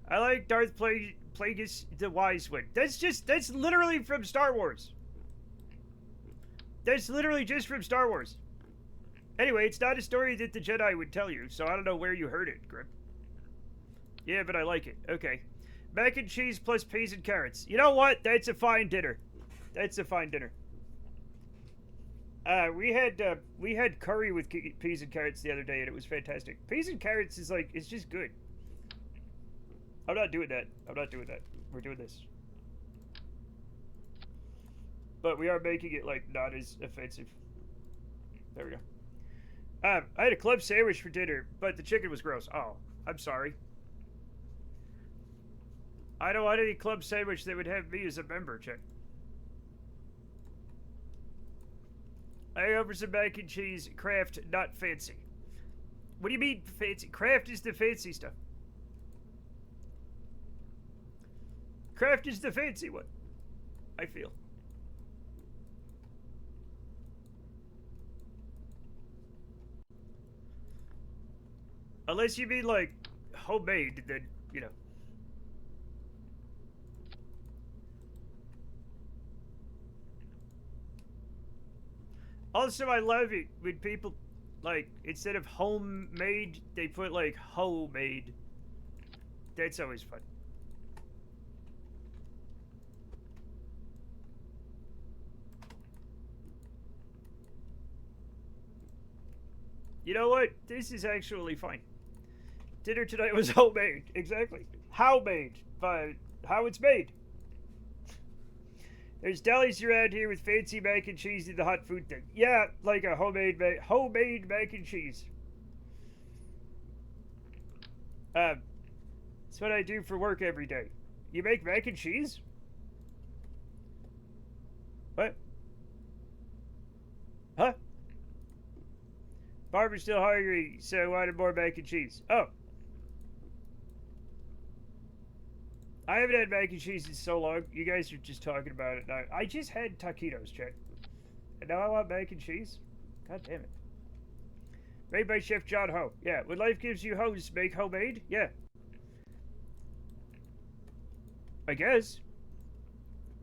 I like Darth Plagueis the Wise One. That's literally from Star Wars. That's literally just from Star Wars. Anyway, it's not a story that the Jedi would tell you, so I don't know where you heard it, Grim. Yeah, but I like it. Okay. Mac and cheese plus peas and carrots. You know what? That's a fine dinner. That's a fine dinner. We had curry with peas and carrots the other day, and it was fantastic. Peas and carrots is it's just good. I'm not doing that. I'm not doing that. We're doing this. But we are making it, like, not as offensive. There we go. I had a club sandwich for dinner, but the chicken was gross. Oh, I'm sorry. I don't want any club sandwich that would have me as a member, Chick. I over some mac and cheese, Kraft, not fancy. What do you mean fancy? Kraft is the fancy stuff. Kraft is the fancy one. I feel. Unless you mean, like, homemade, then, you know. Also, I love it when people, like, instead of homemade, they put, like, homemade. That's always fun. You know what? This is actually fine. Dinner tonight was homemade. Exactly. How made? But how it's made. There's delis around here with fancy mac and cheese and the hot food thing. Yeah, like a homemade mac and cheese. That's what I do for work every day. You make mac and cheese? What? Huh? Barbara's still hungry, so I wanted more mac and cheese. Oh. I haven't had mac and cheese in so long. You guys are just talking about it now. I just had taquitos, Chet. And now I want mac and cheese? God damn it. Made by Chef John Ho. Yeah, when life gives you hoes, make homemade? Yeah. I guess.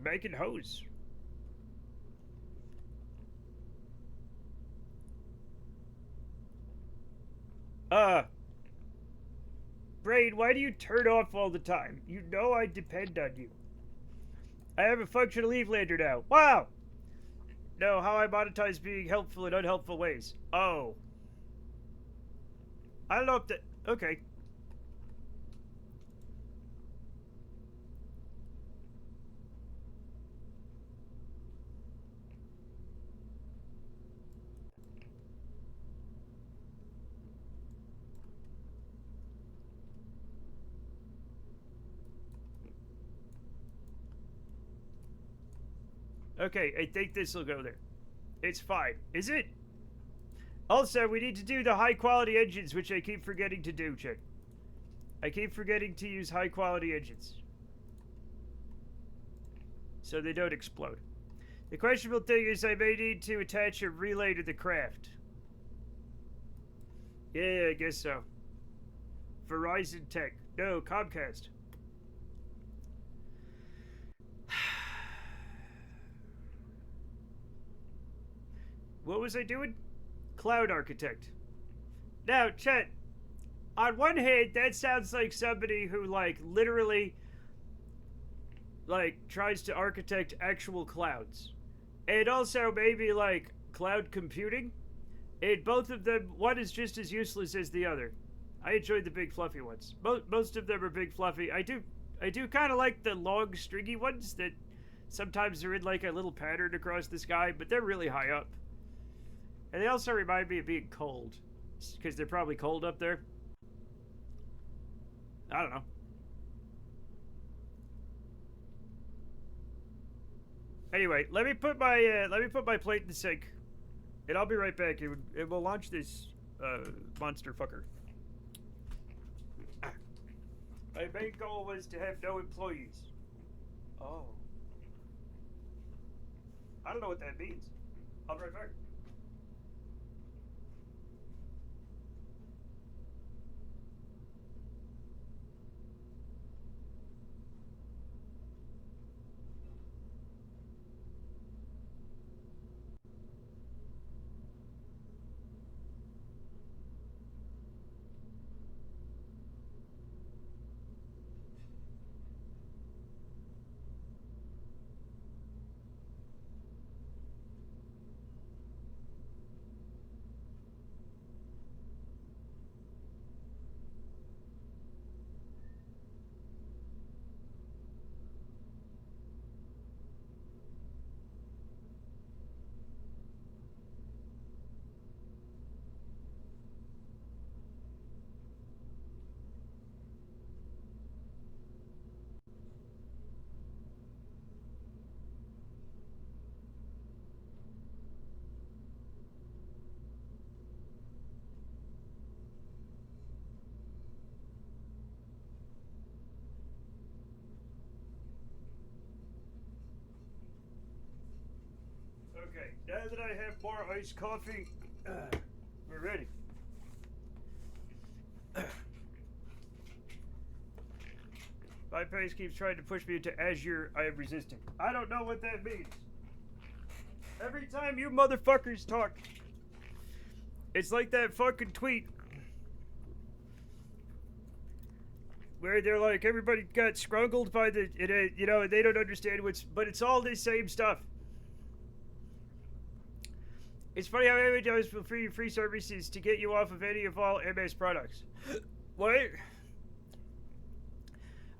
Making hose. Brain, why do you turn off all the time? You know I depend on you. I have a functional Evelander now. Wow! No, how I monetize being helpful in unhelpful ways. Oh. I don't know if that... Okay. Okay, I think this will go there. It's fine. Is it? Also, we need to do the high quality engines, which I keep forgetting to do, Chick. I keep forgetting to use high quality engines. So they don't explode. The questionable thing is I may need to attach a relay to the craft. Yeah, I guess so. Verizon Tech. No, Comcast. What was I doing? Cloud architect. Now, Chet, on one hand, that sounds like somebody who, like, literally, like, tries to architect actual clouds. And also maybe, like, cloud computing. And both of them, one is just as useless as the other. I enjoyed the big fluffy ones. Most of them are big fluffy. I do kind of like the long stringy ones that sometimes are in, like, a little pattern across the sky, but they're really high up. And they also remind me of being cold. Because they're probably cold up there. I don't know. Anyway, let me put my plate in the sink. And I'll be right back. It will launch this monster fucker. My main goal was to have no employees. Oh. I don't know what that means. I'll be right back. Okay, now that I have more iced coffee, we're ready. My face keeps trying to push me into Azure. I am resisting. I don't know what that means. Every time you motherfuckers talk, it's like that fucking tweet where they're like, everybody got scrungled by the, you know, they don't understand but it's all the same stuff. It's funny how everybody does for free services to get you off of any of all MS products. What?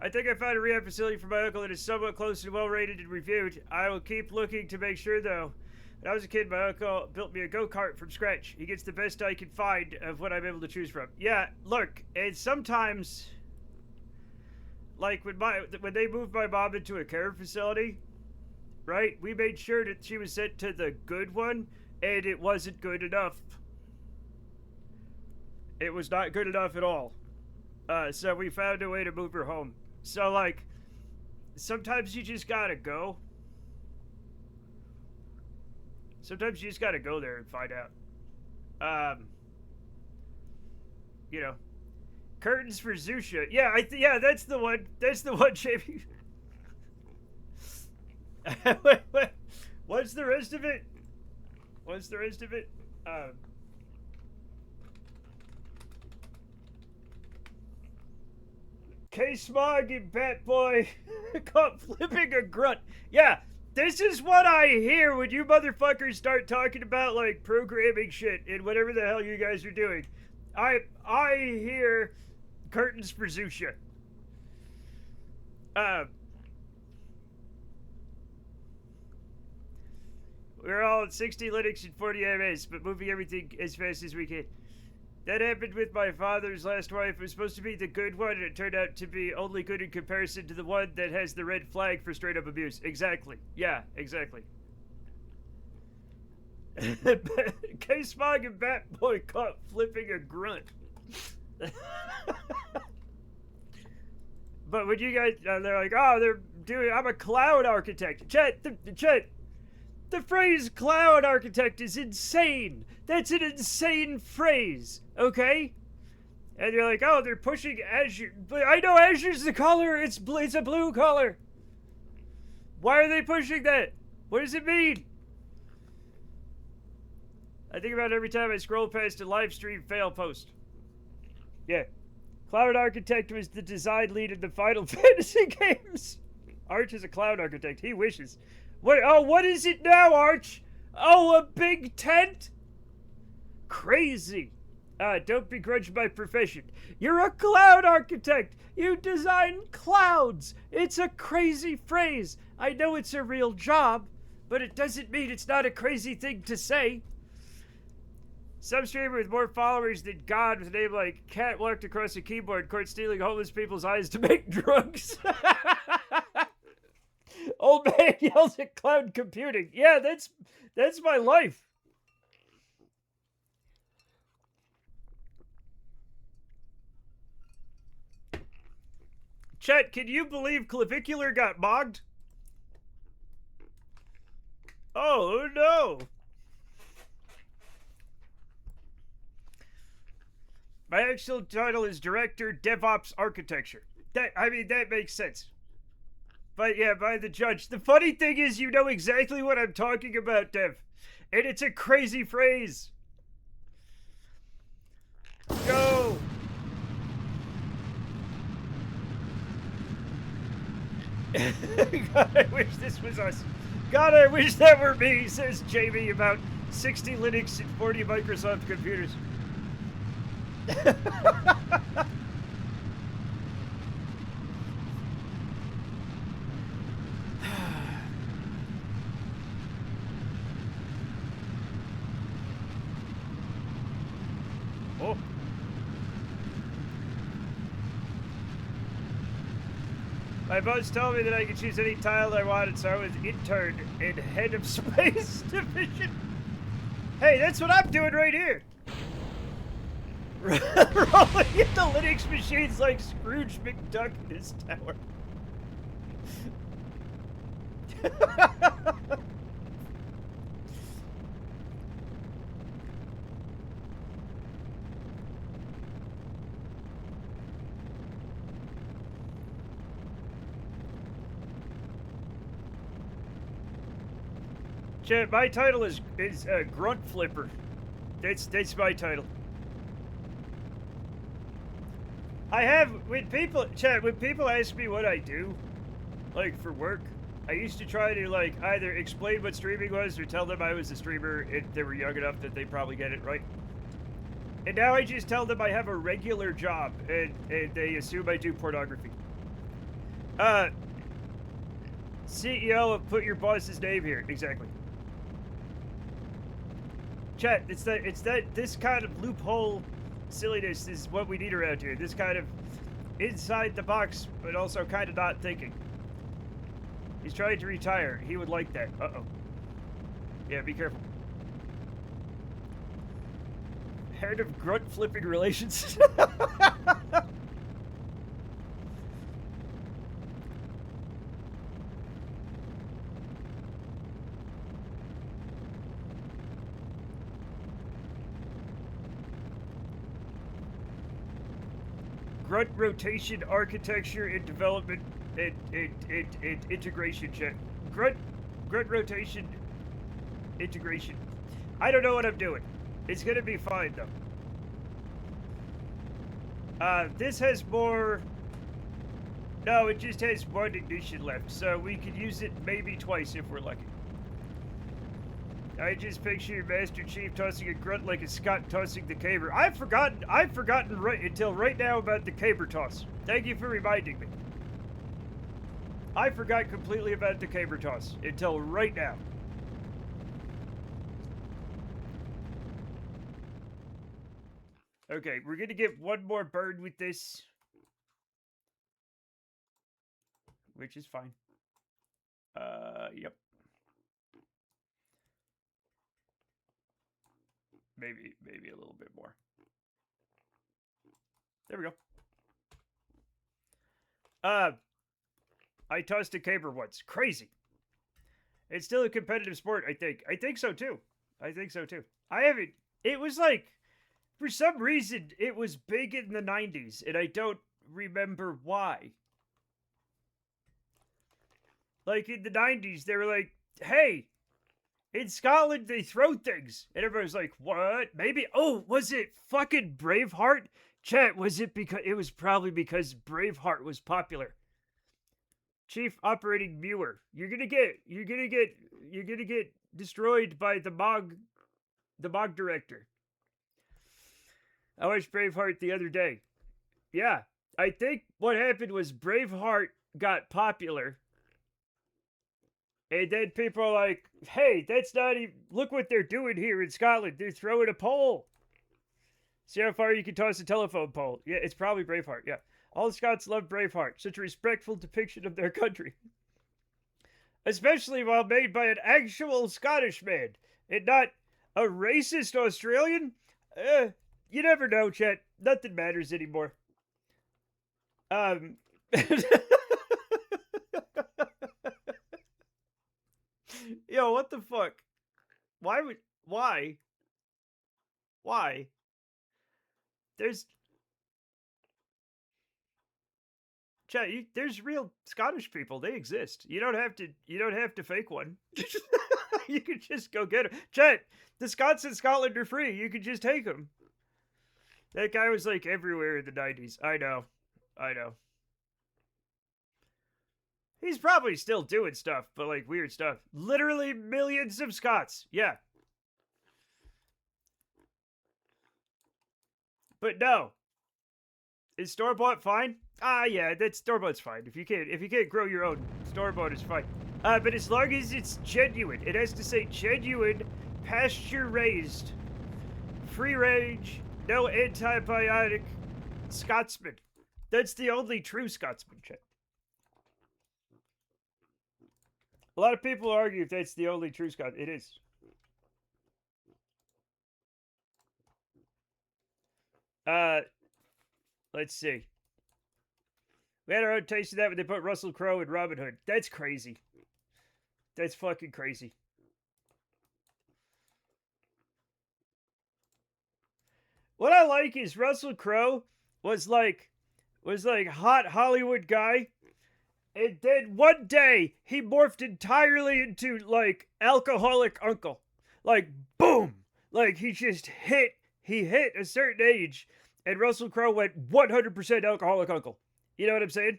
I think I found a rehab facility for my uncle that is somewhat close and well rated and reviewed. I will keep looking to make sure, though. When I was a kid, my uncle built me a go-kart from scratch. He gets the best I can find of what I'm able to choose from. Yeah, look, and sometimes, like when they moved my mom into a care facility, right? We made sure that she was sent to the good one, and it wasn't good enough. It was not good enough at all. So we found a way to move her home. So, like, sometimes you just gotta go. Sometimes you just gotta go there and find out. You know. Curtains for Zusha. Yeah, yeah, that's the one. That's the one, Jamie. What's the rest of it? What's the rest of it? K-Smog and Batboy caught flipping a grunt. Yeah, this is what I hear when you motherfuckers start talking about, like, programming shit and whatever the hell you guys are doing. I hear curtains for Zusha. We're all at 60 Linux and 40 MS, but moving everything as fast as we can. That happened with my father's last wife. It was supposed to be the good one, and it turned out to be only good in comparison to the one that has the red flag for straight-up abuse. Exactly. Yeah, exactly. K-Smog and Batboy caught flipping a grunt. But when you guys, they're like, oh, they're doing, I'm a cloud architect. Chet, the phrase cloud architect is insane. That's an insane phrase, okay? And you're like, oh, they're pushing Azure. But I know Azure's the color. It's a blue color. Why are they pushing that? What does it mean? I think about it every time I scroll past a live stream fail post. Yeah. Cloud Architect was the design lead in the Final Fantasy games. Arch is a cloud architect. He wishes. Wait, oh, what is it now, Arch? Oh, a big tent? Crazy. Don't begrudge my profession. You're a cloud architect. You design clouds. It's a crazy phrase. I know it's a real job, but it doesn't mean it's not a crazy thing to say. Some streamer with more followers than God with a name like Cat walked across a keyboard, caught stealing homeless people's eyes to make drugs. Old man yells at cloud computing. Yeah, that's my life. Chet, can you believe Clavicular got mogged? Oh no. My actual title is Director DevOps Architecture. That makes sense. But yeah, by the judge. The funny thing is you know exactly what I'm talking about, Dev. And it's a crazy phrase. Go! God, I wish this was us. God, I wish that were me, says Jamie about 60 Linux and 40 Microsoft computers. Oh. My boss told me that I could choose any title I wanted, so I was intern and head of space division. Hey, that's what I'm doing right here. Rolling into Linux machines like Scrooge McDuck in his tower. Chat, my title is Grunt Flipper. That's my title. I have, when people ask me what I do, like for work, I used to try to like either explain what streaming was or tell them I was a streamer if they were young enough that they probably get it right. And now I just tell them I have a regular job and they assume I do pornography. CEO of Put Your Boss's Name Here. Exactly. Chat, it's that this kind of loophole silliness is what we need around here. This kind of inside the box, but also kind of not thinking. He's trying to retire. He would like that. Uh-oh. Yeah, be careful. Head of grunt flipping relations. Grunt rotation architecture and development and integration check. Grunt rotation integration. I don't know what I'm doing. It's gonna be fine though. This has more. No, it just has one ignition left, so we could use it maybe twice if we're lucky. I just picture Master Chief tossing a grunt like a Scot tossing the caber. I've forgotten right until right now about the caber toss. Thank you for reminding me. I forgot completely about the caber toss until right now. Okay, we're gonna get one more bird with this. Which is fine. Yep. Maybe a little bit more. There we go. I tossed a caber once. Crazy. It's still a competitive sport, I think. I think so too. I haven't. It was like, for some reason, it was big in the 90s, and I don't remember why. Like, in the 90s, they were like, hey, in Scotland, they throw things. And everybody's like, what? Maybe, oh, was it fucking Braveheart? Chat, was it because, it was probably because Braveheart was popular. Chief Operating Muir, you're gonna get destroyed by the Mog director. I watched Braveheart the other day. Yeah, I think what happened was Braveheart got popular. And then people are like, hey, that's not even, look what they're doing here in Scotland. They're throwing a pole. See how far you can toss a telephone pole. Yeah, it's probably Braveheart, yeah. All Scots love Braveheart. Such a respectful depiction of their country. Especially while made by an actual Scottish man. And not a racist Australian. You never know, chat. Nothing matters anymore. Yo, what the fuck? Why? There's chat, there's real Scottish people. They exist. You don't have to fake one. You can just go get them. Chat, the Scots in Scotland are free. You can just take them. That guy was like everywhere in the 90s. I know. He's probably still doing stuff, but like weird stuff. Literally millions of Scots. Yeah. But no. Is store-bought fine? Yeah, that store-bought's fine. If you can't grow your own, store-bought is fine. But as long as it's genuine, it has to say genuine, pasture-raised, free-range, no antibiotic Scotsman. That's the only true Scotsman, chat. A lot of people argue if that's the only true Scotsman. It is. Let's see. We had our own taste of that when they put Russell Crowe in Robin Hood. That's crazy. That's fucking crazy. What I like is Russell Crowe was like hot Hollywood guy, And then one day, he morphed entirely into, like, alcoholic uncle. Like, boom! Like, he hit a certain age, and Russell Crowe went 100% alcoholic uncle. You know what I'm saying?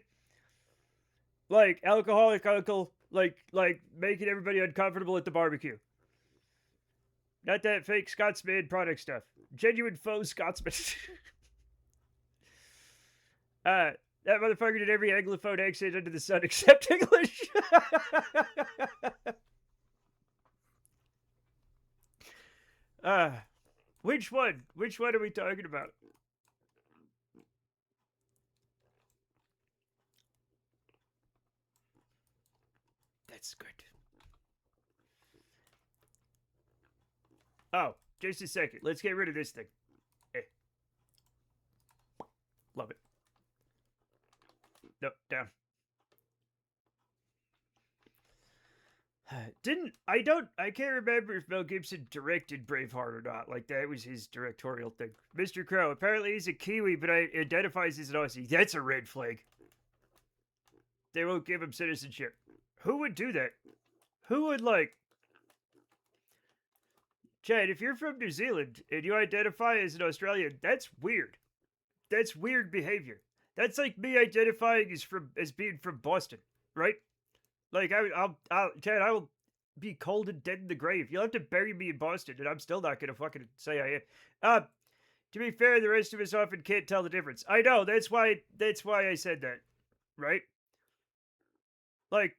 Like, alcoholic uncle, like making everybody uncomfortable at the barbecue. Not that fake Scotsman product stuff. Genuine faux Scotsman. That motherfucker did every Anglophone accent under the sun except English. Which one? Which one are we talking about? That's good. Oh, just a second. Let's get rid of this thing. Love it. No, down. I can't remember if Mel Gibson directed Braveheart or not. Like, that was his directorial thing. Mr. Crow, apparently he's a Kiwi, but identifies as an Aussie. That's a red flag. They won't give him citizenship. Who would do that? Who would, like... Chad, if you're from New Zealand and you identify as an Australian, that's weird. That's weird behavior. That's like me identifying as being from Boston, right? Like, Chad, I will be cold and dead in the grave. You'll have to bury me in Boston, and I'm still not gonna fucking say I am. To be fair, the rest of us often can't tell the difference. I know, that's why I said that, right? Like,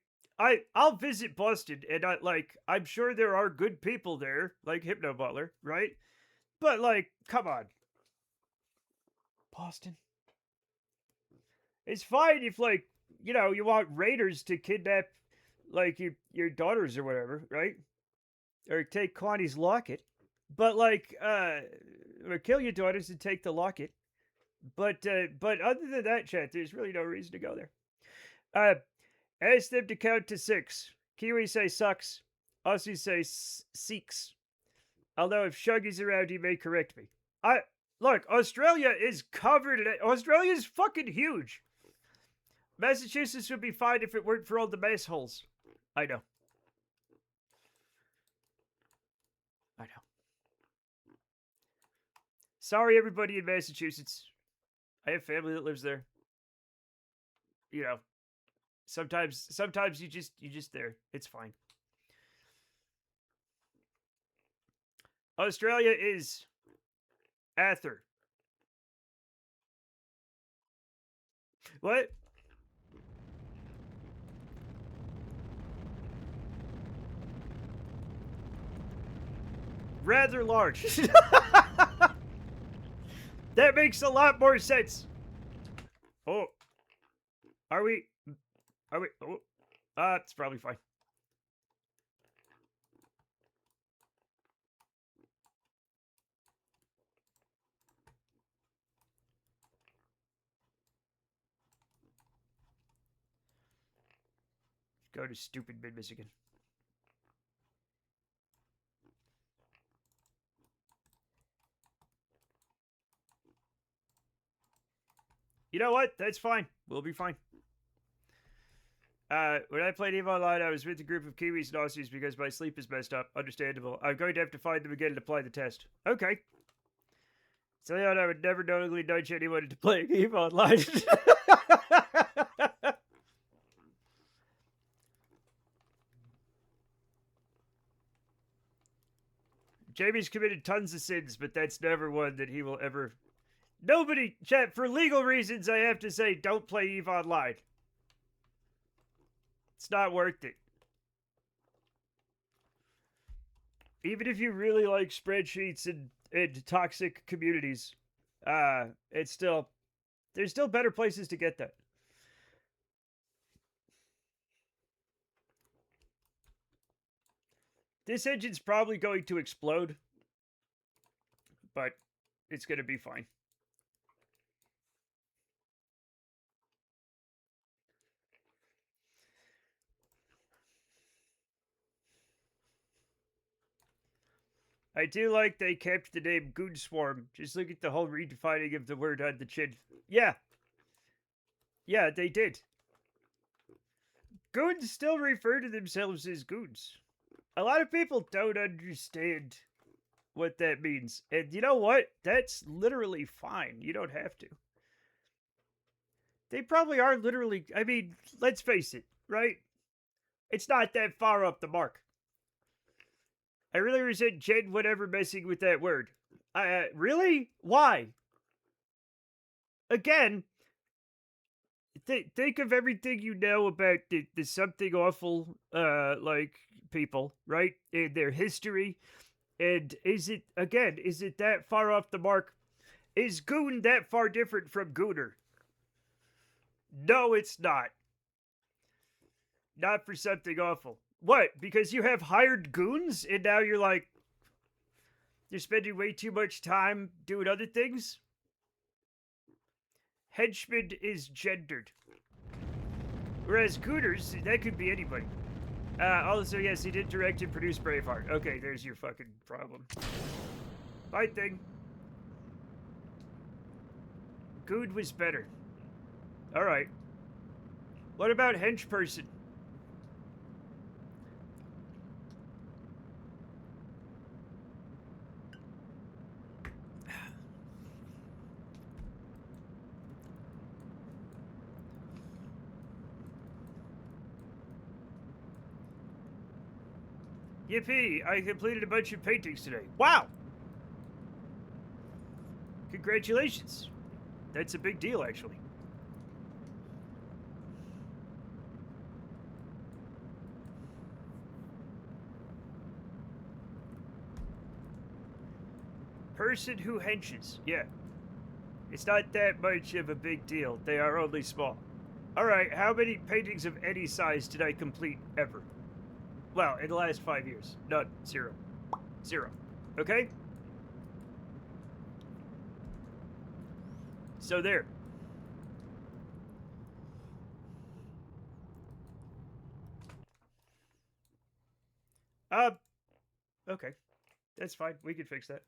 I'll visit Boston, and I'm sure there are good people there, like Hypno Butler, right? But, like, come on. Boston. It's fine if, like, you know, you want raiders to kidnap, like, your daughters or whatever, right? Or take Connie's locket. But, like, or kill your daughters and take the locket. But other than that, chat, there's really no reason to go there. Ask them to count to 6. Kiwi say sucks. Aussies say seeks. Although if Shuggy's around, he may correct me. Look, Australia is covered in it. Australia's fucking huge. Massachusetts would be fine if it weren't for all the mass holes. I know. Sorry, everybody in Massachusetts. I have family that lives there. You know, sometimes you just there. It's fine. Australia is Ather. What? Rather large. That makes a lot more sense. Oh. Are we? Oh. It's probably fine. Go to stupid mid-Michigan. You know what? That's fine. We'll be fine. When I played EVE Online, I was with a group of Kiwis and Aussies because my sleep is messed up. Understandable. I'm going to have to find them again and apply the test. Okay. So yeah, I would never knowingly nudge anyone into playing EVE Online. Jamie's committed tons of sins, but that's never one that he will ever... Nobody, chat, for legal reasons, I have to say, don't play EVE Online. It's not worth it. Even if you really like spreadsheets and toxic communities, there's still better places to get that. This engine's probably going to explode, but it's going to be fine. I do like they kept the name Goon Swarm. Just look at the whole redefining of the word on the chin. Yeah. Yeah, they did. Goons still refer to themselves as goons. A lot of people don't understand what that means. And you know what? That's literally fine. You don't have to. They probably are literally, I mean, let's face it, right? It's not that far off the mark. I really resent Jen whatever messing with that word. Really? Why? Again, think of everything you know about the something awful, like, people, right? And their history. And is it that far off the mark? Is goon that far different from gooner? No, it's not. Not for something awful. What? Because you have hired goons and now you're like, you're spending way too much time doing other things? Henchman is gendered. Whereas gooners, that could be anybody. Also, yes, he did direct and produce Braveheart. Okay, there's your fucking problem. Fine thing. Goon was better. Alright. What about hench person? Yippee! I completed a bunch of paintings today. Wow! Congratulations. That's a big deal, actually. Person who henches. Yeah. It's not that much of a big deal. They are only small. Alright, how many paintings of any size did I complete ever? Well, in the last 5 years. None. 0. 0. Okay? So there. Okay. That's fine. We can fix that.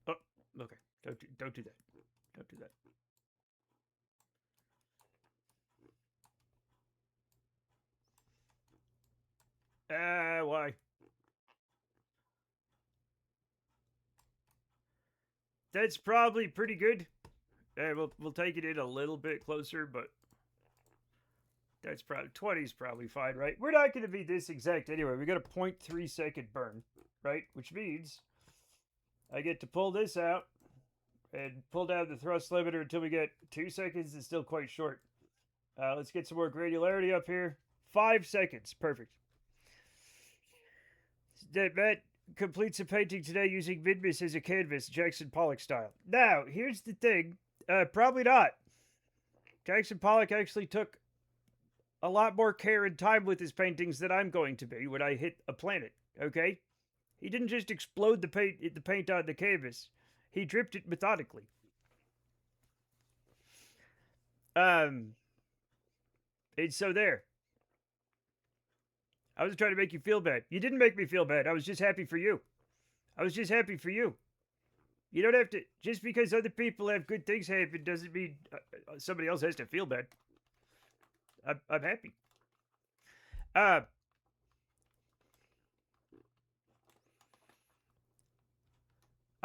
Oh, okay. Don't do that. Don't do that. Why? That's probably pretty good. We'll take it in a little bit closer, but that's probably 20 is probably fine, right? We're not going to be this exact anyway. We got a 0.3 second burn, right? Which means I get to pull this out and pull down the thrust limiter until we get 2 seconds. It's still quite short. Let's get some more granularity up here. 5 seconds. Perfect. Matt completes a painting today using Midmas as a canvas, Jackson Pollock style. Now, here's the thing. Probably not. Jackson Pollock actually took a lot more care and time with his paintings than I'm going to be when I hit a planet, okay? He didn't just explode the paint on the canvas. He dripped it methodically. And so there. I was trying to make you feel bad. You didn't make me feel bad. I was just happy for you. You don't have to, just because other people have good things happen doesn't mean somebody else has to feel bad. I'm happy. I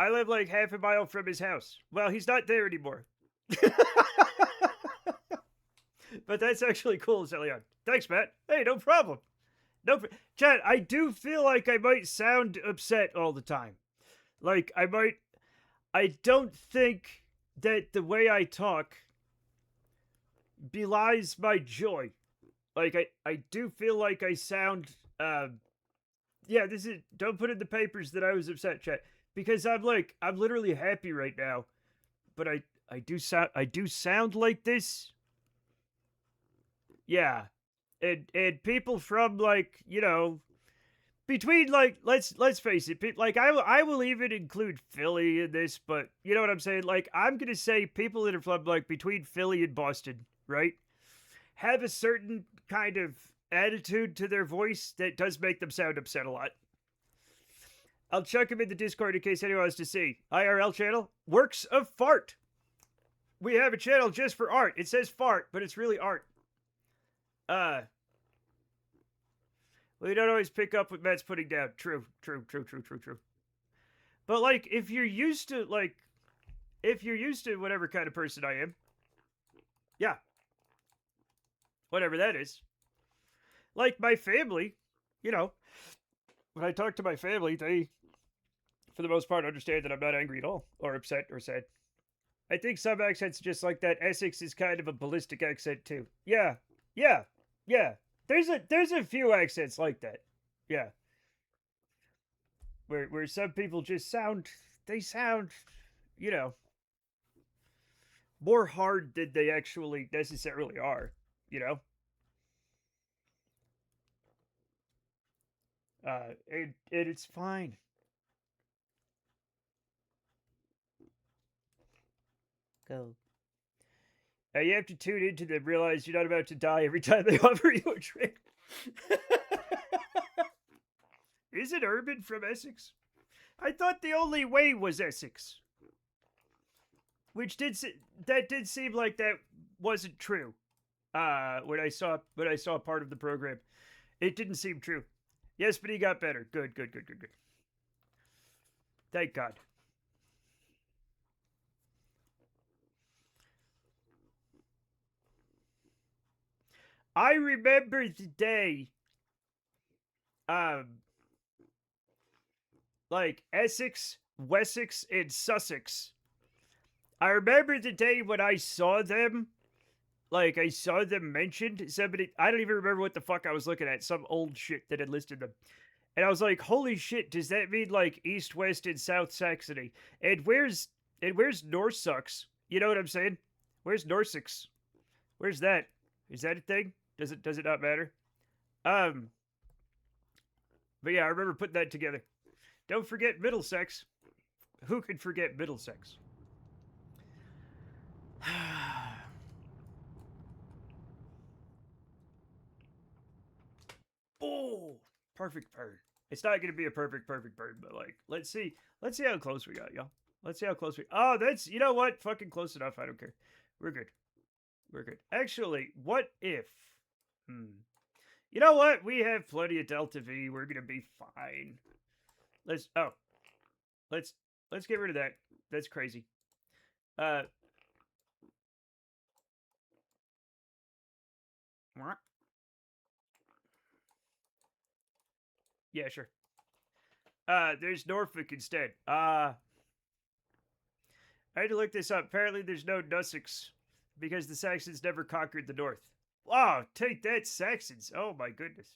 live like half a mile from his house. Well, he's not there anymore. But that's actually cool, Zillion. Thanks, Matt. Hey, no problem. Chad, I do feel like I might sound upset all the time. Like, I don't think that the way I talk belies my joy. Like, I do feel like I sound, yeah, don't put in the papers that I was upset, Chad. Because I'm literally happy right now. But I do sound like this. Yeah. And people from, like, you know, between, like, let's face it, like, I will even include Philly in this, but you know what I'm saying? Like, I'm gonna say people that are from, like, between Philly and Boston, right? have a certain kind of attitude to their voice that does make them sound upset a lot. I'll chuck him in the Discord in case anyone wants to see. IRL channel, Works of Fart. We have a channel just for art. It says fart, but it's really art. We don't always pick up what Matt's putting down. True. But, like, if you're used to whatever kind of person I am, yeah. Whatever that is. Like, my family, you know, when I talk to my family, they, for the most part, understand that I'm not angry at all, or upset, or sad. I think some accents just like that. Essex is kind of a ballistic accent, too. Yeah. There's a few accents like that. Yeah. Where some people just sound, you know, more hard than they actually necessarily are, you know? And it's fine. Go. You have to tune into them, realize you're not about to die every time they offer you a drink. Is it Urban from Essex? I thought the only way was Essex. Which did seem like that wasn't true. When I saw part of the program, it didn't seem true. Yes, but he got better. Good. Thank God. I remember the day, like Essex, Wessex, and Sussex. I remember the day when I saw them, like I saw them mentioned. Somebody, I don't even remember what the fuck I was looking at. Some old shit that had listed them. And I was like, holy shit, does that mean like East, West, and South Saxony? And where's Norsux? You know what I'm saying? Where's Norsux? Where's that? Is that a thing? Does it not matter? But yeah, I remember putting that together. Don't forget Middlesex. Who could forget Middlesex? Oh, perfect bird. It's not going to be a perfect bird, but like, let's see how close we got, y'all. Let's see how close we. Oh, that's, you know what? Fucking close enough. I don't care. We're good. Actually, what if? You know what? We have plenty of Delta V. We're gonna be fine. Let's get rid of that. That's crazy. Yeah, sure. There's Norfolk instead. I had to look this up. Apparently, there's no Nussex because the Saxons never conquered the north. Wow, take that, Saxons. Oh my goodness.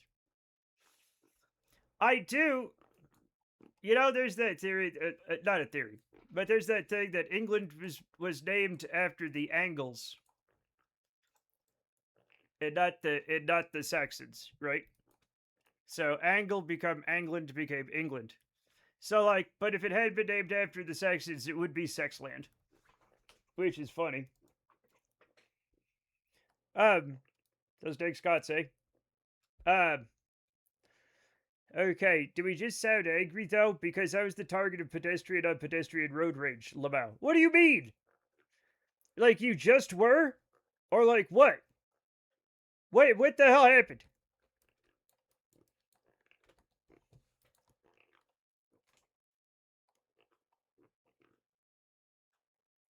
I do. You know, there's that theory, not a theory, but there's that thing that England was named after the Angles, and not the Saxons, right? So Angle become England became England. So like, but if it had been named after the Saxons, it would be Sexland, which is funny. Does Dick Scott say? Okay, do we just sound angry though? Because I was the target of pedestrian on pedestrian road rage, Lamau. What do you mean? Like you just were? Or like what? Wait, what the hell happened?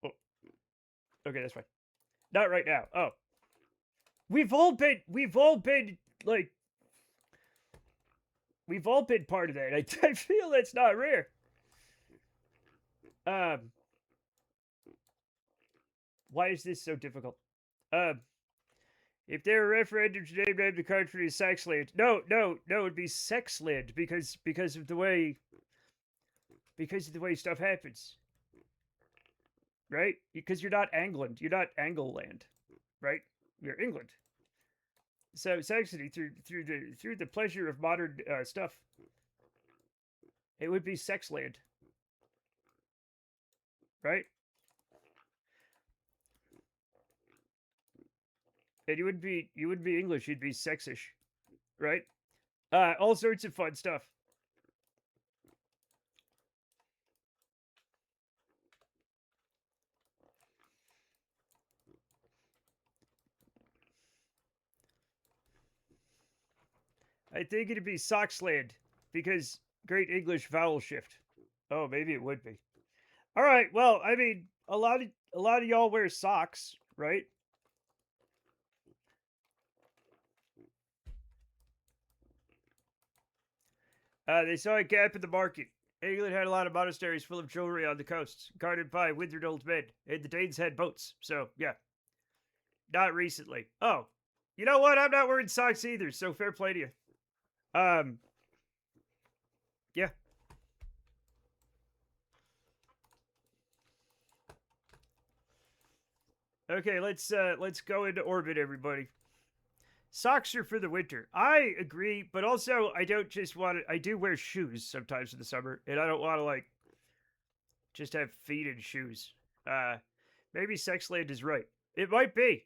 Oh. Okay, that's fine. Not right now. Oh. We've all been like we've all been part of that. I feel that's not rare. Why is this so difficult? If there were referendums to name the country as Sexland, no, it'd be Sexland because of the way stuff happens, right? Because you're not England, you're not Angleland, right? You're England. So Saxony through the pleasure of modern stuff, it would be Sexland, right? And you wouldn't be English, you'd be sexish, right? All sorts of fun stuff. I think it'd be Socksland because great English vowel shift. Oh, maybe it would be. All right. Well, I mean, a lot of y'all wear socks, right? They saw a gap in the market. England had a lot of monasteries full of jewelry on the coasts, guarded by withered old men, and the Danes had boats. So, yeah, not recently. Oh, you know what? I'm not wearing socks either, so fair play to you. Um, yeah. Okay, let's go into orbit, everybody. Socks are for the winter. I agree, but also I don't just want to. I do wear shoes sometimes in the summer, and I don't want to like just have feet in shoes. Maybe Sexland is right. It might be.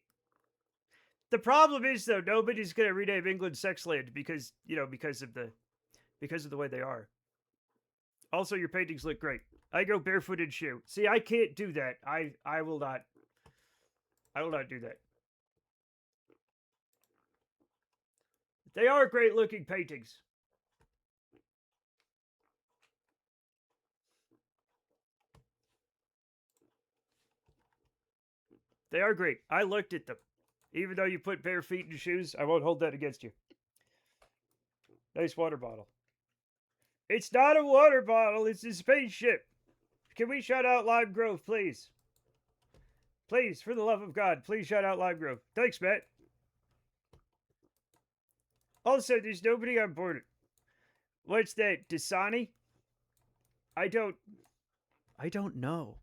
The problem is though, nobody's gonna rename England Sexland because because of the way they are. Also, your paintings look great. I go barefoot in shoe. See, I can't do that. I will not. I will not do that. They are great looking paintings. They are great. I looked at them. Even though you put bare feet in shoes, I won't hold that against you. Nice water bottle. It's not a water bottle, it's a spaceship. Can we shout out Lime Grove, please? Please, for the love of God, please shout out Lime Grove. Thanks, Matt. Also, there's nobody on board. What's that, Dasani? I don't know.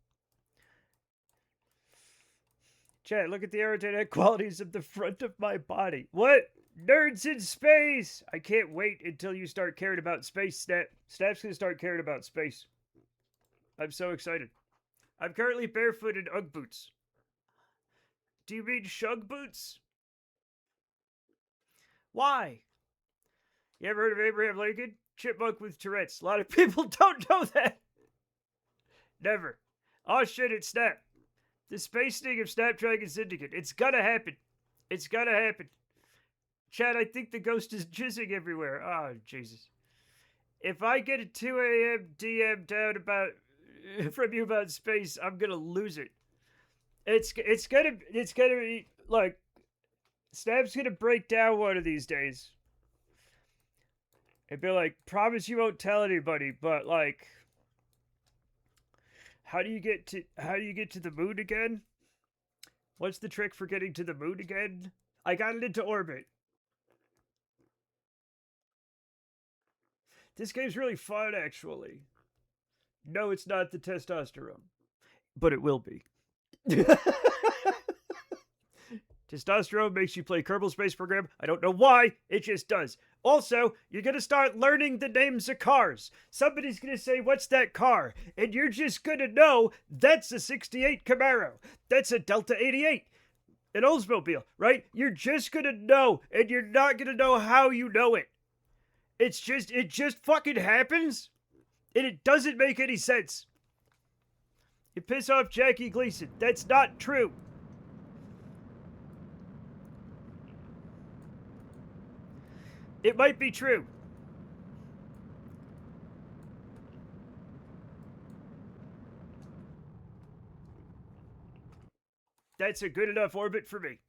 Chat, look at the aerodynamic qualities of the front of my body. What? Nerds in space! I can't wait until you start caring about space, Snap. Snap's gonna start caring about space. I'm so excited. I'm currently barefoot in Ugg boots. Do you mean Shug boots? Why? You ever heard of Abraham Lincoln? Chipmunk with Tourette's. A lot of people don't know that. Never. Oh shit, it's Snap. The space sting of Snapdragon Syndicate. It's gonna happen. It's gonna happen. Chad, I think the ghost is jizzing everywhere. Oh, Jesus. If I get a 2 a.m. DM down about from you about space, I'm gonna lose it. It's gonna be like Snap's gonna break down one of these days. And be like, promise you won't tell anybody, but like how do you get to the moon again? What's the trick for getting to the moon again? I got it into orbit. This game's really fun, actually. No, it's not the testosterone. But it will be. Testosterone makes you play Kerbal Space Program. I don't know why, it just does. Also, you're gonna start learning the names of cars. Somebody's gonna say, what's that car? And you're just gonna know that's a 68 Camaro. That's a Delta 88. An Oldsmobile, right? You're just gonna know, and you're not gonna know how you know it. It just fucking happens, and it doesn't make any sense. You piss off Jackie Gleason. That's not true. It might be true. That's a good enough orbit for me.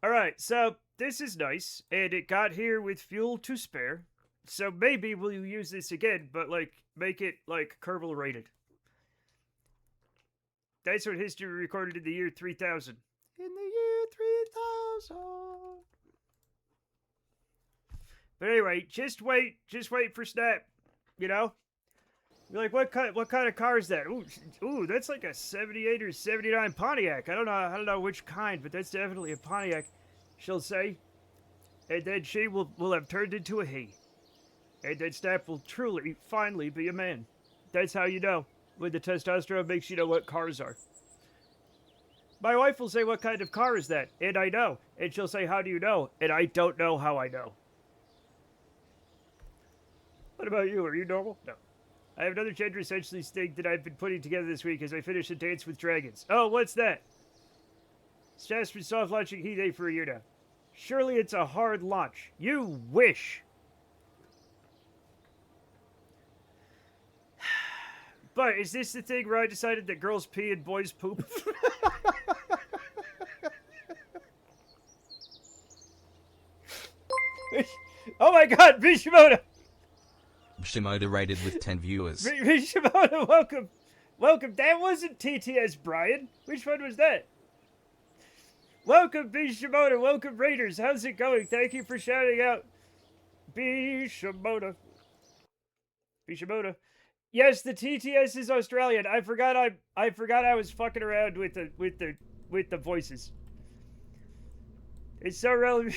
All right, so this is nice, and it got here with fuel to spare. So maybe we'll use this again, but like make it like Kerbal rated. That's what history recorded in the year 3000. In the year 3000. But anyway, just wait for Snap. You know, you're like, what kind of car is that? Ooh, that's like a 78 or 79 Pontiac. I don't know which kind, but that's definitely a Pontiac. She'll say, and then she will have turned into a he, and then Snap will truly, finally be a man. That's how you know when the testosterone makes you know what cars are. My wife will say, what kind of car is that? And I know. And she'll say, how do you know? And I don't know how I know. What about you? Are you normal? No. I have another gender essentialist thing that I've been putting together this week as I finish a Dance with Dragons. Oh, what's that? Staff's been soft launching He Day for a year now. Surely it's a hard launch. You wish. But is this the thing where I decided that girls pee and boys poop? Oh my god, Bishimoto! Shimoda rated with 10 viewers. Bishimoto, welcome. Welcome. That wasn't TTS, Brian. Which one was that? Welcome, Bishimoto. Welcome, Raiders. How's it going? Thank you for shouting out. Bishimoto. Bishimoto. Yes, the TTS is Australian. I forgot I was fucking around with the voices. It's so relevant.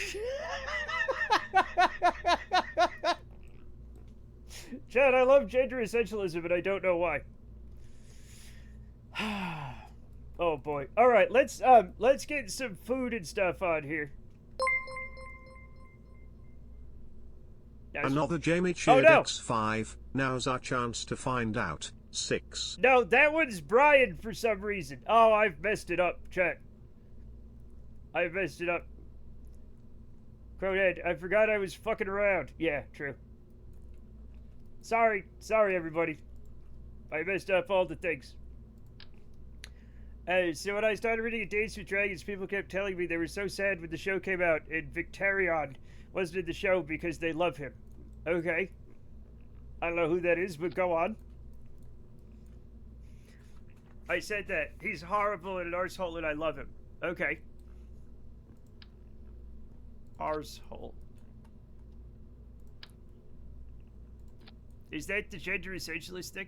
Chad, I love gender essentialism, and I don't know why. Oh boy. All right, let's get some food and stuff on here. Another Jamie cheered no. X5. Now's our chance to find out. 6. No, that one's Brian for some reason. Oh, I've messed it up, chat. I've messed it up. Crowhead, I forgot I was fucking around. Yeah, true. Sorry, everybody. I messed up all the things. So when I started reading A Dance with Dragons, people kept telling me they were so sad when the show came out and Victarion wasn't in the show because they love him. Okay. I don't know who that is, but go on. I said that. He's horrible and an arsehole and I love him. Okay. Arsehole. Is that the gender essentialist thing?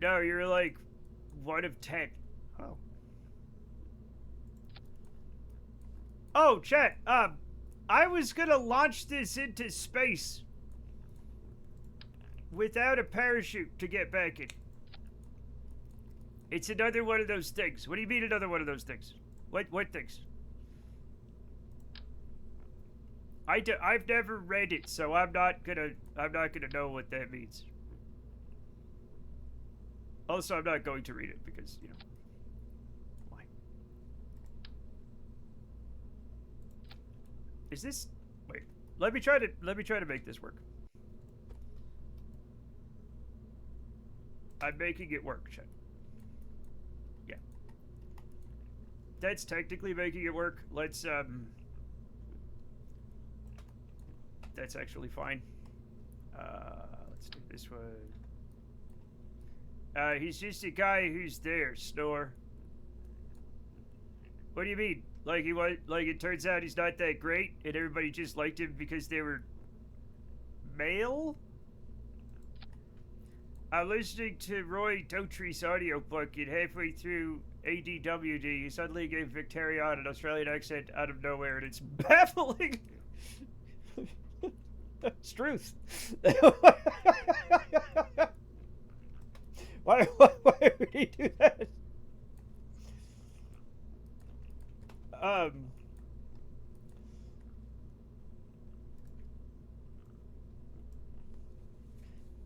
No, you're like 1 of 10. Oh. Oh, chat, I was gonna launch this into space without a parachute to get back in. It's another one of those things. What do you mean another one of those things? What things? I've never read it, so I'm not gonna know what that means. Also, I'm not going to read it because, you know, why? Is this? Wait, let me try to make this work. I'm making it work, chat. Yeah, that's technically making it work. Let's that's actually fine. Let's do this one. He's just a guy who's there, Snore. What do you mean? Like it turns out he's not that great and everybody just liked him because they were male? I'm listening to Roy Dotri's audiobook and halfway through ADWD, he suddenly gave Victarion an Australian accent out of nowhere and it's baffling. It's truth. Why would he do that?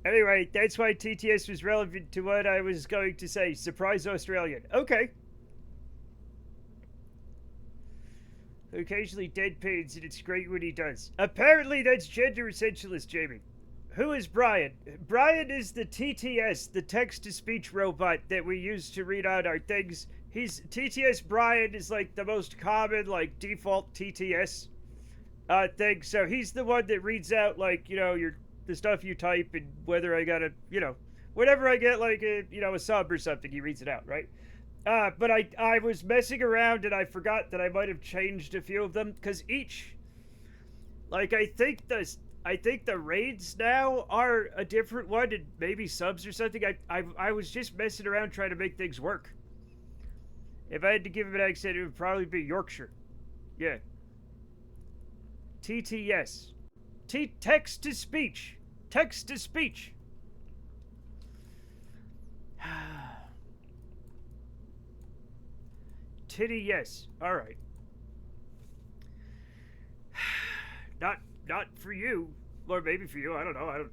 Anyway, that's why TTS was relevant to what I was going to say. Surprise Australian. Okay. Occasionally deadpans, and it's great when he does. Apparently that's gender essentialist, Jamie. Who is Brian? Brian is the TTS, the text-to-speech robot that we use to read out our things. TTS Brian is like the most common, like, default TTS thing. So he's the one that reads out, like, you know, the stuff you type and whether I gotta, you know, whenever I get, like, a sub or something, he reads it out, right? But I was messing around and I forgot that I might have changed a few of them, because each, like, I think the raids now are a different one, and maybe subs or something. I was just messing around trying to make things work. If I had to give him an accent, it would probably be Yorkshire. Yeah. TTS. Text to speech. Text to speech. titty, yes. Alright. Not for you. Or maybe for you, I don't know.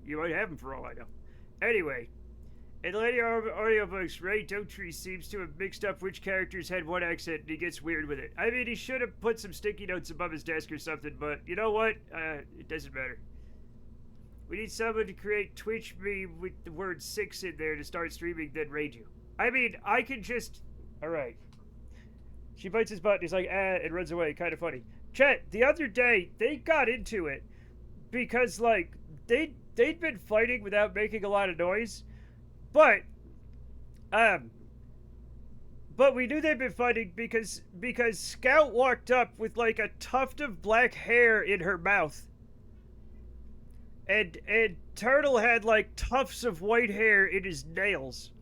You might have them for all I know. Anyway, in the later audiobooks, Ray Dotree seems to have mixed up which characters had what accent, and he gets weird with it. I mean, he should have put some sticky notes above his desk or something, but you know what? It doesn't matter. We need someone to create Twitch me with the word 6 in there to start streaming, then raid you. I mean, I can just... Alright. She bites his butt, and he's like, and runs away. Kind of funny. Chat, the other day, they got into it because, like, they'd been fighting without making a lot of noise, but we knew they'd been fighting because Scout walked up with, like, a tuft of black hair in her mouth. And Turtle had, like, tufts of white hair in his nails.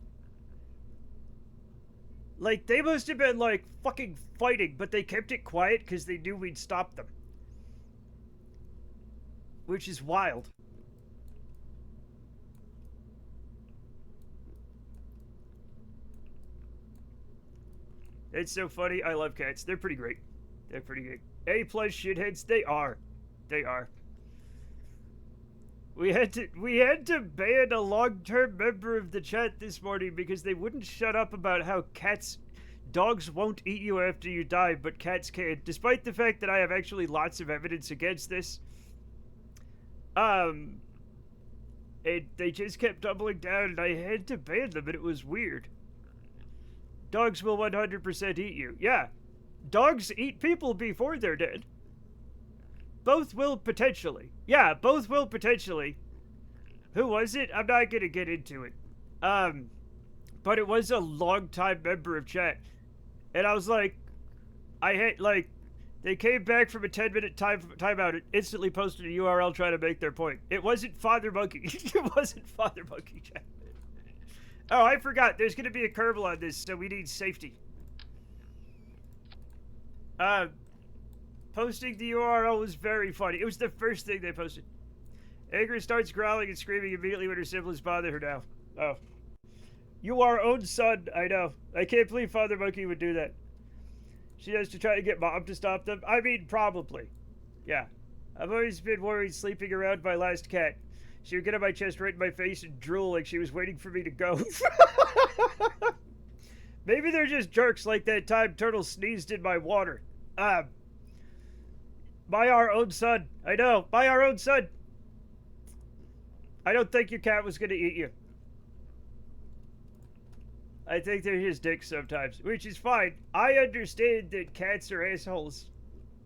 Like, they must have been, like, fucking fighting, but they kept it quiet because they knew we'd stop them. Which is wild. It's so funny. I love cats. They're pretty great. They're pretty great. A+ shitheads. They are. They are. We had to ban a long-term member of the chat this morning because they wouldn't shut up about how dogs won't eat you after you die, but cats can. Despite the fact that I have actually lots of evidence against this. And they just kept doubling down, and I had to ban them, and it was weird. Dogs will 100% eat you. Yeah. Dogs eat people before they're dead. Both will potentially. Yeah, both will potentially. Who was it? I'm not gonna get into it. But it was a long-time member of chat. And I was like, they came back from a 10-minute timeout and instantly posted a URL trying to make their point. It wasn't Father Monkey. It wasn't Father Monkey, chat. Oh, I forgot. There's gonna be a Kerbal on this, so we need safety. Posting the URL was very funny. It was the first thing they posted. Agra starts growling and screaming immediately when her siblings bother her now. Oh. You are own son, I know. I can't believe Father Monkey would do that. She has to try to get Mom to stop them. I mean, probably. Yeah. I've always been worried sleeping around my last cat. She would get on my chest right in my face and drool like she was waiting for me to go. Maybe they're just jerks like that time Turtle sneezed in my water. By our own son. I know. By our own son. I don't think your cat was going to eat you. I think they're his dicks sometimes, which is fine. I understand that cats are assholes,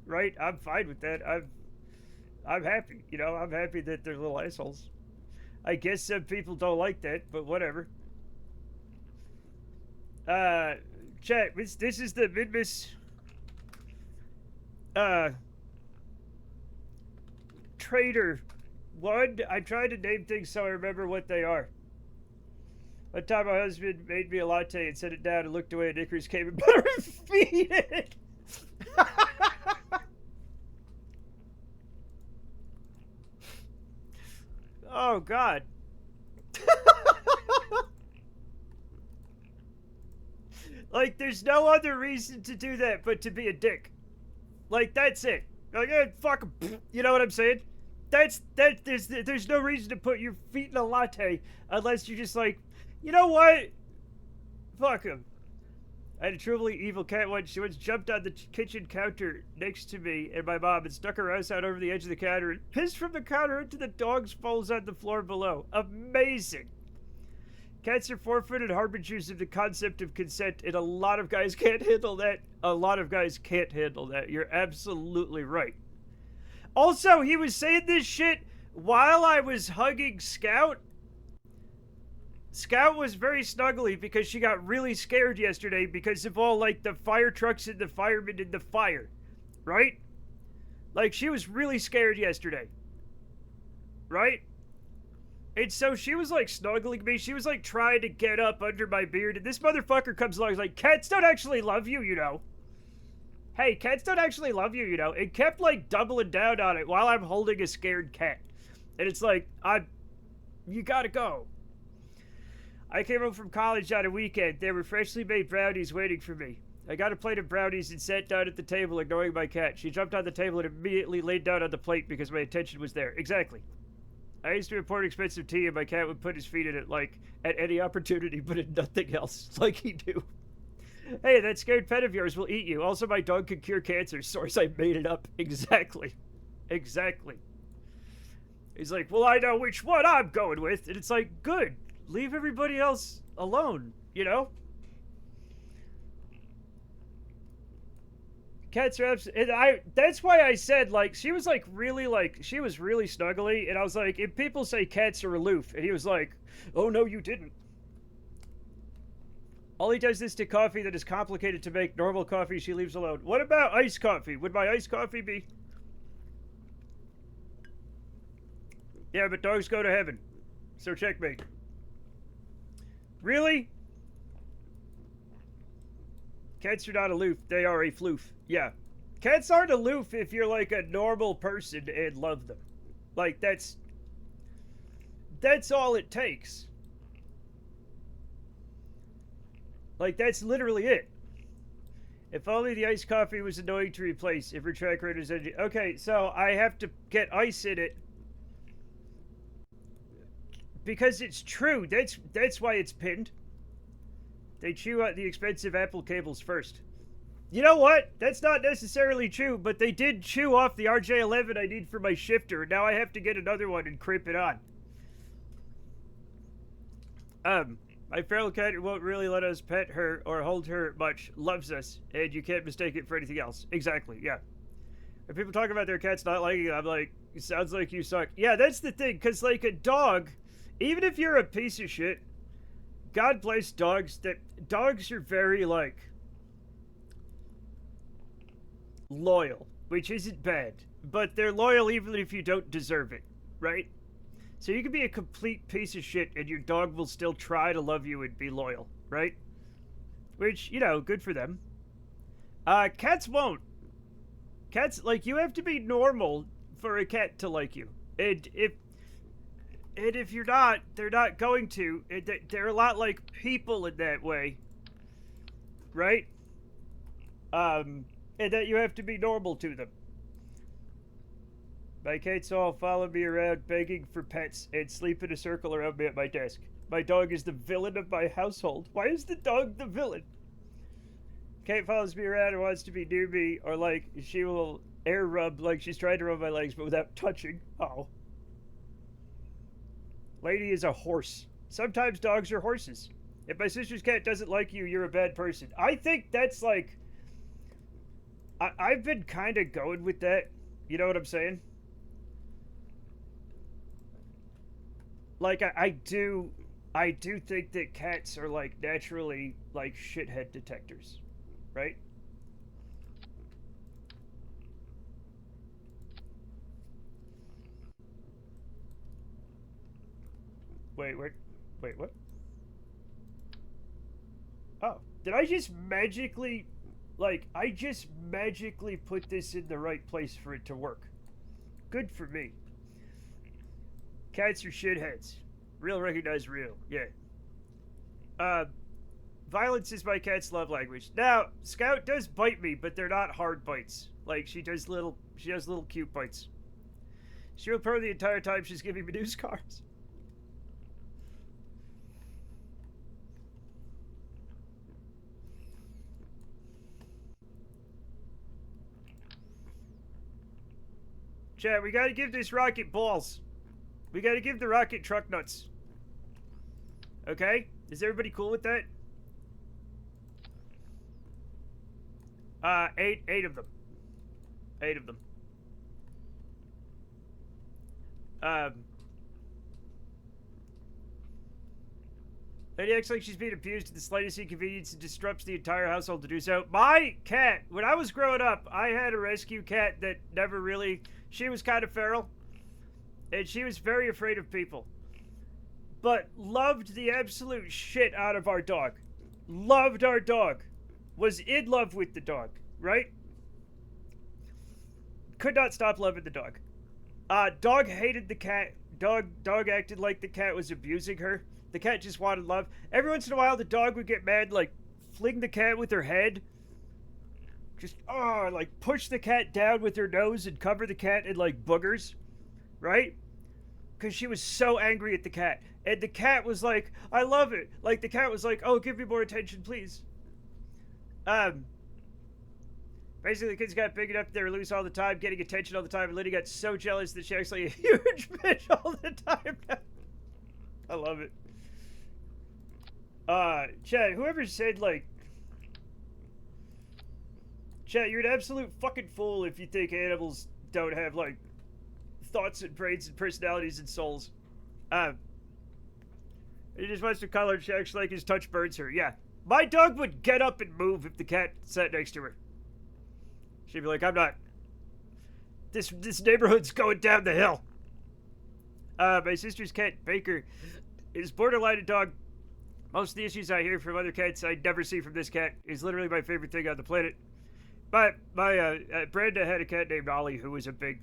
right? I'm fine with that. I'm happy. You know, I'm happy that they're little assholes. I guess some people don't like that, but whatever. Chat, this is the Midmas... Trader 1. I'm trying to name things so I remember what they are. One time my husband made me a latte and set it down and looked away and Icarus came and put her feet in it. Oh, God. Like, there's no other reason to do that but to be a dick. Like, that's it. Like, fuck 'em. You know what I'm saying? There's no reason to put your feet in a latte unless you're just like, you know what? Fuck him. I had a truly evil cat once. She once jumped on the kitchen counter next to me and my mom and stuck her ass out over the edge of the counter and pissed from the counter into the dog's bowls on the floor below. Amazing. Cats are 4-footed harbingers of the concept of consent, and a lot of guys can't handle that. A lot of guys can't handle that. You're absolutely right. Also, he was saying this shit while I was hugging Scout. Scout was very snuggly because she got really scared yesterday because of all, like, the fire trucks and the firemen in the fire. Right? Like, she was really scared yesterday. Right? And so she was, like, snuggling me. She was, like, trying to get up under my beard. And this motherfucker comes along and is like, cats don't actually love you, you know. Hey, cats don't actually love you, you know. And kept, like, doubling down on it while I'm holding a scared cat. And it's like, you gotta go. I came home from college on a weekend. There were freshly made brownies waiting for me. I got a plate of brownies and sat down at the table, ignoring my cat. She jumped on the table and immediately laid down on the plate because my attention was there. Exactly. I used to import expensive tea, and my cat would put his feet in it, like, at any opportunity, but in nothing else, like he do. Hey, that scared pet of yours will eat you. Also, my dog can cure cancer. Source, I made it up. Exactly. Exactly. He's like, well, I know which one I'm going with. And it's like, good. Leave everybody else alone, you know? Cats are that's why I said, like, she was like really snuggly, and I was like, if people say cats are aloof, and he was like, oh no you didn't. All he does is to coffee that is complicated to make. Normal coffee she leaves alone. What about iced coffee? Would my iced coffee be? Yeah, but dogs go to heaven. So checkmate. Really? Cats are not aloof. They are a floof. Yeah. Cats aren't aloof if you're like a normal person and love them. Like, that's all it takes. Like, that's literally it. If only the iced coffee was annoying to replace. If her track record is empty. Okay, so I have to get ice in it. Because it's true. That's why it's pinned. They chew out the expensive Apple cables first. You know what? That's not necessarily true, but they did chew off the RJ11 I need for my shifter. Now I have to get another one and crimp it on. My feral cat won't really let us pet her or hold her much. Loves us, and you can't mistake it for anything else. Exactly, yeah. When people talk about their cats not liking it, I'm like, it sounds like you suck. Yeah, that's the thing, because like a dog, even if you're a piece of shit, God bless dogs, that dogs are very, like, loyal, which isn't bad, but they're loyal even if you don't deserve it, right? So you can be a complete piece of shit and your dog will still try to love you and be loyal, right? Which, you know, good for them. Cats won't. Cats, like, you have to be normal for a cat to like you. And if you're not, they're not going to. They're a lot like people in that way. Right? And that you have to be normal to them. My cats all follow me around begging for pets and sleep in a circle around me at my desk. My dog is the villain of my household. Why is the dog the villain? Kate follows me around and wants to be near me, or like she will air rub like she's trying to rub my legs but without touching. Oh. Lady is a horse. Sometimes dogs are horses. If my sister's cat doesn't like you, you're a bad person. I think that's like... I've been kind of going with that. You know what I'm saying? Like, I do think that cats are, like, naturally, like, shithead detectors. Right? Wait, what? Oh, did I just magically, like, I just magically put this in the right place for it to work. Good for me. Cats are shitheads. Real recognize real, yeah. Violence is my cat's love language. Now, Scout does bite me, but they're not hard bites. Like, she has little cute bites. She will purr the entire time she's giving me news cards. Chat, we gotta give this rocket balls. We gotta give the rocket truck nuts. Okay? Is everybody cool with that? 8 of them. 8 of them. Lady acts like she's being abused to the slightest inconvenience and disrupts the entire household to do so. My cat, when I was growing up, I had a rescue cat that never really... She was kind of feral. And she was very afraid of people. But loved the absolute shit out of our dog. Loved our dog. Was in love with the dog, right? Could not stop loving the dog. Dog hated the cat. Dog acted like the cat was abusing her. The cat just wanted love. Every once in a while, the dog would get mad, like, fling the cat with her head. Just, like, push the cat down with her nose and cover the cat in, like, boogers. Right? Because she was so angry at the cat. And the cat was like, I love it. Like, the cat was like, oh, give me more attention, please. Basically, the kids got big enough they were loose all the time, getting attention all the time, and Liddy got so jealous that she actually ate a huge bitch all the time. I love it. Chad, whoever said, like... Chad, you're an absolute fucking fool if you think animals don't have, like, thoughts and brains and personalities and souls. He just wants to color and she actually, like, his touch burns her. Yeah. My dog would get up and move if the cat sat next to her. She'd be like, I'm not. This neighborhood's going down the hill. My sister's cat, Baker, is borderline a dog. Most of the issues I hear from other cats I never see from this cat. Is literally my favorite thing on the planet. But my Brenda had a cat named Ollie who was a big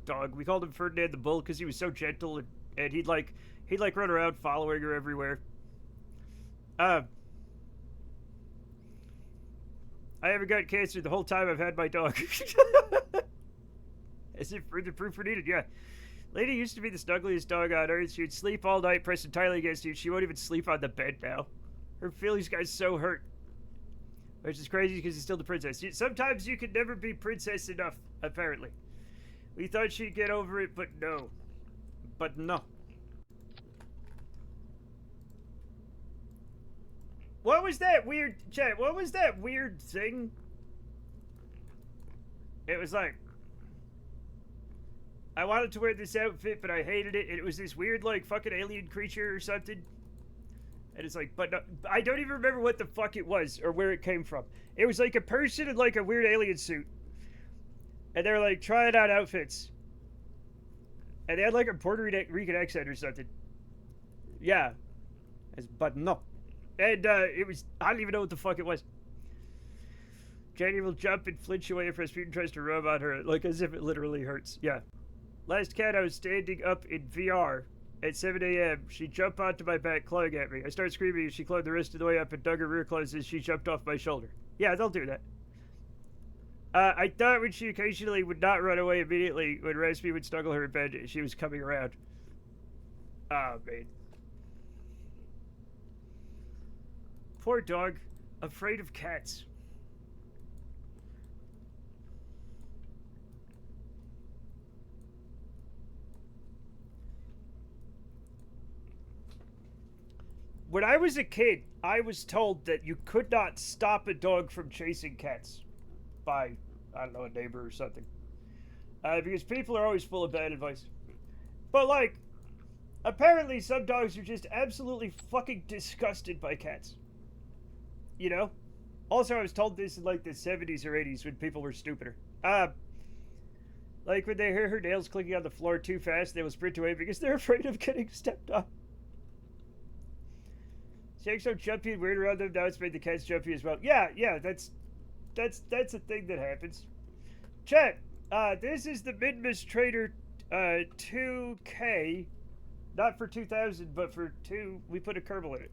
dog. We called him Ferdinand the Bull because he was so gentle and he'd run around following her everywhere. I haven't got cancer the whole time I've had my dog. As if further proof were needed, yeah. Lady used to be the snuggliest dog on earth. She would sleep all night, pressed entirely against you. She won't even sleep on the bed now. Her feelings got so hurt. Which is crazy because she's still the princess. Sometimes you can never be princess enough, apparently. We thought she'd get over it, but no. But no. What was that weird, chat? What was that weird thing? It was like, I wanted to wear this outfit, but I hated it. And it was this weird, like, fucking alien creature or something. And it's like, but no, I don't even remember what the fuck it was or where it came from. It was like a person in, like, a weird alien suit. And they were, like, trying out outfits. And they had, like, a Puerto Rican accent or something. Yeah. But no. And it was, I don't even know what the fuck it was. Jenny will jump and flinch away if Rasputin tries to rub on her, like as if it literally hurts. Yeah. Last cat, I was standing up in VR at 7 a.m. She jumped onto my back, clawing at me. I started screaming and she clawed the rest of the way up and dug her rear claws as she jumped off my shoulder. Yeah, they'll do that. I thought when she occasionally would not run away immediately when Rasputin would snuggle her in bed, she was coming around. Oh, man. Poor dog, afraid of cats. When I was a kid, I was told that you could not stop a dog from chasing cats by, I don't know, a neighbor or something. Because people are always full of bad advice. But, like, apparently some dogs are just absolutely fucking disgusted by cats. You know? Also, I was told this in, like, the 70s or 80s when people were stupider. Like, when they hear her nails clicking on the floor too fast, they will sprint away because they're afraid of getting stepped on. Saying so jumpy and weird around them, now it's made the cats jumpy as well. Yeah, that's a thing that happens. Chat, this is the Midmas Trader 2K. Not for 2000, but for 2, we put a Kerbal in it.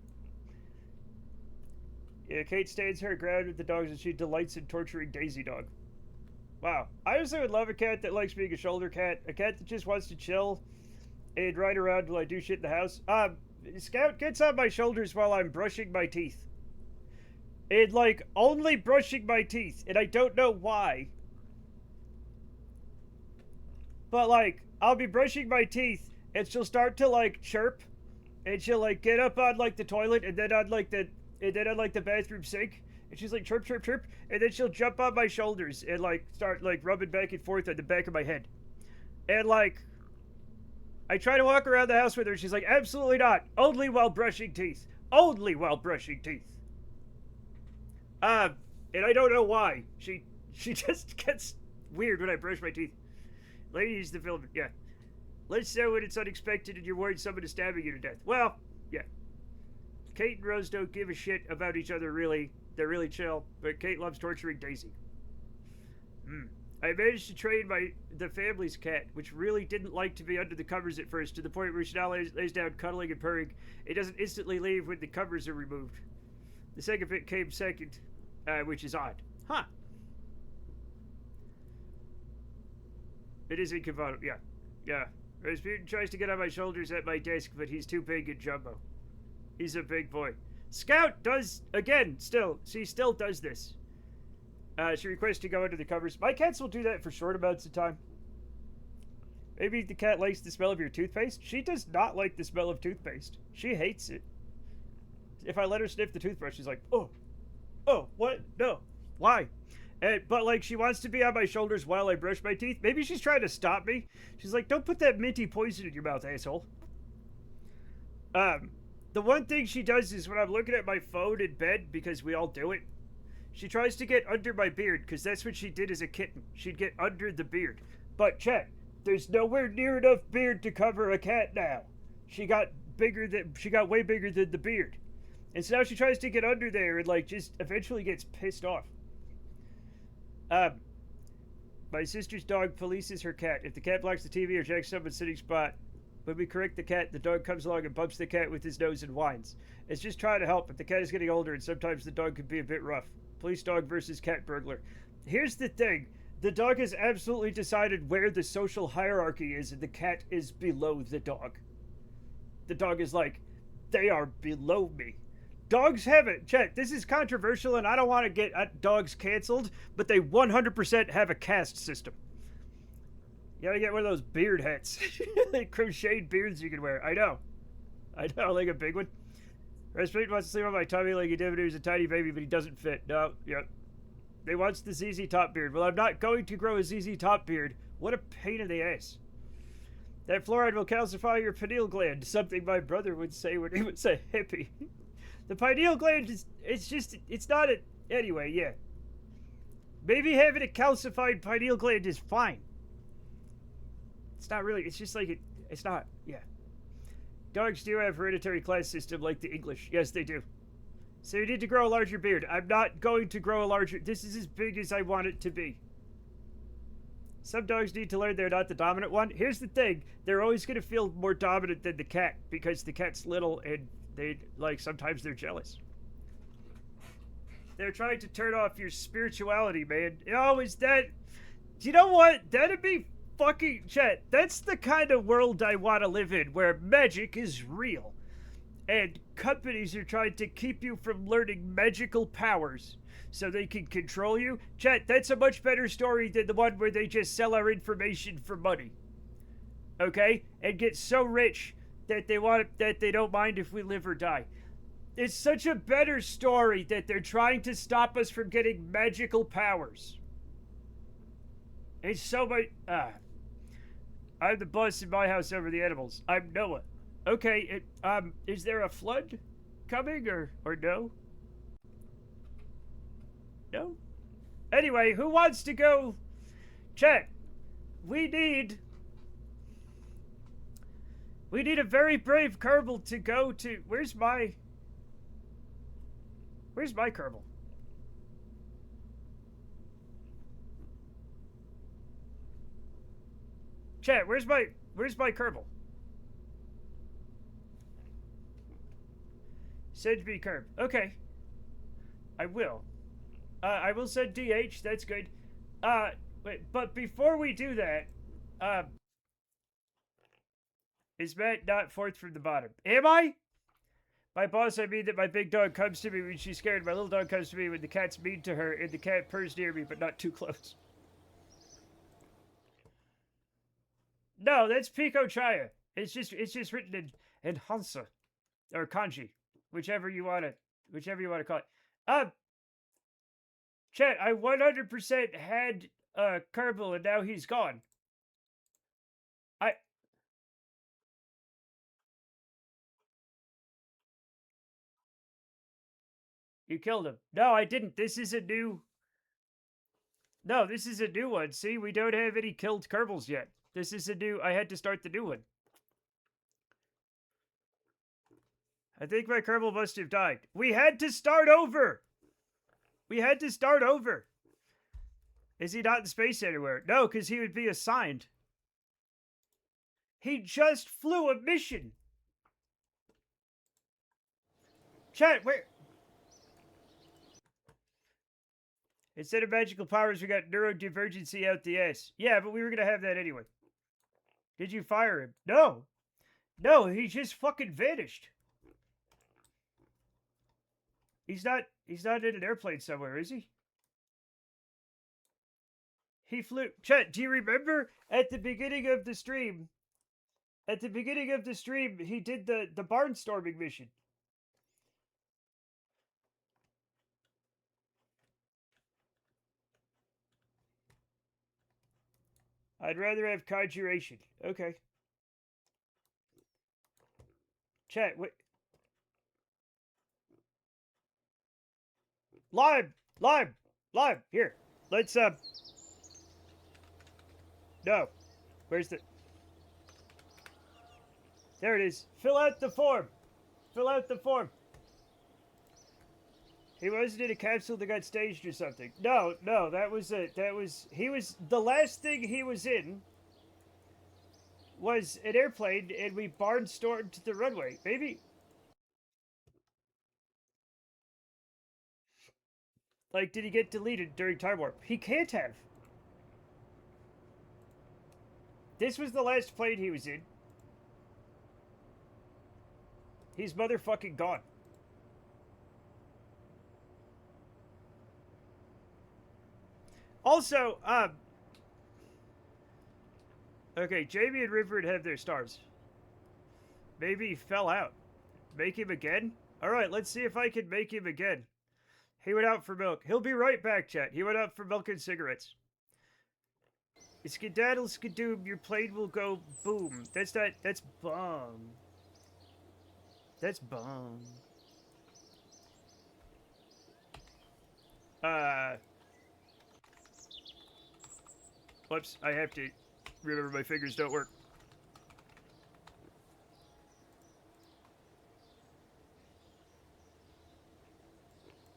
Yeah, Kate stands her ground with the dogs and she delights in torturing Daisy Dog. Wow. I honestly would love a cat that likes being a shoulder cat. A cat that just wants to chill and ride around while I do shit in the house. Scout gets on my shoulders while I'm brushing my teeth. And, like, only brushing my teeth. And I don't know why. But, like, I'll be brushing my teeth and she'll start to, like, chirp. And she'll, like, get up on, like, the toilet and then on, like, the bathroom sink. And she's like, chirp, chirp, chirp. And then she'll jump on my shoulders and, like, start, like, rubbing back and forth on the back of my head. And, like, I try to walk around the house with her. She's like, absolutely not. Only while brushing teeth. Only while brushing teeth. And I don't know why. She just gets weird when I brush my teeth. Ladies, the film, yeah. Let's say when it's unexpected and you're worried someone is stabbing you to death. Well, yeah. Kate and Rose don't give a shit about each other, really. They're really chill. But Kate loves torturing Daisy. I managed to train the family's cat, which really didn't like to be under the covers at first, to the point where she now lays down cuddling and purring. It doesn't instantly leave when the covers are removed. The second bit came second, which is odd. Huh. It is inconvenient, yeah. Yeah. Rasputin tries to get on my shoulders at my desk, but he's too big and jumbo. He's a big boy. Scout does, again, she still does this. She requests to go under the covers. My cats will do that for short amounts of time. Maybe the cat likes the smell of your toothpaste. She does not like the smell of toothpaste. She hates it. If I let her sniff the toothbrush, she's like, oh, what? No. Why? But, like, she wants to be on my shoulders while I brush my teeth. Maybe she's trying to stop me. She's like, don't put that minty poison in your mouth, asshole. The one thing she does is when I'm looking at my phone in bed, because we all do it, she tries to get under my beard, because that's what she did as a kitten. She'd get under the beard. But, check, there's nowhere near enough beard to cover a cat now. She got way bigger than the beard. And so now she tries to get under there and, like, just eventually gets pissed off. My sister's dog polices her cat. If the cat blocks the TV or jacks someone's sitting spot, when we correct the cat, the dog comes along and bumps the cat with his nose and whines. It's just trying to help, but the cat is getting older and sometimes the dog can be a bit rough. Police dog versus cat burglar. Here's the thing. The dog has absolutely decided where the social hierarchy is, and the cat is below the dog. The dog is like, they are below me. Dogs have it. Check. This is controversial, and I don't want to get dogs canceled, but they 100% have a caste system. You gotta get one of those beard hats. Like crocheted beards you can wear. I know, like a big one. Rasputin wants to sleep on my tummy like he did when he was a tiny baby, but he doesn't fit. No, yep. They wants the ZZ Top beard. Well, I'm not going to grow a ZZ Top beard. What a pain in the ass. That fluoride will calcify your pineal gland, something my brother would say when he was a hippie. The pineal gland it's not a, anyway, yeah. Maybe having a calcified pineal gland is fine. It's not really, it's just like it's not, yeah. Dogs do have hereditary class system like the English. Yes, they do. So you need to grow a larger beard. I'm not going to grow a larger, this is as big as I want it to be. Some dogs need to learn they're not the dominant one. Here's the thing, they're always going to feel more dominant than the cat because the cat's little and sometimes they're jealous. They're trying to turn off your spirituality, man. Oh, is that, you know what? That'd be fucking, chat. That's the kind of world I want to live in, where magic is real. And companies are trying to keep you from learning magical powers so they can control you. Chat, that's a much better story than the one where they just sell our information for money. Okay? And get so rich that they don't mind if we live or die. It's such a better story that they're trying to stop us from getting magical powers. It's so much. I'm the boss in my house over the animals. I'm Noah. Okay, is there a flood coming or no? No? Anyway, who wants to go? Chat, we need a very brave Kerbal to go to, where's my Kerbal? Chat, where's my Kerbal? Send me Kerb. Okay. I will. I will send DH, that's good. Wait, but before we do that, is Matt not fourth from the bottom? Am I? By boss, I mean that my big dog comes to me when she's scared. My little dog comes to me when the cat's mean to her, and the cat purrs near me, but not too close. No, that's Pico Chaya. It's just written in Hansa or Kanji, whichever you want to call it. Chat, I 100% had Kerbal, and now he's gone. You killed him. No, I didn't. This is a new one. See, we don't have any killed Kerbals yet. This is a new, I had to start the new one. I think my Kerbal must have died. We had to start over! Is he not in space anywhere? No, because he would be assigned. He just flew a mission. Chat, where? Instead of magical powers, we got neurodivergency out the ass. Yeah, but we were going to have that anyway. Did you fire him? No. No, he just fucking vanished. He's not in an airplane somewhere, is he? He flew. Chat, do you remember at the beginning of the stream? At the beginning of the stream, he did the barnstorming mission. I'd rather have conjuration. Okay. Chat, wait. Lime! Lime! Lime! Here. Let's, No. Where's the... There it is. Fill out the form. Fill out the form. He wasn't in a capsule that got staged or something. No, that was it. He was, the last thing he was in was an airplane and we barnstormed the runway. Maybe. Like, did he get deleted during Time Warp? He can't have. This was the last plane he was in. He's motherfucking gone. Also, okay, Jamie and River would have their stars. Maybe he fell out. Make him again? Alright, let's see if I can make him again. He went out for milk. He'll be right back, chat. He went out for milk and cigarettes. Skedaddle, skadoom, your plane will go boom. That's bomb. That's bomb. Whoops, I have to remember my fingers don't work.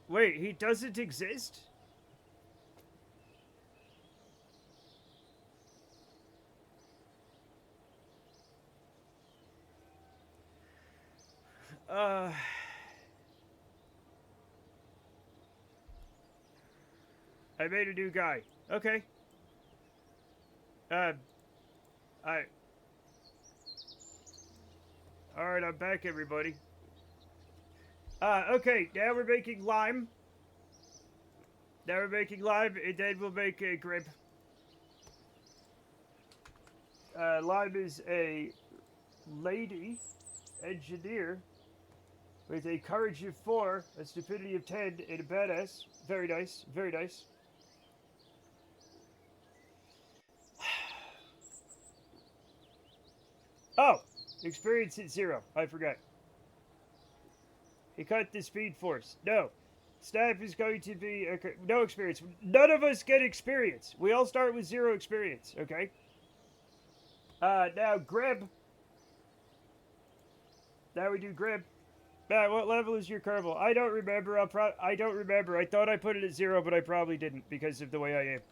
Wait, he doesn't exist? I made a new guy. Okay. Alright, I'm back, everybody. Okay, now we're making lime. Now we're making lime, and then we'll make a grip. Lime is a lady engineer with a courage of 4, a stupidity of 10, and a badass. Very nice, very nice. Oh, experience at 0. I forgot. He cut the speed force. No. Staff is going to be... Okay, no experience. None of us get experience. We all start with 0 experience, okay? Now, Grib. Now we do Grib. Matt, what level is your Kerbal? I don't remember. I don't remember. I thought I put it at 0, but I probably didn't because of the way I am.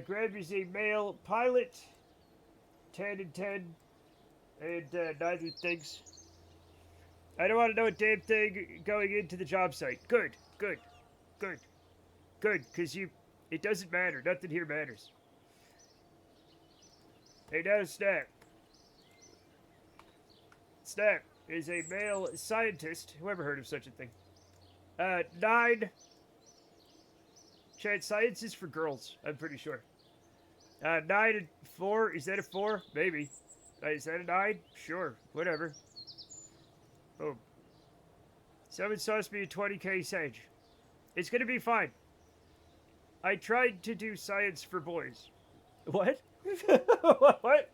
Grib is a male pilot. 10 and 10. And neither things. I don't want to know a damn thing going into the job site. Good, good, good, good, because it doesn't matter. Nothing here matters. Hey, now Snap. Snap is a male scientist. Whoever heard of such a thing? 9. Chad, science is for girls, I'm pretty sure. 9 and 4. Is that a 4? Maybe. Is that a 9? Sure. Whatever. Boom. Someone sauce me a 20k sage. It's gonna be fine. I tried to do science for boys. What? What?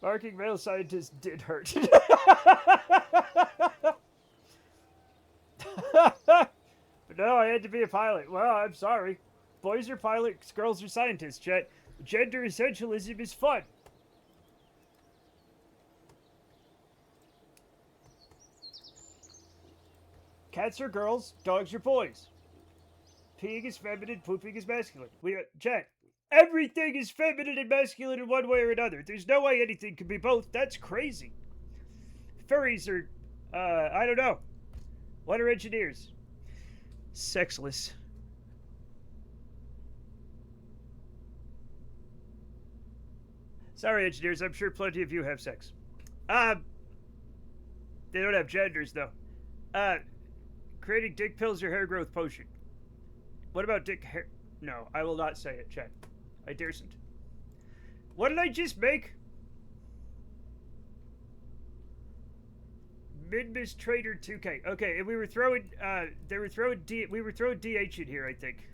Marking male scientist did hurt. But no, I had to be a pilot. Well, I'm sorry. Boys are pilots, girls are scientists, Chet. Gender essentialism is fun. Cats are girls, dogs are boys. peeing is feminine, pooping is masculine. Chat. Everything is feminine and masculine in one way or another. There's no way anything can be both. That's crazy. Furries are, I don't know. What are engineers? Sexless. Sorry, engineers. I'm sure plenty of you have sex. They don't have genders, though. Creating dick pills or hair growth potion. What about dick hair? No, I will not say it, chat. I daresn't. What did I just make? Mid-Miss Trader 2K. Okay, and we were throwing, we were throwing DH in here, I think.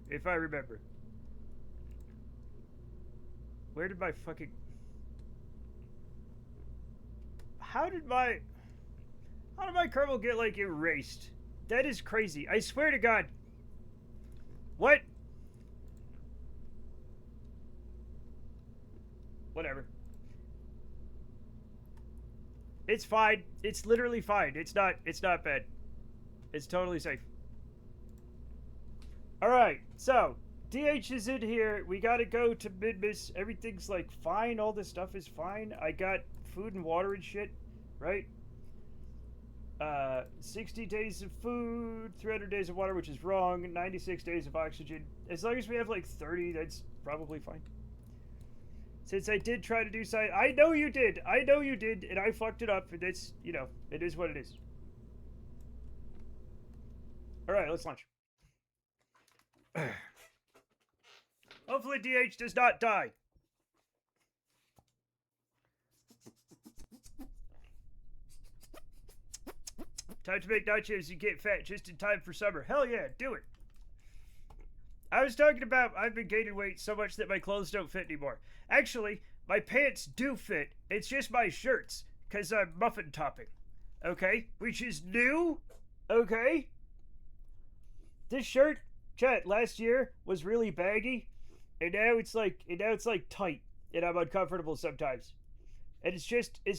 If I remember. Where did my fucking... How did my Kerbal get, like, erased? That is crazy. I swear to God. What? Whatever. It's fine. It's literally fine. It's not bad. It's totally safe. Alright, so DH is in here. We gotta go to Mid-Miss. Everything's like fine. All this stuff is fine. I got food and water and shit, right? 60 days of food, 300 days of water, which is wrong, 96 days of oxygen. As long as we have like 30, that's probably fine. Since I did try to do science, I know you did, and I fucked it up, and it's, you know, it is what it is. Alright, let's launch. Hopefully DH does not die. Time to make nachos and get fat just in time for summer. Hell yeah, do it. I was talking about I've been gaining weight so much that my clothes don't fit anymore. Actually, my pants do fit. It's just my shirts, because I'm muffin topping. Okay? Which is new. Okay? This shirt, chat, last year was really baggy, and now it's like tight, and I'm uncomfortable sometimes. And it's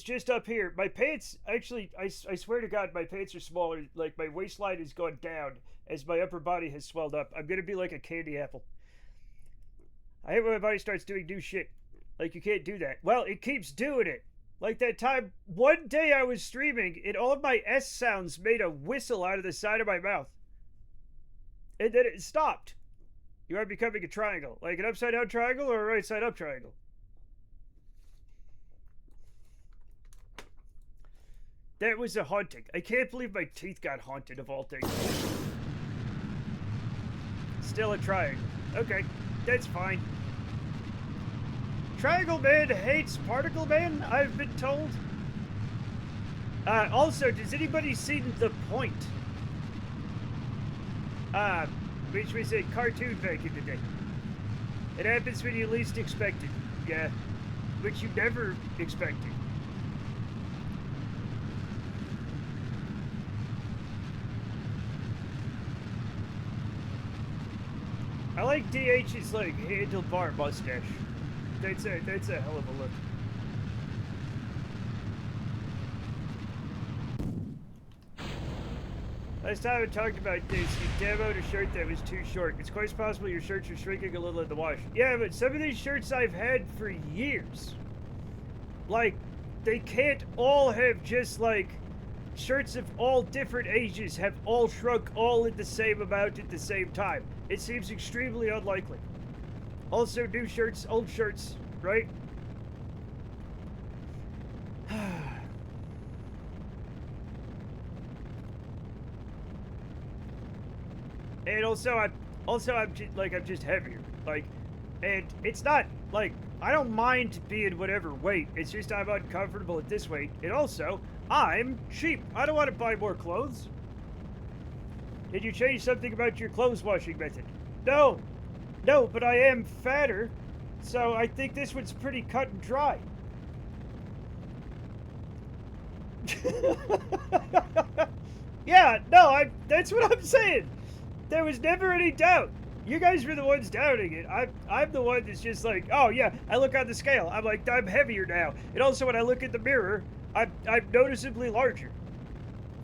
just up here. My pants, actually, I swear to God, my pants are smaller. Like, my waistline has gone down as my upper body has swelled up. I'm gonna be like a candy apple. I hate when my body starts doing new shit. Like, you can't do that. Well, it keeps doing it. Like that time, one day I was streaming, and all of my S sounds made a whistle out of the side of my mouth. And then it stopped. You are becoming a triangle. Like an upside down triangle or a right side up triangle. That was a haunting. I can't believe my teeth got haunted of all things. Still a triangle. Okay, that's fine. Triangle Man hates Particle Man, I've been told. Also, does anybody seen The Point? Which was a cartoon back in the day. It happens when you least expect it. Yeah. Which you never expected. I like DH's like handlebar mustache. That's a hell of a look. Last time I talked about this, you demoed a shirt that was too short. It's quite possible your shirts are shrinking a little in the wash. Yeah, but some of these shirts I've had for years. Like, they can't all have just like shirts of all different ages have all shrunk all in the same amount at the same time. It seems extremely unlikely. Also, new shirts, old shirts, right? And I'm just heavier. Like, and it's not like I don't mind being whatever weight. It's just I'm uncomfortable at this weight. And also, I'm cheap. I don't want to buy more clothes. Did you change something about your clothes washing method? No. No, but I am fatter, so I think this one's pretty cut and dry. Yeah, no, that's what I'm saying. There was never any doubt. You guys were the ones doubting it. I'm the one that's just like, oh yeah, I look on the scale. I'm like, I'm heavier now. And also when I look in the mirror, I'm noticeably larger.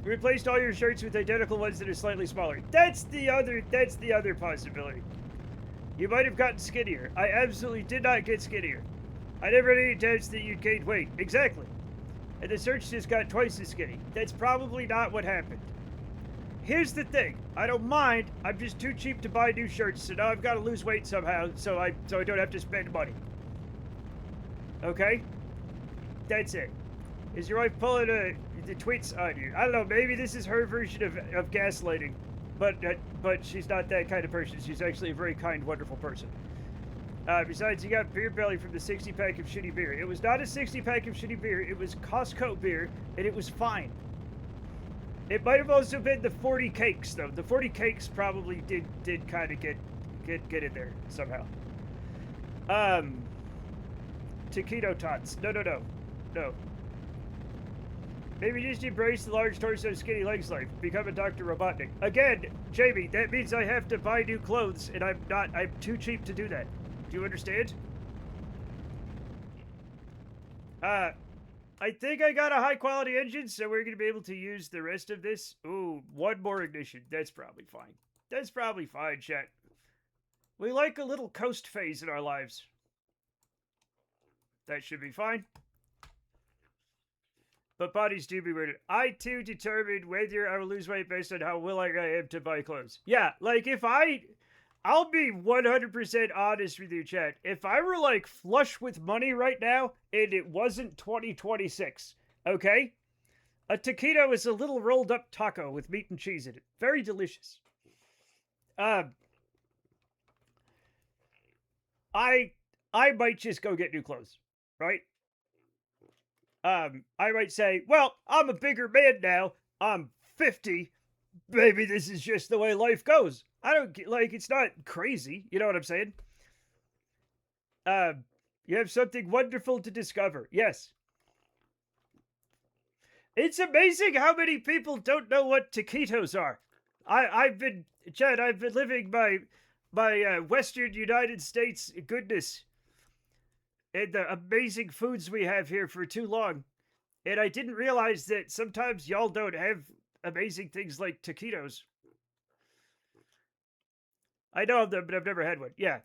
Replaced all your shirts with identical ones that are slightly smaller. That's the other possibility. You might have gotten skinnier. I absolutely did not get skinnier. I never had any doubts that you'd gained weight. Exactly. And the search just got twice as skinny. That's probably not what happened. Here's the thing. I don't mind. I'm just too cheap to buy new shirts, so now I've got to lose weight somehow, so I don't have to spend money. Okay? That's it. Is your wife pulling the tweets on you? I don't know. Maybe this is her version of gaslighting, but she's not that kind of person. She's actually a very kind, wonderful person. Besides, you got beer belly from the 60-pack of shitty beer. It was not a 60-pack of shitty beer. It was Costco beer, and it was fine. It might have also been the 40 cakes, though. The 40 cakes probably did kind of get in there somehow. Taquito tots. No. Maybe just embrace the large torso, skinny legs life. Become a Dr. Robotnik. Again, Jamie, that means I have to buy new clothes, and I'm too cheap to do that. Do you understand? I think I got a high quality engine, so we're going to be able to use the rest of this. Ooh, one more ignition. That's probably fine. That's probably fine, chat. We like a little coast phase in our lives. That should be fine. But bodies do be weird. I too determine whether I will lose weight based on how willing I am to buy clothes. Yeah, like if I'll be 100% honest with you, chat. If I were like flush with money right now and it wasn't 2026, okay? A taquito is a little rolled up taco with meat and cheese in it. Very delicious. I might just go get new clothes, right? I might say, well, I'm a bigger man now. I'm 50. Maybe this is just the way life goes. I don't get, like, it's not crazy. You know what I'm saying? You have something wonderful to discover. Yes. It's amazing how many people don't know what taquitos are. I've been living by Western United States goodness and the amazing foods we have here for too long. And I didn't realize that sometimes y'all don't have amazing things like taquitos. I know of them, but I've never had one. Yeah.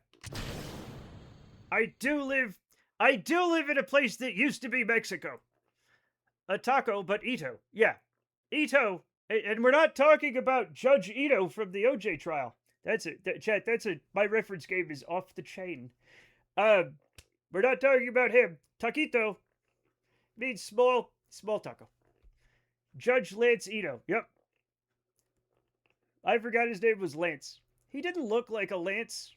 I do live in a place that used to be Mexico. A taco, but Ito. Yeah. Ito. And we're not talking about Judge Ito from the OJ trial. That's it. Chat, my reference game is off the chain. We're not talking about him. Taquito means small taco. Judge Lance Ito. Yep. I forgot his name was Lance. He didn't look like a Lance.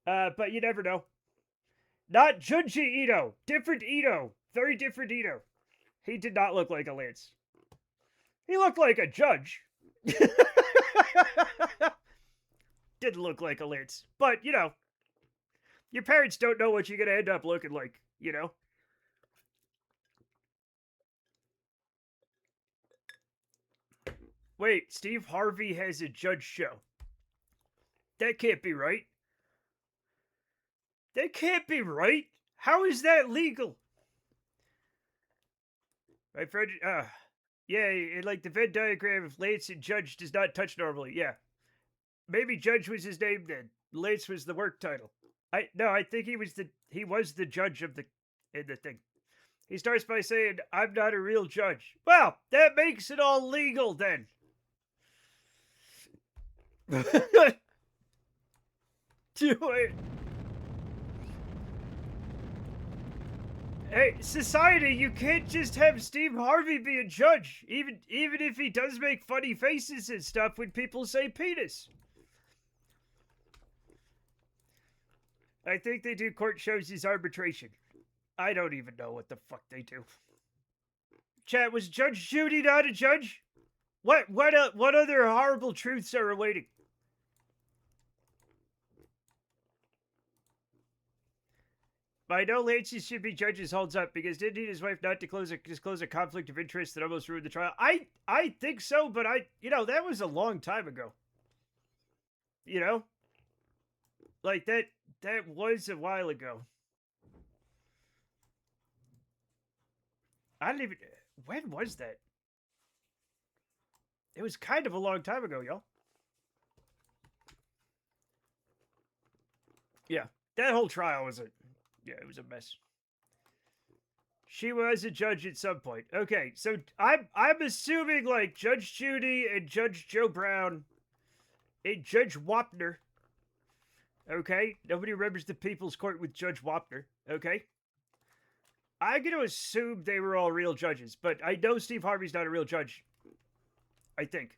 But you never know. Not Junji Ito. Different Ito. Very different Ito. He did not look like a Lance. He looked like a judge. Didn't look like a Lance. But, you know, your parents don't know what you're going to end up looking like, you know? Wait, Steve Harvey has a judge show. That can't be right. That can't be right. How is that legal? Right, Fred? Yeah, like the Venn diagram of Lance and Judge does not touch normally. Yeah. Maybe Judge was his name then. Lance was the work title. I think he was the judge of in the thing. He starts by saying, "I'm not a real judge." Well, that makes it all legal then. Do it. Hey, society, you can't just have Steve Harvey be a judge, even if he does make funny faces and stuff when people say penis. I think they do court shows as arbitration. I don't even know what the fuck they do. Chat, was Judge Judy not a judge? What other horrible truths are awaiting? I know Lance should be judges holds up because didn't need his wife not to disclose a conflict of interest that almost ruined the trial. I think so, but that was a long time ago. You know? Like that was a while ago. I don't even. When was that? It was kind of a long time ago, y'all. Yeah, that whole trial was it was a mess. She was a judge at some point. Okay, so I'm assuming like Judge Judy and Judge Joe Brown and Judge Wapner. Okay, nobody remembers the People's Court with Judge Wapner. Okay, I'm gonna assume they were all real judges, but I know Steve Harvey's not a real judge. I think.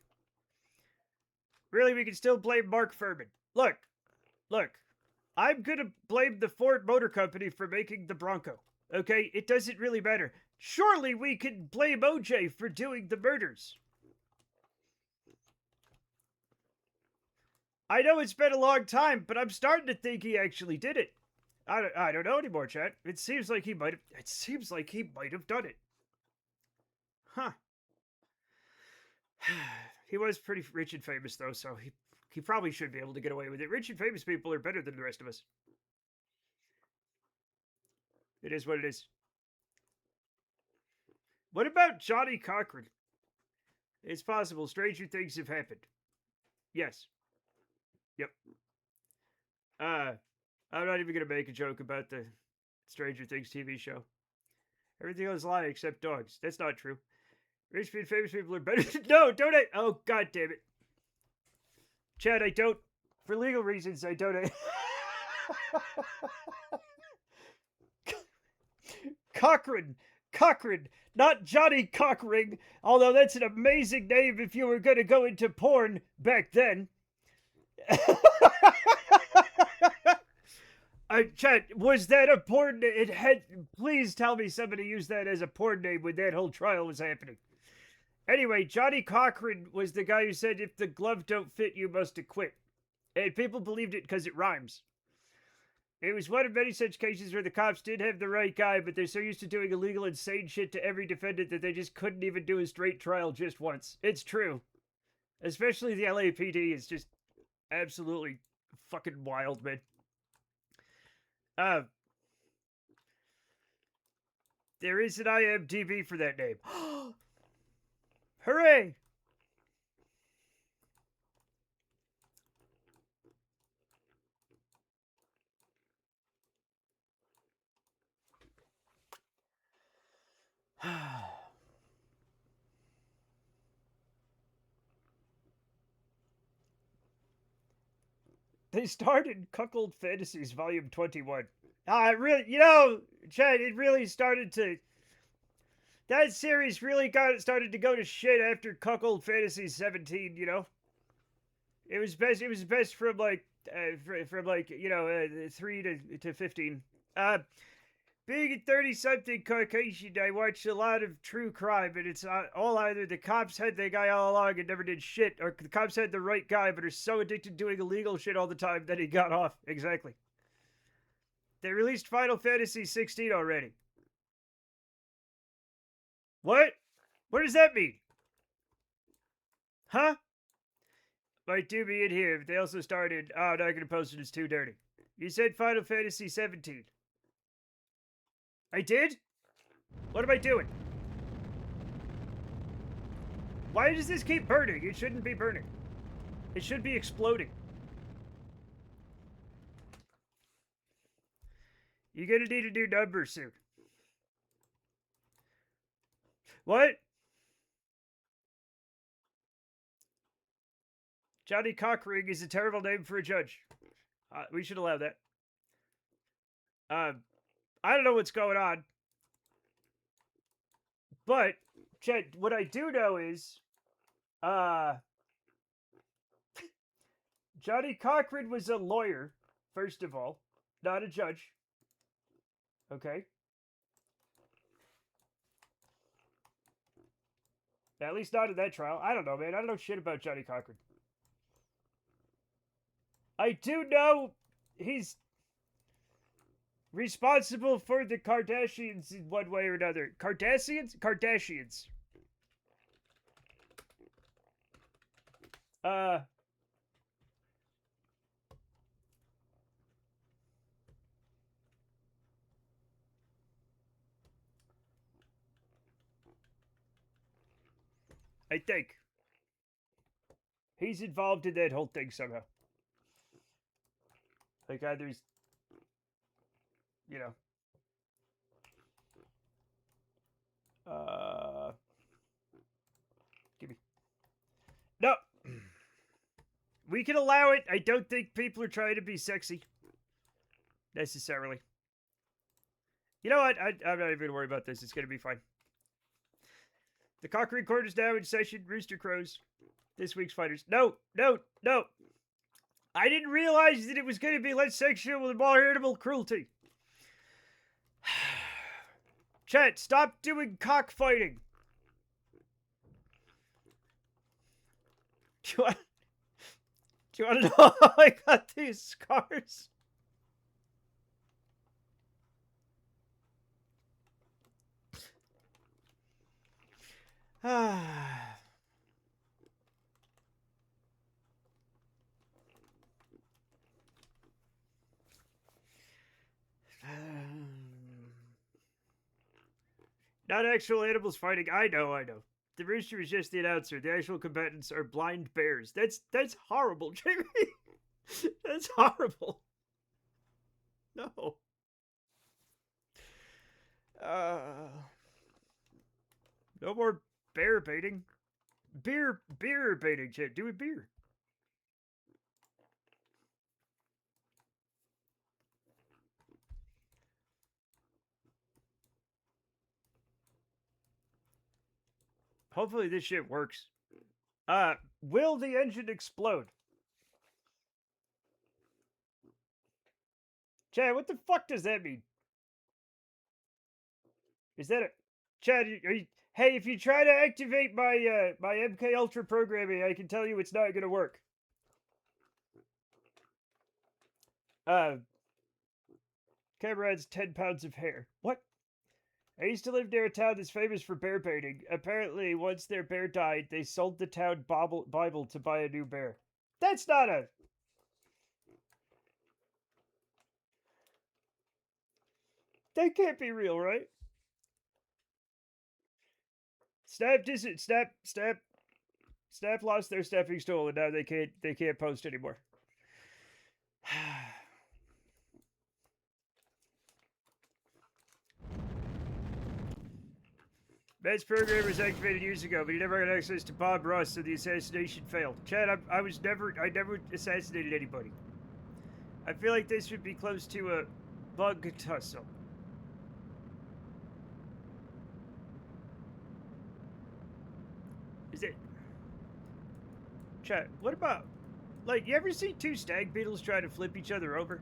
Really, we can still blame Mark Furman. Look. I'm gonna blame the Ford Motor Company for making the Bronco. Okay, it doesn't really matter. Surely we can blame OJ for doing the murders. I know it's been a long time, but I'm starting to think he actually did it. I don't know anymore, chat. It seems like he might have. It seems like he might have done it. Huh. He was pretty rich and famous though, so he probably should be able to get away with it. Rich and famous people are better than the rest of us. It is what it is. What about Johnny Cochran? It's possible. Stranger things have happened. Yes. Yep. I'm not even gonna make a joke about the Stranger Things TV show. Everything else is a lie except dogs. That's not true. Rich and famous people are better. No, don't I? Oh, god damn it. Chad, I don't. For legal reasons, I don't. Cochran. Not Johnny Cockring, although that's an amazing name if you were going to go into porn back then. Chat, was that a porn? It had. Please tell me somebody used that as a porn name when that whole trial was happening. Anyway, Johnny Cochran was the guy who said, "If the glove don't fit, you must acquit," and people believed it because it rhymes. It was one of many such cases where the cops did have the right guy, but they're so used to doing illegal, insane shit to every defendant that they just couldn't even do a straight trial just once. It's true. Especially the LAPD is just absolutely fucking wild, man. There is an IMDb for that name. Hooray! They started Cuckold Fantasies Volume 21. Chad, it really started to. That series really started to go to shit after Cuckold Fantasies 17, you know? It was best from like, 3 to 15. Being a 30-something Caucasian, I watched a lot of true crime, and it's all either the cops had the guy all along and never did shit, or the cops had the right guy but are so addicted to doing illegal shit all the time that he got off. Exactly. They released Final Fantasy 16 already. What? What does that mean? Huh? Might do be in here, but they also started. Oh, I'm not gonna post it, it's too dirty. You said Final Fantasy 17. I did? What am I doing? Why does this keep burning? It shouldn't be burning. It should be exploding. You're gonna need a new number soon. What? Johnny Cockring is a terrible name for a judge. We should allow that. I don't know what's going on. But, Chet, what I do know is, Johnny Cochran was a lawyer, first of all, not a judge. Okay? At least not in that trial. I don't know, man. I don't know shit about Johnny Cochran. I do know he's responsible for the Kardashians in one way or another. Kardashians? Kardashians. I think. He's involved in that whole thing somehow. Like either he's, you know, give me. No! We can allow it. I don't think people are trying to be sexy. Necessarily. You know what? I'm not even going to worry about this. It's going to be fine. The Cockery Court is now in session. Rooster crows. This week's fighters. No, no, no. I didn't realize that it was going to be less sexual and more animal cruelty. Chat, stop doing cockfighting. Do you want to know how I got these scars? Not actual animals fighting. I know. The rooster is just the announcer. The actual combatants are blind bears. That's horrible, Jamie. That's horrible. No. No more bear baiting. Beer baiting, chat. Do it beer. Hopefully this shit works. Will the engine explode? Chad, what the fuck does that mean? Is that a... Chad, are you... Hey, if you try to activate my, my MK Ultra programming, I can tell you it's not gonna work. Cameron's 10 pounds of hair. What? I used to live near a town that's famous for bear baiting. Apparently, once their bear died, they sold the town Bible to buy a new bear. That's not a... That can't be real, right? Snap lost their stepping stool and now they can't post anymore. Matt's program was activated years ago, but he never got access to Bob Ross, so the assassination failed. Chad, I never assassinated anybody. I feel like this would be close to a bug tussle. Is it? Chad, what about, like, you ever see two stag beetles try to flip each other over?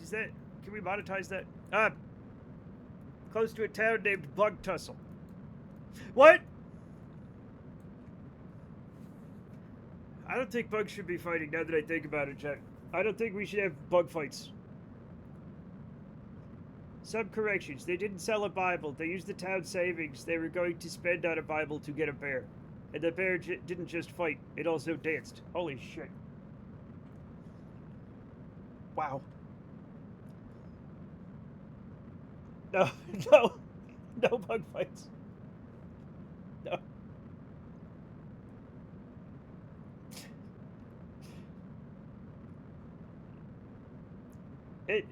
Is that, can we monetize that? Close to a town named Bug Tussle. What? I don't think bugs should be fighting now that I think about it, Jack. I don't think we should have bug fights. Some corrections. They didn't sell a Bible. They used the town savings they were going to spend on a Bible to get a bear. And the bear didn't just fight. It also danced. Holy shit. Wow. No, no bug fights. No.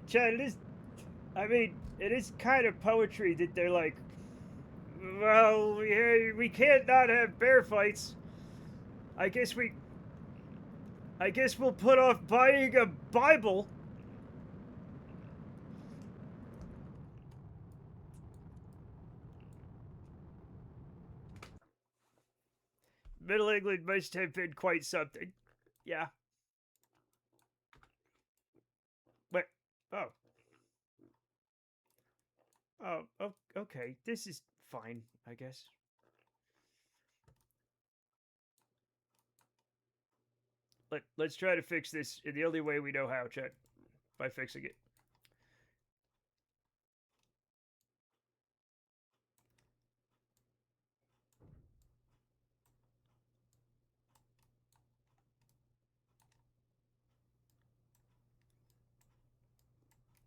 Chad, it is, I mean, it is kind of poetry that they're like, well, we can't not have bear fights. I guess we'll put off buying a Bible. Middle England must have been quite something. Yeah. Wait. Oh. Oh, okay. This is fine, I guess. Let's try to fix this in the only way we know how, Chet. By fixing it.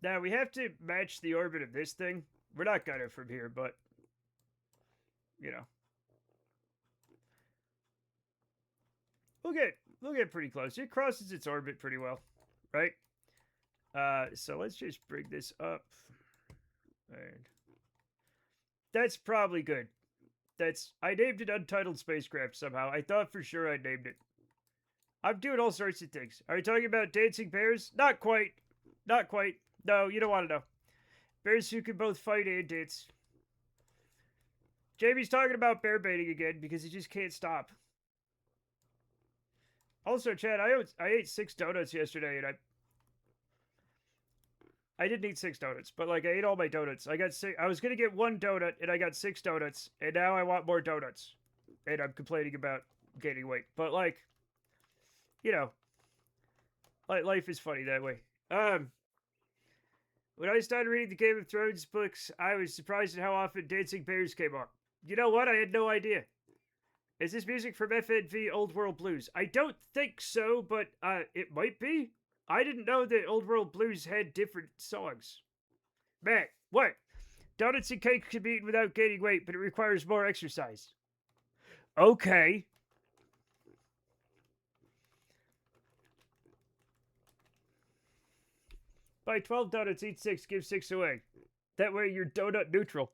Now, we have to match the orbit of this thing. We're not gonna from here, but... you know. We'll get pretty close. It crosses its orbit pretty well, right? So let's just bring this up. And that's probably good. I named it Untitled Spacecraft somehow. I thought for sure I named it. I'm doing all sorts of things. Are you talking about dancing bears? Not quite. Not quite. No, you don't want to know. Bears who can both fight and dance. Jamie's talking about bear baiting again because he just can't stop. Also, Chad, I ate 6 donuts yesterday, and I didn't eat 6 donuts, but like I ate all my donuts. I was gonna get 1 donut, and I got 6 donuts, and now I want more donuts, and I'm complaining about gaining weight. But like, you know, life is funny that way. When I started reading the Game of Thrones books, I was surprised at how often dancing bears came up. You know what? I had no idea. Is this music from FNV Old World Blues? I don't think so, but it might be. I didn't know that Old World Blues had different songs. Matt, what? Donuts and cake can be eaten without gaining weight, but it requires more exercise. Okay. Buy 12 donuts, eat 6, give 6 away. That way you're donut neutral.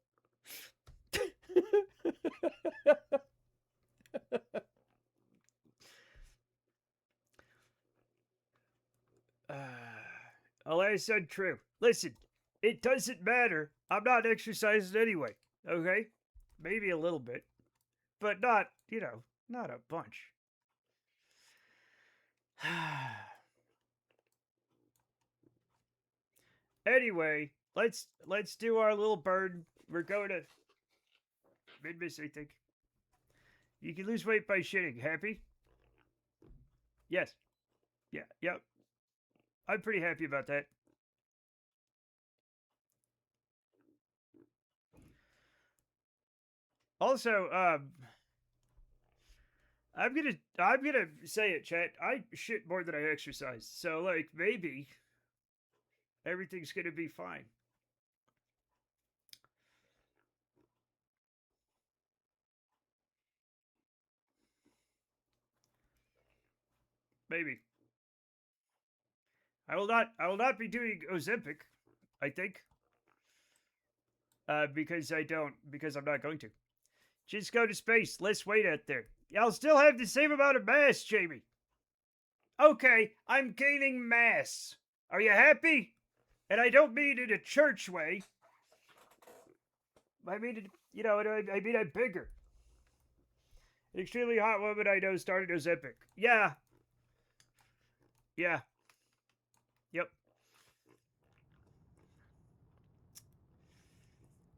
All I said true. Listen, it doesn't matter. I'm not exercising anyway. Okay? Maybe a little bit. But not, not a bunch. Anyway, let's do our little burn. We're going to mid-miss, I think. You can lose weight by shitting. Happy? Yes. Yeah, yep. I'm pretty happy about that. Also, I'm gonna say it, chat. I shit more than I exercise. So like maybe everything's gonna be fine. Maybe. I will not be doing Ozempic, I think. Because I'm not going to. Just go to space, less weight out there. I'll still have the same amount of mass, Jamie. Okay, I'm gaining mass. Are you happy? And I don't mean in a church way. I mean, I mean I'm bigger. An extremely hot woman I know started Ozempic. Yeah. Yeah. Yep.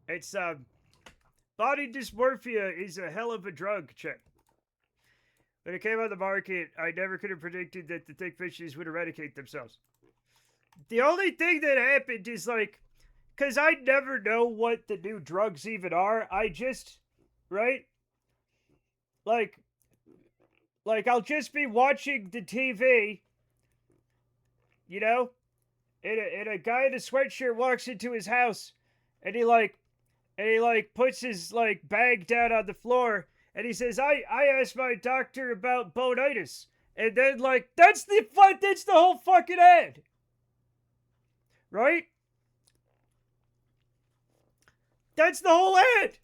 It's, body dysmorphia is a hell of a drug, check. When it came on the market, I never could have predicted that the thick fishes would eradicate themselves. The only thing that happened is like, because I never know what the new drugs even are. I just, right? Like I'll just be watching the TV, and a guy in a sweatshirt walks into his house, and he puts his bag down on the floor, and he says, I asked my doctor about bonitis. And then that's the whole fucking ad. Right? That's the whole ad.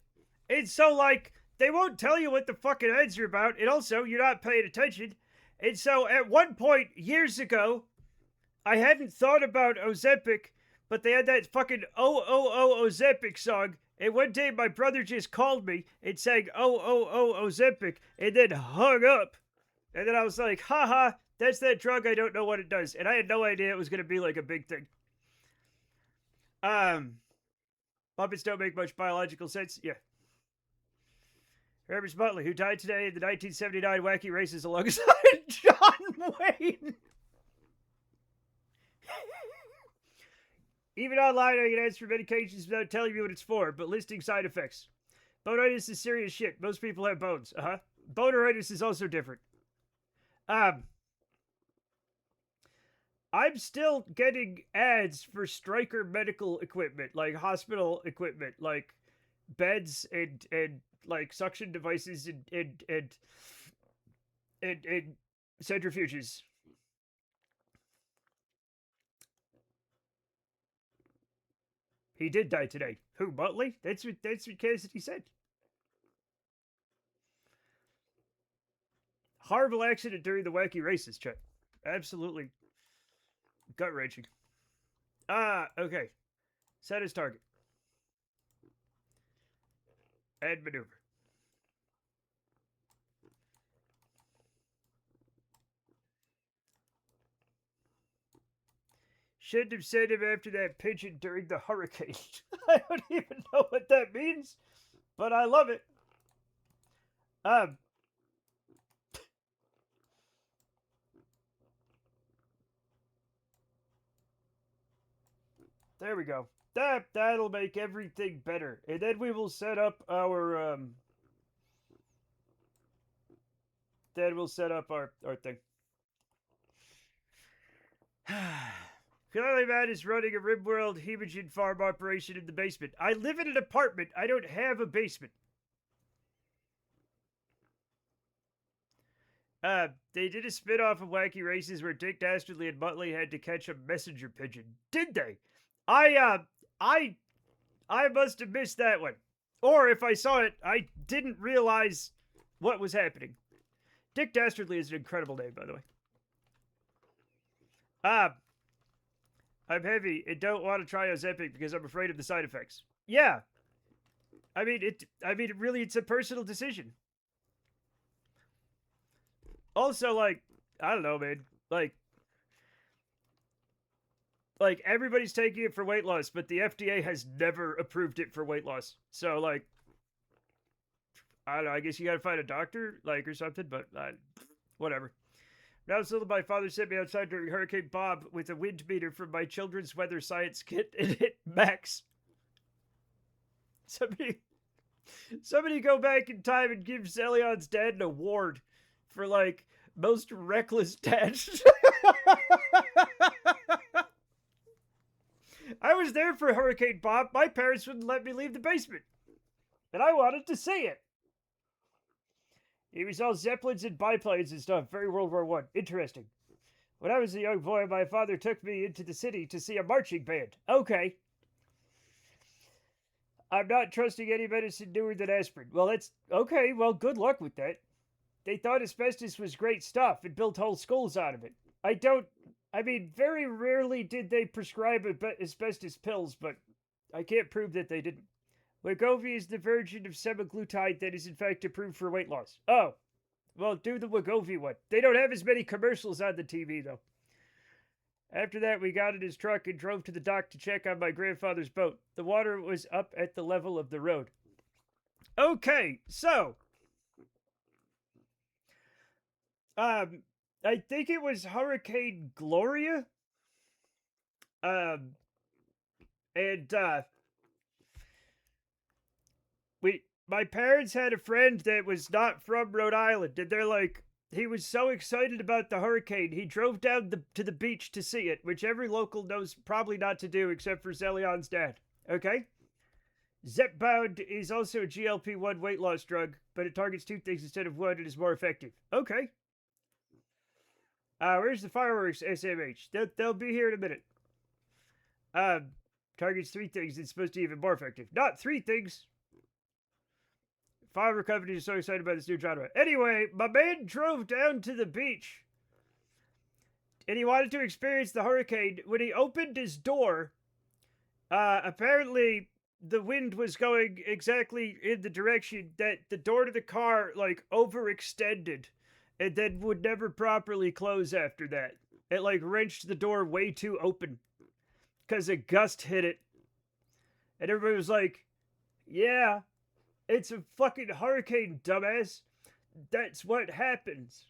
And so they won't tell you what the fucking ads are about, and also you're not paying attention. And so at one point years ago, I hadn't thought about Ozempic, but they had that fucking Ozempic song. And one day my brother just called me and sang Ozempic and then hung up. And then I was like, haha, that's that drug, I don't know what it does. And I had no idea it was going to be a big thing. Puppets don't make much biological sense. Yeah. Herbert Butler, who died today in the 1979 wacky races alongside John Wayne. Even online, I can ask for medications without telling you what it's for, but listing side effects. Bonitis is serious shit. Most people have bones. Boneritis is also different. I'm still getting ads for Stryker medical equipment, like hospital equipment, like beds and like suction devices and centrifuges. He did die today. Who, Muttley? That's what Cassidy said. Horrible accident during the wacky races, Chet. Absolutely gut-wrenching. Okay. Set his target. And maneuver. Shouldn't have sent him after that pigeon during the hurricane. I don't even know what that means, but I love it. There we go. That'll make everything better. And then we will set up our our thing. Clearly, man is running a RimWorld Hemogen farm operation in the basement. I live in an apartment. I don't have a basement. They did a spin-off of Wacky Races where Dick Dastardly and Muttley had to catch a messenger pigeon. Did they? I must have missed that one. Or if I saw it, I didn't realize what was happening. Dick Dastardly is an incredible name, by the way. I'm heavy and don't want to try Ozempic because I'm afraid of the side effects. Yeah. I mean, it's a personal decision. Also, like, I don't know, man. Like, everybody's taking it for weight loss, but the FDA has never approved it for weight loss. So, like, I don't know, I guess you gotta find a doctor, like, or something, but, whatever. Now, so my father sent me outside during Hurricane Bob with a wind meter from my children's weather science kit and hit max. Somebody go back in time and give Zelion's dad an award for, like, most reckless dad. I was there for Hurricane Bob. My parents wouldn't let me leave the basement. And I wanted to see it. He was all Zeppelins and biplanes and stuff. Very World War I. Interesting. When I was a young boy, my father took me into the city to see a marching band. Okay. I'm not trusting any medicine newer than aspirin. Well, that's... Okay, well, good luck with that. They thought asbestos was great stuff and built whole schools out of it. I mean, very rarely did they prescribe asbestos pills, but I can't prove that they didn't. Wegovy is the version of semaglutide that is in fact approved for weight loss. Oh, well, do the Wegovy one. They don't have as many commercials on the TV, though. After that, we got in his truck and drove to the dock to check on my grandfather's boat. The water was up at the level of the road. Okay, so... I think it was Hurricane Gloria. My parents had a friend that was not from Rhode Island, and they're like, he was so excited about the hurricane, he drove down to the beach to see it, which every local knows probably not to do except for Zelion's dad. Okay? Zepbound is also a GLP-1 weight loss drug, but it targets 2 things instead of 1 and is more effective. Okay. Where's the fireworks, SMH? They'll be here in a minute. Targets 3 things. It's supposed to be even more effective. Not 3 things. Fiber companies are so excited about this new genre. Anyway, my man drove down to the beach. And he wanted to experience the hurricane. When he opened his door, apparently the wind was going exactly in the direction that the door to the car, like, overextended. And then would never properly close after that. It, like, wrenched the door way too open. Because a gust hit it. And everybody was like, yeah, it's a fucking hurricane, dumbass. That's what happens.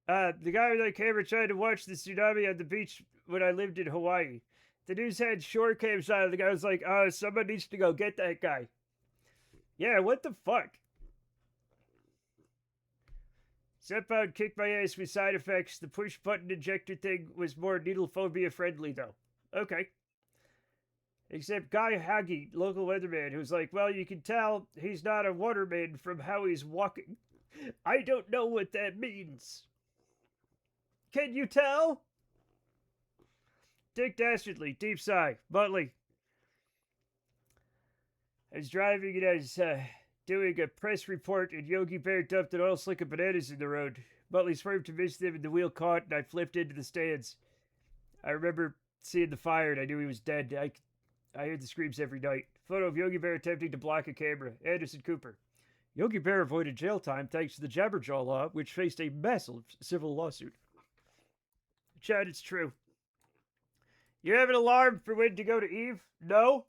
The guy with the camera tried to watch the tsunami on the beach when I lived in Hawaii. The news had shore cams on. The guy was like, oh, someone needs to go get that guy. Yeah, what the fuck? Zepbound kicked my ass with side effects. The push-button injector thing was more needle phobia friendly, though. Okay. Except Guy Haggy, local weatherman, who's like, well, you can tell he's not a waterman from how he's walking. I don't know what that means. Can you tell? Dick Dastardly, deep sigh. Butley. I was driving and I was doing a press report, and Yogi Bear dumped an oil slick of bananas in the road. Butley swerved to miss them, and the wheel caught, and I flipped into the stands. I remember seeing the fire, and I knew he was dead. I heard the screams every night. Photo of Yogi Bear attempting to block a camera. Anderson Cooper. Yogi Bear avoided jail time thanks to the Jabberjaw law, which faced a massive civil lawsuit. Chad, it's true. You have an alarm for when to go to Eve? No?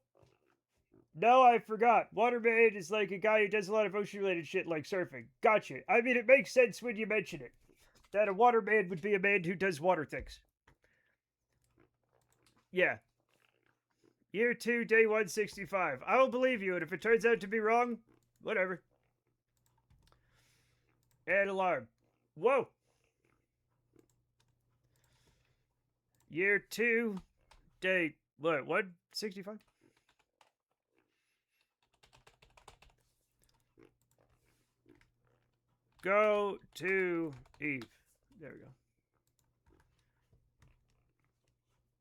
No, I forgot. Waterman is like a guy who does a lot of ocean-related shit like surfing. Gotcha. I mean, it makes sense when you mention it. That a waterman would be a man who does water things. Yeah. Year 2, day 165. I will believe you, and if it turns out to be wrong, whatever. And alarm. Whoa. Year 2, day, what, 165? Go to Eve. There we go.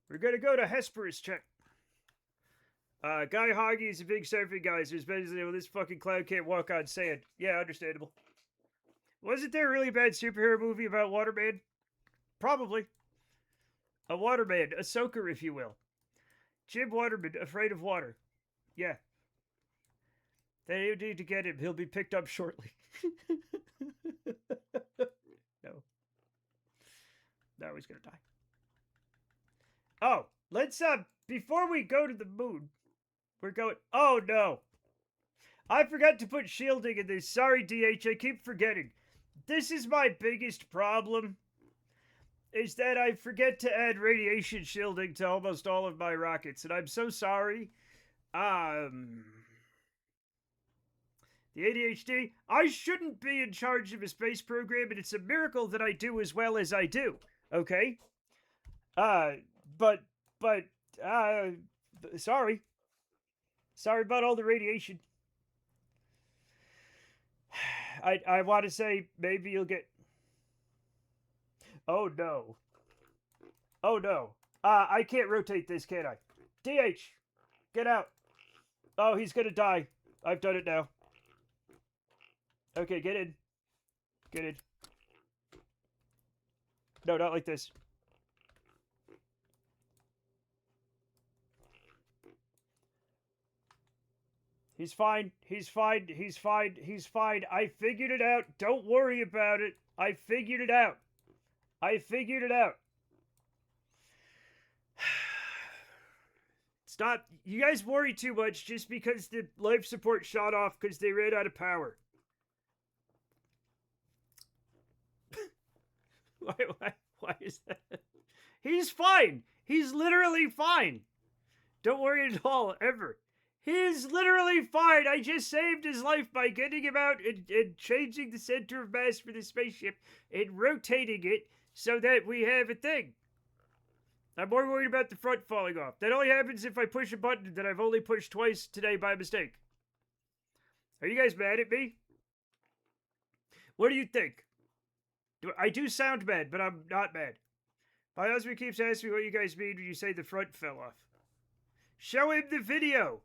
We're going to go to Hesperus check. Guy Hoggy is a big surfing guy, so he's basically, well, this fucking clown can't walk on sand. Yeah, understandable. Wasn't there a really bad superhero movie about Waterman? Probably. A Waterman, a soaker, if you will. Jim Waterman, afraid of water. Yeah. They need to get him. He'll be picked up shortly. No. No, he's gonna die. Oh, let's, before we go to the moon, we're going, oh no. I forgot to put shielding in this. Sorry, DH, I keep forgetting. This is my biggest problem, is that I forget to add radiation shielding to almost all of my rockets, and I'm so sorry. The ADHD, I shouldn't be in charge of a space program, and it's a miracle that I do as well as I do, okay? Sorry. Sorry about all the radiation. I want to say maybe you'll get... Oh, no. Oh, no. I can't rotate this, can I? DH, get out. Oh, he's gonna die. I've done it now. Okay, get in. Get in. No, not like this. He's fine. He's fine. He's fine. He's fine. I figured it out. Don't worry about it. I figured it out. I figured it out. Stop. You guys worry too much just because the life support shot off because they ran out of power. Why is that? He's fine. He's literally fine. Don't worry at all, ever. He's literally fine. I just saved his life by getting him out and changing the center of mass for the spaceship and rotating it so that we have a thing. I'm more worried about the front falling off. That only happens if I push a button that I've only pushed twice today by mistake. Are you guys mad at me? What do you think? I do sound mad, but I'm not mad. My husband keeps asking me what you guys mean when you say the front fell off. Show him the video.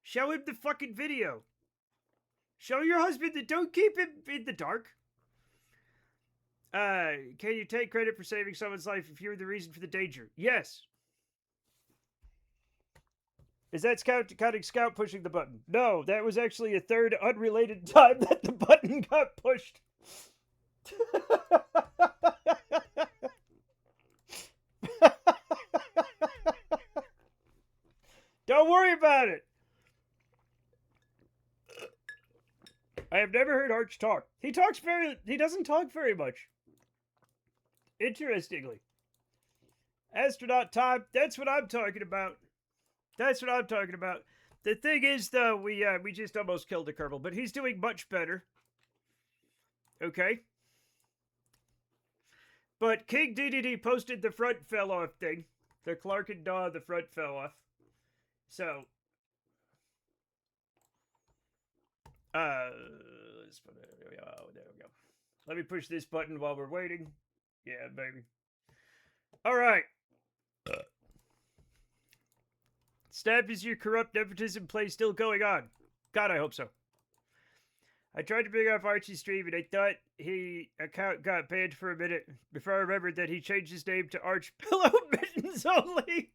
Show him the fucking video. Show your husband that. Don't keep him in the dark. Can you take credit for saving someone's life if you were the reason for the danger? Yes. Is that counting Scout pushing the button? No, that was actually a third unrelated time that the button got pushed. Don't worry about it. I have never heard Arch talk. He doesn't talk very much. Interestingly. Astronaut time, that's what I'm talking about. That's what I'm talking about. The thing is, though, we just almost killed a Kerbal, but he's doing much better. Okay? But King DDD posted the front fell off thing. The Clark and Daw, the front fell off. So, let's put it, there we go. Let me push this button while we're waiting. Yeah, baby. All right. Snap, is your corrupt nepotism play still going on? God, I hope so. I tried to bring off Archie's stream and I thought he account got banned for a minute before I remembered that he changed his name to Arch Pillow Mittens Only.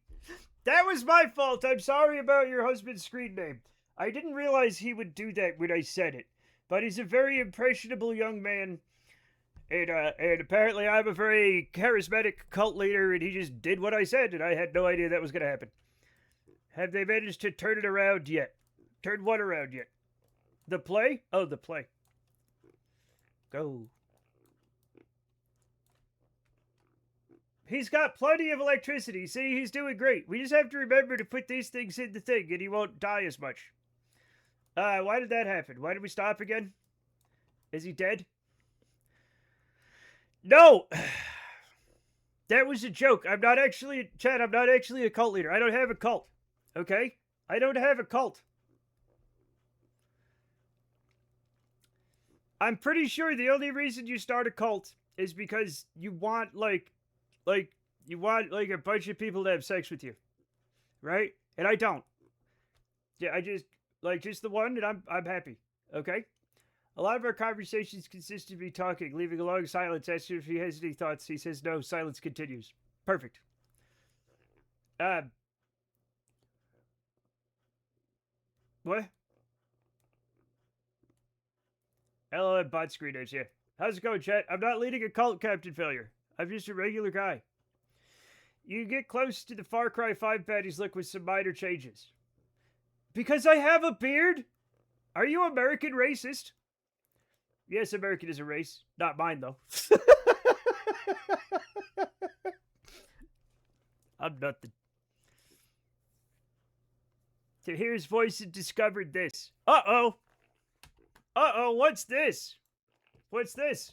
That was my fault. I'm sorry about your husband's screen name. I didn't realize he would do that when I said it. But he's a very impressionable young man. And apparently I'm a very charismatic cult leader and he just did what I said and I had no idea that was going to happen. Have they managed to turn it around yet? Turn what around yet? The play? Oh, the play. Go. He's got plenty of electricity. See, he's doing great. We just have to remember to put these things in the thing and he won't die as much. Why did that happen? Why did we stop again? Is he dead? No! That was a joke. I'm not actually, Chad, I'm not actually a cult leader. I don't have a cult. Okay? I don't have a cult. I'm pretty sure the only reason you start a cult is because you want, you want, a bunch of people to have sex with you. Right? And I don't. Yeah, I just, just the one, and I'm happy. Okay? A lot of our conversations consist of me talking, leaving a long silence, asking if he has any thoughts. He says no, silence continues. Perfect. What? LLM bot screeners, yeah. How's it going, chat? I'm not leading a cult, Captain Failure. I'm just a regular guy. You get close to the Far Cry 5 baddies look with some minor changes. Because I have a beard? Are you American racist? Yes, American is a race. Not mine, though. I'm nothing. To hear his voice and discovered this. Uh-oh. Uh-oh, what's this? What's this?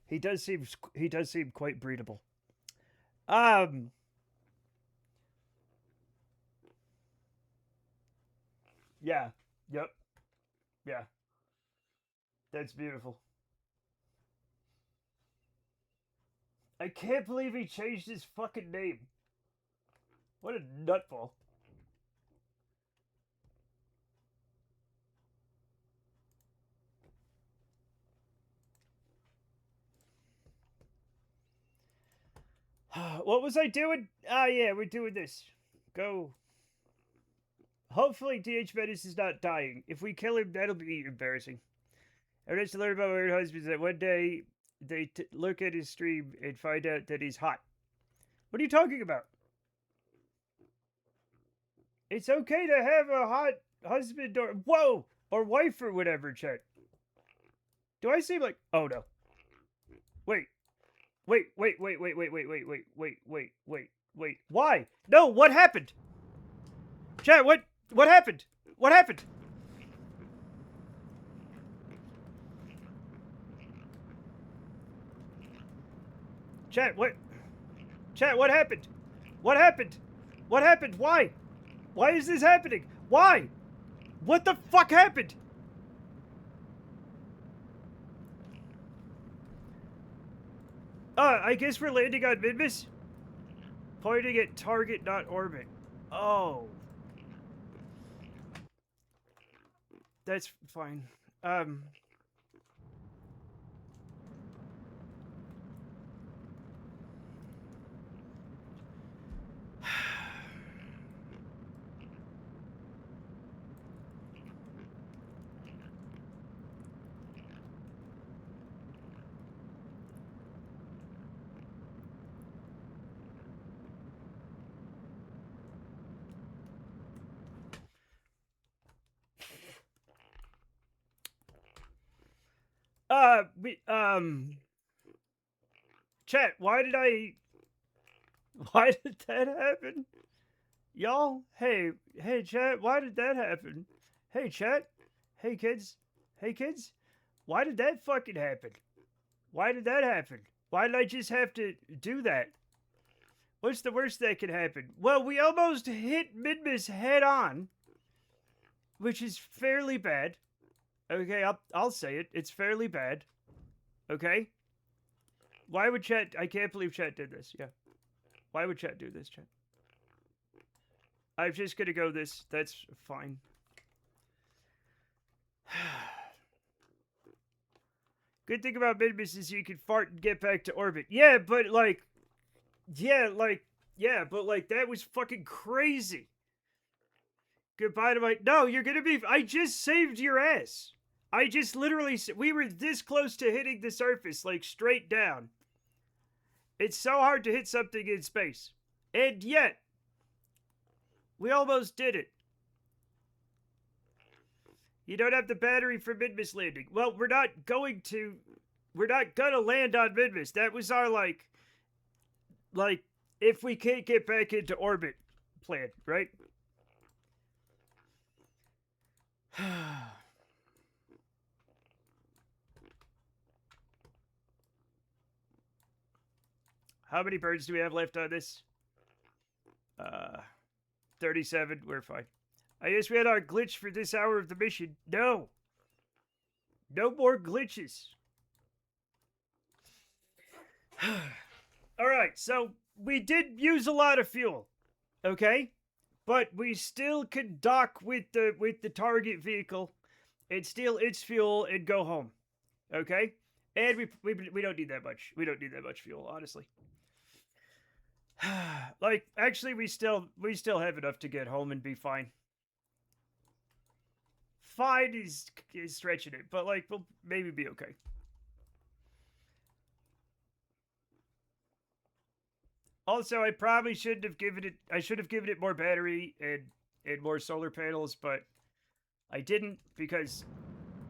He does seem quite breedable. Yeah. Yep. Yeah. That's beautiful. I can't believe he changed his fucking name. What a nutball. What was I doing? Ah, yeah, we're doing this. Go. Hopefully DH Menace is not dying. If we kill him, that'll be embarrassing. I read to learn about my weird husband that one day they look at his stream and find out that he's hot. What are you talking about? It's okay to have a hot husband or whoa or wife or whatever, chat. Do I seem like oh no. Wait. Wait. Why? No, what happened? Chat, what happened? What happened? Chat, what? Chat, what happened? What happened? What happened? Why? Why is this happening? Why? What the fuck happened? I guess we're landing on Minmus? Pointing at target, not orbit. Oh. That's fine. Chat, why did that happen? Y'all, hey, chat, why did that happen? Hey, chat, hey, kids, Why did that fucking happen? Why did that happen? Why did I just have to do that? What's the worst that could happen? Well, we almost hit Midmas head on, which is fairly bad. Okay, I'll say it. It's fairly bad. Okay? Why would chat... I can't believe chat did this. Yeah. Why would chat do this, chat? I'm just gonna go this. That's fine. Good thing about Midmas is you can fart and get back to orbit. Yeah, but like... Yeah, but like, that was fucking crazy. Goodbye to my... No, you're gonna be... I just saved your ass. I just literally... We were this close to hitting the surface, like, straight down. It's so hard to hit something in space. And yet, we almost did it. You don't have the battery for Midmas landing. Well, we're not going to... We're not gonna land on Midmas. That was our, like, if we can't get back into orbit plan, right? How many birds do we have left on this? 37. We're fine. I guess we had our glitch for this hour of the mission. No. No more glitches. Alright, so we did use a lot of fuel. Okay? But we still can dock with the target vehicle and steal its fuel and go home. Okay? And we don't need that much. We don't need that much fuel, honestly. Like, actually, we still have enough to get home and be fine. Fine is stretching it, but like, we'll maybe be okay. Also, I probably shouldn't have given it... I should have given it more battery and more solar panels, but I didn't because...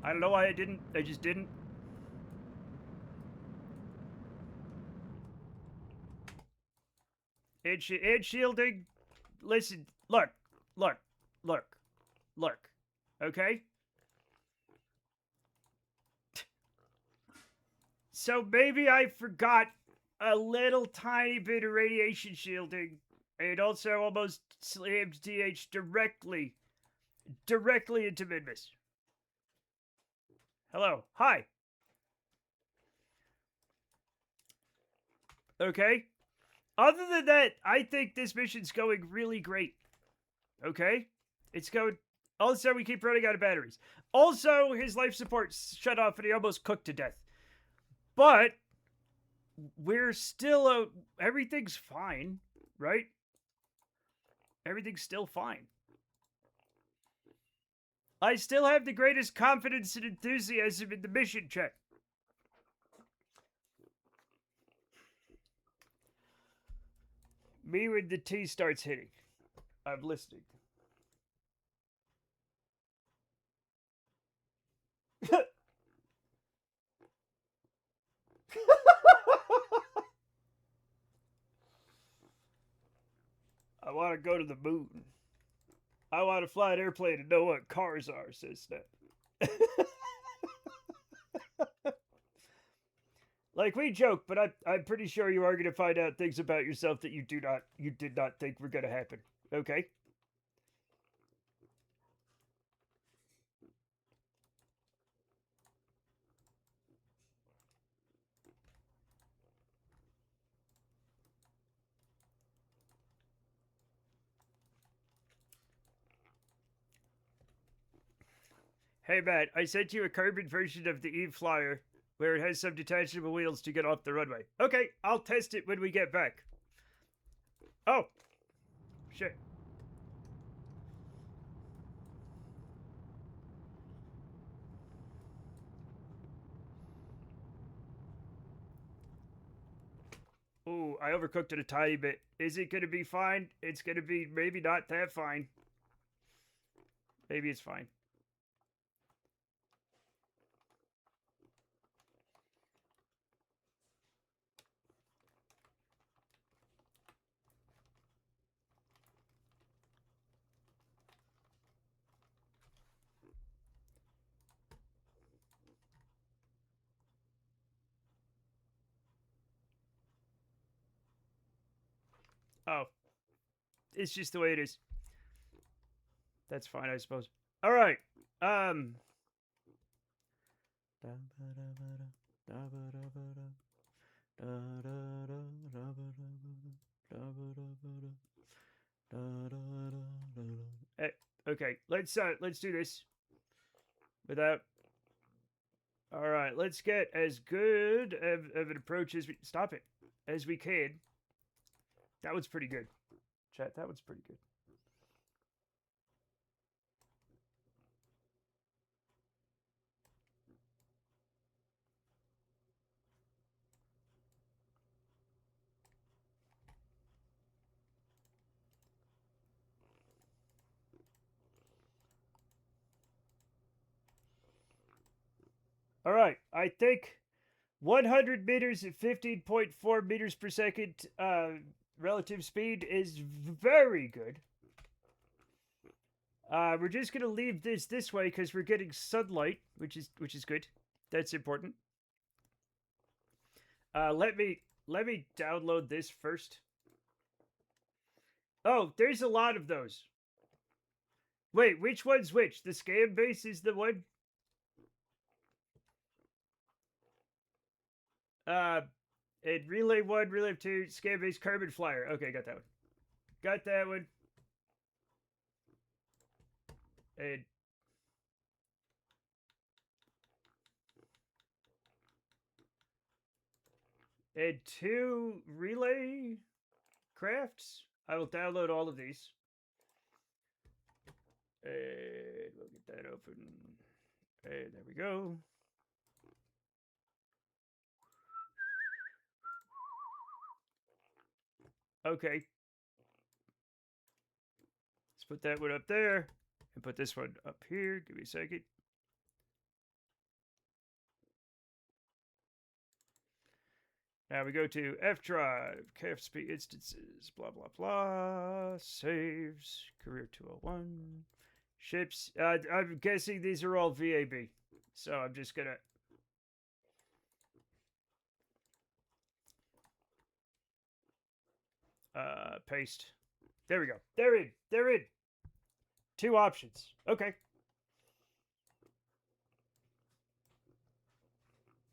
I don't know why I didn't. I just didn't. And shielding... Listen, look. Okay? So maybe I forgot a little tiny bit of radiation shielding, and also almost slammed DH directly into Midmas. Hello. Hi. Okay? Other than that, I think this mission's going really great. Okay? It's going... Also, we keep running out of batteries. Also, his life support shut off and he almost cooked to death. But... we're still everything's fine, right? Everything's still fine. I still have the greatest confidence and enthusiasm in the mission, chat. Me when the T starts hitting. I'm listening. I want to go to the moon. I want to fly an airplane and know what cars are, says Snap. Like, we joke, but I'm pretty sure you are going to find out things about yourself that you did not think were going to happen. Okay? Hey, Matt, I sent you a carbon version of the Eve Flyer where it has some detachable wheels to get off the runway. Okay, I'll test it when we get back. Oh. Shit. Ooh, I overcooked it a tiny bit. Is it going to be fine? It's going to be maybe not that fine. Maybe it's fine. Oh. It's just the way it is. That's fine, I suppose. Alright. Okay, let's do this without. All right, let's get as good of an approach as we stop it as we can. That was pretty good, chat. That was pretty good. All right, I think 100 meters at 15.4 meters per second relative speed is very good. We're just gonna leave this way because we're getting sunlight, which is good. That's important. Let me download this first. Oh, there's a lot of those. Wait, which one's which? The scam base is the one. And relay 1, relay 2, scam base, carbon flyer. Okay, got that one. Got that one. And 2 relay crafts. I will download all of these. And we'll get that open. And there we go. Okay. Let's put that one up there. And put this one up here. Give me a second. Now we go to F drive, KFSP instances, blah, blah, blah. Saves, career 201. Ships. I'm guessing these are all VAB. So I'm just going to paste. There we go. They're in. They're in. 2 options. Okay.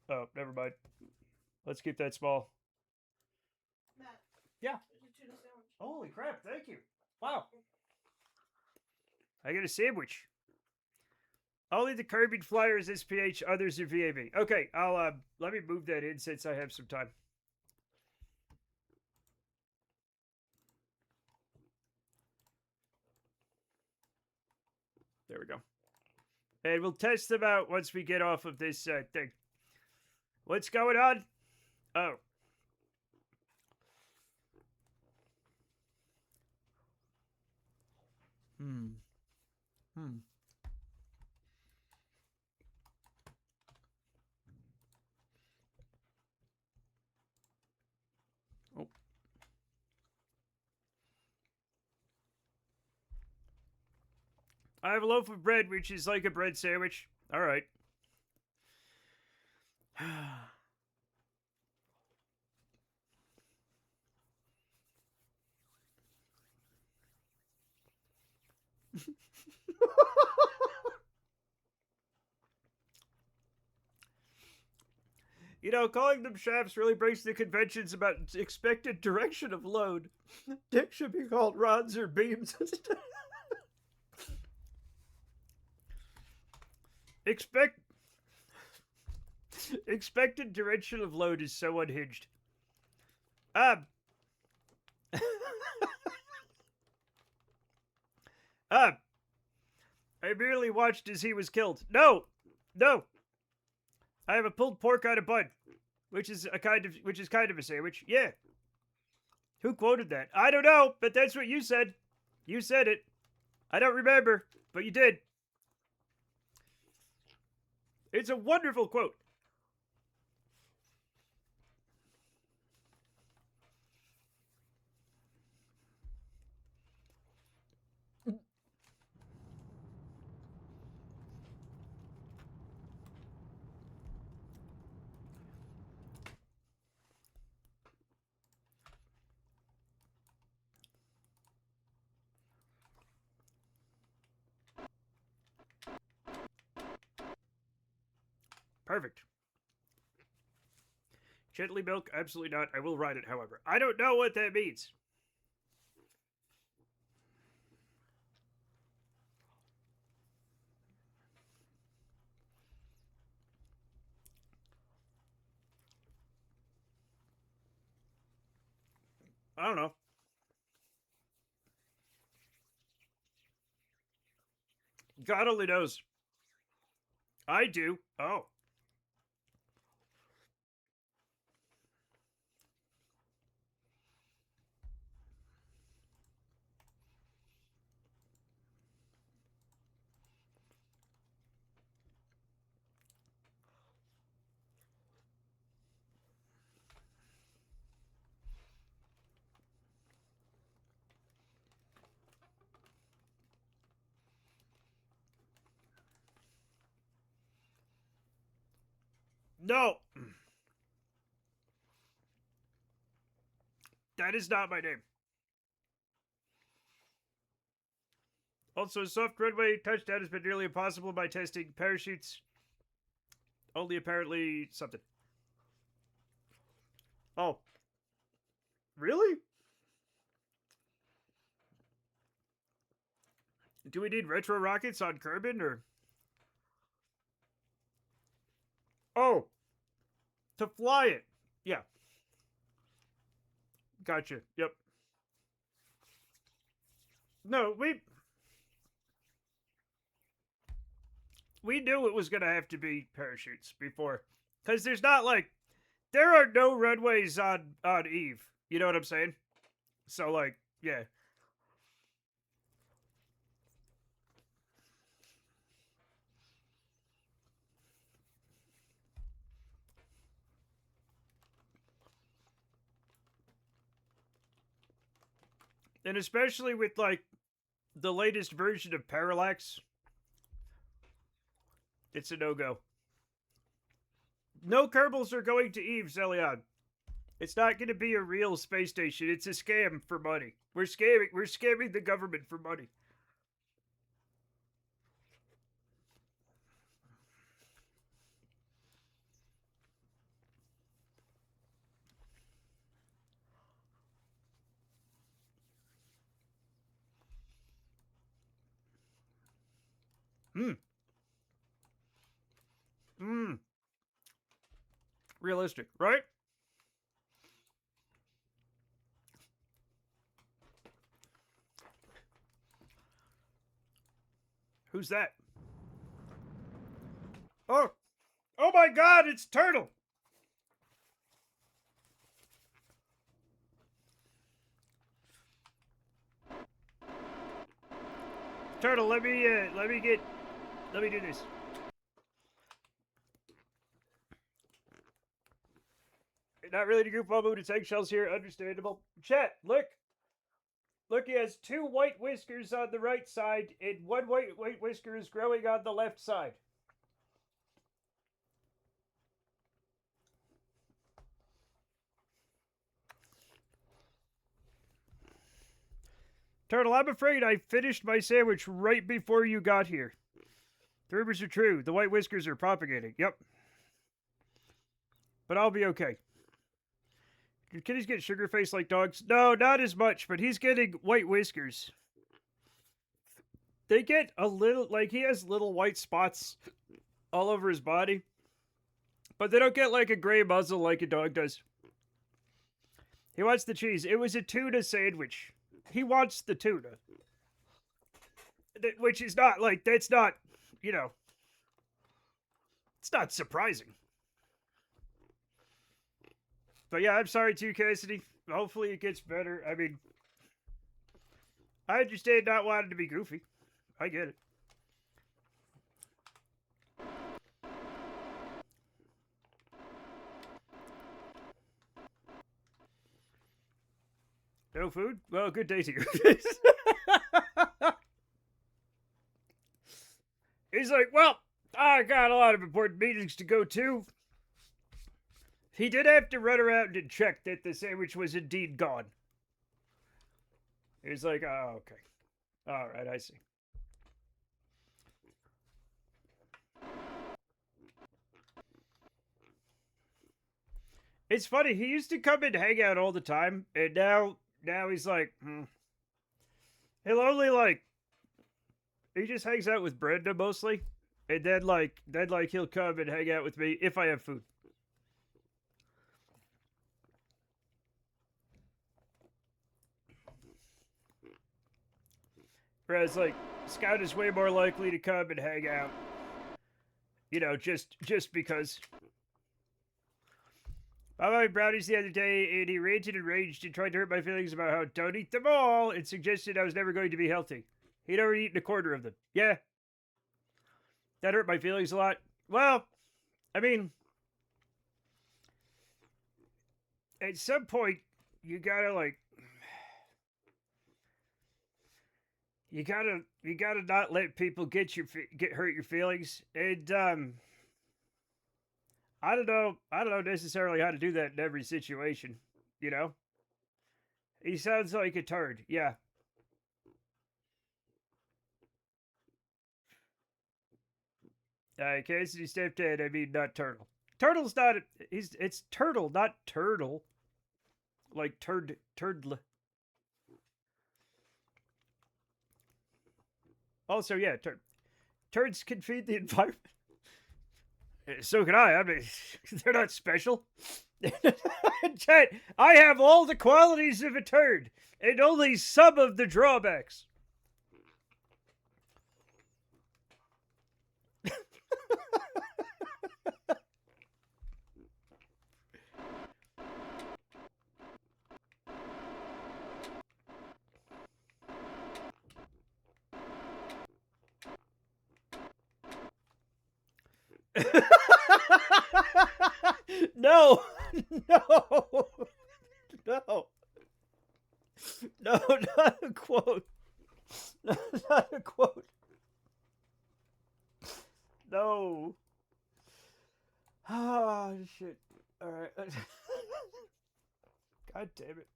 Oh, never mind. Let's keep that small. Matt. Yeah. There's a tuna sandwich. Holy crap, thank you. Wow. I get a sandwich. Only the carbon flyer is SPH, others are VAB. Okay, I'll let me move that in since I have some time. There we go. And we'll test them out once we get off of this thing. What's going on? Oh. Oh. I have a loaf of bread, which is like a bread sandwich. All right. You know, calling them shafts really breaks the conventions about expected direction of load. Dick should be called rods or beams. Expected direction of load is so unhinged. I merely watched as he was killed. No! I have a pulled pork on a bun, which is kind of a sandwich. Yeah. Who quoted that? I don't know, but that's what you said. You said it. I don't remember, but you did. It's a wonderful quote. Perfect. Gently milk? Absolutely not. I will ride it, however. I don't know what that means. I don't know. God only knows. I do. Oh. No. That is not my name. Also, soft runway touchdown has been nearly impossible by testing parachutes. Only apparently something. Oh. Really? Do we need retro rockets on Kerbin or? Oh. To fly it. Yeah. Gotcha. Yep. No, we knew it was gonna have to be parachutes before, because there's not like there are no runways on Eve. You know what I'm saying? So like, yeah. And especially with like the latest version of Parallax, it's a no-go. No Kerbals are going to Eve, Zelion. It's not going to be a real space station. It's a scam for money. We're scamming the government for money. Hmm. Hmm. Realistic, right? Who's that? Oh. Oh my god, it's Turtle. Turtle, let me do this. Not really to goofball mood, it's eggshells here, understandable. Chat, look. Look, he has 2 white whiskers on the right side, and 1 white whisker is growing on the left side. Turtle, I'm afraid I finished my sandwich right before you got here. The rumors are true. The white whiskers are propagating. Yep. But I'll be okay. Do kitties get sugar face like dogs? No, not as much, but he's getting white whiskers. They get a little, like, he has little white spots all over his body. But they don't get, like, a gray muzzle like a dog does. He wants the cheese. It was a tuna sandwich. He wants the tuna. Which is not, like, that's not, you know, it's not surprising. But yeah, I'm sorry too, Cassidy. Hopefully it gets better. I mean, I understand not wanting to be goofy. I get it. No food? Well, good day to you. He's like, well, I got a lot of important meetings to go to. He did have to run around and check that the sandwich was indeed gone. He's like, oh, okay. All right, I see. It's funny. He used to come and hang out all the time, and now he's like, he'll only like he just hangs out with Brenda mostly, and then he'll come and hang out with me if I have food. Whereas like Scout is way more likely to come and hang out. You know, just because. I bought brownies the other day, and he ranted and raged and tried to hurt my feelings about how don't eat them all, and suggested I was never going to be healthy. He'd already eaten a quarter of them. Yeah. That hurt my feelings a lot. Well, I mean, at some point, you gotta like, you gotta not let people get hurt your feelings, and I don't know necessarily how to do that in every situation, you know? He sounds like a turd, yeah. Cassidy stepdad, I mean, not Turtle. Turtle's not, it's Turtle, not Turtle. Like turdle. Also, yeah, turds can feed the environment. So can I mean, they're not special. Chat, I have all the qualities of a turd, and only some of the drawbacks. No, no, no, no, not a quote. No, not a quote. No. Oh, shit. All right. God damn it.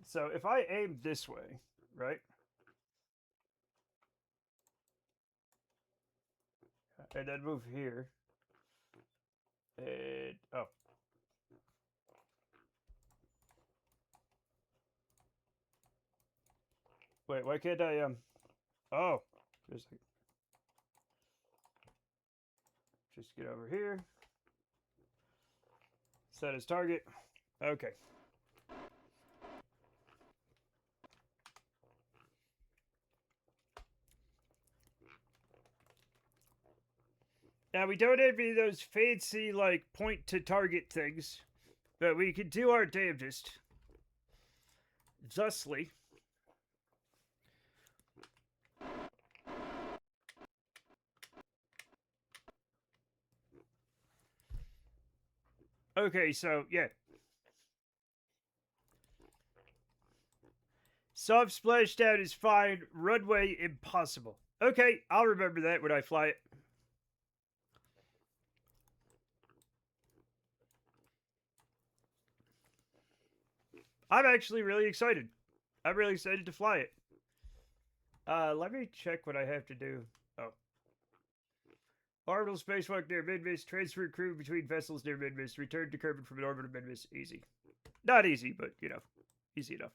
So if I aim this way, right? And then move here. And, oh. Wait, why can't I, oh. Just get over here. Set as target. Okay. Now, we don't have any of those fancy, like, point-to-target things, but we can do our damnedest. Thusly. Okay, so, yeah. Soft splashdown is fine. Runway, impossible. Okay, I'll remember that when I fly it. I'm actually really excited. I'm really excited to fly it. Let me check what I have to do. Oh. Orbital spacewalk near Midmiss. Transfer crew between vessels near Midmiss. Return to Kerbal from an orbit of Midmiss. Easy. Not easy, but, you know, easy enough.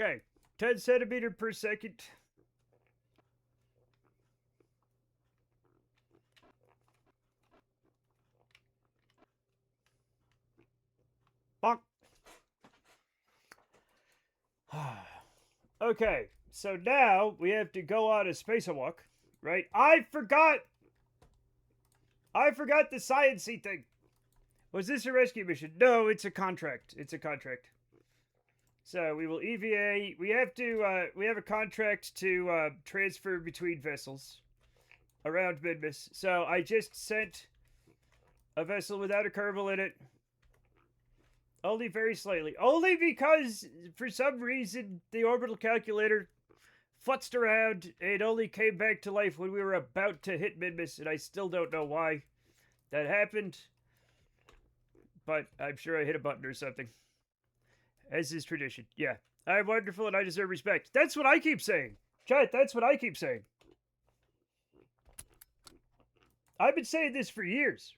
Okay, 10 centimeter per second. Bonk. Okay, so now we have to go on a spacewalk, right? I forgot the science-y thing. Was this a rescue mission? No, it's a contract. It's a contract. So we will EVA. We have a contract to transfer between vessels around Midmas. So I just sent a vessel without a Kerbal in it. Only very slightly. Only because, for some reason, the orbital calculator futzed around and only came back to life when we were about to hit Midmas, and I still don't know why that happened. But I'm sure I hit a button or something. As is tradition. Yeah. I'm wonderful and I deserve respect. That's what I keep saying. Chat, that's what I keep saying. I've been saying this for years.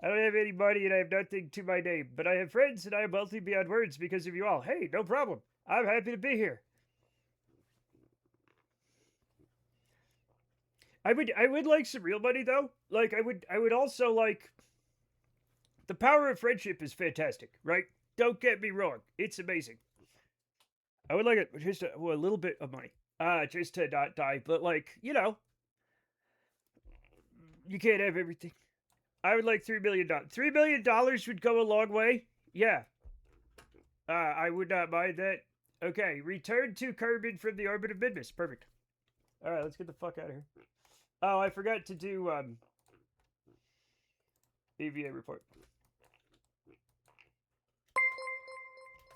I don't have any money and I have nothing to my name, but I have friends and I am wealthy beyond words because of you all. Hey, no problem. I'm happy to be here. I would like some real money though. Like I would also like, the power of friendship is fantastic, right? Don't get me wrong. It's amazing. I would like it just a little bit of money. Just to not die, but like, you know, you can't have everything. I would like $3 million. $3 million would go a long way. Yeah. I would not mind that. Okay, return to Kerbin from the orbit of Midmas. Perfect. All right, let's get the fuck out of here. Oh, I forgot to do EVA report.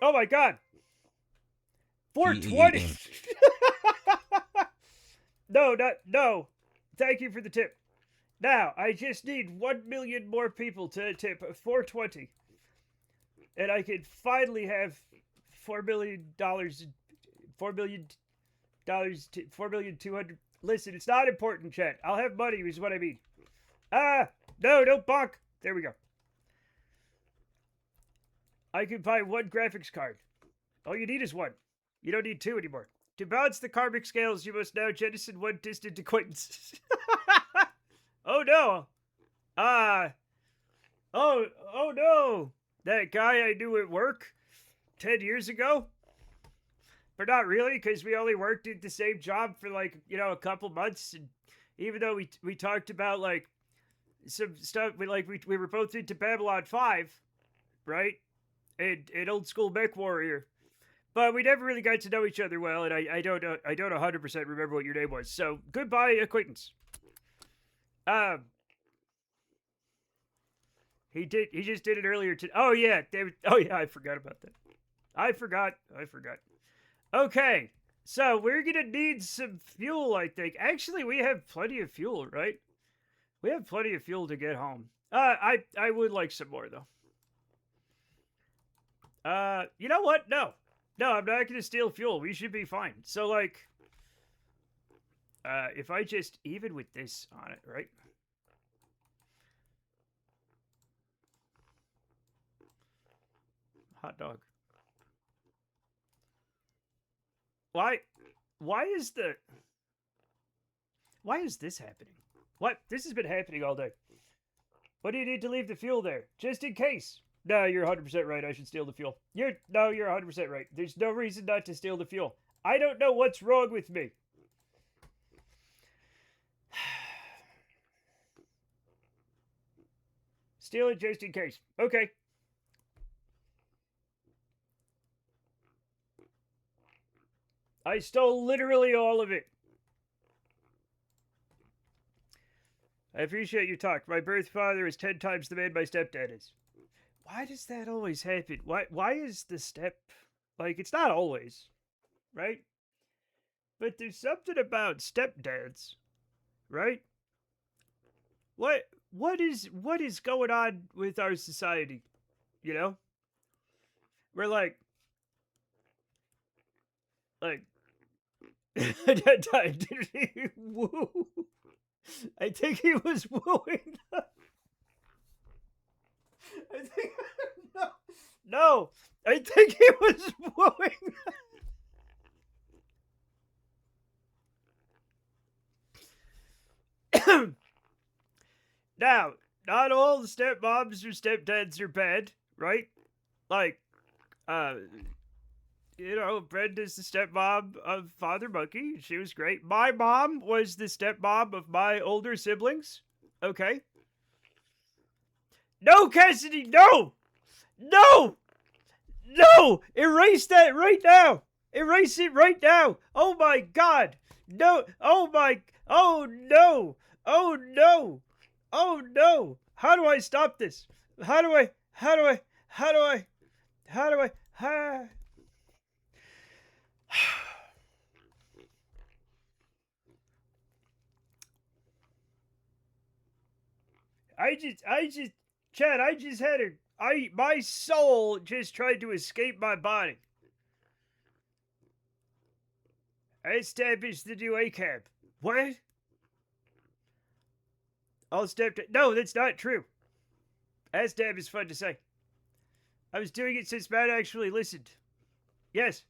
Oh my god. 420. No. Thank you for the tip. Now, I just need 1 million more people to tip 420. And I can finally have $4 million, $4 million, $4 million 200. Listen, it's not important, chat. I'll have money is what I mean. No, don't bonk. There we go. I can buy 1 graphics card. All you need is 1. You don't need 2 anymore. To balance the karmic scales, you must now jettison 1 distant acquaintance. Oh no! Oh no! That guy I knew at work 10 years ago? But not really, because we only worked at the same job for like, you know, a couple months. And even though we talked about like some stuff, we were both into Babylon 5, right? And old school mech warrior. But we never really got to know each other well, and I don't 100% remember what your name was. So goodbye, acquaintance. He just did it earlier today. Oh yeah, David. Oh yeah, I forgot about that. I forgot. Okay, so we're gonna need some fuel, I think. Actually, we have plenty of fuel, right? We have plenty of fuel to get home. I would like some more though. You know what? No, I'm not gonna steal fuel. We should be fine. So like, if I just even with this on it, right? Hot dog. Why is this happening? What? This has been happening all day. What do you need to leave the fuel there? Just in case. No, you're 100% right. I should steal the fuel. You're 100% right. There's no reason not to steal the fuel. I don't know what's wrong with me. Steal it just in case. Okay. I stole literally all of it. I appreciate your talk. My birth father is 10 times the man my stepdad is. Why does that always happen? Why is the step... Like, it's not always, right? But there's something about stepdads, right? What is going on with our society? You know? We're like did he woo? I think he was wooing. I think no. I think he was wooing. Now, not all the stepmoms or stepdads are bad, right? Like, you know, Brenda's the stepmom of Father Monkey. She was great. My mom was the stepmom of my older siblings. Okay. No, Cassidy, no! No! No! Erase that right now! Erase it right now! Oh my god! No! Oh my... Oh no! Oh no! Oh no! How do I stop this? How do I... How do I... How do I... How do I... Chad, I just had my soul just tried to escape my body. I established the new ACAB. What? I'll step to... No, that's not true. ASDAB is fun to say. I was doing it since Matt actually listened. Yes.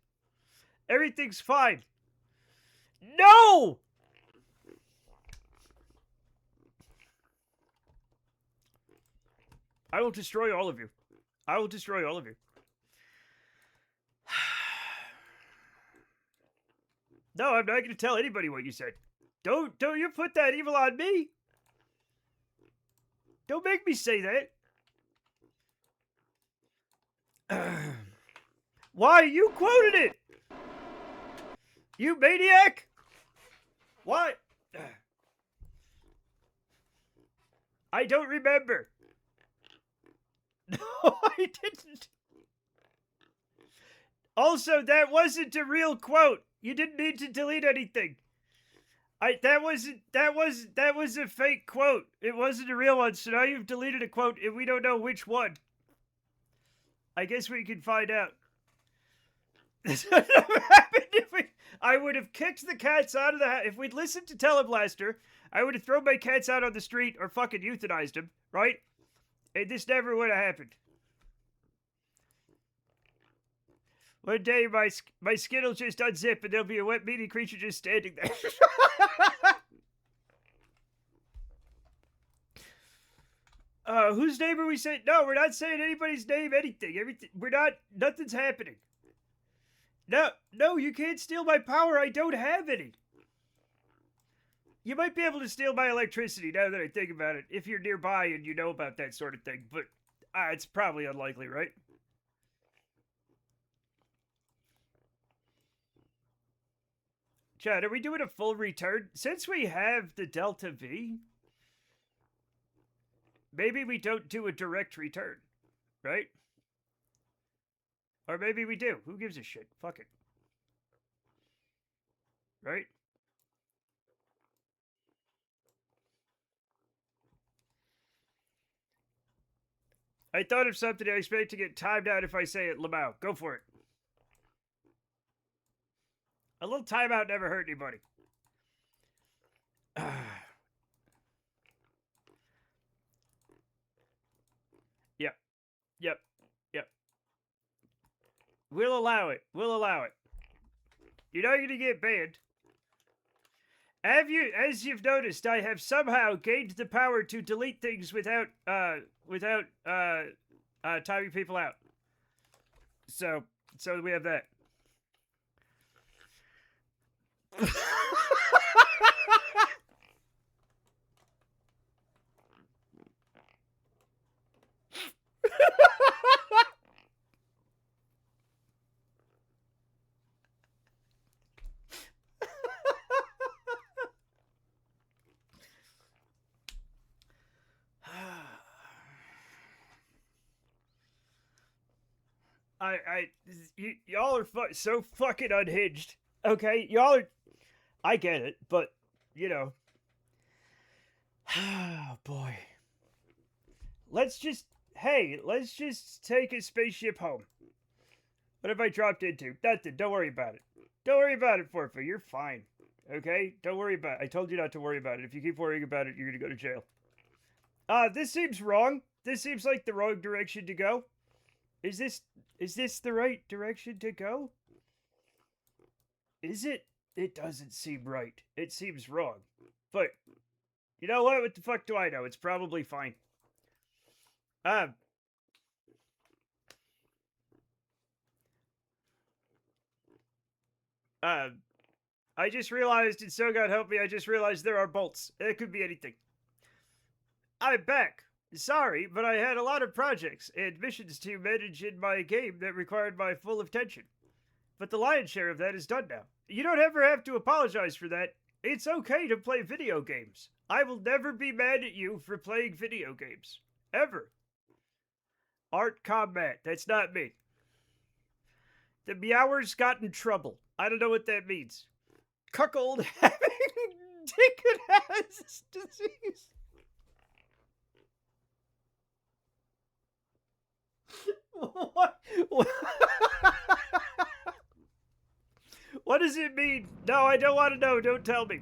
Everything's fine. No! I will destroy all of you. I will destroy all of you. No, I'm not going to tell anybody what you said. Don't you put that evil on me. Don't make me say that. Why? You quoted it. You maniac. What? I don't remember. No, I didn't. Also, that wasn't a real quote. You didn't need to delete anything. That was a fake quote. It wasn't a real one, so now you've deleted a quote and we don't know which one. I guess we can find out. This would have happened if I would have kicked the cats out of the house. If we'd listened to Teleblaster, I would have thrown my cats out on the street or fucking euthanized them, right? And this never would have happened. One day, my skin will just unzip and there'll be a wet, meaty creature just standing there. Whose name are we saying? No, we're not saying anybody's name, anything. Nothing's happening. No, you can't steal my power. I don't have any. You might be able to steal my electricity now that I think about it, if you're nearby and you know about that sort of thing, but it's probably unlikely, right? Chad, are we doing a full return? Since we have the Delta V, maybe we don't do a direct return, right? Or maybe we do. Who gives a shit? Fuck it. Right? I thought of something I expect to get timed out if I say it, Lamau. Go for it. A little timeout never hurt anybody. Yep. We'll allow it. You're not going to get banned. As you've noticed, I have somehow gained the power to delete things without timing people out. So we have that. Y'all are so fucking unhinged. Okay, y'all are. I get it, but you know. Oh boy. Let's just take a spaceship home. What have I dropped into? Nothing. Don't worry about it. Don't worry about it, Forfa. You're fine. Okay? Don't worry about it. I told you not to worry about it. If you keep worrying about it, you're gonna go to jail. This seems wrong. This seems like the wrong direction to go. Is this the right direction to go? Is it? It doesn't seem right. It seems wrong. But, you know what? What the fuck do I know? It's probably fine. I just realized, and so God help me, I just realized there are bolts. It could be anything. I'm back. Sorry, but I had a lot of projects and missions to manage in my game that required my full attention. But the lion's share of that is done now. You don't ever have to apologize for that. It's okay to play video games. I will never be mad at you for playing video games. Ever. Art Combat. That's not me. The Meowers got in trouble. I don't know what that means. Cuckold having dick and ass disease. What? What does it mean? No, I don't want to know. Don't tell me.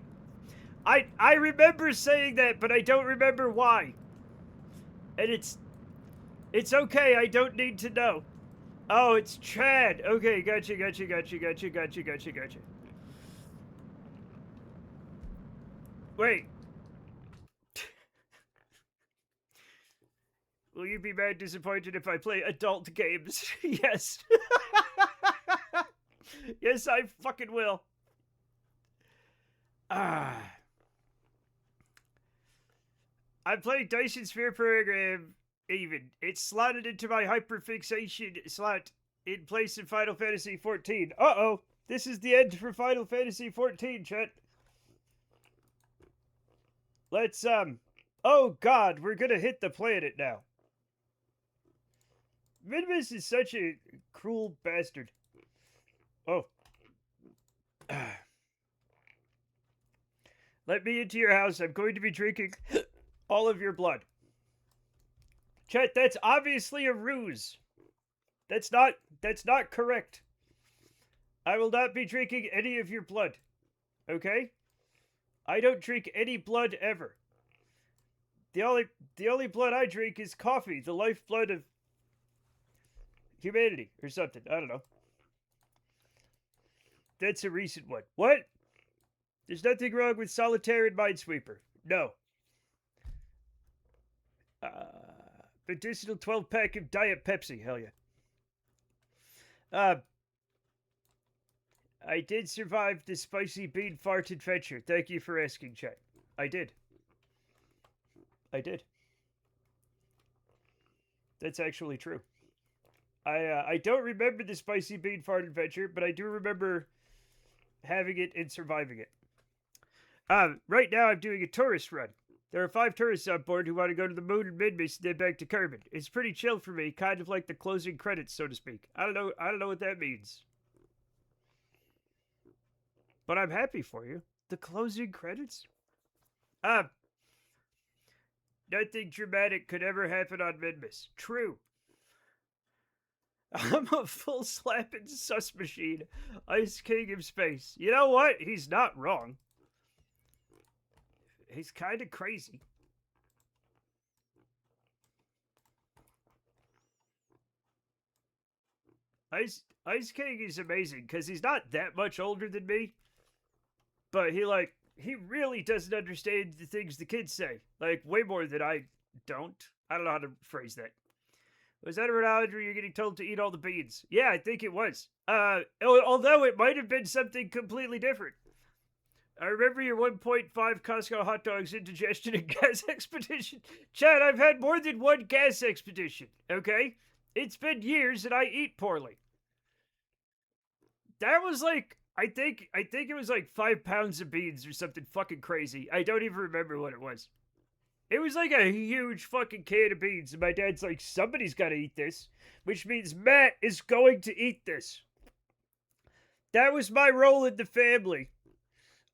I remember saying that, but I don't remember why. And it's okay. I don't need to know. Oh, it's Chad. Okay, gotcha. Wait. Will you be mad disappointed if I play adult games? Yes. Yes, I fucking will. I played Dyson Sphere Program even. It's slotted into my hyperfixation slot in place in Final Fantasy XIV. Uh-oh. This is the end for Final Fantasy XIV, chat. Let's, oh god, we're gonna hit the planet now. Minimus is such a cruel bastard. Oh. Let me into your house. I'm going to be drinking all of your blood. Chet, that's obviously a ruse. That's not correct. I will not be drinking any of your blood. Okay? I don't drink any blood ever. The only blood I drink is coffee, the lifeblood of humanity or something. I don't know. That's a recent one. What? There's nothing wrong with Solitaire and Minesweeper. No. Medicinal 12-pack of Diet Pepsi. Hell yeah. I did survive the spicy bean fart adventure. Thank you for asking, chat. I did. That's actually true. I don't remember the spicy bean fart adventure, but I do remember having it and surviving it. Right now I'm doing a tourist run. There are 5 tourists on board who want to go to the moon and Minmus and then back to Kerbal. It's pretty chill for me, kind of like the closing credits, so to speak. I don't know what that means. But I'm happy for you. The closing credits? Nothing dramatic could ever happen on Minmus. True. I'm a full slapping sus machine. Ice King of Space. You know what? He's not wrong. He's kind of crazy. Ice King is amazing because he's not that much older than me. But he really doesn't understand the things the kids say. Like, way more than I don't. I don't know how to phrase that. Was that around where you're getting told to eat all the beans? Yeah, I think it was. Although it might have been something completely different. I remember your 1.5 Costco hot dogs indigestion and gas expedition. Chad, I've had more than one gas expedition, okay? It's been years and I eat poorly. That was like, I think it was like 5 pounds of beans or something fucking crazy. I don't even remember what it was. It was like a huge fucking can of beans, and my dad's like, somebody's got to eat this, which means Matt is going to eat this. That was my role in the family.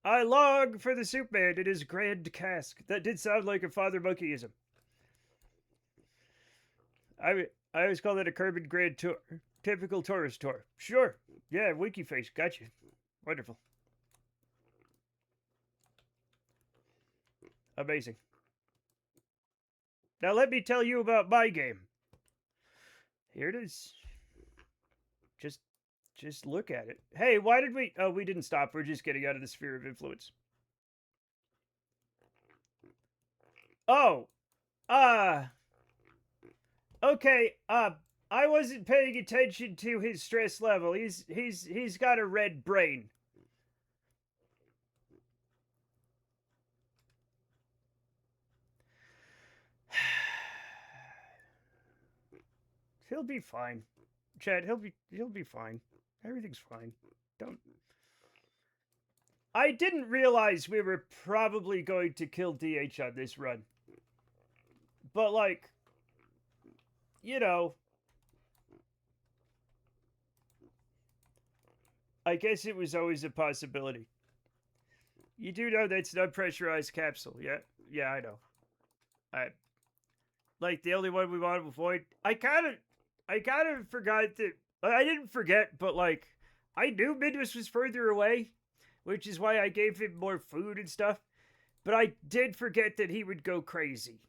I long for the soup man in his grand cask. That did sound like a Father Monkeyism. I always call that a Kerbal Grand Tour. Typical tourist tour. Sure. Yeah, winky face. Gotcha. Wonderful. Amazing. Now let me tell you about my game. Here it is. Just look at it. Hey, why did we... Oh, we didn't stop. We're just getting out of the sphere of influence. Oh. Okay, I wasn't paying attention to his stress level. He's got a red brain. He'll be fine. Chad, he'll be fine. Everything's fine. Don't. I didn't realize we were probably going to kill DH on this run. But like, you know, I guess it was always a possibility. You do know that's an unpressurized capsule, yeah? Yeah, I know. Like the only one we want to avoid. I kind of forgot that. I didn't forget, but like, I knew Midwest was further away, which is why I gave him more food and stuff. But I did forget that he would go crazy.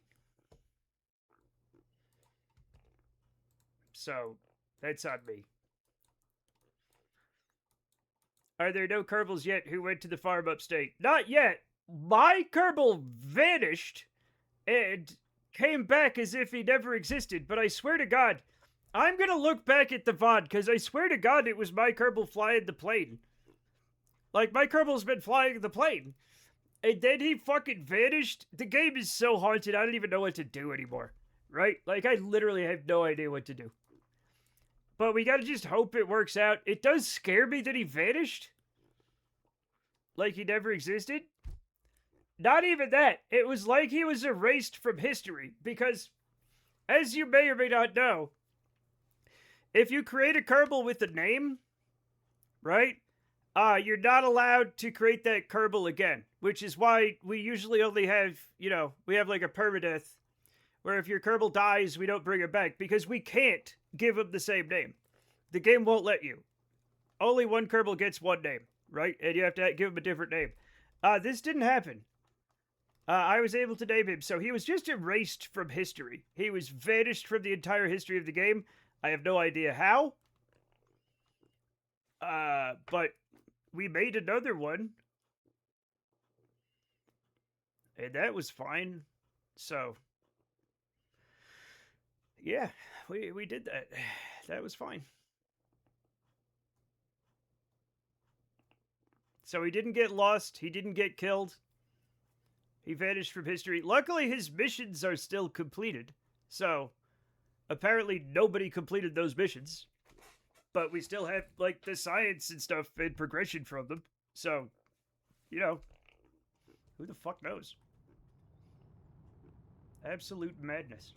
So, that's on me. Are there no Kerbals yet who went to the farm upstate? Not yet. My Kerbal vanished and came back as if he never existed, but I swear to God, I'm gonna look back at the VOD, because I swear to God it was my Kerbal flying the plane. Like, my Kerbal's been flying the plane. And then he fucking vanished. The game is so haunted, I don't even know what to do anymore. Right? Like, I literally have no idea what to do. But we gotta just hope it works out. It does scare me that he vanished. Like he never existed. Not even that. It was like he was erased from history. Because, as you may or may not know, if you create a Kerbal with a name, right? You're not allowed to create that Kerbal again. Which is why we usually only have, we have like a permadeath. Where if your Kerbal dies, we don't bring it back. Because we can't give him the same name. The game won't let you. Only one Kerbal gets one name, right? And you have to give him a different name. This didn't happen. I was able to name him, so he was just erased from history. He was vanished from the entire history of the game. I have no idea how. But we made another one. And that was fine. So, yeah, we did that. That was fine. So he didn't get lost. He didn't get killed. He vanished from history. Luckily, his missions are still completed. So, apparently nobody completed those missions. But we still have, like, the science and stuff and progression from them. So, who the fuck knows? Absolute madness.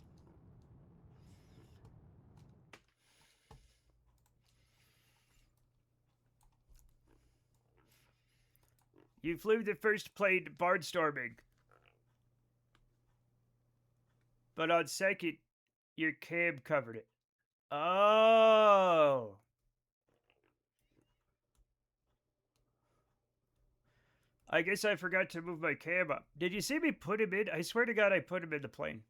You flew the first plane barnstorming. But on second, your cam covered it. Oh. I guess I forgot to move my cam up. Did you see me put him in? I swear to God I put him in the plane.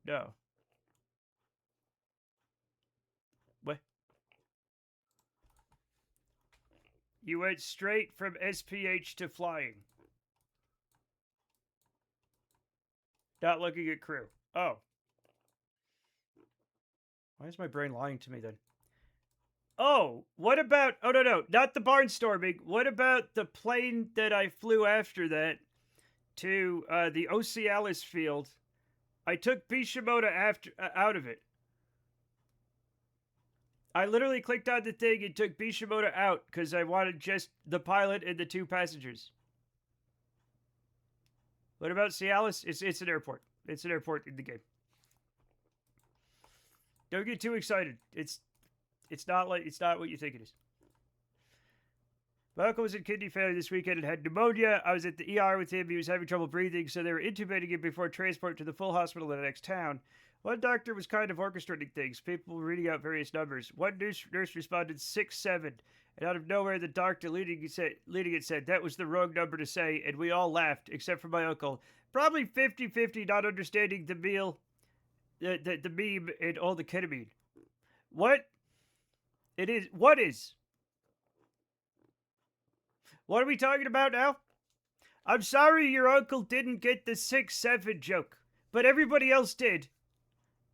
No. What? You went straight from SPH to flying. Not looking at crew. Oh. Why is my brain lying to me then? Oh, what about... Oh, no. Not the barnstorming. What about the plane that I flew after that to the Ocealis field? I took Bishimoto out of it. I literally clicked on the thing and took Bishimoto out because I wanted just the pilot and the 2 passengers. What about Cialis? It's an airport. It's an airport in the game. Don't get too excited. It's not what you think it is. My uncle was in kidney failure this weekend and had pneumonia. I was at the ER with him. He was having trouble breathing, so they were intubating him before transport to the full hospital in the next town. One doctor was kind of orchestrating things. People were reading out various numbers. One nurse responded 6-7, and out of nowhere, the doctor leading it said that was the wrong number to say, and we all laughed, except for my uncle. Probably 50-50 not understanding the meme and all the ketamine. What? It is. What is? What are we talking about now? I'm sorry your uncle didn't get the 6-7 joke, but everybody else did.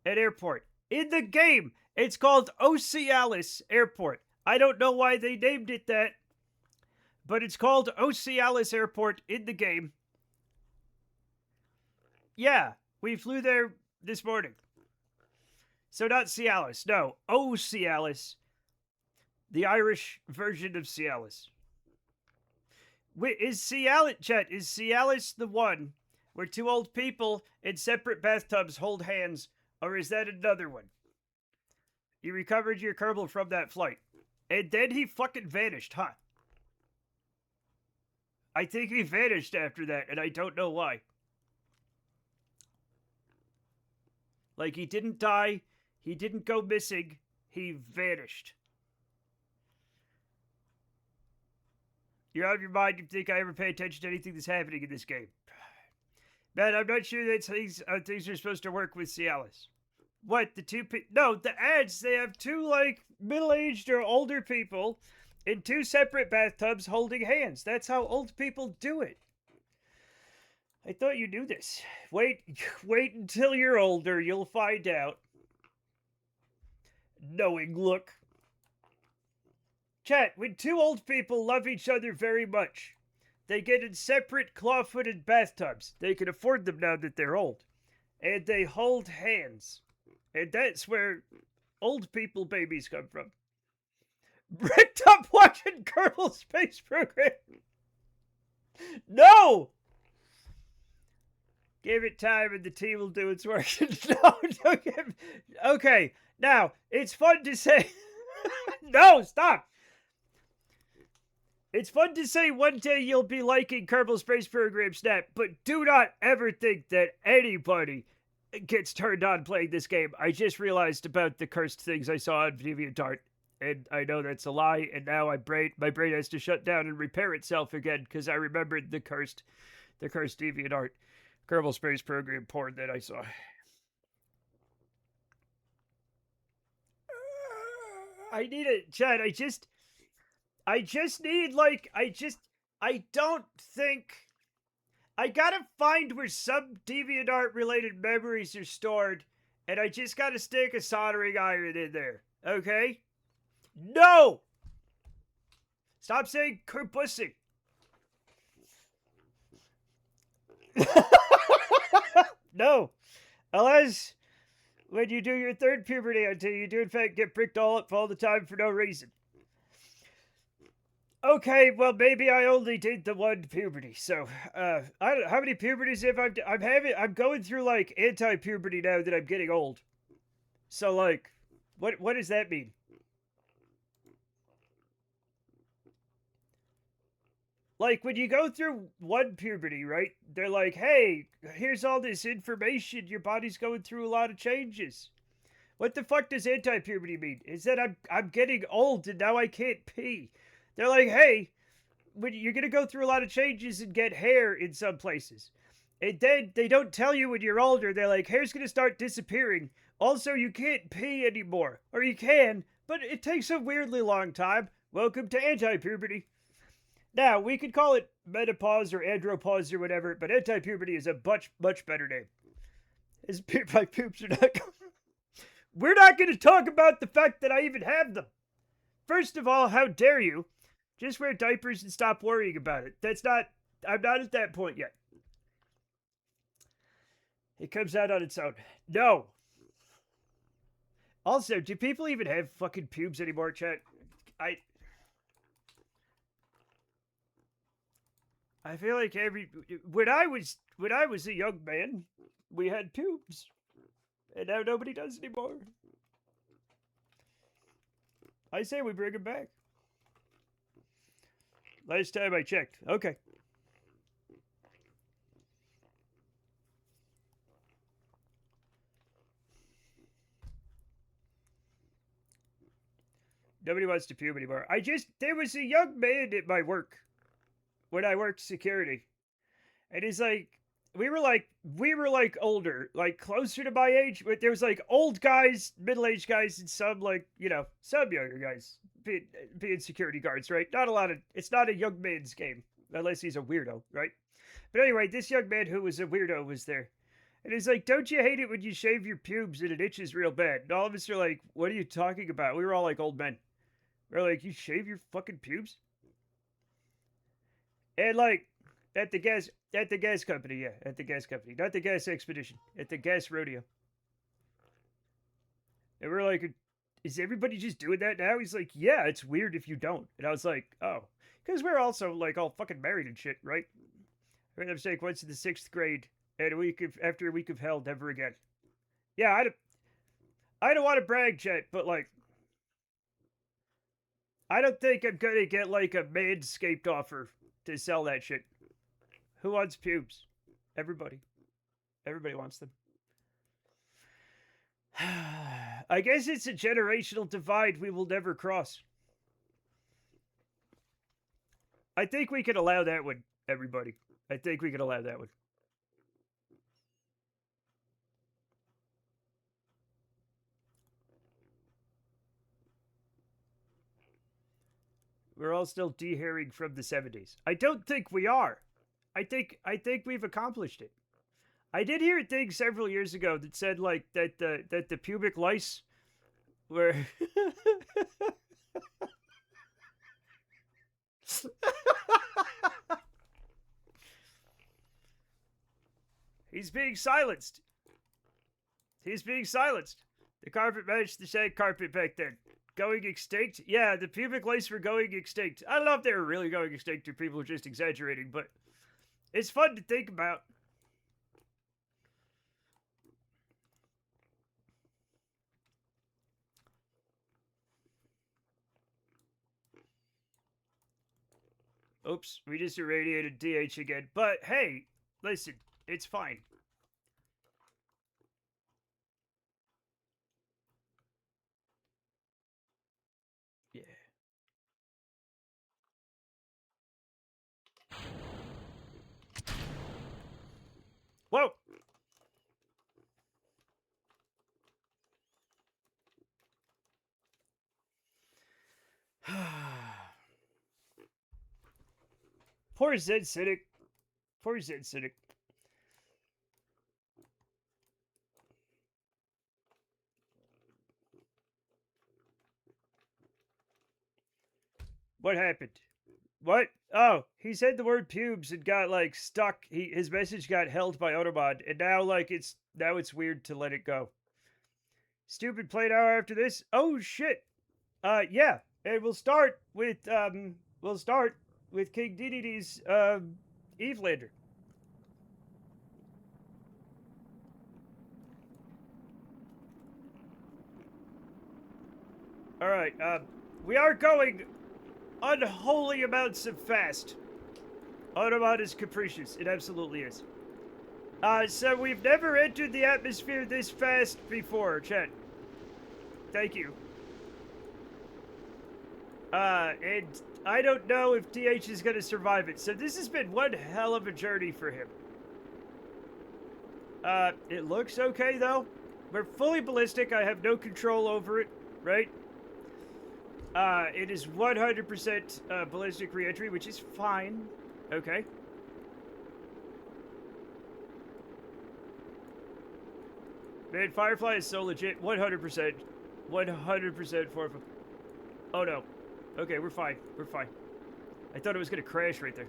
At airport. In the game, it's called Ocealis Airport. I don't know why they named it that, but it's called Ocealis Airport in the game. Yeah, We flew there this morning. So not Cialis, no. Oh, Cialis. The Irish version of Cialis. Wait, is Cialis, Chet, is Cialis the one where two old people in separate bathtubs hold hands, or is that another one? You recovered your Kerbal from that flight. And then he fucking vanished, huh? I think he vanished after that, and I don't know why. Like, he didn't die, he didn't go missing, he vanished. You're out of your mind, you think I ever pay attention to anything that's happening in this game. Man, I'm not sure that things are supposed to work with Cialis. What, the two people? No, the ads, they have two, like, middle-aged or older people in two separate bathtubs holding hands. That's how old people do it. I thought you knew this. Wait until you're older, you'll find out. Knowing look. Chat, when two old people love each other very much, they get in separate claw-footed bathtubs. They can afford them now that they're old. And they hold hands. And that's where old people babies come from. Ricked up watching Kerbal Space Program. No! Give it time and the team will do its work. No, don't give... Okay, now, it's fun to say... No, stop! It's fun to say one day you'll be liking Kerbal Space Program Snap, but do not ever think that anybody gets turned on playing this game. I just realized about the cursed things I saw on DeviantArt, and I know that's a lie, and now my brain has to shut down and repair itself again, because I remembered the cursed DeviantArt Kerbal Space Program porn that I saw. I need it, Chad. I don't think... I gotta find where some DeviantArt related memories are stored, and I just gotta stick a soldering iron in there, okay? No! Stop saying kerbussing. No. Unless when you do your third puberty until you do in fact get pricked all up all the time for no reason. Okay, well, maybe I only did the one puberty. So, I don't know how many puberties have I'm going through like anti-puberty now that I'm getting old. So, like, what does that mean? Like, when you go through one puberty, right? They're like, hey, here's all this information. Your body's going through a lot of changes. What the fuck does anti-puberty mean? Is that I'm getting old and now I can't pee. They're like, hey, you're going to go through a lot of changes and get hair in some places. And then they don't tell you when you're older. They're like, hair's going to start disappearing. Also, you can't pee anymore. Or you can, but it takes a weirdly long time. Welcome to anti-puberty. Now, we could call it menopause or andropause or whatever, but anti-puberty is a much, much better name. My poops are not... We're not going to talk about the fact that I even have them. First of all, how dare you? Just wear diapers and stop worrying about it. I'm not at that point yet. It comes out on its own. No. Also, do people even have fucking pubes anymore, chat? I feel like when I was a young man, we had pubes. And now nobody does anymore. I say we bring them back. Last time I checked. Okay. Nobody wants to pube anymore. There was a young man at my work when I worked security. And he's like, we were like older, like closer to my age, but there was like old guys, middle-aged guys, and some like, some younger guys being security guards, right? It's not a young man's game, unless he's a weirdo, right? But anyway, this young man who was a weirdo was there. And he's like, don't you hate it when you shave your pubes and it itches real bad? And all of us are like, what are you talking about? We were all like old men. We're like, you shave your fucking pubes? And like, at the gas, At the gas company, yeah. At the gas company. Not the gas expedition. At the gas rodeo. And we're like, is everybody just doing that now? He's like, yeah, it's weird if you don't. And I was like, oh. Because we're also, like, all fucking married and shit, right? Right, I'm saying once in the 6th grade, and after a week of hell, never again. Yeah, I don't want to brag, Chet, but, like, I don't think I'm gonna get, like, a Manscaped offer to sell that shit. Who wants pubes? Everybody. Everybody wants them. I guess it's a generational divide we will never cross. I think we can allow that one, everybody. I think we can allow that one. We're all still de-hairing from the 70s. I don't think we are. I think we've accomplished it. I did hear a thing several years ago that said like that the pubic lice were He's being silenced. He's being silenced. The carpet matched the shag carpet back then. Going extinct? Yeah, the pubic lice were going extinct. I don't know if they were really going extinct or people were just exaggerating, but it's fun to think about. Oops, we just irradiated DH again. But hey, listen, it's fine. Yeah. Whoa! Poor Zed Cynic. Poor Zed Cynic. What happened? What? Oh, he said the word pubes and got like stuck. His message got held by Autobot, and now like it's weird to let it go. Stupid play hour after this. Oh shit. Yeah, and we'll start with King DDD's Evelander. All right. We are going unholy amounts of fast. Autobot is capricious. It absolutely is. So we've never entered the atmosphere this fast before, Chet. Thank you. And I don't know if DH is gonna survive it. So this has been one hell of a journey for him. It looks okay though. We're fully ballistic. I have no control over it, right? It is 100% ballistic reentry, which is fine. Okay. Man, Firefly is so legit. 100%. 100% for him. Oh no. Okay, we're fine. We're fine. I thought it was going to crash right there.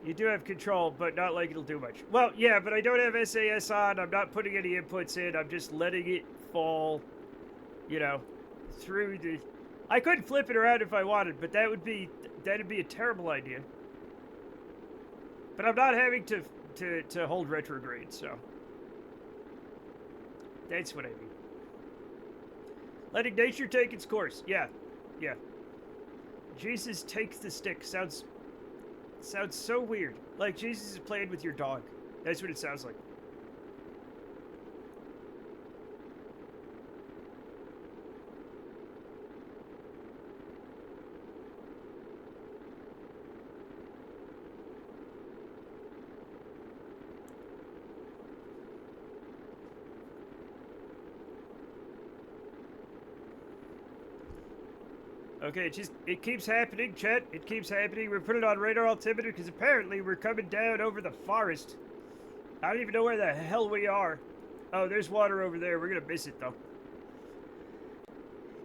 You do have control, but not like it'll do much. Well, yeah, but I don't have SAS on. I'm not putting any inputs in. I'm just letting it fall, you know, through the... I could flip it around if I wanted, but that'd be a terrible idea. But I'm not having to hold retrograde, so... That's what I mean. Letting nature take its course. Yeah. Yeah. Jesus takes the stick. Sounds so weird. Like Jesus is playing with your dog. That's what it sounds like. Okay, it keeps happening, Chet. It keeps happening. We're putting it on radar altimeter because apparently we're coming down over the forest. I don't even know where the hell we are. Oh, there's water over there. We're gonna miss it though.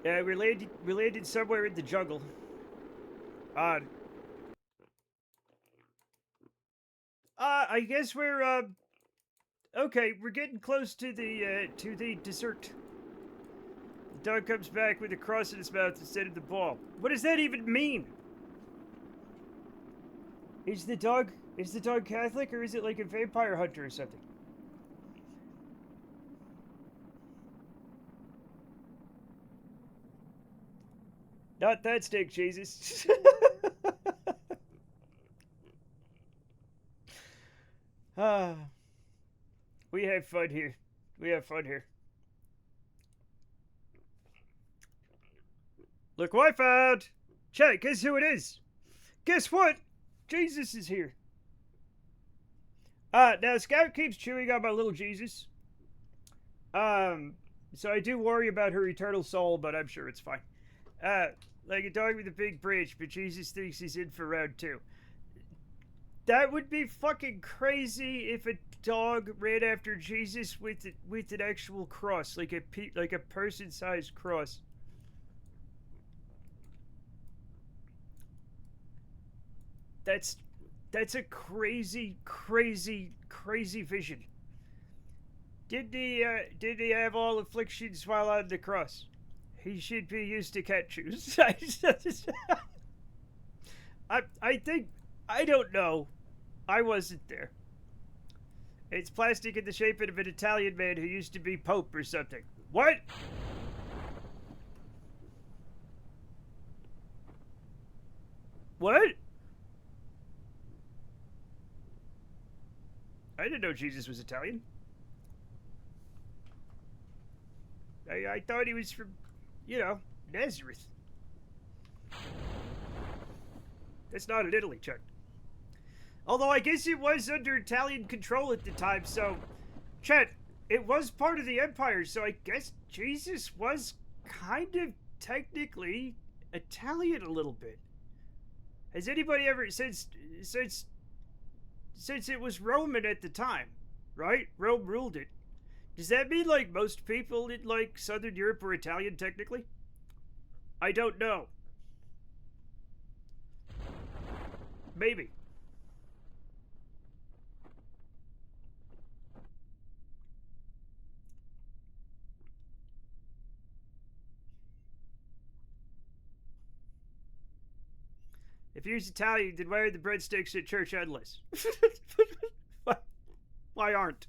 Yeah, we landed somewhere in the jungle. I guess we're, okay, we're getting close to the dessert. The dog comes back with a cross in his mouth instead of the ball. What does that even mean? Is the dog Catholic, or is it like a vampire hunter or something? Not that stick, Jesus. Ah, we have fun here. We have fun here. Look what I found! Chet, guess who it is? Guess what? Jesus is here. Now Scout keeps chewing on my little Jesus. So I do worry about her eternal soul, but I'm sure it's fine. Like a dog with a big bridge, but Jesus thinks he's in for round 2. That would be fucking crazy if a dog ran after Jesus with an actual cross, like a person-sized cross. That's a crazy, crazy, crazy vision. Did he have all afflictions while on the cross? He should be used to cat chews. I think, I don't know. I wasn't there. It's plastic in the shape of an Italian man who used to be Pope or something. What? What? I didn't know Jesus was Italian. I thought he was from, Nazareth. That's not in Italy, Chuck. Although I guess it was under Italian control at the time, so... Chet, it was part of the empire, so I guess Jesus was kind of technically Italian a little bit. Has anybody ever, since it was Roman at the time, right? Rome ruled it. Does that mean, like, most people in, like, Southern Europe were Italian, technically? I don't know. Maybe. If he was Italian, then why are the breadsticks at church endless? Why aren't?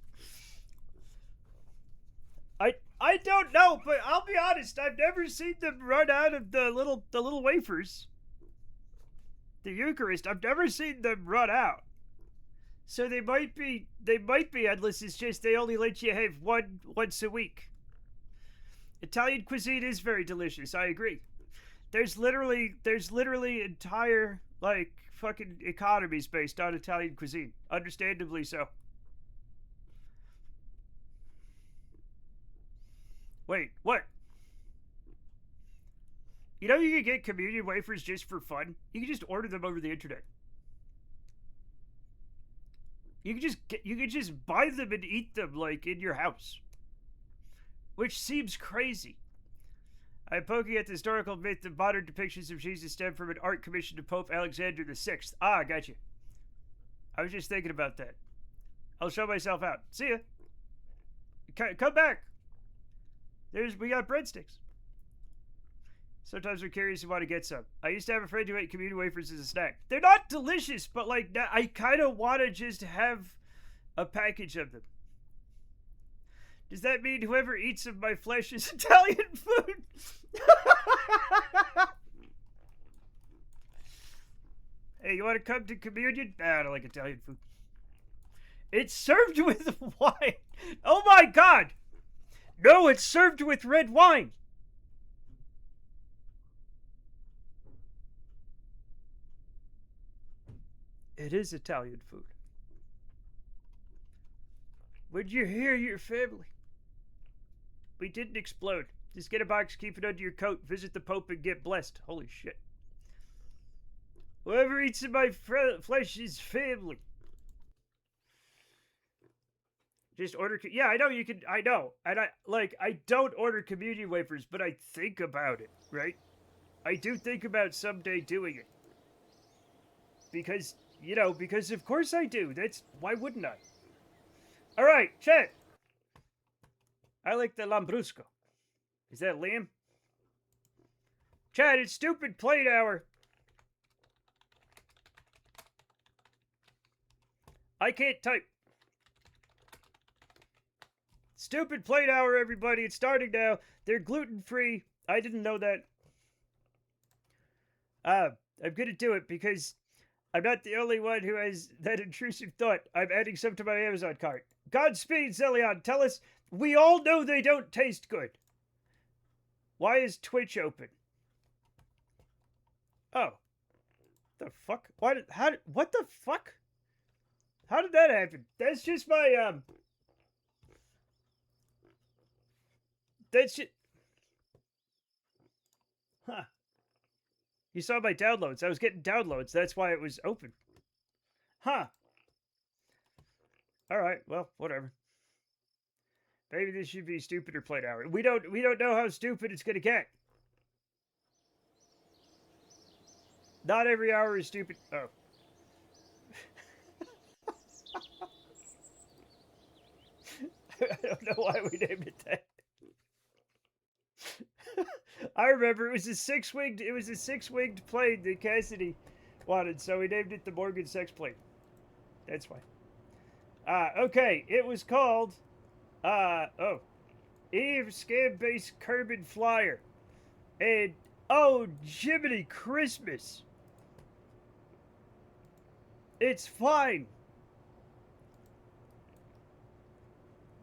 I don't know, but I'll be honest, I've never seen them run out of the little wafers. The Eucharist, I've never seen them run out. So they might be endless, it's just they only let you have one once a week. Italian cuisine is very delicious, I agree. There's literally entire, like, fucking economies based on Italian cuisine. Understandably so. Wait, what? You know you can get communion wafers just for fun? You can just order them over the internet. You can just buy them and eat them, like, in your house. Which seems crazy. I'm poking at the historical myth that modern depictions of Jesus stem from an art commissioned to Pope Alexander VI. Ah, gotcha. I was just thinking about that. I'll show myself out. See ya. Come back. We got breadsticks. Sometimes we're curious and want to get some. I used to have a friend who ate communion wafers as a snack. They're not delicious, but like I kind of want to just have a package of them. Does that mean whoever eats of my flesh is Italian food? Hey, you want to come to communion? Nah, I don't like Italian food. It's served with wine. Oh my God! No, it's served with red wine. It is Italian food. Would you hear your family? We didn't explode. Just get a box, keep it under your coat, visit the Pope, and get blessed. Holy shit. Whoever eats of my flesh is family. Just order. Yeah, I know you can. I know. And I don't order communion wafers, but I think about it, right? I do think about someday doing it. Because You know, because of course I do. Why wouldn't I? All right, chat. I like the Lambrusco. Is that lamb? Chat, it's stupid plate hour. I can't type. Stupid plate hour, everybody. It's starting now. They're gluten-free. I didn't know that. I'm gonna do it because I'm not the only one who has that intrusive thought. I'm adding some to my Amazon cart. Godspeed, Zelion. Tell us. We all know they don't taste good. Why is Twitch open? Oh. The fuck? What the fuck? How did that happen? That's just my, that's just... Huh. You saw my downloads. I was getting downloads. That's why it was open. Huh. Alright, well, whatever. Maybe this should be stupider plate hour. We don't know how stupid it's gonna get. Not every hour is stupid. Oh. I don't know why we named it that. I remember it was a six-winged plane that Cassidy wanted, so we named it the Morgan Sex Plane. That's why. Okay, it was called Eve Scam-Based Kerbal Flyer. And oh, Jiminy Christmas. It's fine.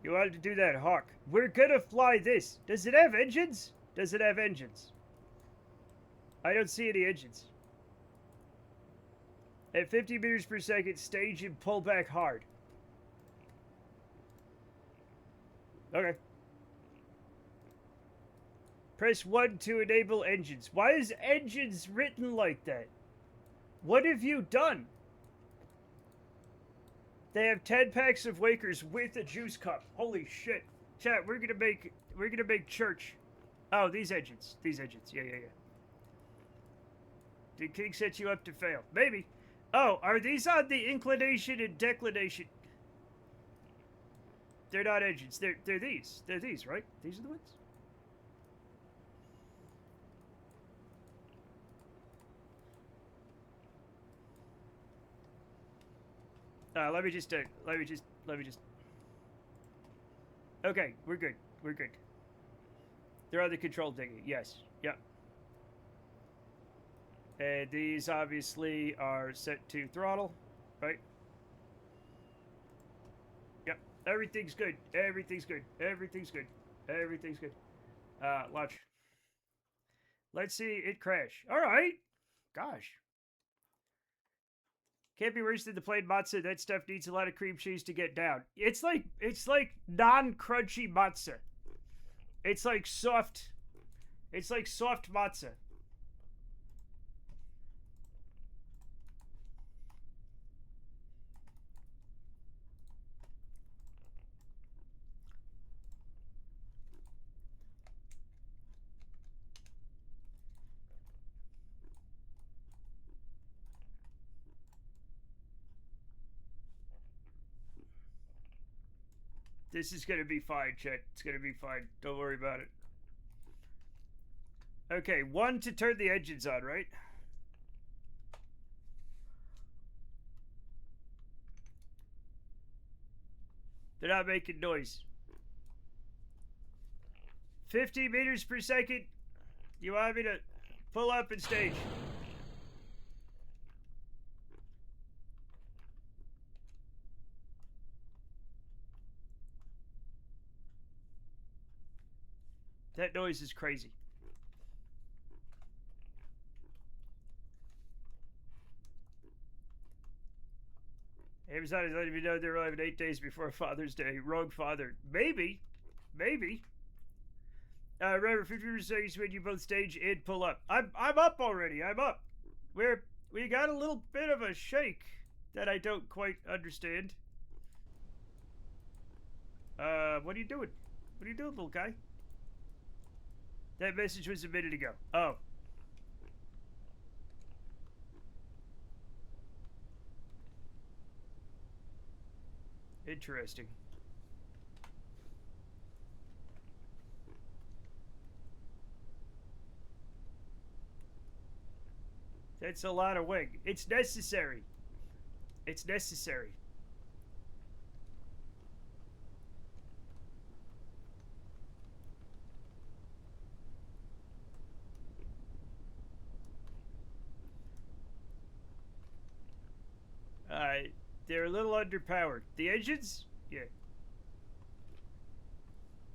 You wanted to do that, Hawk. We're gonna fly this. Does it have engines? Does it have engines? I don't see any engines. At 50 meters per second, stage and pull back hard. Okay. Press 1 to enable engines. Why is engines written like that? What have you done? They have 10 packs of Wakers with a juice cup. Holy shit. Chat, we're gonna make church. Oh, these engines. Yeah. Did King set you up to fail? Maybe. Oh, are these on the inclination and declination? They're not engines. They're these. They're these, right? These are the ones? Let me just. Okay, we're good. They're on the control dinghy. Yes. Yep. And these obviously are set to throttle, right? Yep. Everything's good. Launch. Let's see it crash. All right. Gosh. Can't be worse than the plain matzah. That stuff needs a lot of cream cheese to get down. It's like non-crunchy matzah. It's like soft matzah. This is gonna be fine, Chet. It's gonna be fine. Don't worry about it. Okay, 1 to turn the engines on, right? They're not making noise. 50 meters per second. You want me to pull up and stage? That noise is crazy. Amazon is letting me know they're arriving 8 days before Father's Day. Rogue father. Maybe. Remember, 50 seconds when you both stage and pull up. I'm up already. I'm up. We got a little bit of a shake that I don't quite understand. What are you doing? What are you doing, little guy? That message was a minute ago. Oh. Interesting. That's a lot of wing. It's necessary. It's necessary. They're a little underpowered. The engines? Yeah.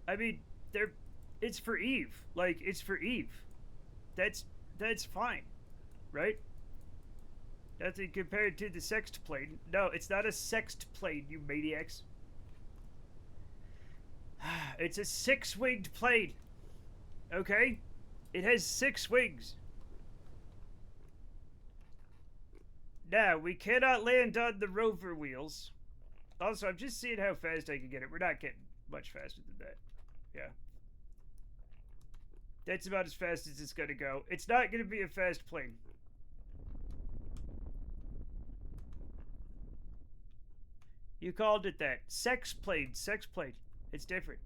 I mean, they're... It's for Eve. Like, it's for Eve. That's fine. Right? Nothing compared to the sext plane. No, it's not a sext plane, you maniacs. It's a six-winged plane. Okay? It has 6 wings. Now, we cannot land on the rover wheels. Also, I'm just seeing how fast I can get it. We're not getting much faster than that. Yeah. That's about as fast as it's going to go. It's not going to be a fast plane. You called it that. Sex plane. Sex plane. It's different.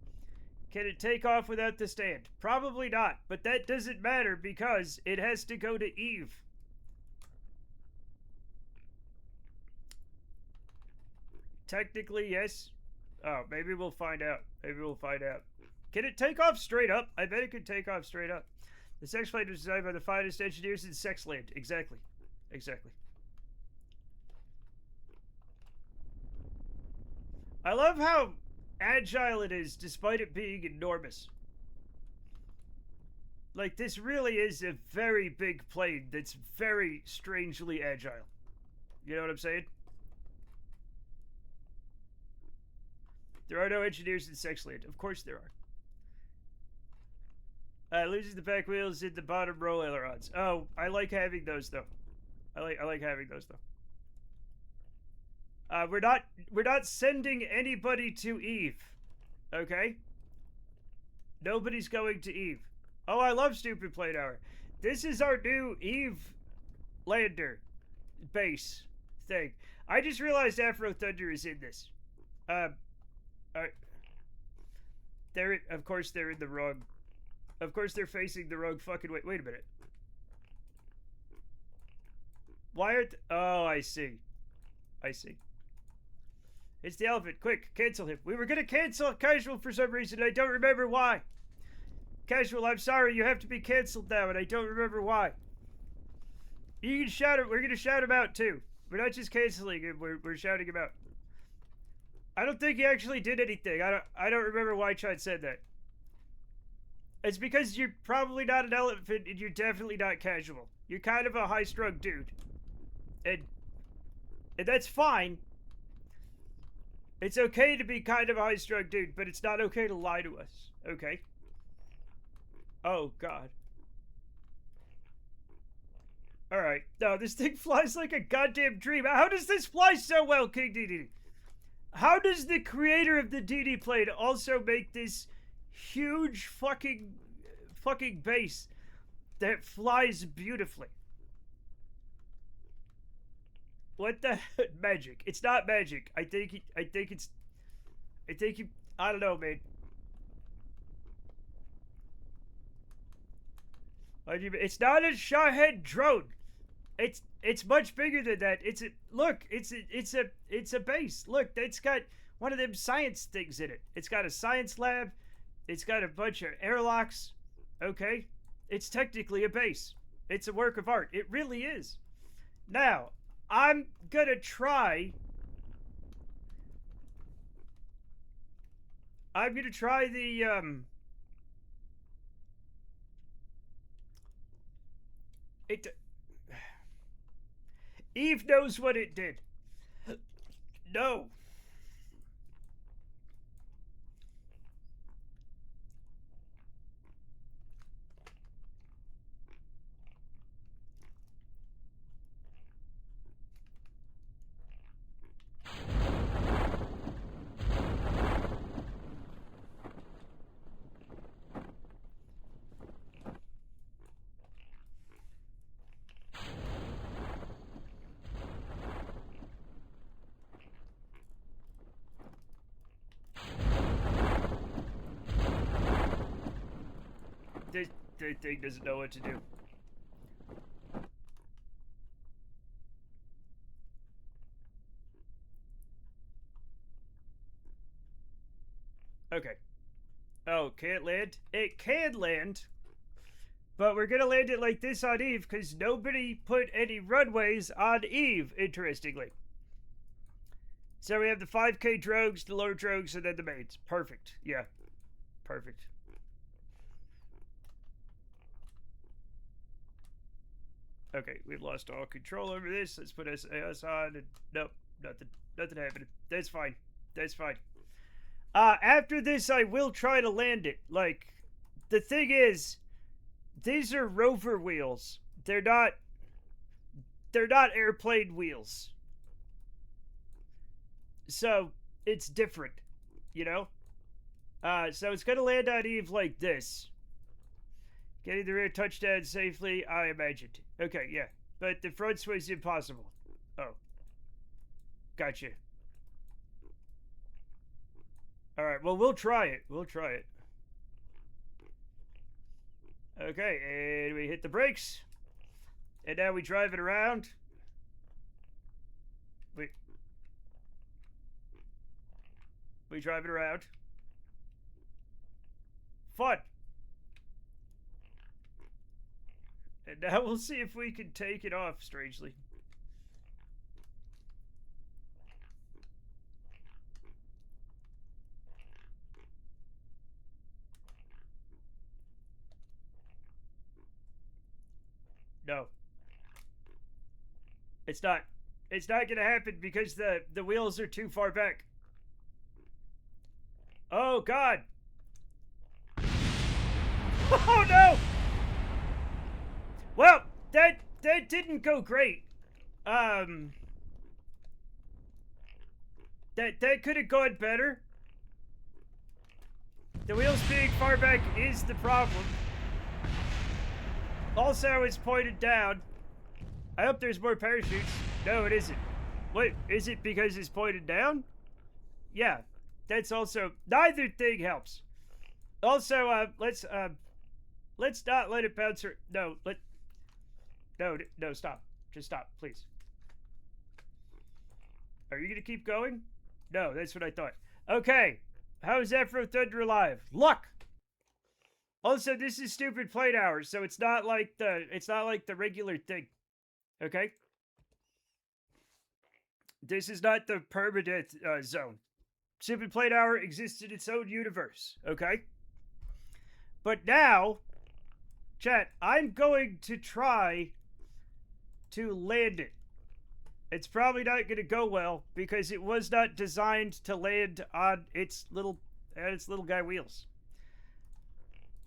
Can it take off without the stand? Probably not. But that doesn't matter because it has to go to Eve. Technically, yes. Oh, maybe we'll find out. Maybe we'll find out. Can it take off straight up? I bet it could take off straight up. The sex plane was designed by the finest engineers in Sexland. Exactly. Exactly. I love how agile it is despite it being enormous. Like, this really is a very big plane that's very strangely agile. You know what I'm saying? There are no engineers in Sexland. Of course there are. Loses the back wheels in the bottom row ailerons. Oh, I like having those though. I like having those though. We're not sending anybody to Eve. Okay? Nobody's going to Eve. Oh, I love Stupid Plane Hour. This is our new Eve lander base thing. I just realized Afro Thunder is in this. They're of course they're in the wrong. Of course they're facing the wrong fucking way. Wait a minute. Why aren't? Oh, I see. I see. It's the elephant. Quick, cancel him. We were gonna cancel Casual for some reason. I don't remember why. Casual, I'm sorry. You have to be canceled now, and I don't remember why. You can shout it. We're gonna shout him out too. We're not just canceling him. We're shouting him out. I don't think he actually did anything. I don't remember why Chad said that. It's because you're probably not an elephant and you're definitely not casual. You're kind of a high-strung dude. And that's fine. It's okay to be kind of a high-strung dude, but it's not okay to lie to us. Okay? Oh, God. Alright. No, this thing flies like a goddamn dream. How does this fly so well, King DD? How does the creator of the DD plane also make this huge fucking base that flies beautifully? What the magic? It's not magic. I think I don't know, man. It's not a Shahed drone. It's much bigger than that. It's a base. Look, it's got one of them science things in it. It's got a science lab. It's got a bunch of airlocks. Okay? It's technically a base. It's a work of art. It really is. Now, I'm gonna try the Eve knows what it did. No. this thing doesn't know what to do. Okay. Oh, can't land? It can land. But we're gonna land it like this on Eve because nobody put any runways on Eve, interestingly. So we have the 5K drogues, the lower drogues, and then the mains. Perfect. Yeah. Perfect. Okay, we've lost all control over this. Let's put SAS on. And nope, nothing happening. That's fine. That's fine. After this, I will try to land it. Like, the thing is, these are rover wheels. They're not airplane wheels. So, it's different, you know? So it's gonna land on Eve like this. Getting the rear touchdown safely, I imagined. Okay, yeah. But the front sway's impossible. Oh. Gotcha. Alright, well, we'll try it. We'll try it. Okay, and we hit the brakes. And now we drive it around. We drive it around. Fun. And now we'll see if we can take it off, strangely. No. It's not. It's not gonna happen because the wheels are too far back. Oh, God. Oh, no. Well, that didn't go great. That could have gone better. The wheels being far back is the problem. Also, it's pointed down. I hope there's more parachutes. No, it isn't. What, is it because it's pointed down? Yeah, that's also, neither thing helps. Also, let's not let it bounce or, no, stop. Just stop, please. Are you gonna keep going? No, that's what I thought. Okay, how is Afro Thunder alive? Luck! Also, this is stupid plane hours, so it's not like the regular thing. Okay? This is not the permanent zone. Stupid plane hour exists in its own universe, okay? But now, chat, I'm going to try to land it. It's probably not going to go well because it was not designed to land on its little guy wheels.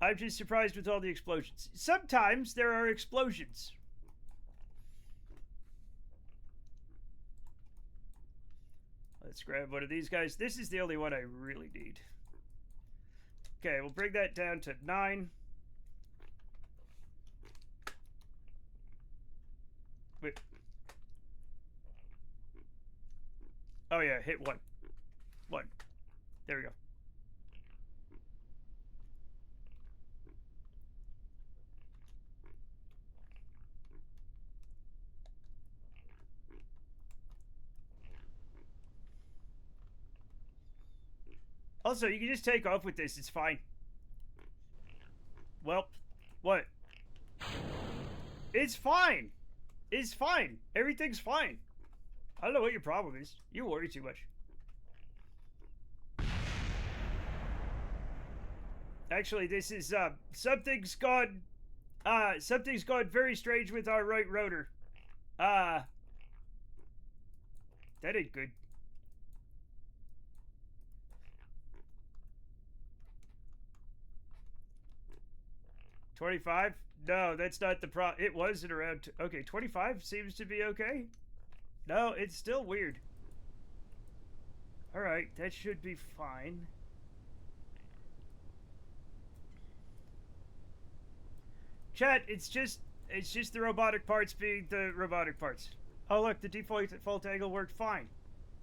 I'm just surprised with all the explosions. Sometimes there are explosions. Let's grab one of these guys. This is the only one I really need. Okay, we'll bring that down to 9. Wait. Oh yeah, hit 1. 1. There we go. Also, you can just take off with this. It's fine. Well, what? It's fine. It's fine. Everything's fine. I don't know what your problem is. You worry too much. Actually, this is, something's gone very strange with our right rotor. That ain't good. $25? No, that's not the problem. It was at around... Okay, 25 seems to be okay. No, it's still weird. Alright, that should be fine. Chat, it's just the robotic parts being the robotic parts. Oh look, the default angle worked fine.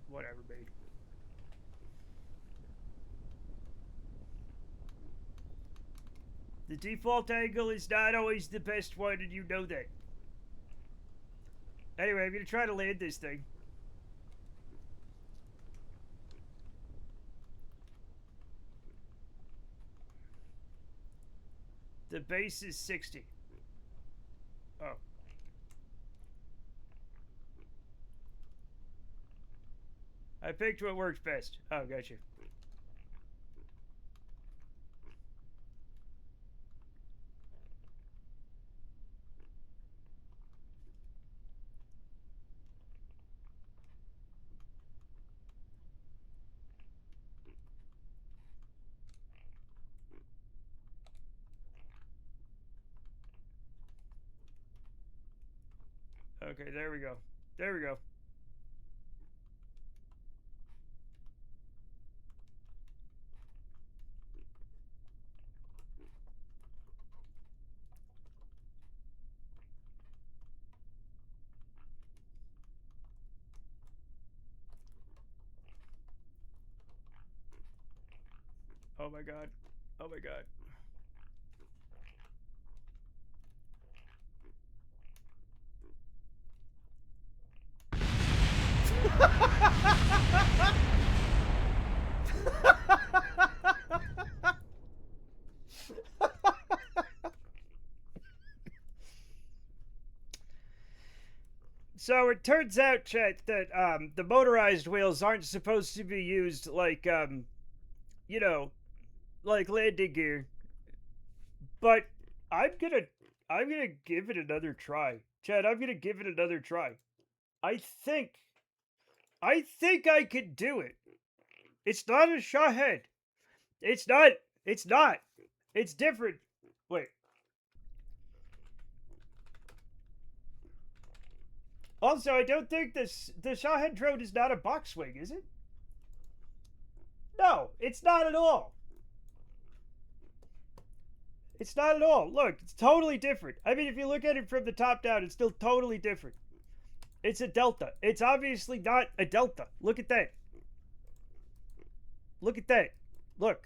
Whatever, babe. The default angle is not always the best one, and you know that. Anyway, I'm gonna try to land this thing. The base is 60. Oh. I picked what works best. Oh, gotcha. Okay, there we go. There we go. Oh my god. Oh my god. So it turns out, chat, that the motorized wheels aren't supposed to be used like you know, like landing gear. But I'm gonna give it another try. Chad, I'm gonna give it another try. I think I can do it. It's not a Shawhead. It's not. It's not. It's different. Wait. Also, I don't think the Shawhead drone is not a box wing, is it? No, it's not at all. It's not at all. Look, it's totally different. I mean, if you look at it from the top down, it's still totally different. It's a Delta. It's obviously not a Delta. Look at that. Look at that. Look.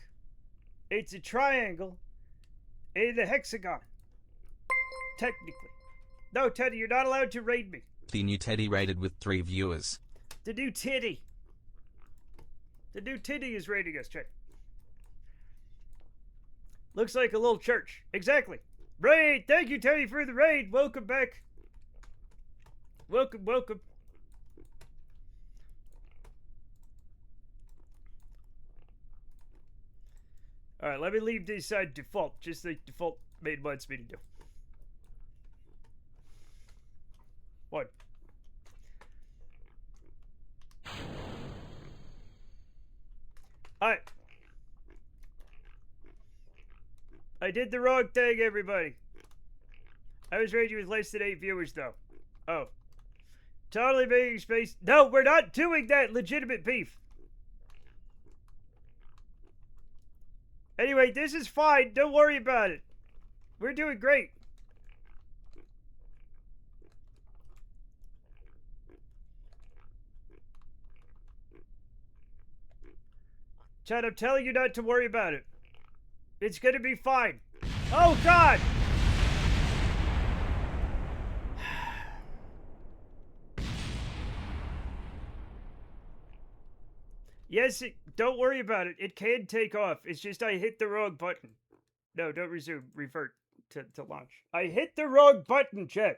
It's a triangle and a hexagon. Technically. No, Teddy, you're not allowed to raid me. The new Teddy rated with 3 viewers. The new Teddy. The new Teddy is raiding us, check. Looks like a little church. Exactly. Raid! Thank you, Teddy, for the raid. Welcome back. Welcome, welcome. Alright, let me leave this default, just like default main wants me to do. What? I did the wrong thing, everybody. I was rating with less than 8 viewers, though. Oh. Totally making space. No, we're not doing that, legitimate beef. Anyway, this is fine. Don't worry about it. We're doing great. Chad, I'm telling you not to worry about it. It's gonna be fine. Oh, God! Yes, don't worry about it. It can take off. It's just I hit the wrong button. No, don't resume. Revert to launch. I hit the wrong button, Chad.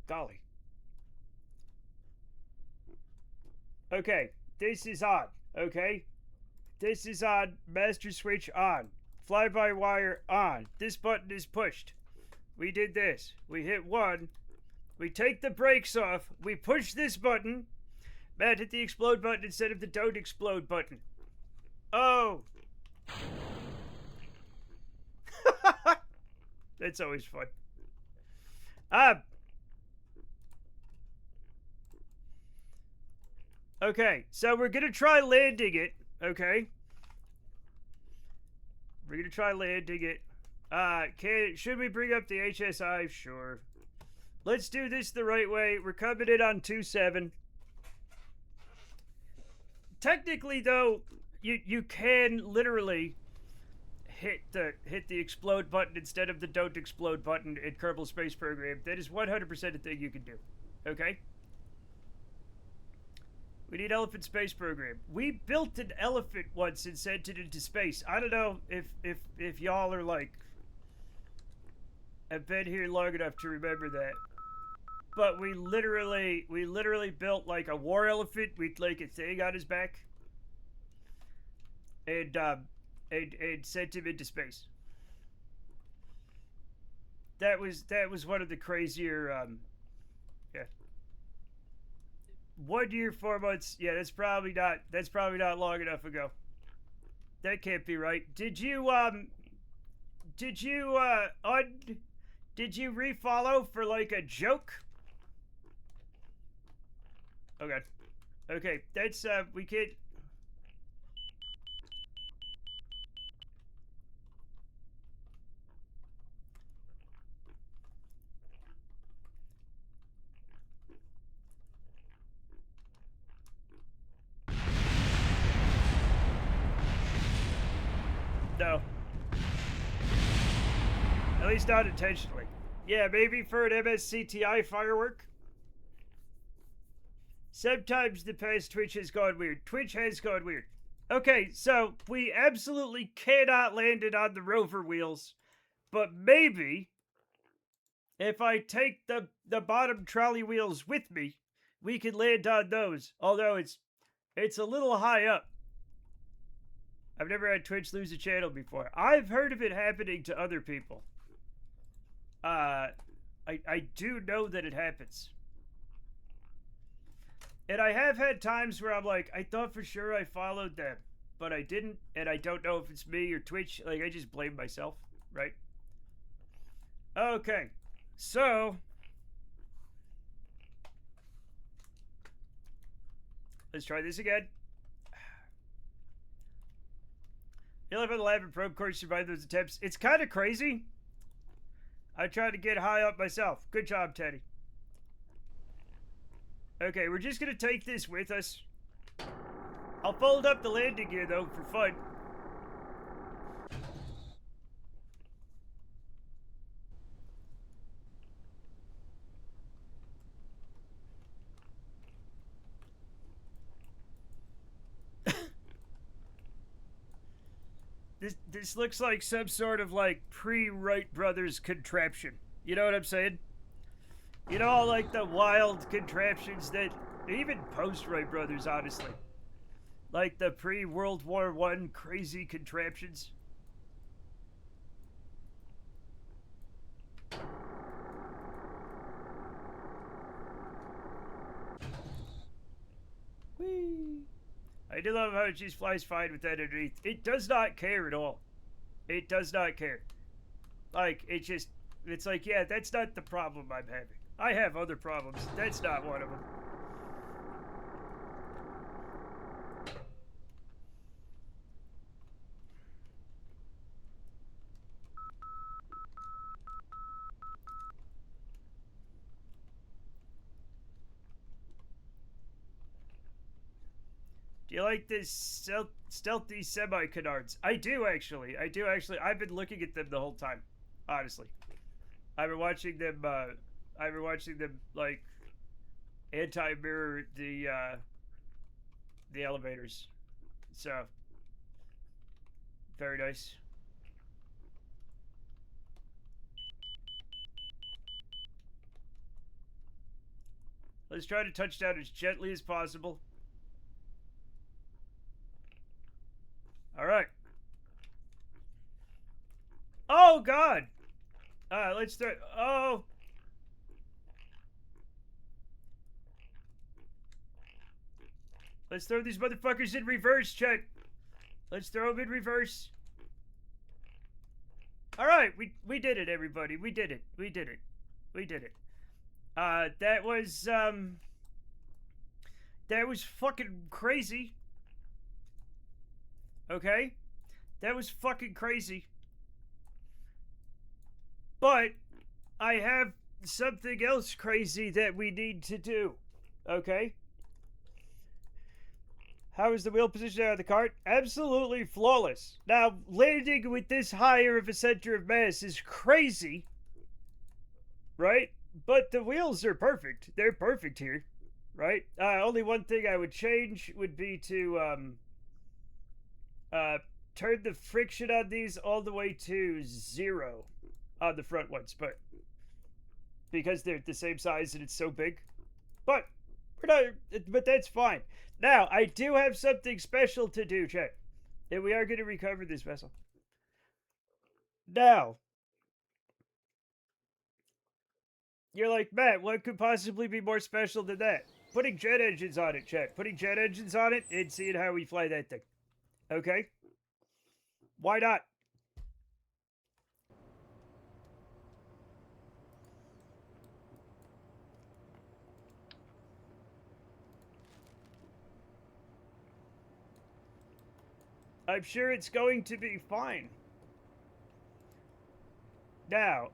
Golly. Okay, this is on, okay? This is on, master switch on, fly-by-wire on. This button is pushed. We did this. We hit 1. We take the brakes off. We push this button. Matt hit the explode button instead of the don't explode button. Oh. That's always fun. Okay, so we're gonna try landing it, okay? We're gonna try landing it. Should we bring up the HSI? Sure. Let's do this the right way. We're coming in on 2.7. technically though, you can literally hit the explode button instead of the don't explode button in Kerbal Space Program. That is 100% a thing you can do. Okay? We need Elephant Space Program. We built an elephant once and sent it into space. I don't know if y'all are like have been here long enough to remember that. But we literally built like a war elephant with like a thing on his back. And sent him into space. That was one of the crazier yeah. 1 year, 4 months. Yeah, that's probably not long enough ago. That can't be right. Did you refollow for like a joke? Okay. Okay, that's we can't. No. At least not intentionally. Yeah, maybe for an MSCTI firework. Sometimes the past Twitch has gone weird. Twitch has gone weird. Okay, so we absolutely cannot land it on the rover wheels. But maybe if I take the bottom trolley wheels with me, we can land on those. Although it's a little high up. I've never had Twitch lose a channel before. I've heard of it happening to other people. I do know that it happens. And I have had times where I'm like, I thought for sure I followed them, but I didn't, and I don't know if it's me or Twitch. Like, I just blame myself, right? Okay, so let's try this again. You live on the lab and probe course, survive those attempts. It's kind of crazy. I tried to get high up myself. Good job, Teddy. Okay, we're just gonna take this with us. I'll fold up the landing gear, though, for fun. This looks like some sort of, like, pre-Wright Brothers contraption. You know what I'm saying? You know, all, like, the wild contraptions that... Even post-Wright Brothers, honestly. Like the pre-World War I crazy contraptions. Whee! I do love how it just flies fine with that underneath. It does not care at all. It does not care. Like, it's like, yeah, that's not the problem I'm having. I have other problems. That's not one of them. Do you like this stealthy semi-canards? I do actually. I've been looking at them the whole time. Honestly. I've been watching them, like, anti-mirror the elevators. So, very nice. Let's try to touch down as gently as possible. Alright. Oh, God! Let's throw... Oh! Let's throw these motherfuckers in reverse, chat. Let's throw them in reverse. Alright, we did it, everybody. We did it. We did it. We did it. That was fucking crazy. Okay? That was fucking crazy. But I have something else crazy that we need to do. Okay? How is the wheel positioned out of the cart? Absolutely flawless. Now, landing with this higher of a center of mass is crazy, right? But the wheels are perfect. They're perfect here, right? Only one thing I would change would be to turn the friction on these all the way to 0 on the front ones, but because they're the same size and it's so big. But but that's fine. Now, I do have something special to do, check. And we are going to recover this vessel. Now, you're like, Matt, what could possibly be more special than that? Putting jet engines on it, check. Putting jet engines on it and seeing how we fly that thing. Okay? Why not? I'm sure it's going to be fine. Now,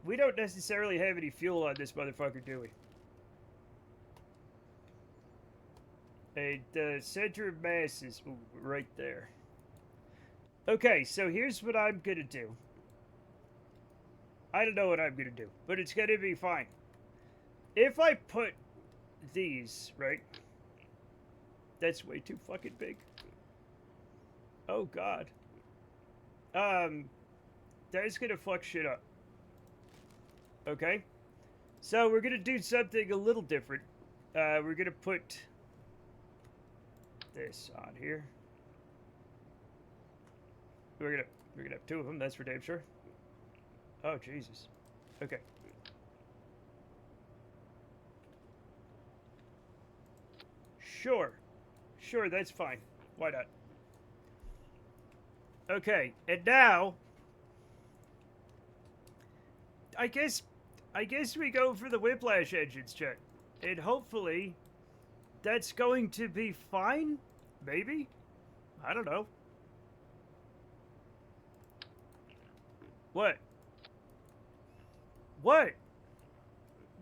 we don't necessarily have any fuel on this motherfucker, do we? And the center of mass is right there. Okay, so here's what I'm gonna do. I don't know what I'm gonna do, but it's gonna be fine. If I put these, right? That's way too fucking big. Oh, God. That's gonna fuck shit up. Okay? So we're gonna do something a little different. We're gonna put this on here. We're gonna have 2 of them, that's for damn sure. Oh, Jesus. Okay. Sure. Sure, that's fine. Why not? Okay, and now I guess we go for the whiplash engines, check. And hopefully that's going to be fine? Maybe? I don't know. What? What?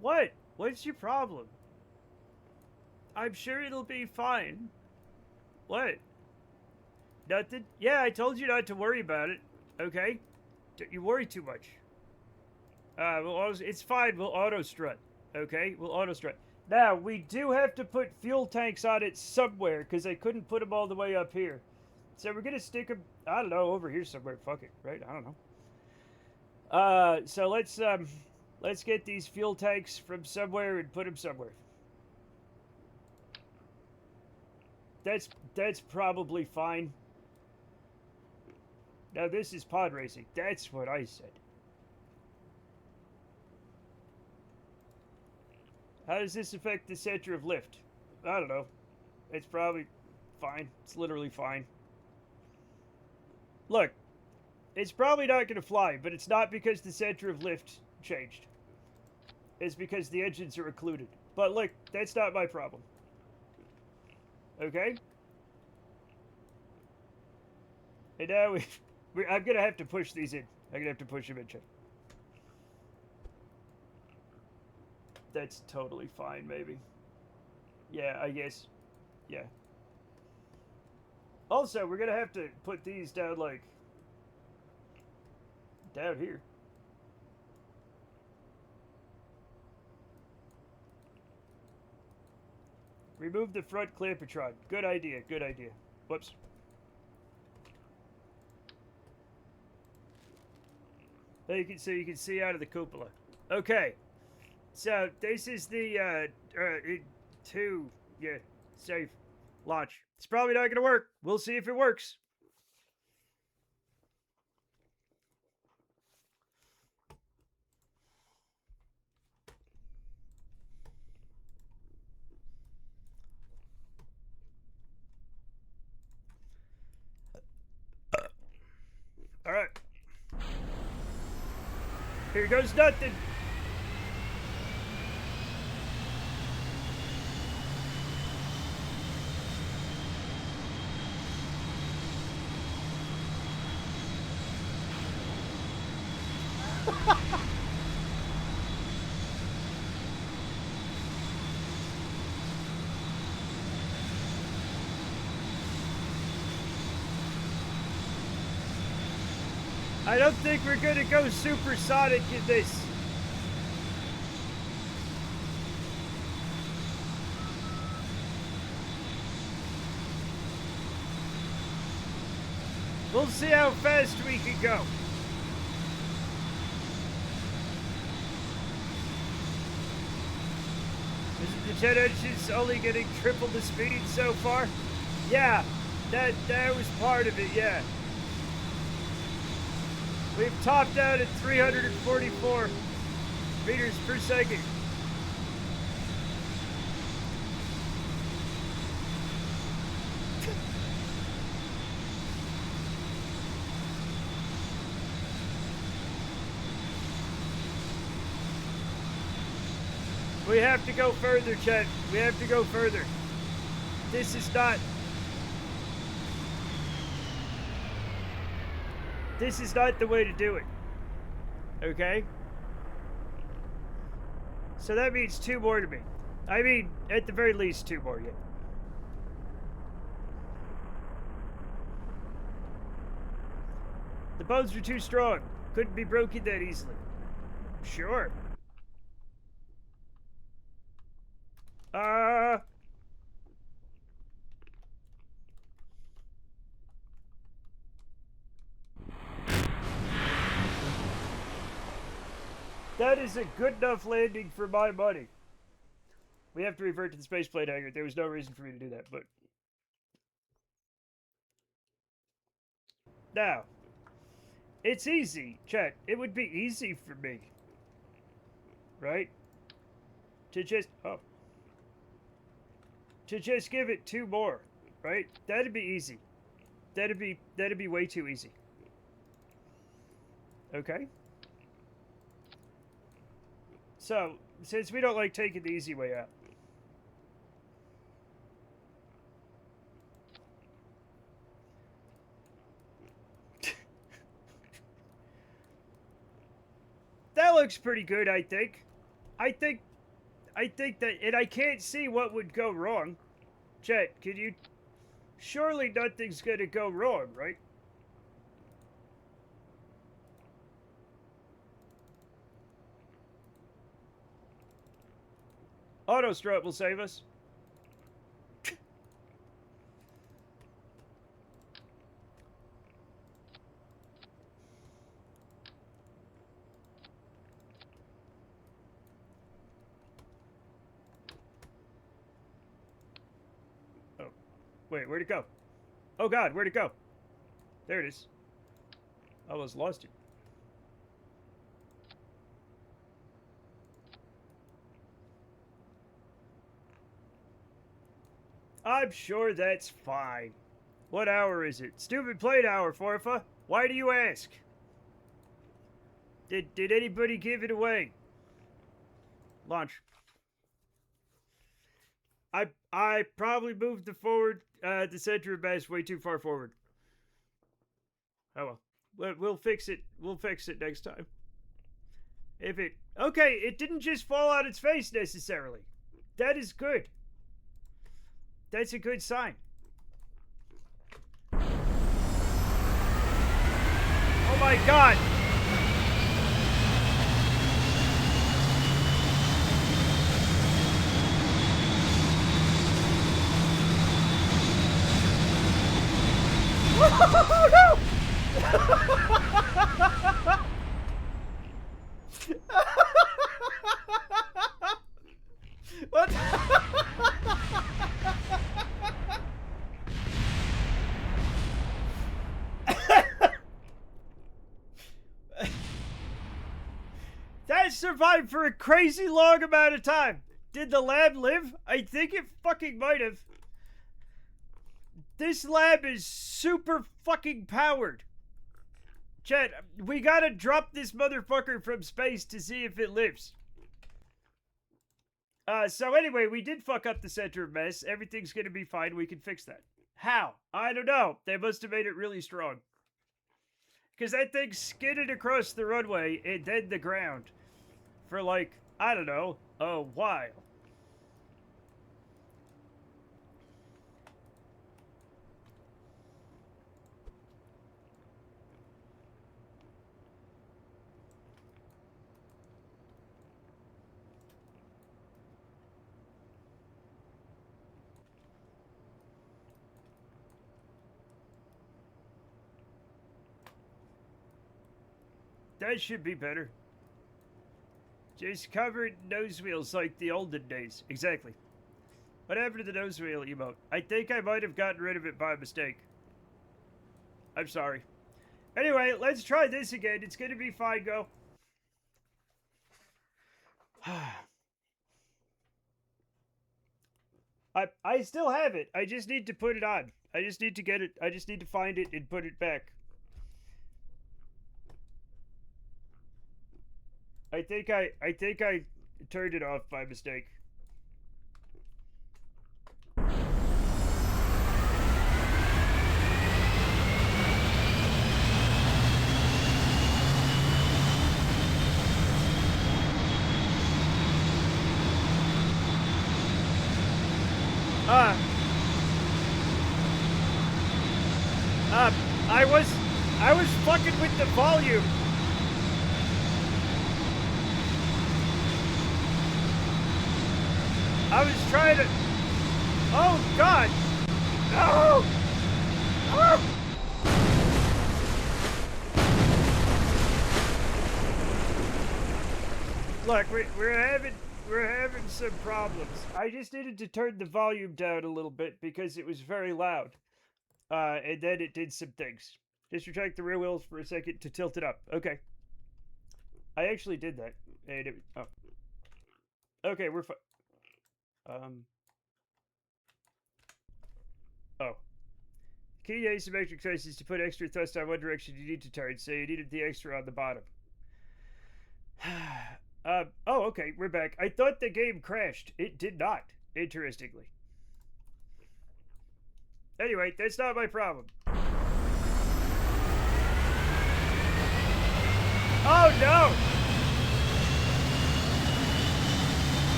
What? What's your problem? I'm sure it'll be fine. What? Nothing? Yeah, I told you not to worry about it. Okay? You worry too much. It's fine. We'll auto strut. Okay? We'll auto strut. Now, we do have to put fuel tanks on it somewhere because I couldn't put them all the way up here. So we're going to stick them, I don't know, over here somewhere. Fuck it, right? I don't know. So let's get these fuel tanks from somewhere and put them somewhere. That's probably fine. Now this is pod racing. That's what I said. How does this affect the center of lift? I don't know. It's probably fine. It's literally fine. Look, it's probably not going to fly, but it's not because the center of lift changed. It's because the engines are occluded. But look, that's not my problem. Okay? And now I'm going to have to push these in. I'm going to have to push them in, check. That's totally fine, maybe. Yeah, I guess. Yeah. Also, we're going to have to put these down, like, down here. Remove the front clampetron. Good idea, good idea. Whoops. So you can see out of the cupola. Okay. So this is the safe launch. It's probably not gonna work. We'll see if it works. All right. Here goes nothing. I don't think we're gonna go supersonic in this. We'll see how fast we can go. Isn't the jet engine's only getting triple the speed so far? Yeah, that was part of it, yeah. We've topped out at 344 meters per second. We have to go further, Chet. We have to go further. This is not the way to do it. Okay? So that means 2 more to me. I mean, at the very least, 2 more, yeah. The bones are too strong. Couldn't be broken that easily. Sure. That is a good enough landing for my money. We have to revert to the spaceplane hangar. There was no reason for me to do that, but... Now, it's easy, Chet. It would be easy for me. Right? To just... Oh. To just give it 2 more, right? That'd be easy. That'd be way too easy. Okay? So, since we don't like taking the easy way out. That looks pretty good, I think. I think that, and I can't see what would go wrong. Chet, can you... Surely nothing's gonna go wrong, right? Auto strut will save us. Oh. Wait, where'd it go? Oh god, where'd it go? There it is. I almost lost it. I'm sure that's fine. What hour is it? Stupid plate hour, Forfa. Why do you ask? Did anybody give it away? Launch. I probably moved the center of mass way too far forward. Oh well. We'll fix it. We'll fix it next time. Okay, it didn't just fall on its face necessarily. That is good. That's a good sign. Oh my god! Oh no! What? That survived for a crazy long amount of time. Did the lab live? I think it fucking might have. This lab is super fucking powered. Chet, we gotta drop this motherfucker from space to see if it lives. So anyway, we did fuck up the center of mass. Everything's gonna be fine. We can fix that. How? I don't know. They must have made it really strong. Because that thing skidded across the runway and then the ground for like, I don't know, a while. That should be better. Just covered nose wheels like the olden days. Exactly. What happened to the nose wheel emote? I think I might have gotten rid of it by mistake. I'm sorry. Anyway, let's try this again. It's gonna be fine, go. I still have it. I just need to put it on. I just need to get it. I just need to find it and put it back. I think I turned it off by mistake. I was fucking with the volume. I was trying to. Oh God! No! Oh! Look, we're having some problems. I just needed to turn the volume down a little bit because it was very loud. And then it did some things. Just retract the rear wheels for a second to tilt it up. Okay. I actually did that. And it, oh. Okay, we're fine. Oh. Key asymmetric choices to put extra thrust on one direction you need to turn, so you needed the extra on the bottom. Oh, okay, we're back. I thought the game crashed. It did not, interestingly. Anyway, that's not my problem. Oh, no!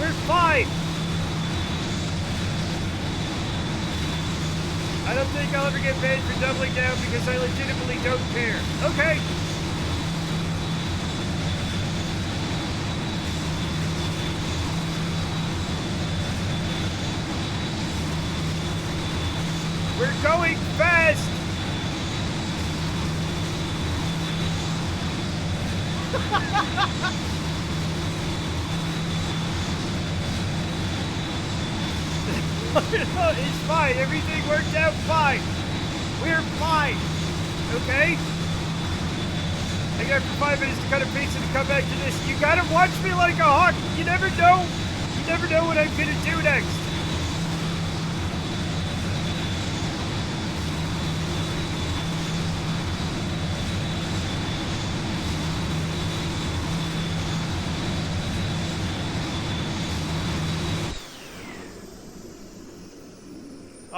We're fine! I don't think I'll ever get banned for doubling down because I legitimately don't care. Okay! We're going fast! It's fine. Everything worked out fine. We're fine. Okay? I got 5 minutes to cut a pizza to come back to this. You gotta watch me like a hawk. You never know. You never know what I'm gonna do next.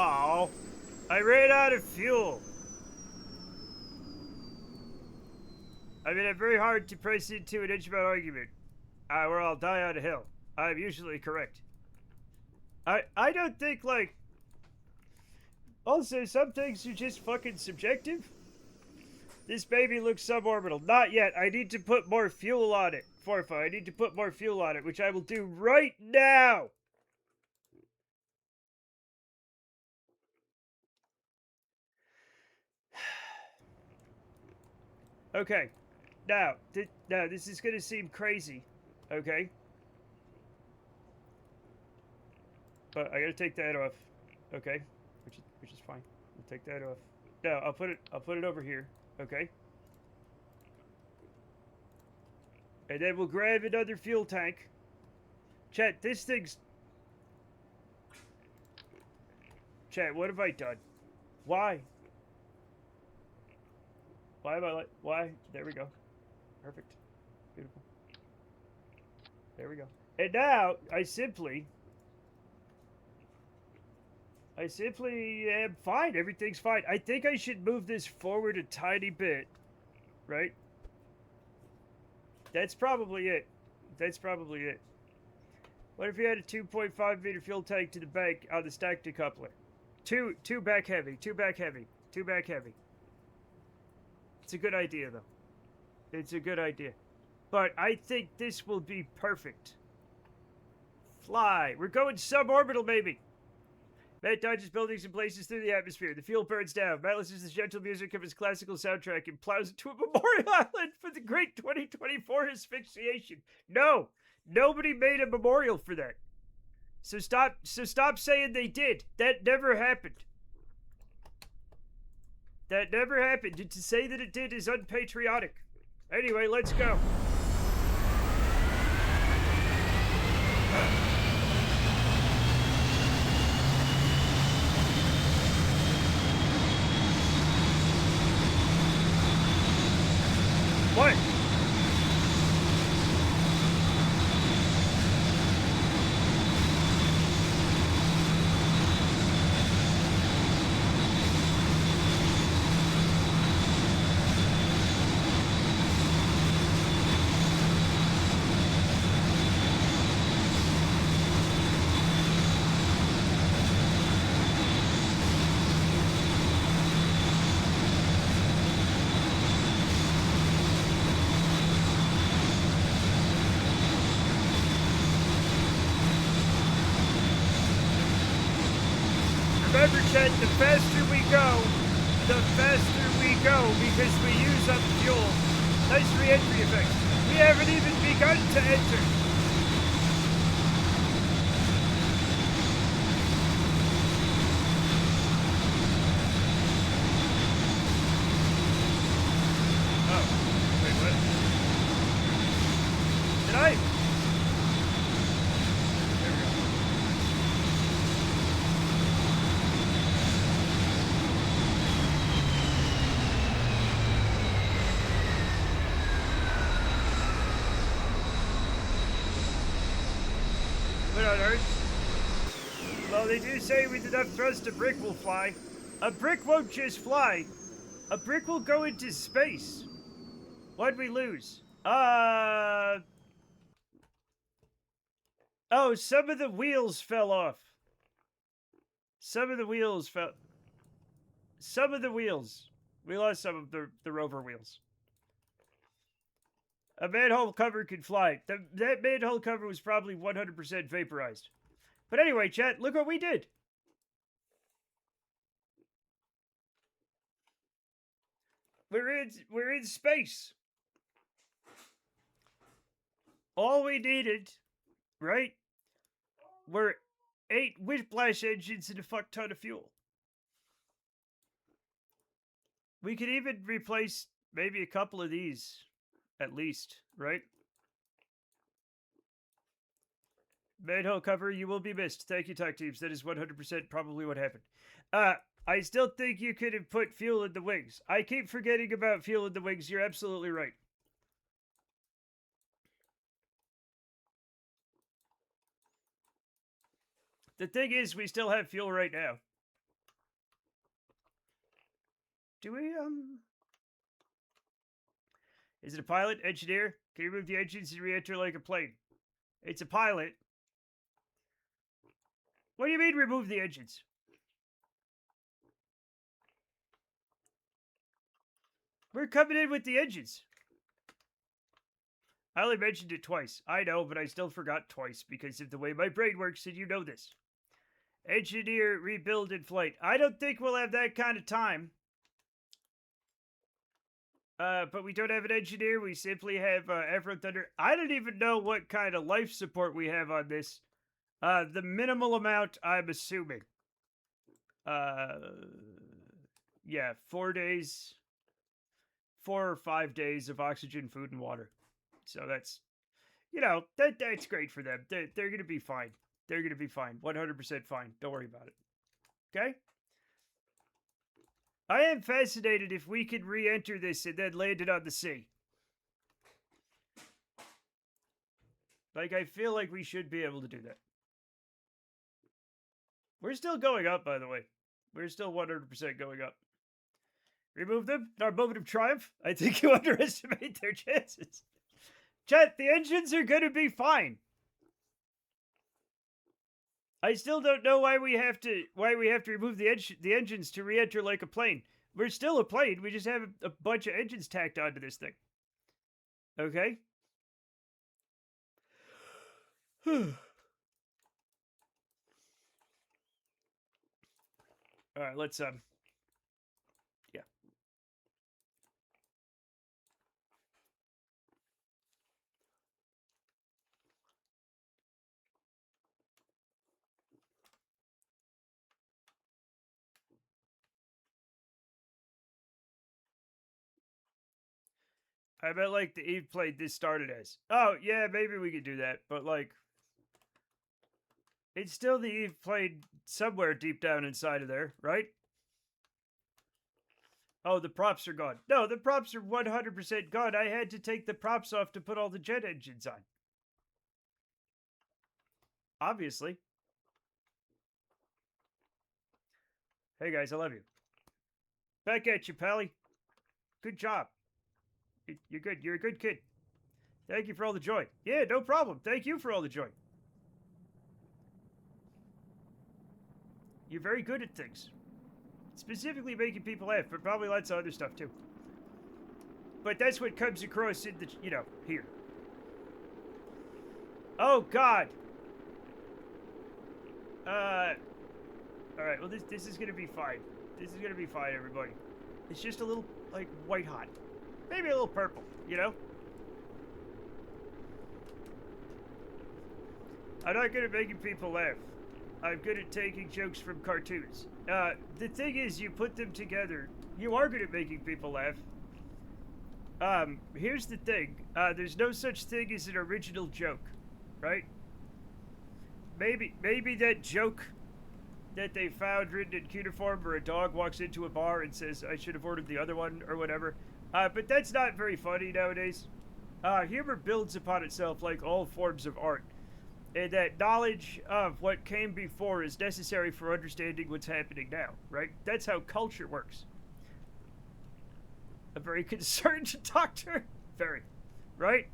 Oh, I ran out of fuel. I mean, I'm very hard to press into an inch about argument, where I'll die on a hill. I'm usually correct. I don't think, like... Also, some things are just fucking subjective. This baby looks suborbital. Not yet. I need to put more fuel on it. Forfa, I need to put more fuel on it, which I will do right now. Okay. Now, this is gonna seem crazy. Okay? But I gotta take that off. Okay? Which is fine. I'll take that off. No, I'll put it over here. Okay? And then we'll grab another fuel tank. Chat, this thing's... Chat, what have I done? Why? Why am I like... Why? There we go. Perfect. Beautiful. There we go. And now, I simply am fine. Everything's fine. I think I should move this forward a tiny bit. Right? That's probably it. That's probably it. What if you had a 2.5 meter fuel tank to the bank on the stack decoupler? Two back heavy. Two back heavy. Two back heavy. It's a good idea, though. It's a good idea. But I think this will be perfect. Fly. We're going suborbital, maybe. Matt dodges buildings and places through the atmosphere. The fuel burns down. Matt listens to the gentle music of his classical soundtrack and plows into a memorial island for the great 2024 asphyxiation. No, nobody made a memorial for that. So stop saying they did. That never happened. That never happened. And to say that it did is unpatriotic. Anyway, let's go. What? Remember, Chet, the faster we go because we use up fuel. Nice re-entry effect. We haven't even begun to enter. Oh, wait, what? Did I? There we go. What on earth? Well, they do say with enough thrust, a brick will fly. A brick won't just fly. A brick will go into space. What'd we lose? Oh, some of the wheels fell off. Some of the wheels. We lost some of the rover wheels. A manhole cover could fly. That manhole cover was probably 100% vaporized. But anyway, chat, look what we did. We're in space. All we needed, right, were 8 whiplash engines and a fuck ton of fuel. We could even replace maybe a couple of these, at least, right? Manhole cover, you will be missed. Thank you, Talk Teams. That is 100% probably what happened. I still think you could have put fuel in the wings. I keep forgetting about fuel in the wings. You're absolutely right. The thing is, we still have fuel right now. Do we, Is it a pilot? Engineer? Can you move the engines and re-enter like a plane? It's a pilot. What do you mean remove the engines? We're coming in with the engines. I only mentioned it twice. I know, but I still forgot twice because of the way my brain works, and you know this. Engineer, rebuild in flight. I don't think we'll have that kind of time. But we don't have an engineer. We simply have Afro Thunder. I don't even know what kind of life support we have on this. The minimal amount, I'm assuming. Yeah, 4 days. 4 or 5 days of oxygen, food, and water. So that's, that's great for them. They're going to be fine. They're going to be fine. 100% fine. Don't worry about it. Okay? I am fascinated if we could re-enter this and then land it on the sea. Like, I feel like we should be able to do that. We're still going up, by the way. We're still 100% going up. Remove them in our moment of triumph? I think you underestimate their chances. Chat, the engines are going to be fine. I still don't know why we have to remove the engines to re-enter like a plane. We're still a plane. We just have a bunch of engines tacked onto this thing. Okay? All right, let's yeah. I bet like the Eve played this started as. Oh yeah, maybe we could do that, but like, it's still the Eve played somewhere deep down inside of there, right? Oh, the props are gone. No, the props are 100% gone. I had to take the props off to put all the jet engines on. Obviously. Hey guys, I love you. Back at you, Pally. Good job. You're good. You're a good kid. Thank you for all the joy. Yeah, no problem. Thank you for all the joy. You're very good at things. Specifically making people laugh, but probably lots of other stuff too. But that's what comes across in the, here. Oh, God. Alright, well, this is gonna be fine. This is gonna be fine, everybody. It's just a little, like, white hot. Maybe a little purple, I'm not good at making people laugh. I'm good at taking jokes from cartoons. The thing is, you put them together. You are good at making people laugh. Here's the thing. There's no such thing as an original joke, right? Maybe that joke that they found written in cuneiform where a dog walks into a bar and says, I should have ordered the other one, or whatever. But that's not very funny nowadays. Humor builds upon itself like all forms of art. And that knowledge of what came before is necessary for understanding what's happening now, right? That's how culture works. A very concerned doctor. Very. Right?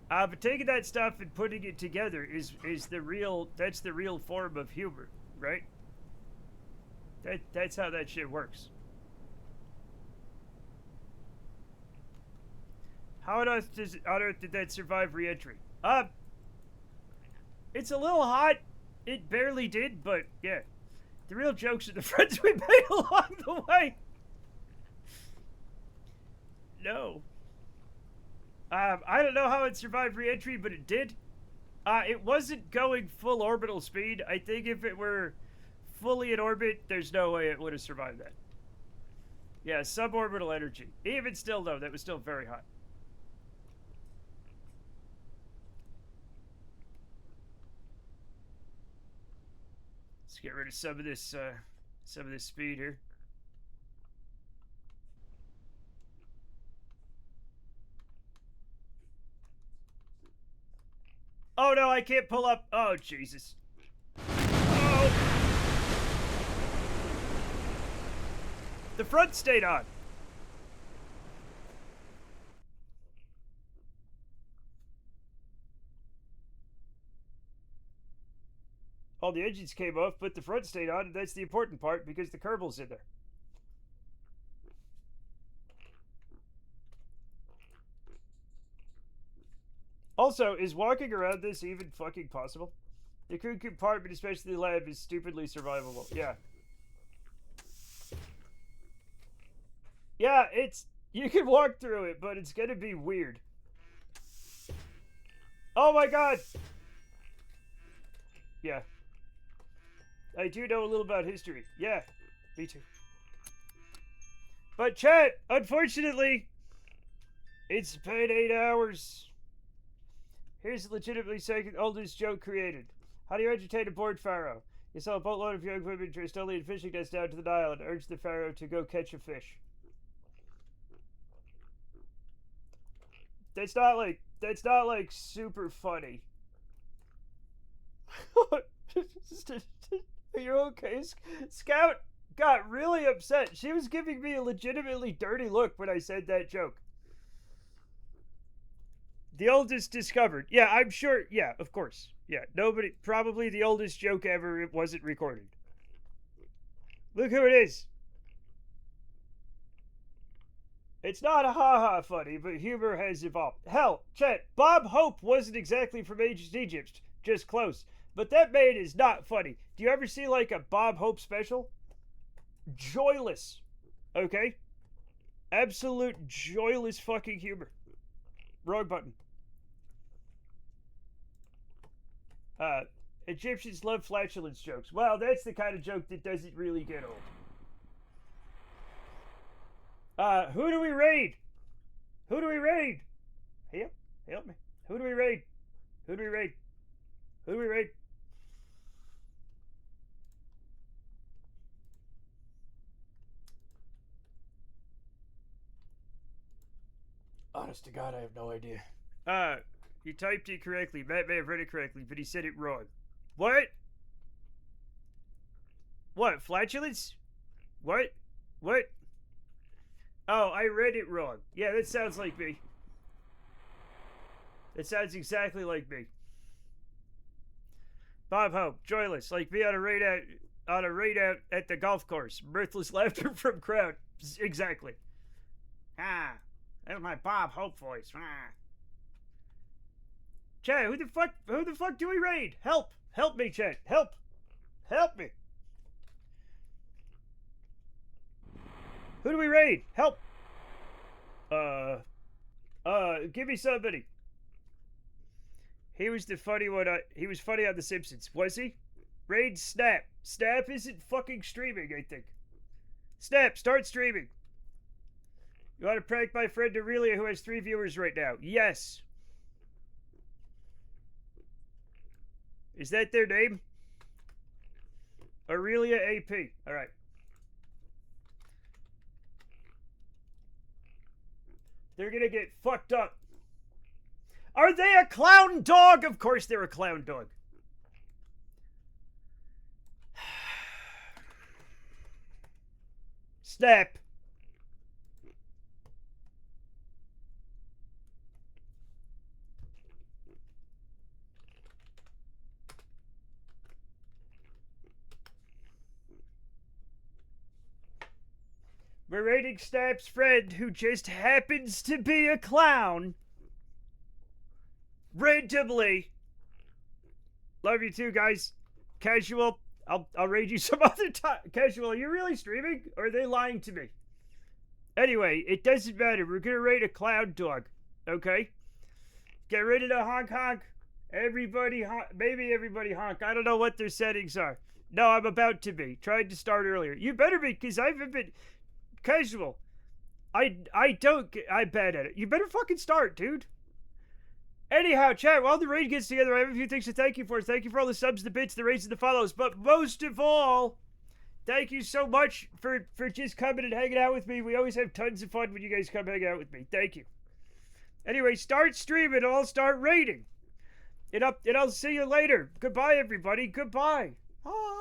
But taking that stuff and putting it together is the real form of humor, right? That's how that shit works. How on earth did that survive re-entry? It's a little hot. It barely did, but yeah. The real jokes are the friends we made along the way. No. I don't know how it survived re-entry, but it did. It wasn't going full orbital speed. I think if it were fully in orbit, there's no way it would have survived that. Yeah, suborbital energy. Even still, though, that was still very hot. Let's get rid of some of this speed here. Oh no, I can't pull up. Oh Jesus. Oh. The front stayed on. All the engines came off, but the front stayed on, and that's the important part because the Kerbal's in there. Also, is walking around this even fucking possible? The crew compartment, especially the lab, is stupidly survivable. Yeah. Yeah, you can walk through it, but it's gonna be weird. Oh my god! Yeah. I do know a little about history. Yeah, me too. But chat, unfortunately, it's been 8 hours. Here's the legitimately second oldest joke created. How do you entertain a bored pharaoh? You sell a boatload of young women dressed only in fishing nets down to the Nile and urge the pharaoh to go catch a fish. That's not like super funny. Are you okay? Scout got really upset. She was giving me a legitimately dirty look when I said that joke. The oldest discovered. Yeah, I'm sure. Yeah, of course. Yeah, nobody. Probably the oldest joke ever. It wasn't recorded. Look who it is. It's not a ha-ha funny, but humor has evolved. Hell, chat, Bob Hope wasn't exactly from ancient Egypt. Just close. But that man is not funny. Do you ever see like a Bob Hope special? joyless. Okay? Absolute joyless fucking humor. Wrong button. Egyptians love flatulence jokes. Well, that's the kind of joke that doesn't really get old. Who do we raid? Who do we raid? Help me. Who do we raid? Who do we raid? Who do we raid? Honest to God, I have no idea. He typed it correctly. Matt may have read it correctly, but he said it wrong. What? What? Flatulence? What? What? Oh, I read it wrong. Yeah, that sounds like me. That sounds exactly like me. Bob Hope, joyless, like me on a raid out at the golf course. Mirthless laughter from crowd. Exactly. That's my Bob Hope voice. Chad, who the fuck do we raid? Help! Help me, Chad. Help! Help me! Who do we raid? Help! Give me somebody. He was the funny one. He was funny on The Simpsons. Was he? Raid Snap. Snap isn't fucking streaming, I think. Snap, start streaming. You want to prank my friend Aurelia, who has 3 viewers right now? Yes. Is that their name? Aurelia AP. All right. They're gonna get fucked up. Are they a clown dog? Of course they're a clown dog. Snap. We're raiding Snap's friend, who just happens to be a clown. Randomly. Love you too, guys. Casual, I'll raid you some other time. Casual, are you really streaming? Or are they lying to me? Anyway, it doesn't matter. We're gonna raid a clown dog. Okay? Get rid of the honk honk. Everybody honk. Maybe everybody honk. I don't know what their settings are. No, I'm about to be. Tried to start earlier. You better be, because I haven't been... Casual. I'm bad at it. You better fucking start, dude. Anyhow, chat, while the raid gets together, I have a few things to thank you for. Thank you for all the subs, the bits, the raids, and the follows. But most of all, thank you so much for just coming and hanging out with me. We always have tons of fun when you guys come hang out with me. Thank you. Anyway, start streaming and I'll start raiding. And I'll see you later. Goodbye, everybody. Goodbye. Ah.